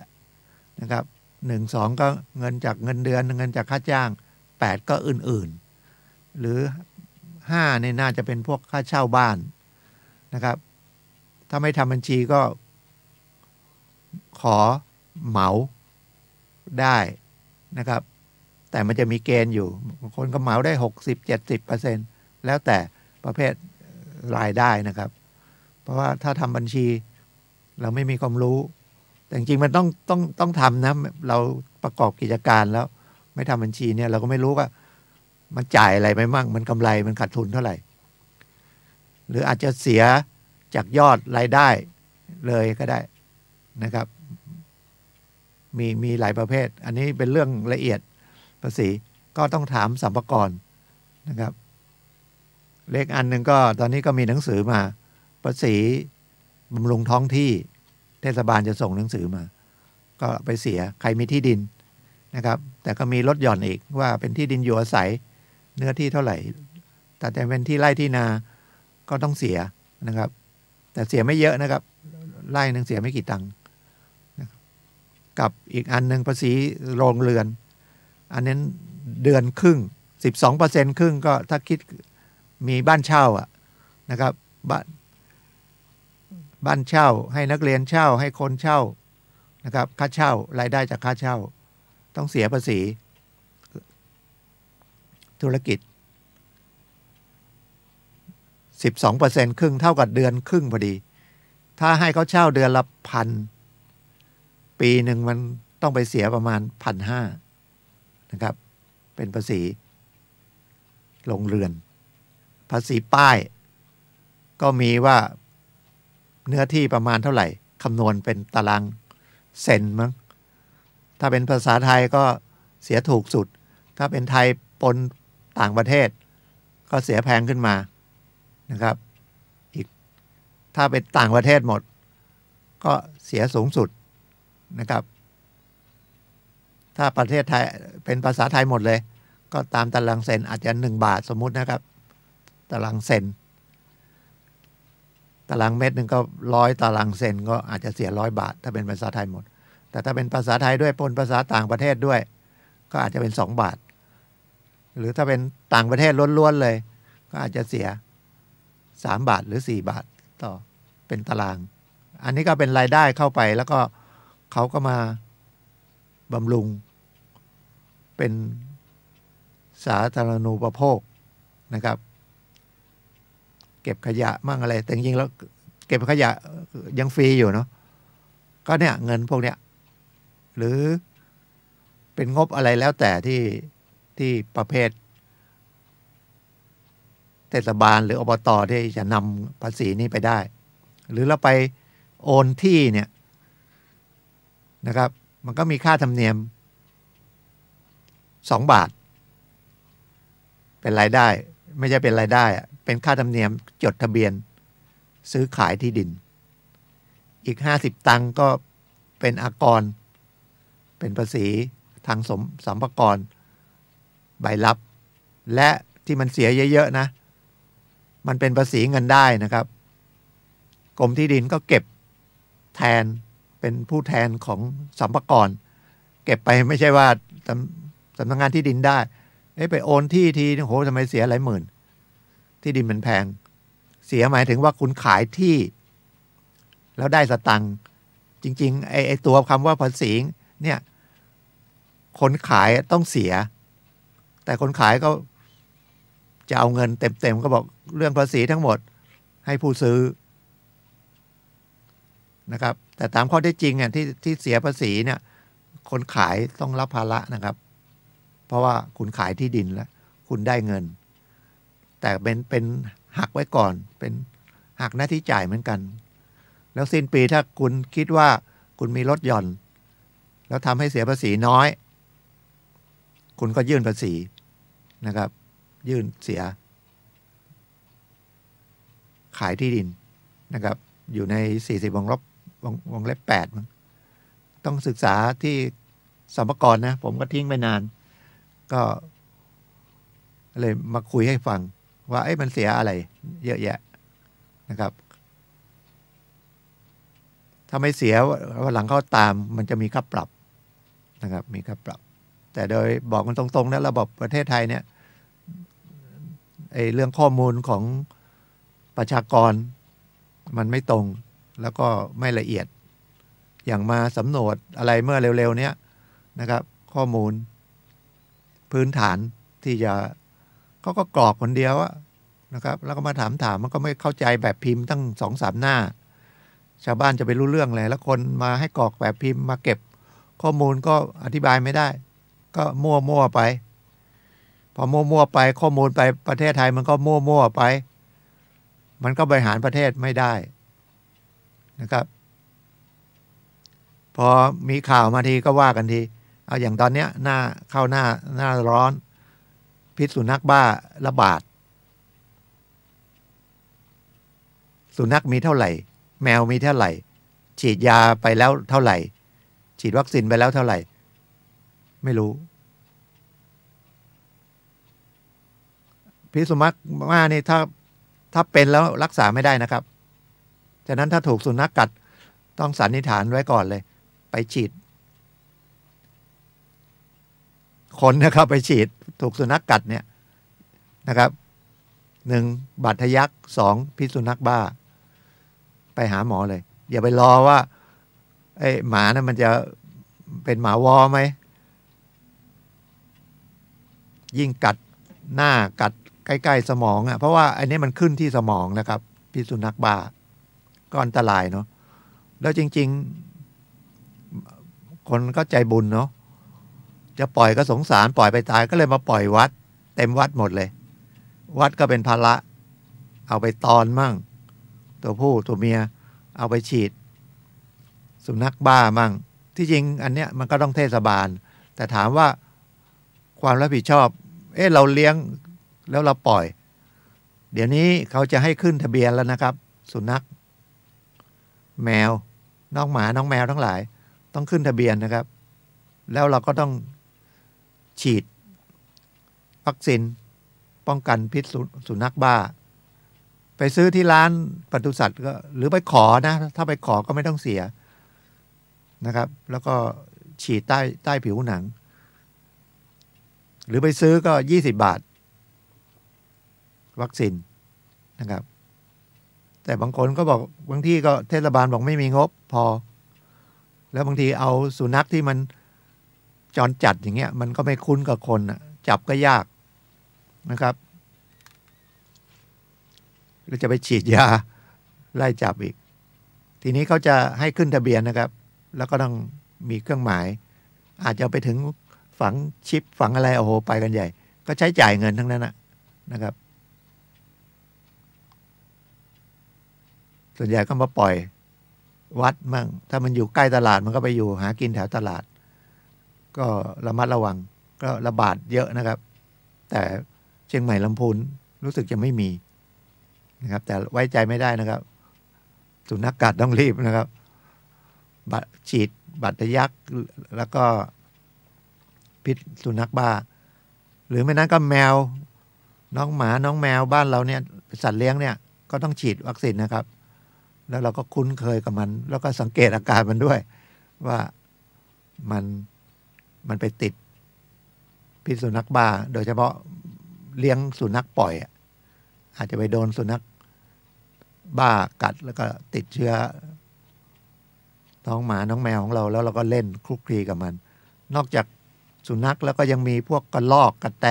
Speaker 21: 8นะครับ1 2ก็เงินจากเงินเดือนเงินจากค่าจ้าง8ก็อื่นๆหรือ5เนี่ยน่าจะเป็นพวกค่าเช่าบ้านนะครับถ้าไม่ทำบัญชีก็ขอเหมาได้นะครับแต่มันจะมีเกณฑ์อยู่บางคนก็เหมาได้ 60-70% แล้วแต่ประเภทรายได้นะครับเพราะว่าถ้าทำบัญชีเราไม่มีความรู้แต่จริงๆมันต้องทำนะเราประกอบกิจการแล้วไม่ทำบัญชีเนี่ยเราก็ไม่รู้ว่ามันจ่ายอะไรไปมั่งมันกำไรมันขาดทุนเท่าไหร่หรืออาจจะเสียจากยอดรายได้เลยก็ได้นะครับมีหลายประเภทอันนี้เป็นเรื่องละเอียดภาษีก็ต้องถามสรรพากรนะครับเลขอันหนึ่งก็ตอนนี้ก็มีหนังสือมาภาษีบำรุงท้องที่เทศบาลจะส่งหนังสือมาก็ไปเสียใครมีที่ดินนะครับแต่ก็มีลดหย่อนอีกว่าเป็นที่ดินอยู่อาศัยเนื้อที่เท่าไหร่แต่เป็นที่ไร่ที่นาก็ต้องเสียนะครับแต่เสียไม่เยอะนะครับไร่นึงเสียไม่กี่ตังค์กับอีกอันหนึ่งภาษีโรงเรือนอันนั้นเดือนครึ่ง 12% ครึ่งก็ถ้าคิดมีบ้านเช่าอ่ะนะครับบ้านเช่าให้นักเรียนเช่าให้คนเช่านะครับค่าเช่ารายได้จากค่าเช่าต้องเสียภาษีธุรกิจ 12% ครึ่งเท่ากับเดือนครึ่งพอดีถ้าให้เขาเช่าเดือนละ1,000ปีหนึ่งมันต้องไปเสียประมาณ 1,500 นะครับเป็นภาษีโรงเรือนภาษีป้ายก็มีว่าเนื้อที่ประมาณเท่าไหร่คำนวณเป็นตารางเซนมั้งถ้าเป็นภาษาไทยก็เสียถูกสุดถ้าเป็นไทยปนต่างประเทศก็เสียแพงขึ้นมานะครับอีกถ้าเป็นต่างประเทศหมดก็เสียสูงสุดนะครับถ้าประเทศไทยเป็นภาษาไทยหมดเลยก็ตามตารางเซนอาจจะ1 บาทสมมุตินะครับตารางเซนตารางเมตรหนึ่งก็100 ตารางเซนก็อาจจะเสีย100 บาทถ้าเป็นภาษาไทยหมดแต่ถ้าเป็นภาษาไทยด้วยปนภาษาต่างประเทศด้วยก็อาจจะเป็น2 บาทหรือถ้าเป็นต่างประเทศล้วนๆเลยก็อาจจะเสีย3 บาทหรือ4 บาทต่อเป็นตารางอันนี้ก็เป็นรายได้เข้าไปแล้วก็เขาก็มาบำรุงเป็นสาธารณูปโภคนะครับเก็บขยะมั่งอะไรแต่จริงๆแล้วเก็บขยะยังฟรีอยู่เนาะก็เนี่ยเงินพวกเนี้ยหรือเป็นงบอะไรแล้วแต่ที่ประเภทเทศบาลหรืออบต.ที่จะนำภาษีนี้ไปได้หรือเราไปโอนที่เนี่ยนะครับมันก็มีค่าธรรมเนียม2 บาทเป็นรายได้ไม่ใช่เป็นรายได้เป็นค่าธรรมเนียมจดทะเบียนซื้อขายที่ดินอีก50 ตังค์ก็เป็นอากรเป็นภาษีทางสัมภากรใบรับและที่มันเสียเยอะๆนะมันเป็นภาษีเงินได้นะครับกรมที่ดินก็เก็บแทน เป็นผู้แทนของสรรพากรเก็บไปไม่ใช่ว่าสำนักงานที่ดินได้ไปโอนที่ทีโอ้โหทำไมเสียหลายหมื่นที่ดินมันแพงเสียหมายถึงว่าคุณขายที่แล้วได้สตังค์จริงๆไอ้ตัวคำว่าภาษีเนี่ยคนขายต้องเสียแต่คนขายก็จะเอาเงินเต็มๆก็บอกเรื่องภาษีทั้งหมดให้ผู้ซื้อนะครับแต่ตามข้อเท็จจริงเนี่ยที่เสียภาษีเนี่ยคนขายต้องรับภาระนะครับเพราะว่าคุณขายที่ดินแล้วคุณได้เงินแต่เป็นหักไว้ก่อนเป็นหักหน้าที่จ่ายเหมือนกันแล้วสิ้นปีถ้าคุณคิดว่าคุณมีลดหย่อนแล้วทำให้เสียภาษีน้อยคุณก็ยื่นภาษีนะครับยื่นเสียขายที่ดินนะครับอยู่ใน40วงเล็บ8มั้งต้องศึกษาที่สรรพากรนะผมก็ทิ้งไปนานก็เลยมาคุยให้ฟังว่ามันเสียอะไรเยอะแยะนะครับถ้าไม่เสียวันหลังเขาตามมันจะมีค่าปรับนะครับมีค่าปรับแต่โดยบอกมันตรงๆนะระบบประเทศไทยเนี่ยเรื่องข้อมูลของประชากรมันไม่ตรงแล้วก็ไม่ละเอียดอย่างมาสำรวจอะไรเมื่อเร็วๆเนี้ยนะครับข้อมูลพื้นฐานที่จะเขาก็กรอกคนเดียวนะครับแล้วก็มาถามมันก็ไม่เข้าใจแบบพิมพ์ตั้ง 2-3 หน้าชาวบ้านจะไปรู้เรื่องเลยแล้วคนมาให้กรอกแบบพิมพ์มาเก็บข้อมูลก็อธิบายไม่ได้ก็มั่วไปพอมั่วไปข้อมูลไปประเทศไทยมันก็มั่วไปมันก็บริหารประเทศไม่ได้นะครับพอมีข่าวมาทีก็ว่ากันทีเอาอย่างตอนเนี้ยหน้าร้อนพิษสุนัขบ้าระบาดสุนัขมีเท่าไหร่แมวมีเท่าไหร่ฉีดยาไปแล้วเท่าไหร่ฉีดวัคซีนไปแล้วเท่าไหร่ไม่รู้พิษสุนัขบ้านี่ถ้าเป็นแล้วรักษาไม่ได้นะครับฉะนั้นถ้าถูกสุนัขกัดต้องสันนิษฐานไว้ก่อนเลยไปฉีดคนนะครับไปฉีดถูกสุนัขกัดเนี่ยนะครับ1บาดทะยัก2พิษสุนัขบ้าไปหาหมอเลยอย่าไปรอว่าหมานะมันจะเป็นหมาวอไหมยิ่งกัดหน้ากัดใกล้ๆสมองเพราะว่าอันนี้มันขึ้นที่สมองนะครับพิษสุนัขบ้าก็อันตรายเนาะแล้วจริงๆคนก็ใจบุญเนาะจะปล่อยก็สงสารปล่อยไปตายก็เลยมาปล่อยวัดเต็มวัดหมดเลยวัดก็เป็นภาระเอาไปตอนมั่งตัวผู้ตัวเมียเอาไปฉีดสุนัขบ้ามั่งที่จริงอันเนี้ยมันก็ต้องเทศบาลแต่ถามว่าความรับผิดชอบเราเลี้ยงแล้วเราปล่อยเดี๋ยวนี้เขาจะให้ขึ้นทะเบียนแล้วนะครับสุนัขแมวน้องหมาน้องแมวทั้งหลายต้องขึ้นทะเบียนนะครับแล้วเราก็ต้องฉีดวัคซีนป้องกันพิษสุนัขบ้าไปซื้อที่ร้านปศุสัตว์ก็หรือไปขอนะถ้าไปขอก็ไม่ต้องเสียนะครับแล้วก็ฉีดใต้ผิวหนังหรือไปซื้อก็20 บาทวัคซีนนะครับแต่บางคนก็บอกบางที่ก็เทศบาลบอกไม่มีงบพอแล้วบางทีเอาสุนัขที่มันจรจัดอย่างเงี้ยมันก็ไม่คุ้นกับคนจับก็ยากนะครับแล้วจะไปฉีดยาไล่จับอีกทีนี้เขาจะให้ขึ้นทะเบียนนะครับแล้วก็ต้องมีเครื่องหมายอาจจะไปถึงฝังชิปฝังอะไรโอ้โหไปกันใหญ่ก็ใช้จ่ายเงินทั้งนั้นนะครับส่วนใหญ่ก็มาปล่อยวัดมั่งถ้ามันอยู่ใกล้ตลาดมันก็ไปอยู่หากินแถวตลาดก็ระมัดระวังก็ระบาดเยอะนะครับแต่เชียงใหม่ลำพูนรู้สึกจะไม่มีนะครับแต่ไว้ใจไม่ได้นะครับสุนัขกัดต้องรีบนะครับฉีดบัตรทะยักแล้วก็พิษสุนัขบ้าหรือไม่นั้นก็แมวน้องหมาน้องแมวบ้านเราเนี่ยสัตว์เลี้ยงเนี่ยก็ต้องฉีดวัคซีนนะครับ แล้วเราก็คุ้นเคยกับมัน แล้วก็สังเกตอาการมันด้วยว่ามันไปติดพิษสุนัขบ้าโดยเฉพาะเลี้ยงสุนัขปล่อยอาจจะไปโดนสุนัขบ้ากัดแล้วก็ติดเชื้อน้องหมาน้องแมวของเราแล้วเราก็เล่นคลุกคลีกับมันนอกจากสุนัขแล้วก็ยังมีพวกกระรอกกระแต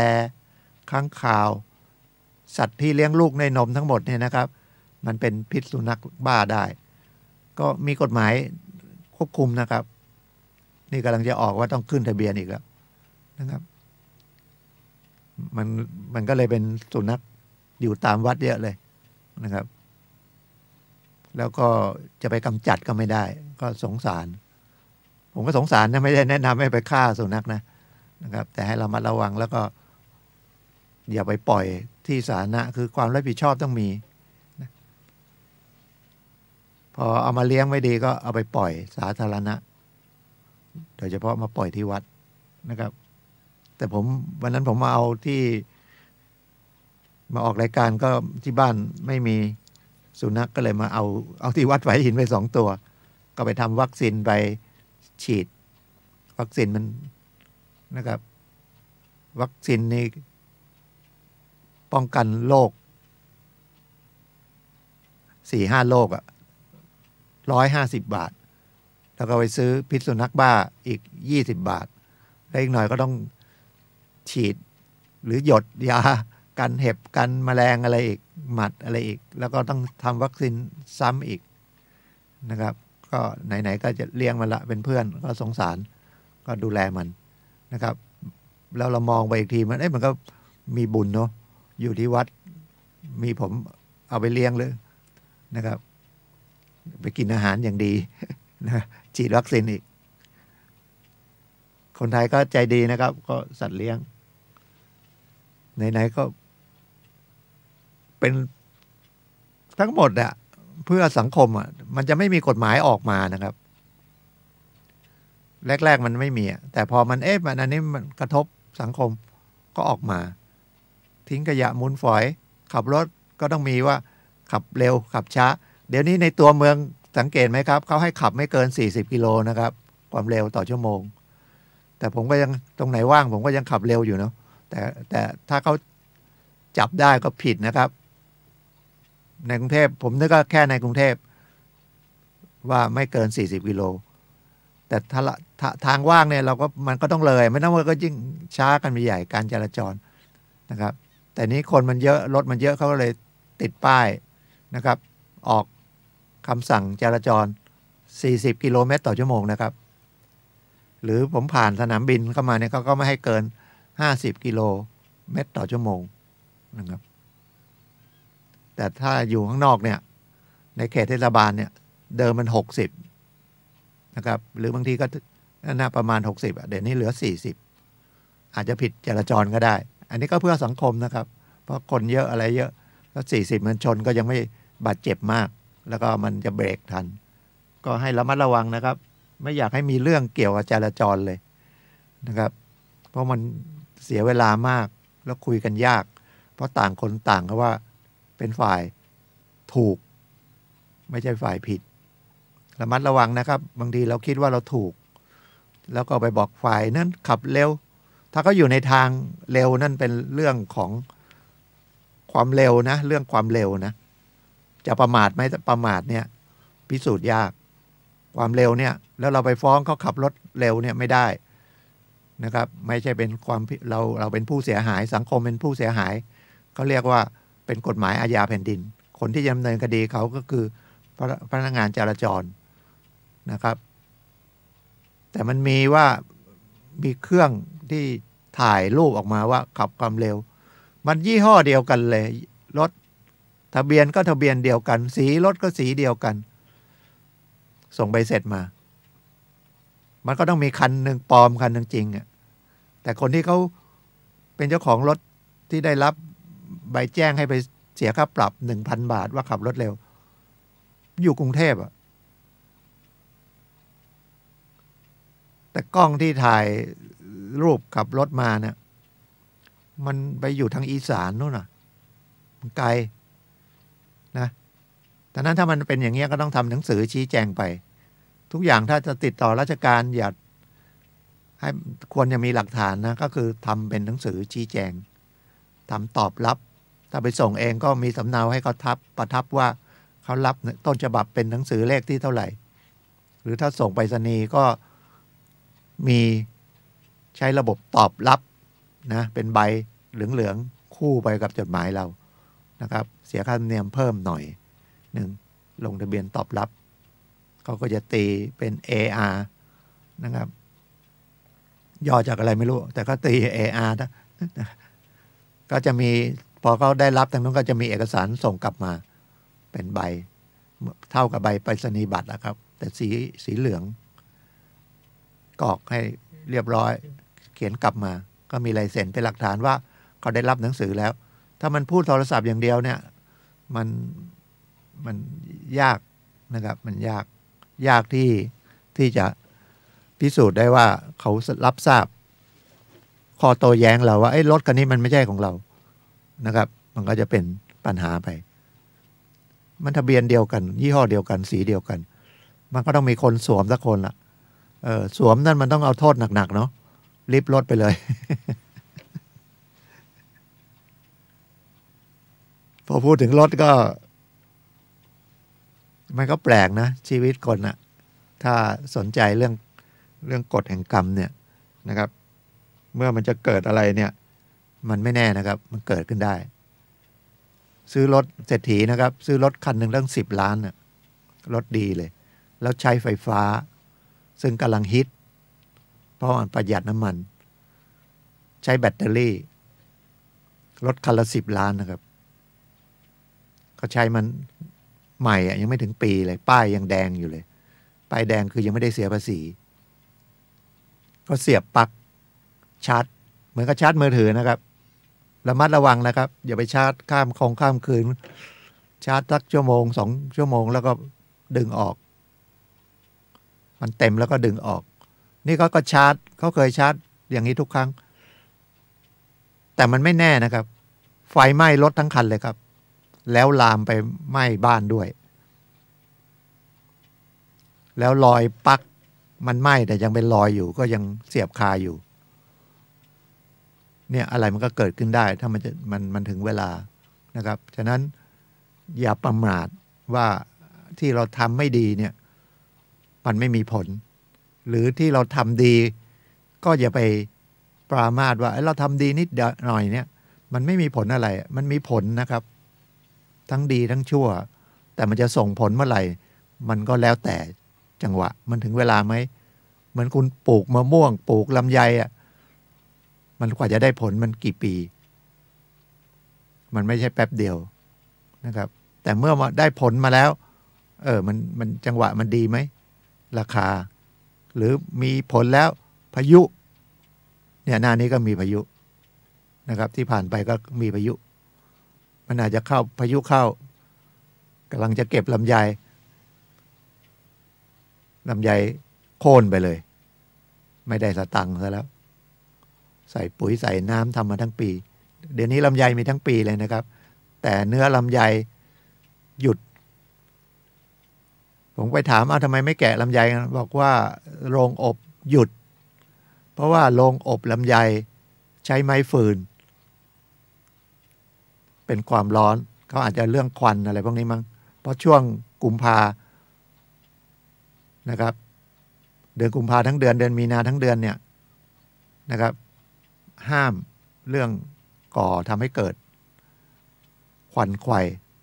Speaker 21: ค้างคาวสัตว์ที่เลี้ยงลูกในนมทั้งหมดเนี่ยนะครับมันเป็นพิษสุนัขบ้าได้ก็มีกฎหมายควบคุมนะครับนี่กำลังจะออกว่าต้องขึ้นทะเบียนอีกแล้วนะครับมันก็เลยเป็นสุนัขอยู่ตามวัดเยอะเลยนะครับแล้วก็จะไปกำจัดก็ไม่ได้ก็สงสารผมก็สงสารนะไม่ได้แนะนำให้ไปฆ่าสุนัขนะครับแต่ให้เรามาระวังแล้วก็อย่าไปปล่อยที่สาธารณะคือความรับผิดชอบต้องมีนะพอเอามาเลี้ยงไม่ดีก็เอาไปปล่อยสาธารณะโดยเฉพาะมาปล่อยที่วัดนะครับแต่วันนั้นผมมาเอาที่มาออกรายการก็ที่บ้านไม่มีสุนัข ก็เลยมาเอาที่วัดไว้หินไป2 ตัวก็ไปทำวัคซีนไปฉีดวัคซีนมันนะครับวัคซีนนี้ป้องกันโรค 4-5 โรค150 บาทแล้วก็ไปซื้อพิษสุนัขบ้าอีก20 บาทแล้วอีกหน่อยก็ต้องฉีดหรือหยดยากันเห็บกันแมลงอะไรอีกหมัดอะไรอีกแล้วก็ต้องทำวัคซีนซ้ำอีกนะครับก็ไหนๆก็จะเลี้ยงมันละเป็นเพื่อนก็สงสารก็ดูแลมันนะครับแล้วเรามองไปอีกทีมันก็มีบุญเนาะอยู่ที่วัดมีผมเอาไปเลี้ยงเลยนะครับไปกินอาหารอย่างดีนะฉีดวัคซีนอีกคนไทยก็ใจดีนะครับก็สัตว์เลี้ยงไหนๆก็เป็นทั้งหมดเพื่อสังคมมันจะไม่มีกฎหมายออกมานะครับแรกๆมันไม่มีแต่พอมันอันนี้มันกระทบสังคมก็ออกมาทิ้งขยะมูลฝอยขับรถก็ต้องมีว่าขับเร็วขับช้าเดี๋ยวนี้ในตัวเมืองสังเกตไหมครับเขาให้ขับไม่เกิน40 กิโลนะครับความเร็วต่อชั่วโมงแต่ผมก็ยังตรงไหนว่างผมก็ยังขับเร็วอยู่เนาะแต่ถ้าเขาจับได้ก็ผิดนะครับในกรุงเทพผมนึกว่าแค่ในกรุงเทพว่าไม่เกิน40 กิโลแต่ถ้าทางว่างเนี่ยมันก็ต้องเลยไม่ต้องก็ยิ่งช้ากันไปใหญ่การจราจรนะครับแต่นี้คนมันเยอะรถมันเยอะเขาก็เลยติดป้ายนะครับออกคำสั่งจราจร40 กิโลเมตรต่อชั่วโมงนะครับหรือผมผ่านสนามบินเข้ามาเนี่ยเขาก็ไม่ให้เกิน50 กิโลเมตรต่อชั่วโมงนะครับแต่ถ้าอยู่ข้างนอกเนี่ยในเขตเทศบาลเนี่ยเดิมมัน60นะครับหรือบางทีก็น่าประมาณ60เดี๋ยวนี้เหลือ40อาจจะผิดจราจรก็ได้อันนี้ก็เพื่อสังคมนะครับเพราะคนเยอะอะไรเยอะแล้ว40มันชนก็ยังไม่บาดเจ็บมากแล้วก็มันจะเบรกทันก็ให้ระมัดระวังนะครับไม่อยากให้มีเรื่องเกี่ยวกับจราจรเลยนะครับเพราะมันเสียเวลามากแล้วคุยกันยากเพราะต่างคนต่างก็ว่าเป็นฝ่ายถูกไม่ใช่ฝ่ายผิดระมัดระวังนะครับบางทีเราคิดว่าเราถูกแล้วก็ไปบอกฝ่ายนั้นขับเร็วถ้าเขาอยู่ในทางเร็วนั่นเป็นเรื่องของความเร็วนะเรื่องความเร็วนะจะประมาทไหมประมาทเนี่ยพิสูจน์ยากความเร็วเนี่ยแล้วเราไปฟ้องเขาขับรถเร็วเนี่ยไม่ได้นะครับไม่ใช่เป็นความเราเป็นผู้เสียหายสังคมเป็นผู้เสียหายเขาเรียกว่าเป็นกฎหมายอาญาแผ่นดินคนที่จะดำเนินคดีเขาก็คือพนักงานจราจรนะครับแต่มันมีว่ามีเครื่องที่ถ่ายรูปออกมาว่าขับความเร็วมันยี่ห้อเดียวกันเลยรถทะเบียนก็ทะเบียนเดียวกันสีรถก็สีเดียวกันส่งใบเสร็จมามันก็ต้องมีคันหนึ่งปลอมคันหนึ่งจริงแต่คนที่เขาเป็นเจ้าของรถที่ได้รับใบแจ้งให้ไปเสียค่าปรับ 1,000 บาทว่าขับรถเร็วอยู่กรุงเทพแต่กล้องที่ถ่ายรูปขับรถมาเนี่ยมันไปอยู่ทางอีสานนู่นน่ะมันไกลนะ ดังนั้นถ้ามันเป็นอย่างนี้ก็ต้องทำหนังสือชี้แจงไปทุกอย่างถ้าจะติดต่อราชการอย่าให้ควรจะมีหลักฐานนะก็คือทำเป็นหนังสือชี้แจงทำตอบรับถ้าไปส่งเองก็มีสำเนาให้เขาประทับว่าเขารับต้นฉบับเป็นหนังสือเลขที่เท่าไหร่หรือถ้าส่งไปรษณีย์ก็มีใช้ระบบตอบรับนะเป็นใบเหลืองๆคู่ไปกับจดหมายเรานะครับเสียค่าธรรมเนียมเพิ่มหน่อยหนึ่งลงทะเบียนตอบรับเขาก็จะตีเป็น AR นะครับย่อจากอะไรไม่รู้แต่ก็ตี AR นะก็จะมีพอเขาได้รับทางนู้นก็จะมีเอกสารส่งกลับมาเป็นใบเท่ากับใบไปรษณียบัตรนะครับแต่สีเหลืองกรอกให้เรียบร้อยเขียนกลับมาก็มีลายเซ็นเป็นหลักฐานว่าเขาได้รับหนังสือแล้วถ้ามันพูดโทรศัพท์อย่างเดียวเนี่ยมันยากนะครับมันยากที่จะพิสูจน์ได้ว่าเขารับทราบข้อโต้แย้งเราว่าไอ้รถคันนี้มันไม่ใช่ของเรานะครับมันก็จะเป็นปัญหาไปมันทะเบียนเดียวกันยี่ห้อเดียวกันสีเดียวกันมันก็ต้องมีคนสวมสักคนละสวมนั่นมันต้องเอาโทษหนักๆเนาะริบรถไปเลย พอพูดถึงรถก็มันก็แปลกนะชีวิตคนนะถ้าสนใจเรื่องกฎแห่งกรรมเนี่ยนะครับเมื่อมันจะเกิดอะไรเนี่ยมันไม่แน่นะครับมันเกิดขึ้นได้ซื้อรถเศรษฐีนะครับซื้อรถคันหนึ่งตั้ง10 ล้านน่ะรถดีเลยแล้วใช้ไฟฟ้าซึ่งกำลังฮิตเพราะมันประหยัดน้ำมันใช้แบตเตอรี่รถคันละ10 ล้านนะครับเขาใช้มันใหม่อ่ะยังไม่ถึงปีเลยป้ายยังแดงอยู่เลยป้ายแดงคือยังไม่ได้เสียภาษีก็เสียบปลั๊กชาร์จเหมือนกับชาร์จมือถือนะครับระมัดระวังนะครับอย่าไปชาร์จข้ามคืนชาร์จสักชั่วโมง2 ชั่วโมงแล้วก็ดึงออกมันเต็มแล้วก็ดึงออกนี่ก็ชาร์จเขาเคยชาร์จอย่างนี้ทุกครั้งแต่มันไม่แน่นะครับไฟไหม้รถทั้งคันเลยครับแล้วลามไปไหม้บ้านด้วยแล้วรอยปลั๊กมันไหม้แต่ยังเป็นรอยอยู่ก็ยังเสียบคาอยู่เนี่ยอะไรมันก็เกิดขึ้นได้ถ้ามันถึงเวลานะครับฉะนั้นอย่าประมาทว่าที่เราทำไม่ดีเนี่ยมันไม่มีผลหรือที่เราทำดีก็อย่าไปปรามาสว่าเราทำดีนิดหน่อยเนี่ยมันไม่มีผลอะไรมันมีผลนะครับทั้งดีทั้งชั่วแต่มันจะส่งผลเมื่อไหร่มันก็แล้วแต่จังหวะมันถึงเวลาไหมเหมือนคุณปลูกมะม่วงปลูกลำไยอ่ะมันกว่าจะได้ผลมันกี่ปีมันไม่ใช่แป๊บเดียวนะครับแต่เมื่อได้ผลมาแล้วมันจังหวะมันดีไหมราคาหรือมีผลแล้วพายุเนี่ยหน้านี้ก็มีพายุนะครับที่ผ่านไปก็มีพายุมันอาจจะเข้าพายุเข้ากำลังจะเก็บลำไยโค่นไปเลยไม่ได้สตังค์ซะแล้วใส่ปุ๋ยใส่น้ำทำมาทั้งปีเดี๋ยวนี้ลำไยมีทั้งปีเลยนะครับแต่เนื้อลำไยหยุดผมไปถามทำไมไม่แกะลำไยบอกว่าโรงอบหยุดเพราะว่าโรงอบลำไยใช้ไม้ฟืนเป็นความร้อนเขาอาจจะเรื่องควันอะไรพวกนี้มั้งเพราะช่วงกุมภานะครับเดือนกุมภาทั้งเดือนมีนาทั้งเดือนเนี่ยนะครับห้ามเรื่องก่อทำให้เกิดควันไฟ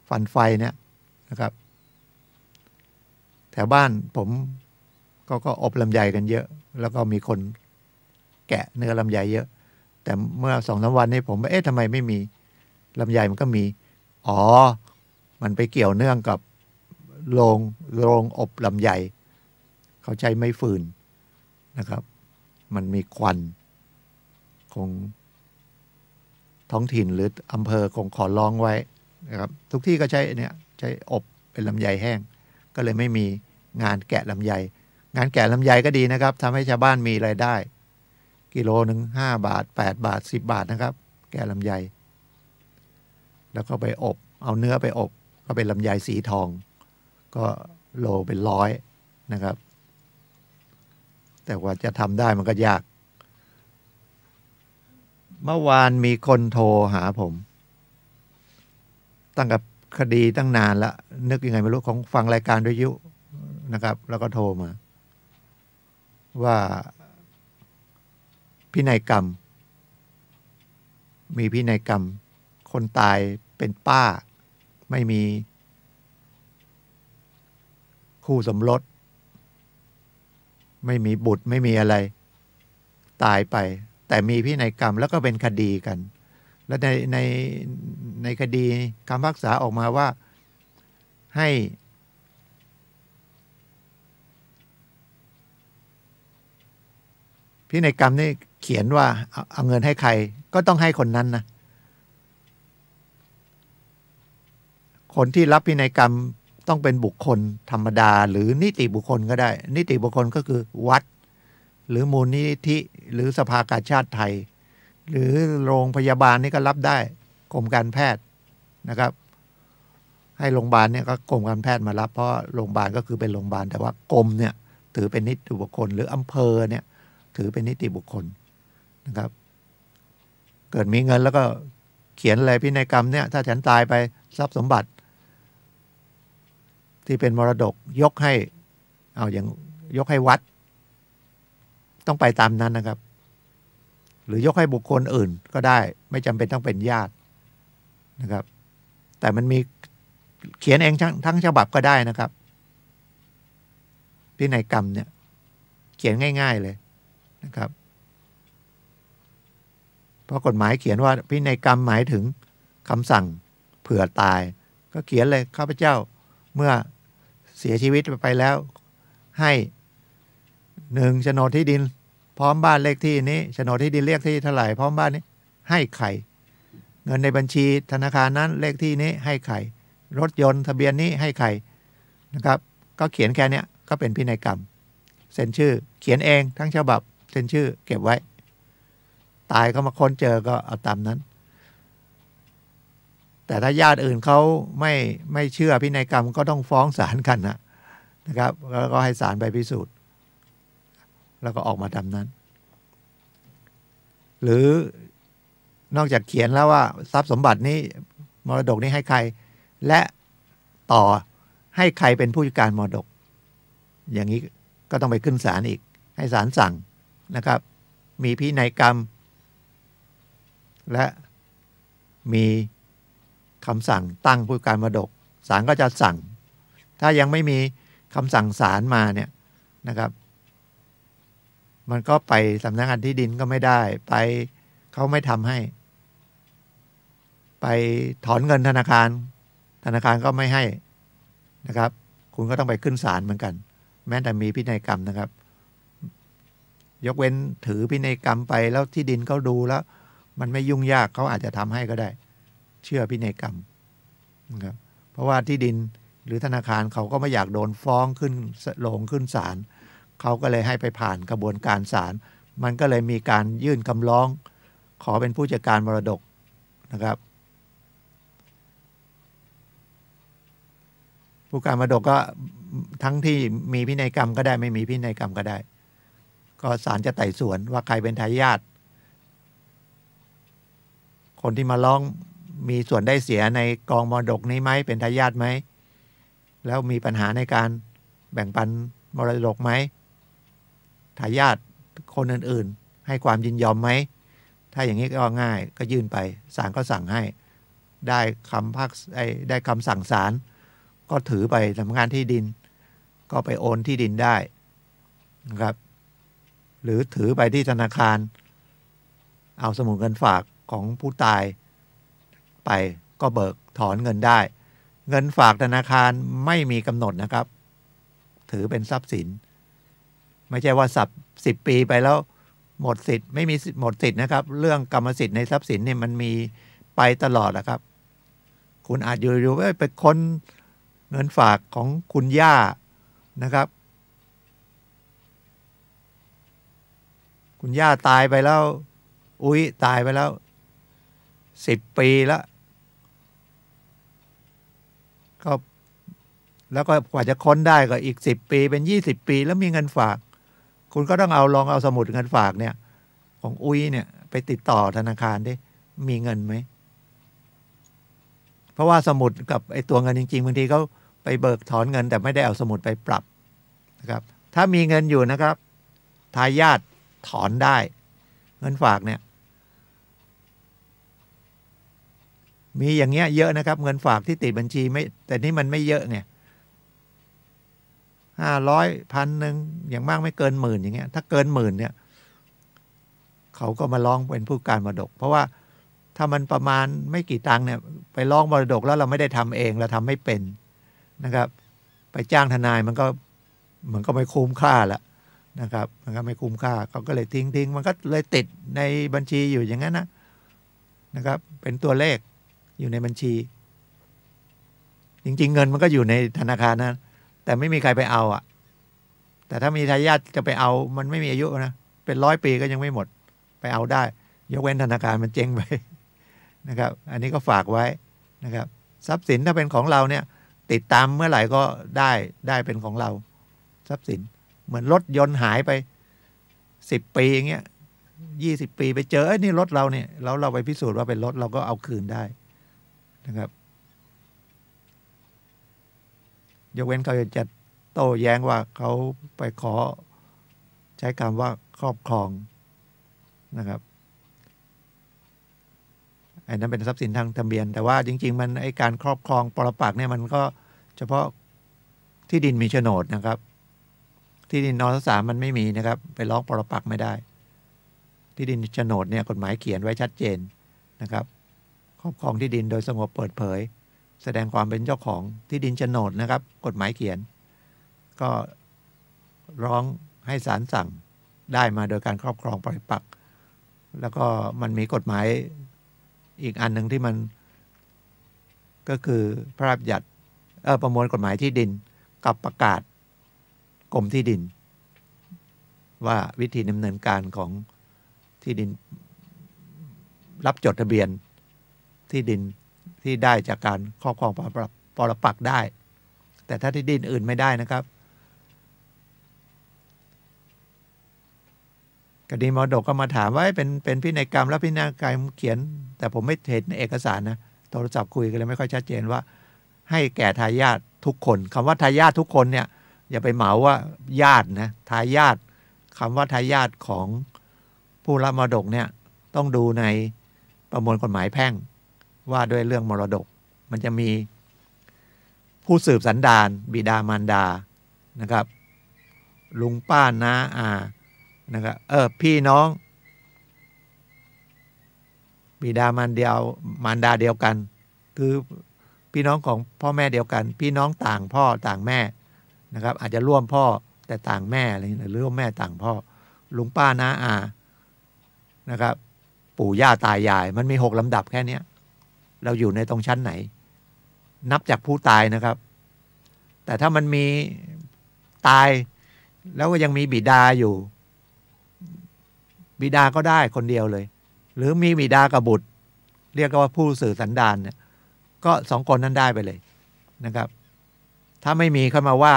Speaker 21: ฟันไฟเนี่ยนะครับแถวบ้านผมก็อบลำไยกันเยอะแล้วก็มีคนแกะเนื้อลำไยเยอะแต่เมื่อ2-3 วันนี้ผมทำไมไม่มีลำไยมันก็มีมันไปเกี่ยวเนื่องกับโรงอบลำไยเขาใช้ไม้ฟืนนะครับมันมีควันคงท้องถิ่นหรืออำเภอคงขอร้องไว้นะครับทุกที่ก็ใช้อบเป็นลำไยแห้งก็เลยไม่มีงานแกะลำไยงานแกะลำไยก็ดีนะครับทำให้ชาวบ้านมีรายได้กิโลนึง5 บาท8 บาท10 บาทนะครับแกะลำไยแล้วก็ไปอบเอาเนื้อไปอบก็เป็นลำไยสีทอง ก็โลเป็น100นะครับ แต่ว่าจะทำได้มันก็ยากเมื่อวานมีคนโทรหาผมตั้งกับคดีตั้งนานแล้วนึกยังไงไม่รู้ของฟังรายการวิทยุนะครับแล้วก็โทรมาว่าพินัยกรรมมีพินัยกรรมคนตายเป็นป้าไม่มีคู่สมรสไม่มีบุตรไม่มีอะไรตายไปแต่มีพินัยกรรมแล้วก็เป็นคดีกันแล้วในคดีคำพิพากษาออกมาว่าให้พินัยกรรมนี่เขียนว่าเอาเงินให้ใครก็ต้องให้คนนั้นนะคนที่รับพินัยกรรมต้องเป็นบุคคลธรรมดาหรือนิติบุคคลก็ได้นิติบุคคลก็คือวัดหรือมูลนิธิหรือสภากาชาดไทยหรือโรงพยาบาลนี่ก็รับได้กรมการแพทย์นะครับให้โรงพยาบาลเนี่ยก็กรมการแพทย์มารับเพราะโรงพยาบาลก็คือเป็นโรงพยาบาลแต่ว่ากรมเนี่ยถือเป็นนิติบุคคลหรืออำเภอเนี่ยถือเป็นนิติบุคคลนะครับเกิดมีเงินแล้วก็เขียนอะไรพินัยกรรมเนี่ยถ้าฉันตายไปทรัพย์สมบัติที่เป็นมรดกยกให้เอาอย่างยกให้วัดต้องไปตามนั้นนะครับหรือยกให้บุคคลอื่นก็ได้ไม่จำเป็นต้องเป็นญาตินะครับแต่มันมีเขียนเองทั้งฉบับก็ได้นะครับพินัยกรรมเนี่ยเขียนง่ายๆเลยนะครับเพราะกฎหมายเขียนว่าพินัยกรรมหมายถึงคำสั่งเผื่อตายก็เขียนเลยข้าพเจ้าเมื่อเสียชีวิตไปแล้วให้1โฉนดที่ดินพร้อมบ้านเลขที่นี้โฉนดที่ดินเลขที่เท่าไหร่พร้อมบ้านนี้ให้ใครเงินในบัญชีธนาคารนั้นเลขที่นี้ให้ใครรถยนต์ทะเบียนนี้ให้ใครนะครับก็เขียนแค่นี้ก็เป็นพินัยกรรมเซ็นชื่อเขียนเองทั้งฉบับเซ็นชื่อเก็บไว้ตายก็มาค้นเจอก็เอาตามนั้นแต่ถ้าญาติอื่นเขาไม่เชื่อพินัยกรรมก็ต้องฟ้องศาลกันนะครับแล้วก็ให้ศาลไปพิสูจน์แล้วก็ออกมาตามนั้นหรือนอกจากเขียนแล้วว่าทรัพย์สมบัตินี้มรดกนี้ให้ใครและต่อให้ใครเป็นผู้จัดการมรดกอย่างนี้ก็ต้องไปขึ้นศาลอีกให้ศาลสั่งนะครับมีพินัยกรรมและมีคำสั่งตั้งผู้จัดการมรดกศาลก็จะสั่งถ้ายังไม่มีคำสั่งศาลมาเนี่ยนะครับมันก็ไปสำนักงานที่ดินก็ไม่ได้ไปเขาไม่ทำให้ไปถอนเงินธนาคารก็ไม่ให้นะครับคุณก็ต้องไปขึ้นศาลเหมือนกันแม้แต่มีพินัยกรรมนะครับยกเว้นถือพินัยกรรมไปแล้วที่ดินเขาดูแล้วมันไม่ยุ่งยากเขาอาจจะทำให้ก็ได้เชื่อพินัยกรรมนะครับเพราะว่าที่ดินหรือธนาคารเขาก็ไม่อยากโดนฟ้องขึ้นลงขึ้นศาลเขาก็เลยให้ไปผ่านกระบวนการศาลมันก็เลยมีการยื่นคำร้องขอเป็นผู้จัดการมรดกนะครับผู้การมรดกก็ทั้งที่มีพินัยกรรมก็ได้ไม่มีพินัยกรรมก็ได้ก็ศาลจะไต่สวนว่าใครเป็นทายาทคนที่มาร้องมีส่วนได้เสียในกองมรดกนี้ไหมเป็นทายาทไหมแล้วมีปัญหาในการแบ่งปันมรดกไหมทายาทคนอื่นๆให้ความยินยอมไหมถ้าอย่างนี้ก็ง่ายก็ยื่นไปศาลก็สั่งให้ได้ได้คำสั่งศาลก็ถือไปสำนักงานที่ดินก็ไปโอนที่ดินได้นะครับหรือถือไปที่ธนาคารเอาสมุดเงินฝากของผู้ตายไปก็เบิกถอนเงินได้เงินฝากธนาคารไม่มีกำหนดนะครับถือเป็นทรัพย์สินไม่ใช่ว่า10 ปีไปแล้วหมดสิทธิ์ไม่มีหมดสิทธิ์นะครับเรื่องกรรมสิทธิ์ในทรัพย์สินเนี่ยมันมีไปตลอดนะครับคุณอาจอยู่ๆไปค้นเงินฝากของคุณย่านะครับคุณย่าตายไปแล้วตายไปแล้ว10 ปีแล้วก็ แล้วก็กว่าจะค้นได้ก็อีก10 ปีเป็น20 ปีแล้วมีเงินฝากคุณก็ต้องลองเอาสมุดเงินฝากเนี่ยของอุ้ยเนี่ยไปติดต่อธนาคารดิมีเงินไหมเพราะว่าสมุดกับไอ้ตัวเงินจริงๆบางทีเขาไปเบิกถอนเงินแต่ไม่ได้เอาสมุดไปปรับนะครับถ้ามีเงินอยู่นะครับทายาทถอนได้เงินฝากเนี่ยมีอย่างเงี้ยเยอะนะครับเงินฝากที่ติดบัญชีไม่แต่นี่มันไม่เยอะไง500 1,000อย่างมากไม่เกิน10,000อย่างเงี้ยถ้าเกิน10,000เนี่ยเขาก็มาร้องเป็นผู้การมรดกเพราะว่าถ้ามันประมาณไม่กี่ตังค์เนี่ยไปร้องมรดกแล้วเราไม่ได้ทำเองเราทำไม่เป็นนะครับไปจ้างทนายมันก็ไม่คุ้มค่าละนะครับมันก็ไม่คุ้มค่าเขาก็เลยทิ้งมันก็เลยติดในบัญชีอยู่อย่างนั้นนะครับเป็นตัวเลขอยู่ในบัญชีจริงๆเงินมันก็อยู่ในธนาคารนะแต่ไม่มีใครไปเอาอ่ะแต่ถ้ามีทายาทจะไปเอามันไม่มีอายุนะเป็น100 ปีก็ยังไม่หมดไปเอาได้ยกเว้นธนาคารมันเจ๊งไปนะครับอันนี้ก็ฝากไว้นะครับทรัพย์สินถ้าเป็นของเราเนี่ยติดตามเมื่อไหร่ก็ได้เป็นของเราทรัพย์สินเหมือนรถยนต์หายไป10 ปีอย่างเงี้ย20 ปีไปเจอนี่รถเราเนี่ยแล้วเราไปพิสูจน์ว่าเป็นรถเราก็เอาคืนได้นะครับยกเว้นเขาจะโต้แย้งว่าเขาไปขอใช้คำว่าครอบครองนะครับไอ้นั้นเป็นทรัพย์สินทางทะเบียนแต่ว่าจริงๆมันไอ้การครอบครองปรปักษ์เนี่ยมันก็เฉพาะที่ดินมีโฉนดนะครับที่ดินนสสามมันไม่มีนะครับไปร้องปรปักษ์ไม่ได้ที่ดินโฉนดเนี่ยกฎหมายเขียนไว้ชัดเจนนะครับครอบครองที่ดินโดยสงบเปิดเผยแสดงความเป็นเจ้าของที่ดินโฉนดนะครับกฎหมายเขียนก็ร้องให้ศาลสั่งได้มาโดยการครอบครองปรปักษ์แล้วก็มันมีกฎหมายอีกอันหนึ่งที่มันก็คือพระราชบัญญัติประมวลกฎหมายที่ดินกับประกาศกรมที่ดินว่าวิธีดำเนินการของที่ดินรับจดทะเบียนที่ดินที่ได้จากการครอบครองปรปักษ์ได้แต่ถ้าที่ดินอื่นไม่ได้นะครับคดีมรดกก็มาถามว่าเป็นพินัยกรรมแล้วพินัยกรรมเขียนแต่ผมไม่เห็นในเอกสารนะโทรศัพท์คุยกันเลยไม่ค่อยชัดเจนว่าให้แก่ทายาททุกคนคำว่าทายาททุกคนเนี่ยอย่าไปเหมาว่าญาตินะทายาทคำว่าทายาทของผู้รับมรดกเนี่ยต้องดูในประมวลกฎหมายแพ่งว่าด้วยเรื่องมรดกมันจะมีผู้สืบสันดานบิดามารดานะครับลุงป้าน้าอานะครับพี่น้องบิดามารดาเดียวกันคือพี่น้องของพ่อแม่เดียวกันพี่น้องต่างพ่อต่างแม่นะครับอาจจะร่วมพ่อแต่ต่างแม่อะไรอย่างเงี้ยหรือร่วมแม่ต่างพ่อลุงป้าน้าอานะครับปู่ย่าตายายมันมี6 ลำดับแค่นี้เราอยู่ในตรงชั้นไหนนับจากผู้ตายนะครับแต่ถ้ามันมีตายแล้วก็ยังมีบิดาอยู่บิดาก็ได้คนเดียวเลยหรือมีบิดากับบุตรเรียกว่าผู้สื่อสันดานเนี่ยก็2 คนนั้นได้ไปเลยนะครับถ้าไม่มีเข้ามาว่า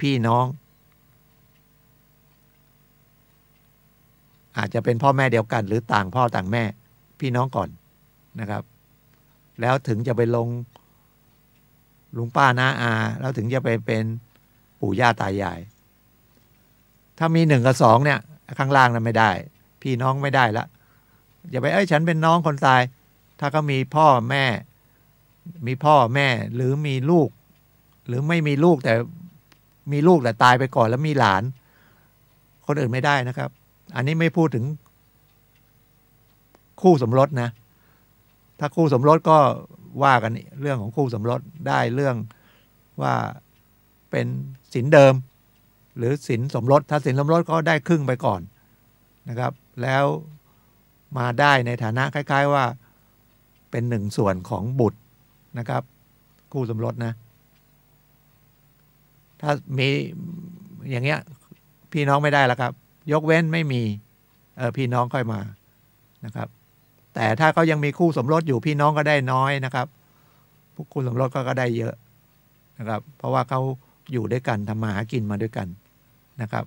Speaker 21: พี่น้องอาจจะเป็นพ่อแม่เดียวกันหรือต่างพ่อต่างแม่พี่น้องก่อนนะครับแล้วถึงจะไปลงลุงป้าน้าอาแล้วถึงจะไปเป็นปู่ย่าตายายถ้ามี1 กับ 2เนี่ยข้างล่างนั้นไม่ได้พี่น้องไม่ได้ละอย่าไปฉันเป็นน้องคนตายถ้าเขามีพ่อแม่หรือมีลูกหรือไม่มีลูกแต่มีลูกแต่ตายไปก่อนแล้วมีหลานคนอื่นไม่ได้นะครับอันนี้ไม่พูดถึงคู่สมรสนะถ้าคู่สมรสก็ว่ากันเรื่องของคู่สมรสได้เรื่องว่าเป็นสินเดิมหรือสินสมรสถ้าสินสมรสก็ได้ครึ่งไปก่อนนะครับแล้วมาได้ในฐานะคล้ายๆว่าเป็น1 ส่วนของบุตรนะครับคู่สมรสนะถ้ามีอย่างเงี้ยพี่น้องไม่ได้แล้วครับยกเว้นไม่มีพี่น้องค่อยมานะครับแต่ถ้าเขายังมีคู่สมรสอยู่พี่น้องก็ได้น้อยนะครับคู่สมรสก็ได้เยอะ นะครับ เพราะว่าเขาอยู่ด้วยกันทำมาหากินมาด้วยกันนะครับ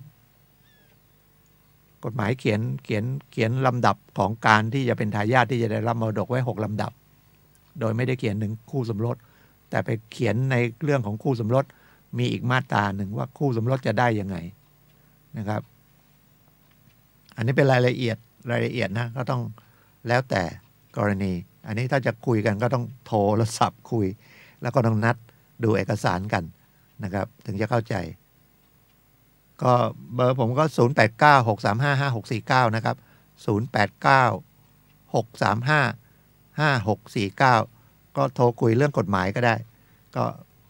Speaker 21: กฎหมายเขียนลำดับของการที่จะเป็นทายาทที่จะได้รับมรดกไว้6ลำดับโดยไม่ได้เขียนถึงคู่สมรสแต่ไปเขียนในเรื่องของคู่สมรสมีอีกมาตราหนึ่งว่าคู่สมรสจะได้ยังไงนะครับอันนี้เป็นรายละเอียดนะก็ต้องแล้วแต่กรณีอันนี้ถ้าจะคุยกันก็ต้องโทรศัพท์คุยแล้วก็ต้องนัดดูเอกสารกันนะครับถึงจะเข้าใจก็เบอร์ผมก็0896355649นะครับ0896355649ก็โทรคุยเรื่องกฎหมายก็ได้ก็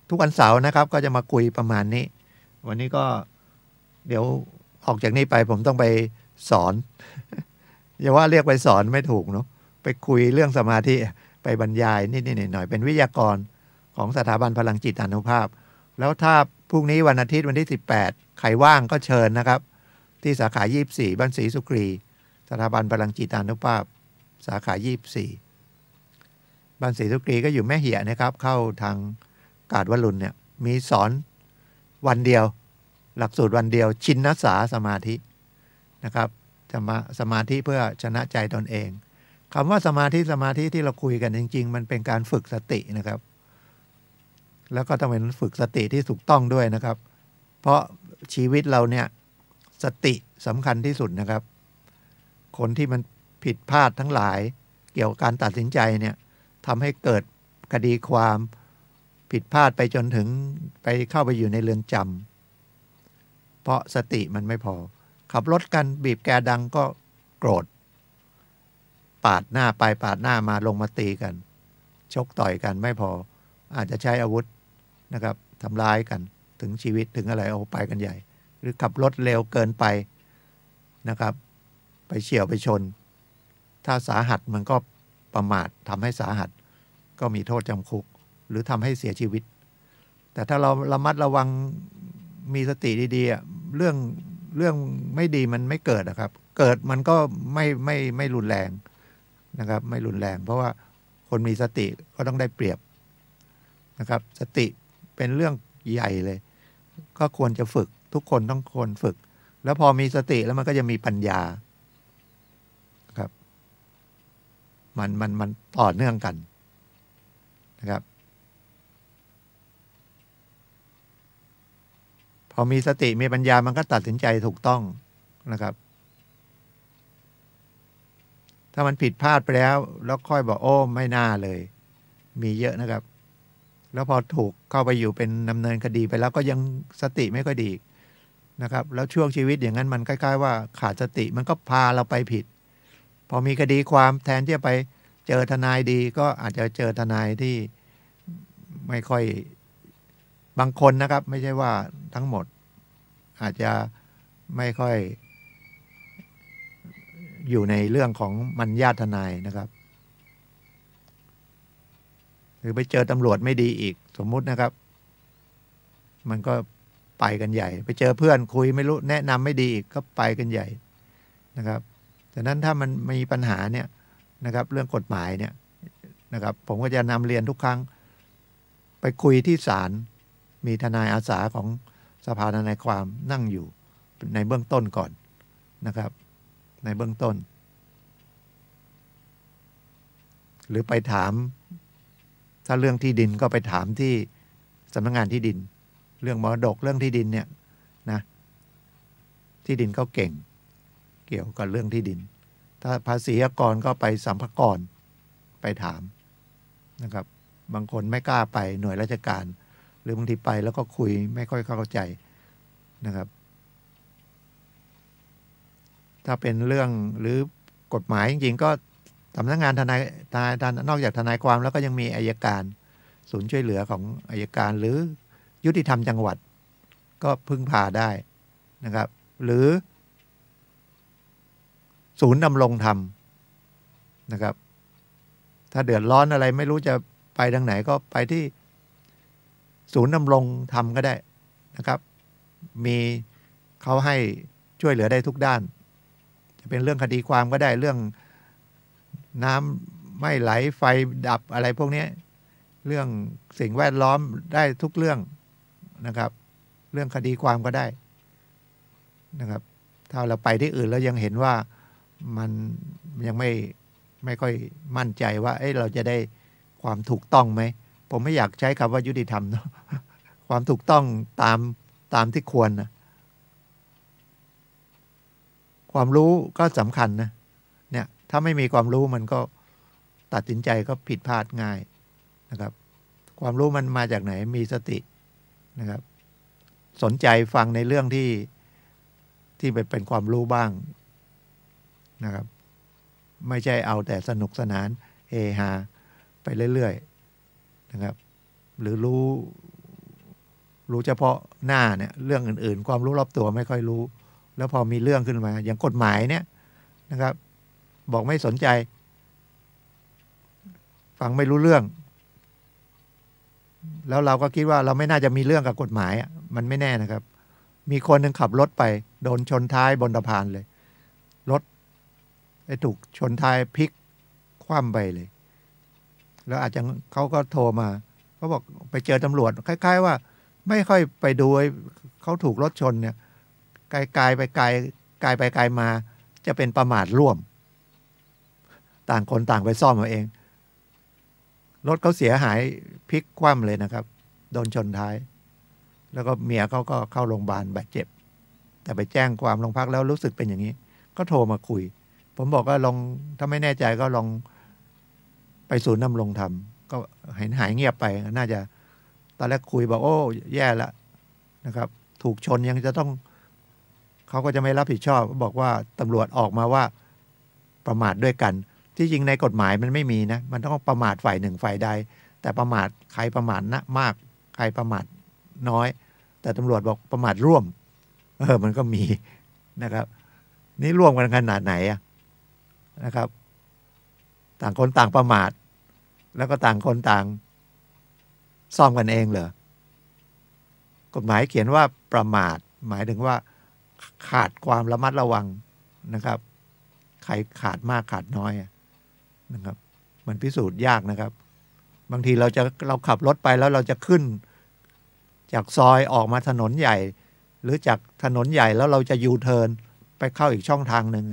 Speaker 21: ทุกวันเสาร์นะครับก็จะมาคุยประมาณนี้วันนี้ก็เดี๋ยวออกจากนี้ไปผมต้องไปสอนอย่าว่าเรียกไปสอนไม่ถูกเนาะไปคุยเรื่องสมาธิไปบรรยายนิดๆหน่อยๆเป็นวิทยากรของสถาบันพลังจิตอานุภาพแล้วถ้าพรุ่งนี้วันอาทิตย์วันที่18ใครว่างก็เชิญนะครับที่สาขา24บ้านศรีสุกรีสถาบันพลังจิตอานุภาพสาขา24บ้านศรีสุกรีก็อยู่แม่เหี่ยนะครับเข้าทางกาดวลุนเนี่ยมีสอนวันเดียวหลักสูตรวันเดียวชินนัสสาสมาธินะครับสมาธิเพื่อชนะใจตนเองคำว่าสมาธิที่เราคุยกันจริงๆมันเป็นการฝึกสตินะครับแล้วก็ต้องเป็นฝึกสติที่ถูกต้องด้วยนะครับเพราะชีวิตเราเนี่ยสติสำคัญที่สุดนะครับคนที่มันผิดพลาดทั้งหลายเกี่ยวกับการตัดสินใจเนี่ยทำให้เกิดคดีความผิดพลาดไปจนถึงไปเข้าไปอยู่ในเรือนจำเพราะสติมันไม่พอขับรถกันบีบแกดังก็โกรธปาดหน้าไปปาดหน้ามาลงมาตีกันชกต่อยกันไม่พออาจจะใช้อาวุธนะครับทำร้ายกันถึงชีวิตถึงอะไรเอาไปกันใหญ่หรือขับรถเร็วเกินไปนะครับไปเฉี่ยวไปชนถ้าสาหัสมันก็ประมาททำให้สาหัสก็มีโทษจำคุกหรือทำให้เสียชีวิตแต่ถ้าเราระมัดระวังมีสติดีๆเรื่องไม่ดีมันไม่เกิดนะครับเกิดมันก็ไม่รุนแรงนะครับไม่รุนแรงเพราะว่าคนมีสติก็ต้องได้เปรียบนะครับสติเป็นเรื่องใหญ่เลยก็ควรจะฝึกทุกคนต้องควรฝึกแล้วพอมีสติแล้วมันก็จะมีปัญญาครับมันต่อเนื่องกันนะครับพอมีสติมีปัญญามันก็ตัดสินใจถูกต้องนะครับถ้ามันผิดพลาดไปแล้วค่อยบอกโอ้ไม่น่าเลยมีเยอะนะครับแล้วพอถูกเข้าไปอยู่เป็นดำเนินคดีไปแล้วก็ยังสติไม่ค่อยดีนะครับแล้วช่วงชีวิตอย่างนั้นมันคล้ายๆว่าขาดสติมันก็พาเราไปผิดพอมีคดีความแทนที่จะไปเจอทนายดีก็อาจจะเจอทนายที่ไม่ค่อยบางคนนะครับไม่ใช่ว่าทั้งหมดอาจจะไม่ค่อยอยู่ในเรื่องของมัญญาทนายนะครับหรือไปเจอตำรวจไม่ดีอีกสมมุตินะครับมันก็ไปกันใหญ่ไปเจอเพื่อนคุยไม่รู้แนะนำไม่ดีอีกก็ไปกันใหญ่นะครับฉะนั้นถ้ามันมีปัญหาเนี่ยนะครับเรื่องกฎหมายเนี่ยนะครับผมก็จะนำเรียนทุกครั้งไปคุยที่ศาลมีทนายอาสาของสภาทนายความนั่งอยู่ในเบื้องต้นก่อนนะครับในเบื้องต้นหรือไปถามถ้าเรื่องที่ดินก็ไปถามที่สำนักงานที่ดินเรื่องมรดกเรื่องที่ดินเนี่ยนะที่ดินเขาเก่งเกี่ยวกับเรื่องที่ดินถ้าภาษีอากรก็ไปสัมภากรไปถามนะครับบางคนไม่กล้าไปหน่วยราชการหรือบางทีไปแล้วก็คุยไม่ค่อยเข้าใจนะครับถ้าเป็นเรื่องหรือกฎหมายจริงๆก็สำนักงานทนายนอกจากทนายความแล้วก็ยังมีอัยการศูนย์ช่วยเหลือของอัยการหรือยุติธรรมจังหวัดก็พึ่งพาได้นะครับหรือศูนย์ดำรงธรรมนะครับถ้าเดือดร้อนอะไรไม่รู้จะไปทางไหนก็ไปที่ศูนย์ดำรงธรรมก็ได้นะครับมีเขาให้ช่วยเหลือได้ทุกด้านจะเป็นเรื่องคดีความก็ได้เรื่องน้ำไม่ไหลไฟดับอะไรพวกนี้เรื่องสิ่งแวดล้อมได้ทุกเรื่อง นะครับ เรื่องคดีความก็ได้นะครับ ถ้าเราไปที่อื่นแล้วยังเห็นว่ามันยังไม่ค่อยมั่นใจว่าเราจะได้ความถูกต้องไหมผมไม่อยากใช้คำว่ายุติธรรมเนาะ ความถูกต้องตามที่ควรนะความรู้ก็สำคัญนะเนี่ยถ้าไม่มีความรู้มันก็ตัดสินใจก็ผิดพลาดง่ายนะครับ ความรู้มันมาจากไหนมีสตินะครับ สนใจฟังในเรื่องที่เป็นความรู้บ้างนะครับไม่ใช่เอาแต่สนุกสนานเฮฮาไปเรื่อยๆนะครับหรือรู้เฉพาะหน้าเนี่ยเรื่องอื่นๆความรู้รอบตัวไม่ค่อยรู้แล้วพอมีเรื่องขึ้นมาอย่างกฎหมายเนี่ยนะครับบอกไม่สนใจฟังไม่รู้เรื่องแล้วเราก็คิดว่าเราไม่น่าจะมีเรื่องกับกฎหมายอ่ะมันไม่แน่นะครับมีคนหนึ่งขับรถไปโดนชนท้ายบนสะพานเลยรถถูกชนท้ายพลิกคว่ำไปเลยแล้วอาจจะเขาก็โทรมาเขาบอกไปเจอตำรวจคล้ายๆว่าไม่ค่อยไปดูเขาถูกรถชนเนี่ยไกลไปมาจะเป็นประมาทร่วมต่างคนต่างไปซ่อมเอาเองรถเขาเสียหายพลิกคว่ำเลยนะครับโดนชนท้ายแล้วก็เมียเขาก็เข้าโรงพยาบาลบาดเจ็บแต่ไปแจ้งความโรงพักแล้วรู้สึกเป็นอย่างนี้ก็โทรมาคุยผมบอกว่าลองถ้าไม่แน่ใจก็ลองไปศูนย์นำรงธรรมก็เห็นหายเงียบไปน่าจะตอนแรกคุยบอกโอ้แย่ละนะครับถูกชนยังจะต้องเขาก็จะไม่รับผิดชอบบอกว่าตำรวจออกมาว่าประมาทด้วยกันที่จริงในกฎหมายมันไม่มีนะมันต้องประมาทฝ่ายหนึ่งฝ่ายใดแต่ประมาทใครประมาทนะมากใครประมาทน้อยแต่ตำรวจบอกประมาทร่วมมันก็มีนะครับนี่ร่วมกันขนาดไหนอะนะครับต่างคนต่างประมาทแล้วก็ต่างคนต่างซ่อมกันเองเหรอกฎหมายเขียนว่าประมาทหมายถึงว่าขาดความระมัดระวังนะครับใครขาดมากขาดน้อยนะครับมันพิสูจน์ยากนะครับบางทีเราขับรถไปแล้วเราจะขึ้นจากซอยออกมาถนนใหญ่หรือจากถนนใหญ่แล้วเราจะยูเทิร์นไปเข้าอีกช่องทางหนึ่ง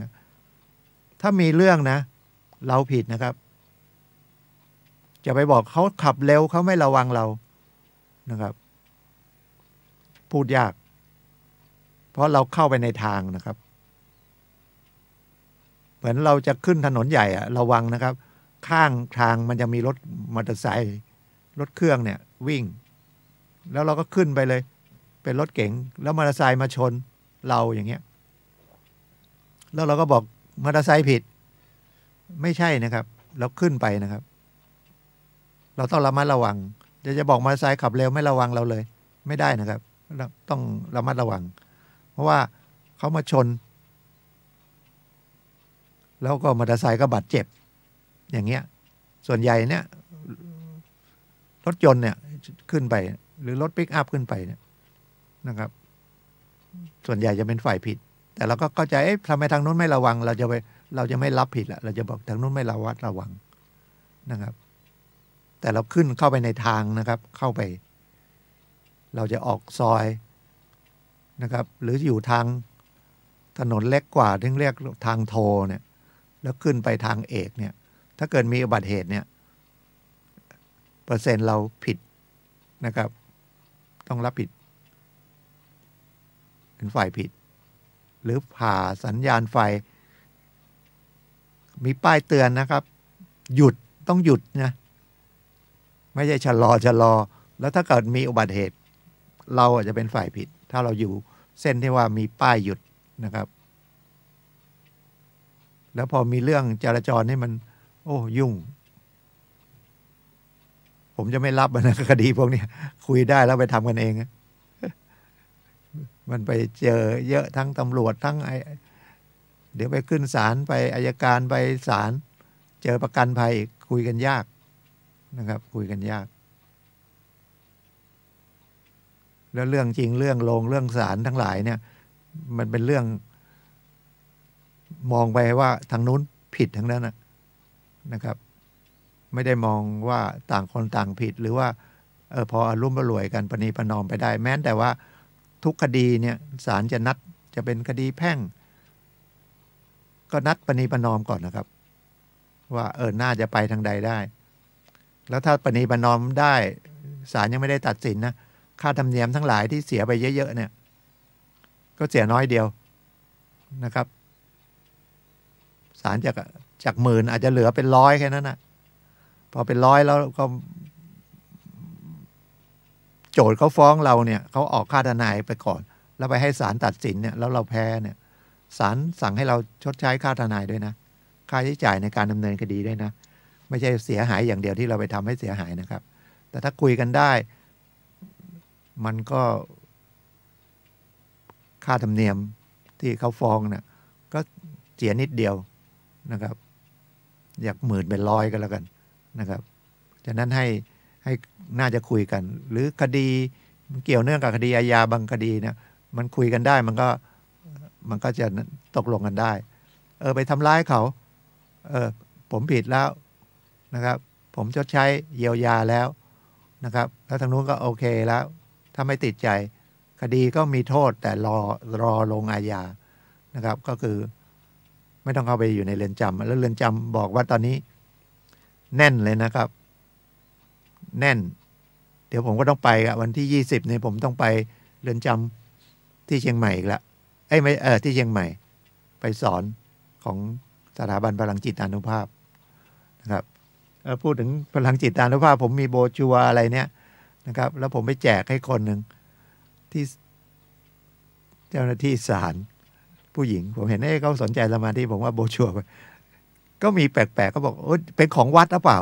Speaker 21: ถ้ามีเรื่องนะเราผิดนะครับจะไปบอกเขาขับเร็วเขาไม่ระวังเรานะครับพูดยากเพราะเราเข้าไปในทางนะครับเหมือนเราจะขึ้นถนนใหญ่ระวังนะครับข้างทางมันจะมีรถมอเตอร์ไซค์รถเครื่องเนี่ยวิ่งแล้วเราก็ขึ้นไปเลยเป็นรถเก๋งแล้วมอเตอร์ไซค์มาชนเราอย่างเงี้ยแล้วเราก็บอกมอเตอร์ไซค์ผิดไม่ใช่นะครับเราขึ้นไปนะครับเราต้องระมัดระวังจะบอกมอเตอร์ไซค์ขับเร็วไม่ระวังเราเลยไม่ได้นะครับต้องระมัดระวังเพราะว่าเขามาชนแล้วก็มอเตอร์ไซค์ก็บาดเจ็บอย่างเงี้ยส่วนใหญ่เนี่ยรถยนต์เนี่ยขึ้นไปหรือรถปิกอัพขึ้นไปเนี่ยนะครับส่วนใหญ่จะเป็นฝ่ายผิดแต่เราก็เข้าใจทำไมทางนู้นไม่ระวังเราจะไม่รับผิดละเราจะบอกทางนู้นไม่ระวังนะครับแต่เราขึ้นเข้าไปในทางนะครับเข้าไปเราจะออกซอยนะครับหรืออยู่ทางถนนเล็กกว่าที่เรียกทางโทเนี่ยแล้วขึ้นไปทางเอกเนี่ยถ้าเกิดมีอุบัติเหตุเนี่ยเปอร์เซ็นต์เราผิดนะครับต้องรับผิดเป็นฝ่ายผิดหรือผ่าสัญญาณไฟมีป้ายเตือนนะครับหยุดต้องหยุดนะไม่ใช่ชะลอแล้วถ้าเกิดมีอุบัติเหตุเราอาจจะเป็นฝ่ายผิดถ้าเราอยู่เส้นที่ว่ามีป้ายหยุดนะครับแล้วพอมีเรื่องจราจรนี่มันยุ่งผมจะไม่รับนะคดีพวกนี้คุยได้แล้วไปทำกันเองมันไปเจอเยอะทั้งตำรวจทั้งเดี๋ยวไปขึ้นศาลไปอัยการไปศาลเจอประกันภัยอีกคุยกันยากนะครับคุยกันยากแล้วเรื่องจริงเรื่องลงเรื่องศาลทั้งหลายเนี่ยมันเป็นเรื่องมองไปว่าทางนู้นผิดทั้งนั้นนะครับไม่ได้มองว่าต่างคนต่างผิดหรือว่า พออารมณ์รวยกันประนีประนอมไปได้แม้แต่ว่าทุกคดีเนี่ยศาลจะนัดจะเป็นคดีแพ่งก็นัดประนีประนอมก่อนนะครับว่าน่าจะไปทางใดได้แล้วถ้าประนีประนอมได้ศาลยังไม่ได้ตัดสินนะค่าธรรมเนียมทั้งหลายที่เสียไปเยอะๆเนี่ยก็เสียน้อยเดียวนะครับศาลจากหมื่นอาจจะเหลือเป็น100แค่นั้นนะพอเป็น100แล้วก็โจทย์เขาฟ้องเราเนี่ยเขาออกค่าทนายไปก่อนแล้วไปให้ศาลตัดสินเนี่ยแล้วเราแพ้เนี่ยศาลสั่งให้เราชดใช้ค่าทนายด้วยนะค่าใช้จ่ายในการดำเนินคดีด้วยนะไม่ใช่เสียหายอย่างเดียวที่เราไปทำให้เสียหายนะครับแต่ถ้าคุยกันได้มันก็ค่าธรรมเนียมที่เขาฟ้องเนี่ยก็เสียนิดเดียวนะครับอยาก10,000เป็น100ก็แล้วกันนะครับฉะนั้นให้น่าจะคุยกันหรือคดีเกี่ยวเนื่องกับคดีอาญาบางคดีเนี่ยมันคุยกันได้มันก็จะตกลงกันได้ไปทำร้ายเขาผมผิดแล้วนะครับผมชดใช้เยียวยาแล้วนะครับแล้วทางนู้นก็โอเคแล้วถ้าไม่ติดใจคดีก็มีโทษแต่รอลงอาญานะครับก็คือไม่ต้องเข้าไปอยู่ในเรือนจำแล้วเรือนจำบอกว่าตอนนี้แน่นเลยนะครับแน่นเดี๋ยวผมก็ต้องไปวันที่20เนี่ยผมต้องไปเรือนจำที่เชียงใหม่อีกแล้วไม่ที่เชียงใหม่ไปสอนของสถาบันพลังจิตานุภาพนะครับพูดถึงพลังจิตานุภาพผมมีโบชัวอะไรเนี่ยนะครับแล้วผมไปแจกให้คนหนึ่งที่เจ้าหน้าที่ศาลผู้หญิงผมเห็นเขาสนใจสมาธิผมว่าโบชัวไปก็มีแปลกๆก็บอกเป็นของวัดหรือเปล่า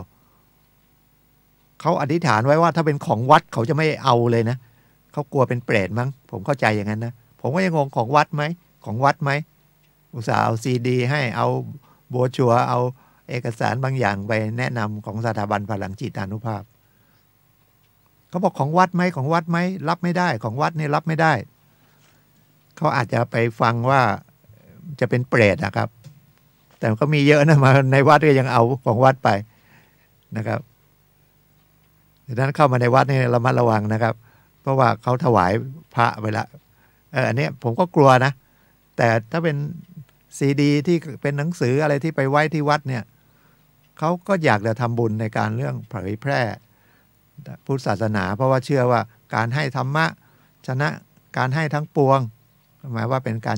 Speaker 21: เขาอธิษฐานไว้ว่าถ้าเป็นของวัดเขาจะไม่เอาเลยนะเขากลัวเป็นเปรตมั้งผมเข้าใจอย่างนั้นนะผมก็ยังงงของวัดไหมของวัดไหมอุตส่าห์เอาซีดีให้เอาโบชัวเอาเอกสารบางอย่างไปแนะนำของสถาบันพลังจิตานุภาพเขาบอกของวัดไหมของวัดไหมรับไม่ได้ของวัดนี่รับไม่ได้เขาอาจจะไปฟังว่าจะเป็นเปรตนะครับแต่ก็มีเยอะนะมาในวัดก็ยังเอาของวัดไปนะครับดังนั้นเข้ามาในวัดนี่ระมัดระวังนะครับเพราะว่าเขาถวายพระไปละอันนี้ผมก็กลัวนะแต่ถ้าเป็นซีดีที่เป็นหนังสืออะไรที่ไปไว้ที่วัดเนี่ยเขาก็อยากจะทำบุญในการเรื่องเผยแพร่พุทธศาสนาเพราะว่าเชื่อว่าการให้ธรรมะชนะการให้ทั้งปวงหมายว่าเป็นการ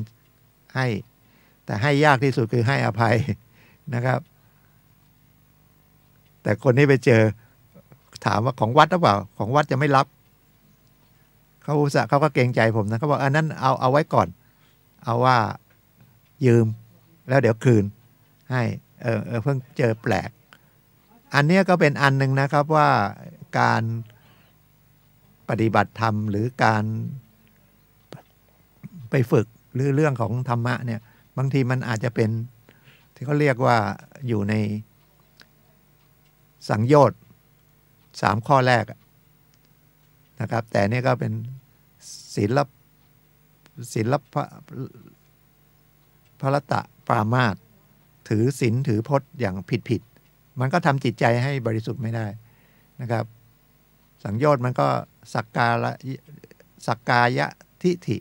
Speaker 21: ให้แต่ให้ยากที่สุดคือให้อภัยนะครับแต่คนที่ไปเจอถามว่าของวัดหรือเปล่าของวัดจะไม่รับเขาก็เกรงใจผมนะเขาบอกอันนั้นเอาไว้ก่อนเอาว่ายืมแล้วเดี๋ยวคืนให้เพิ่งเจอแปลกอันนี้ก็เป็นอันหนึ่งนะครับว่าการปฏิบัติธรรมหรือการไปฝึกหรือเรื่องของธรรมะเนี่ยบางทีมันอาจจะเป็นที่เขาเรียกว่าอยู่ในสังโยชน์3ข้อแรกนะครับแต่นี่ก็เป็นศีลพรตะปรามาสถือศีลถือพจน์อย่างผิดมันก็ทำจิตใจให้บริสุทธิ์ไม่ได้นะครับสังโยชน์มันก็สักกายะทิฏฐิ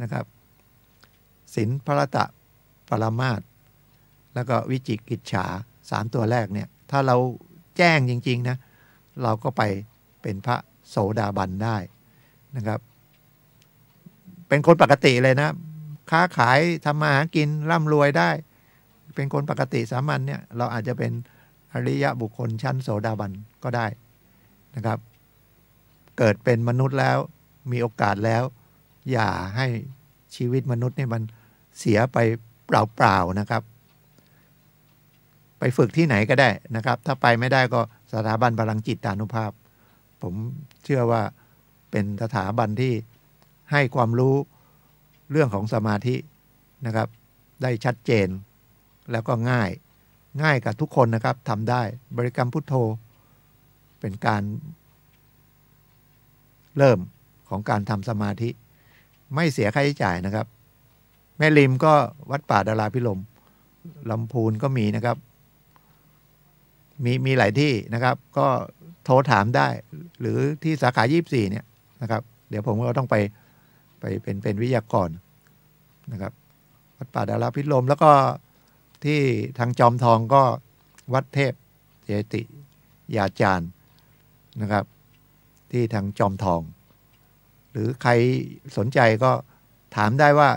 Speaker 21: นะครับศีลพรตะปรามาสแล้วก็วิจิกิจฉา3ตัวแรกเนี่ยถ้าเราแจ้งจริงๆนะเราก็ไปเป็นพระโสดาบันได้นะครับเป็นคนปกติเลยนะค้าขายทำมาหากินร่ำรวยได้เป็นคนปกติสามัญเนี่ยเราอาจจะเป็นอริยบุคคลชั้นโสดาบันก็ได้นะครับเกิดเป็นมนุษย์แล้วมีโอกาสแล้วอย่าให้ชีวิตมนุษย์เนี่ยมันเสียไปเปล่าๆนะครับไปฝึกที่ไหนก็ได้นะครับถ้าไปไม่ได้ก็สถาบันพลังจิตานุภาพผมเชื่อว่าเป็นสถาบันที่ให้ความรู้เรื่องของสมาธินะครับได้ชัดเจนแล้วก็ง่ายกับทุกคนนะครับทำได้บริกรรมพุทโธเป็นการเริ่มของการทำสมาธิไม่เสียค่าใช้จ่ายนะครับแม่ริมก็วัดป่าดาราพิรมลำพูนก็มีนะครับมีหลายที่นะครับก็ โทรถามได้หรือที่สาขา24เนี่ยนะครับเดี๋ยวผมก็ต้องไปเป็นวิทยากรนะครับวัดป่าดาราพิรมแล้วก็ที่ทางจอมทองก็วัดเทพเจติยาจารย์นะครับที่ทางจอมทองหรือใครสนใจก็ถามได้ว่า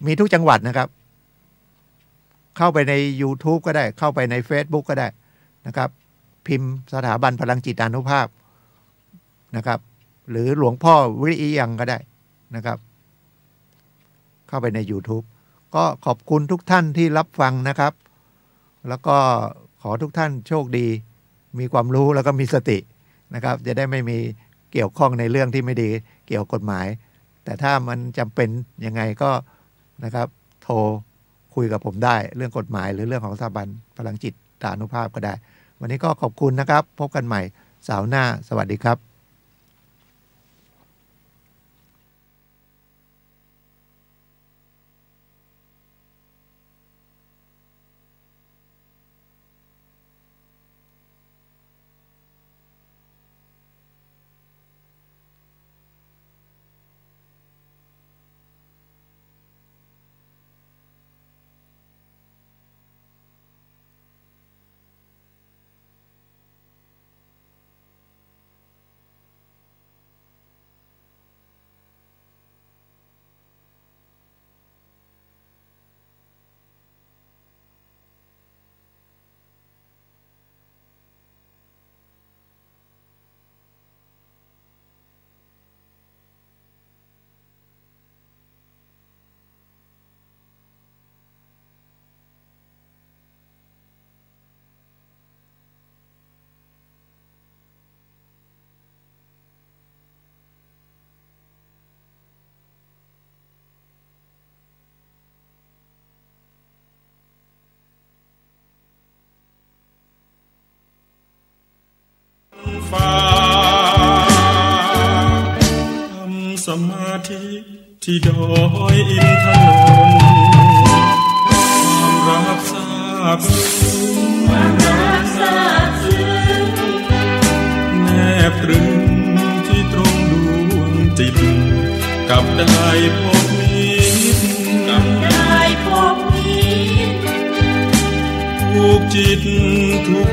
Speaker 21: มีทุกจังหวัดนะครับเข้าไปใน YouTube ก็ได้เข้าไปใน Facebook ก็ได้นะครับพิมพ์สถาบันพลังจิตานุภาพนะครับหรือหลวงพ่อวิริยังก็ได้นะครับเข้าไปใน YouTube ก็ขอบคุณทุกท่านที่รับฟังนะครับแล้วก็ขอทุกท่านโชคดีมีความรู้แล้วก็มีสตินะครับจะได้ไม่มีเกี่ยวข้องในเรื่องที่ไม่ดีเกี่ยวกับกฎหมายแต่ถ้ามันจำเป็นยังไงก็นะครับโทรคุยกับผมได้เรื่องกฎหมายหรือเรื่องของสถาบันพลังจิตานุภาพก็ได้วันนี้ก็ขอบคุณนะครับพบกันใหม่เสาร์หน้าสวัสดีครับ
Speaker 2: ฟ้าทำสมาธิที่ดอยอินทนนท์ความรักซาบซึ้งแนบตรึงที่ตรงดวงจิตกับได้พบมิตรผูกจิตทุก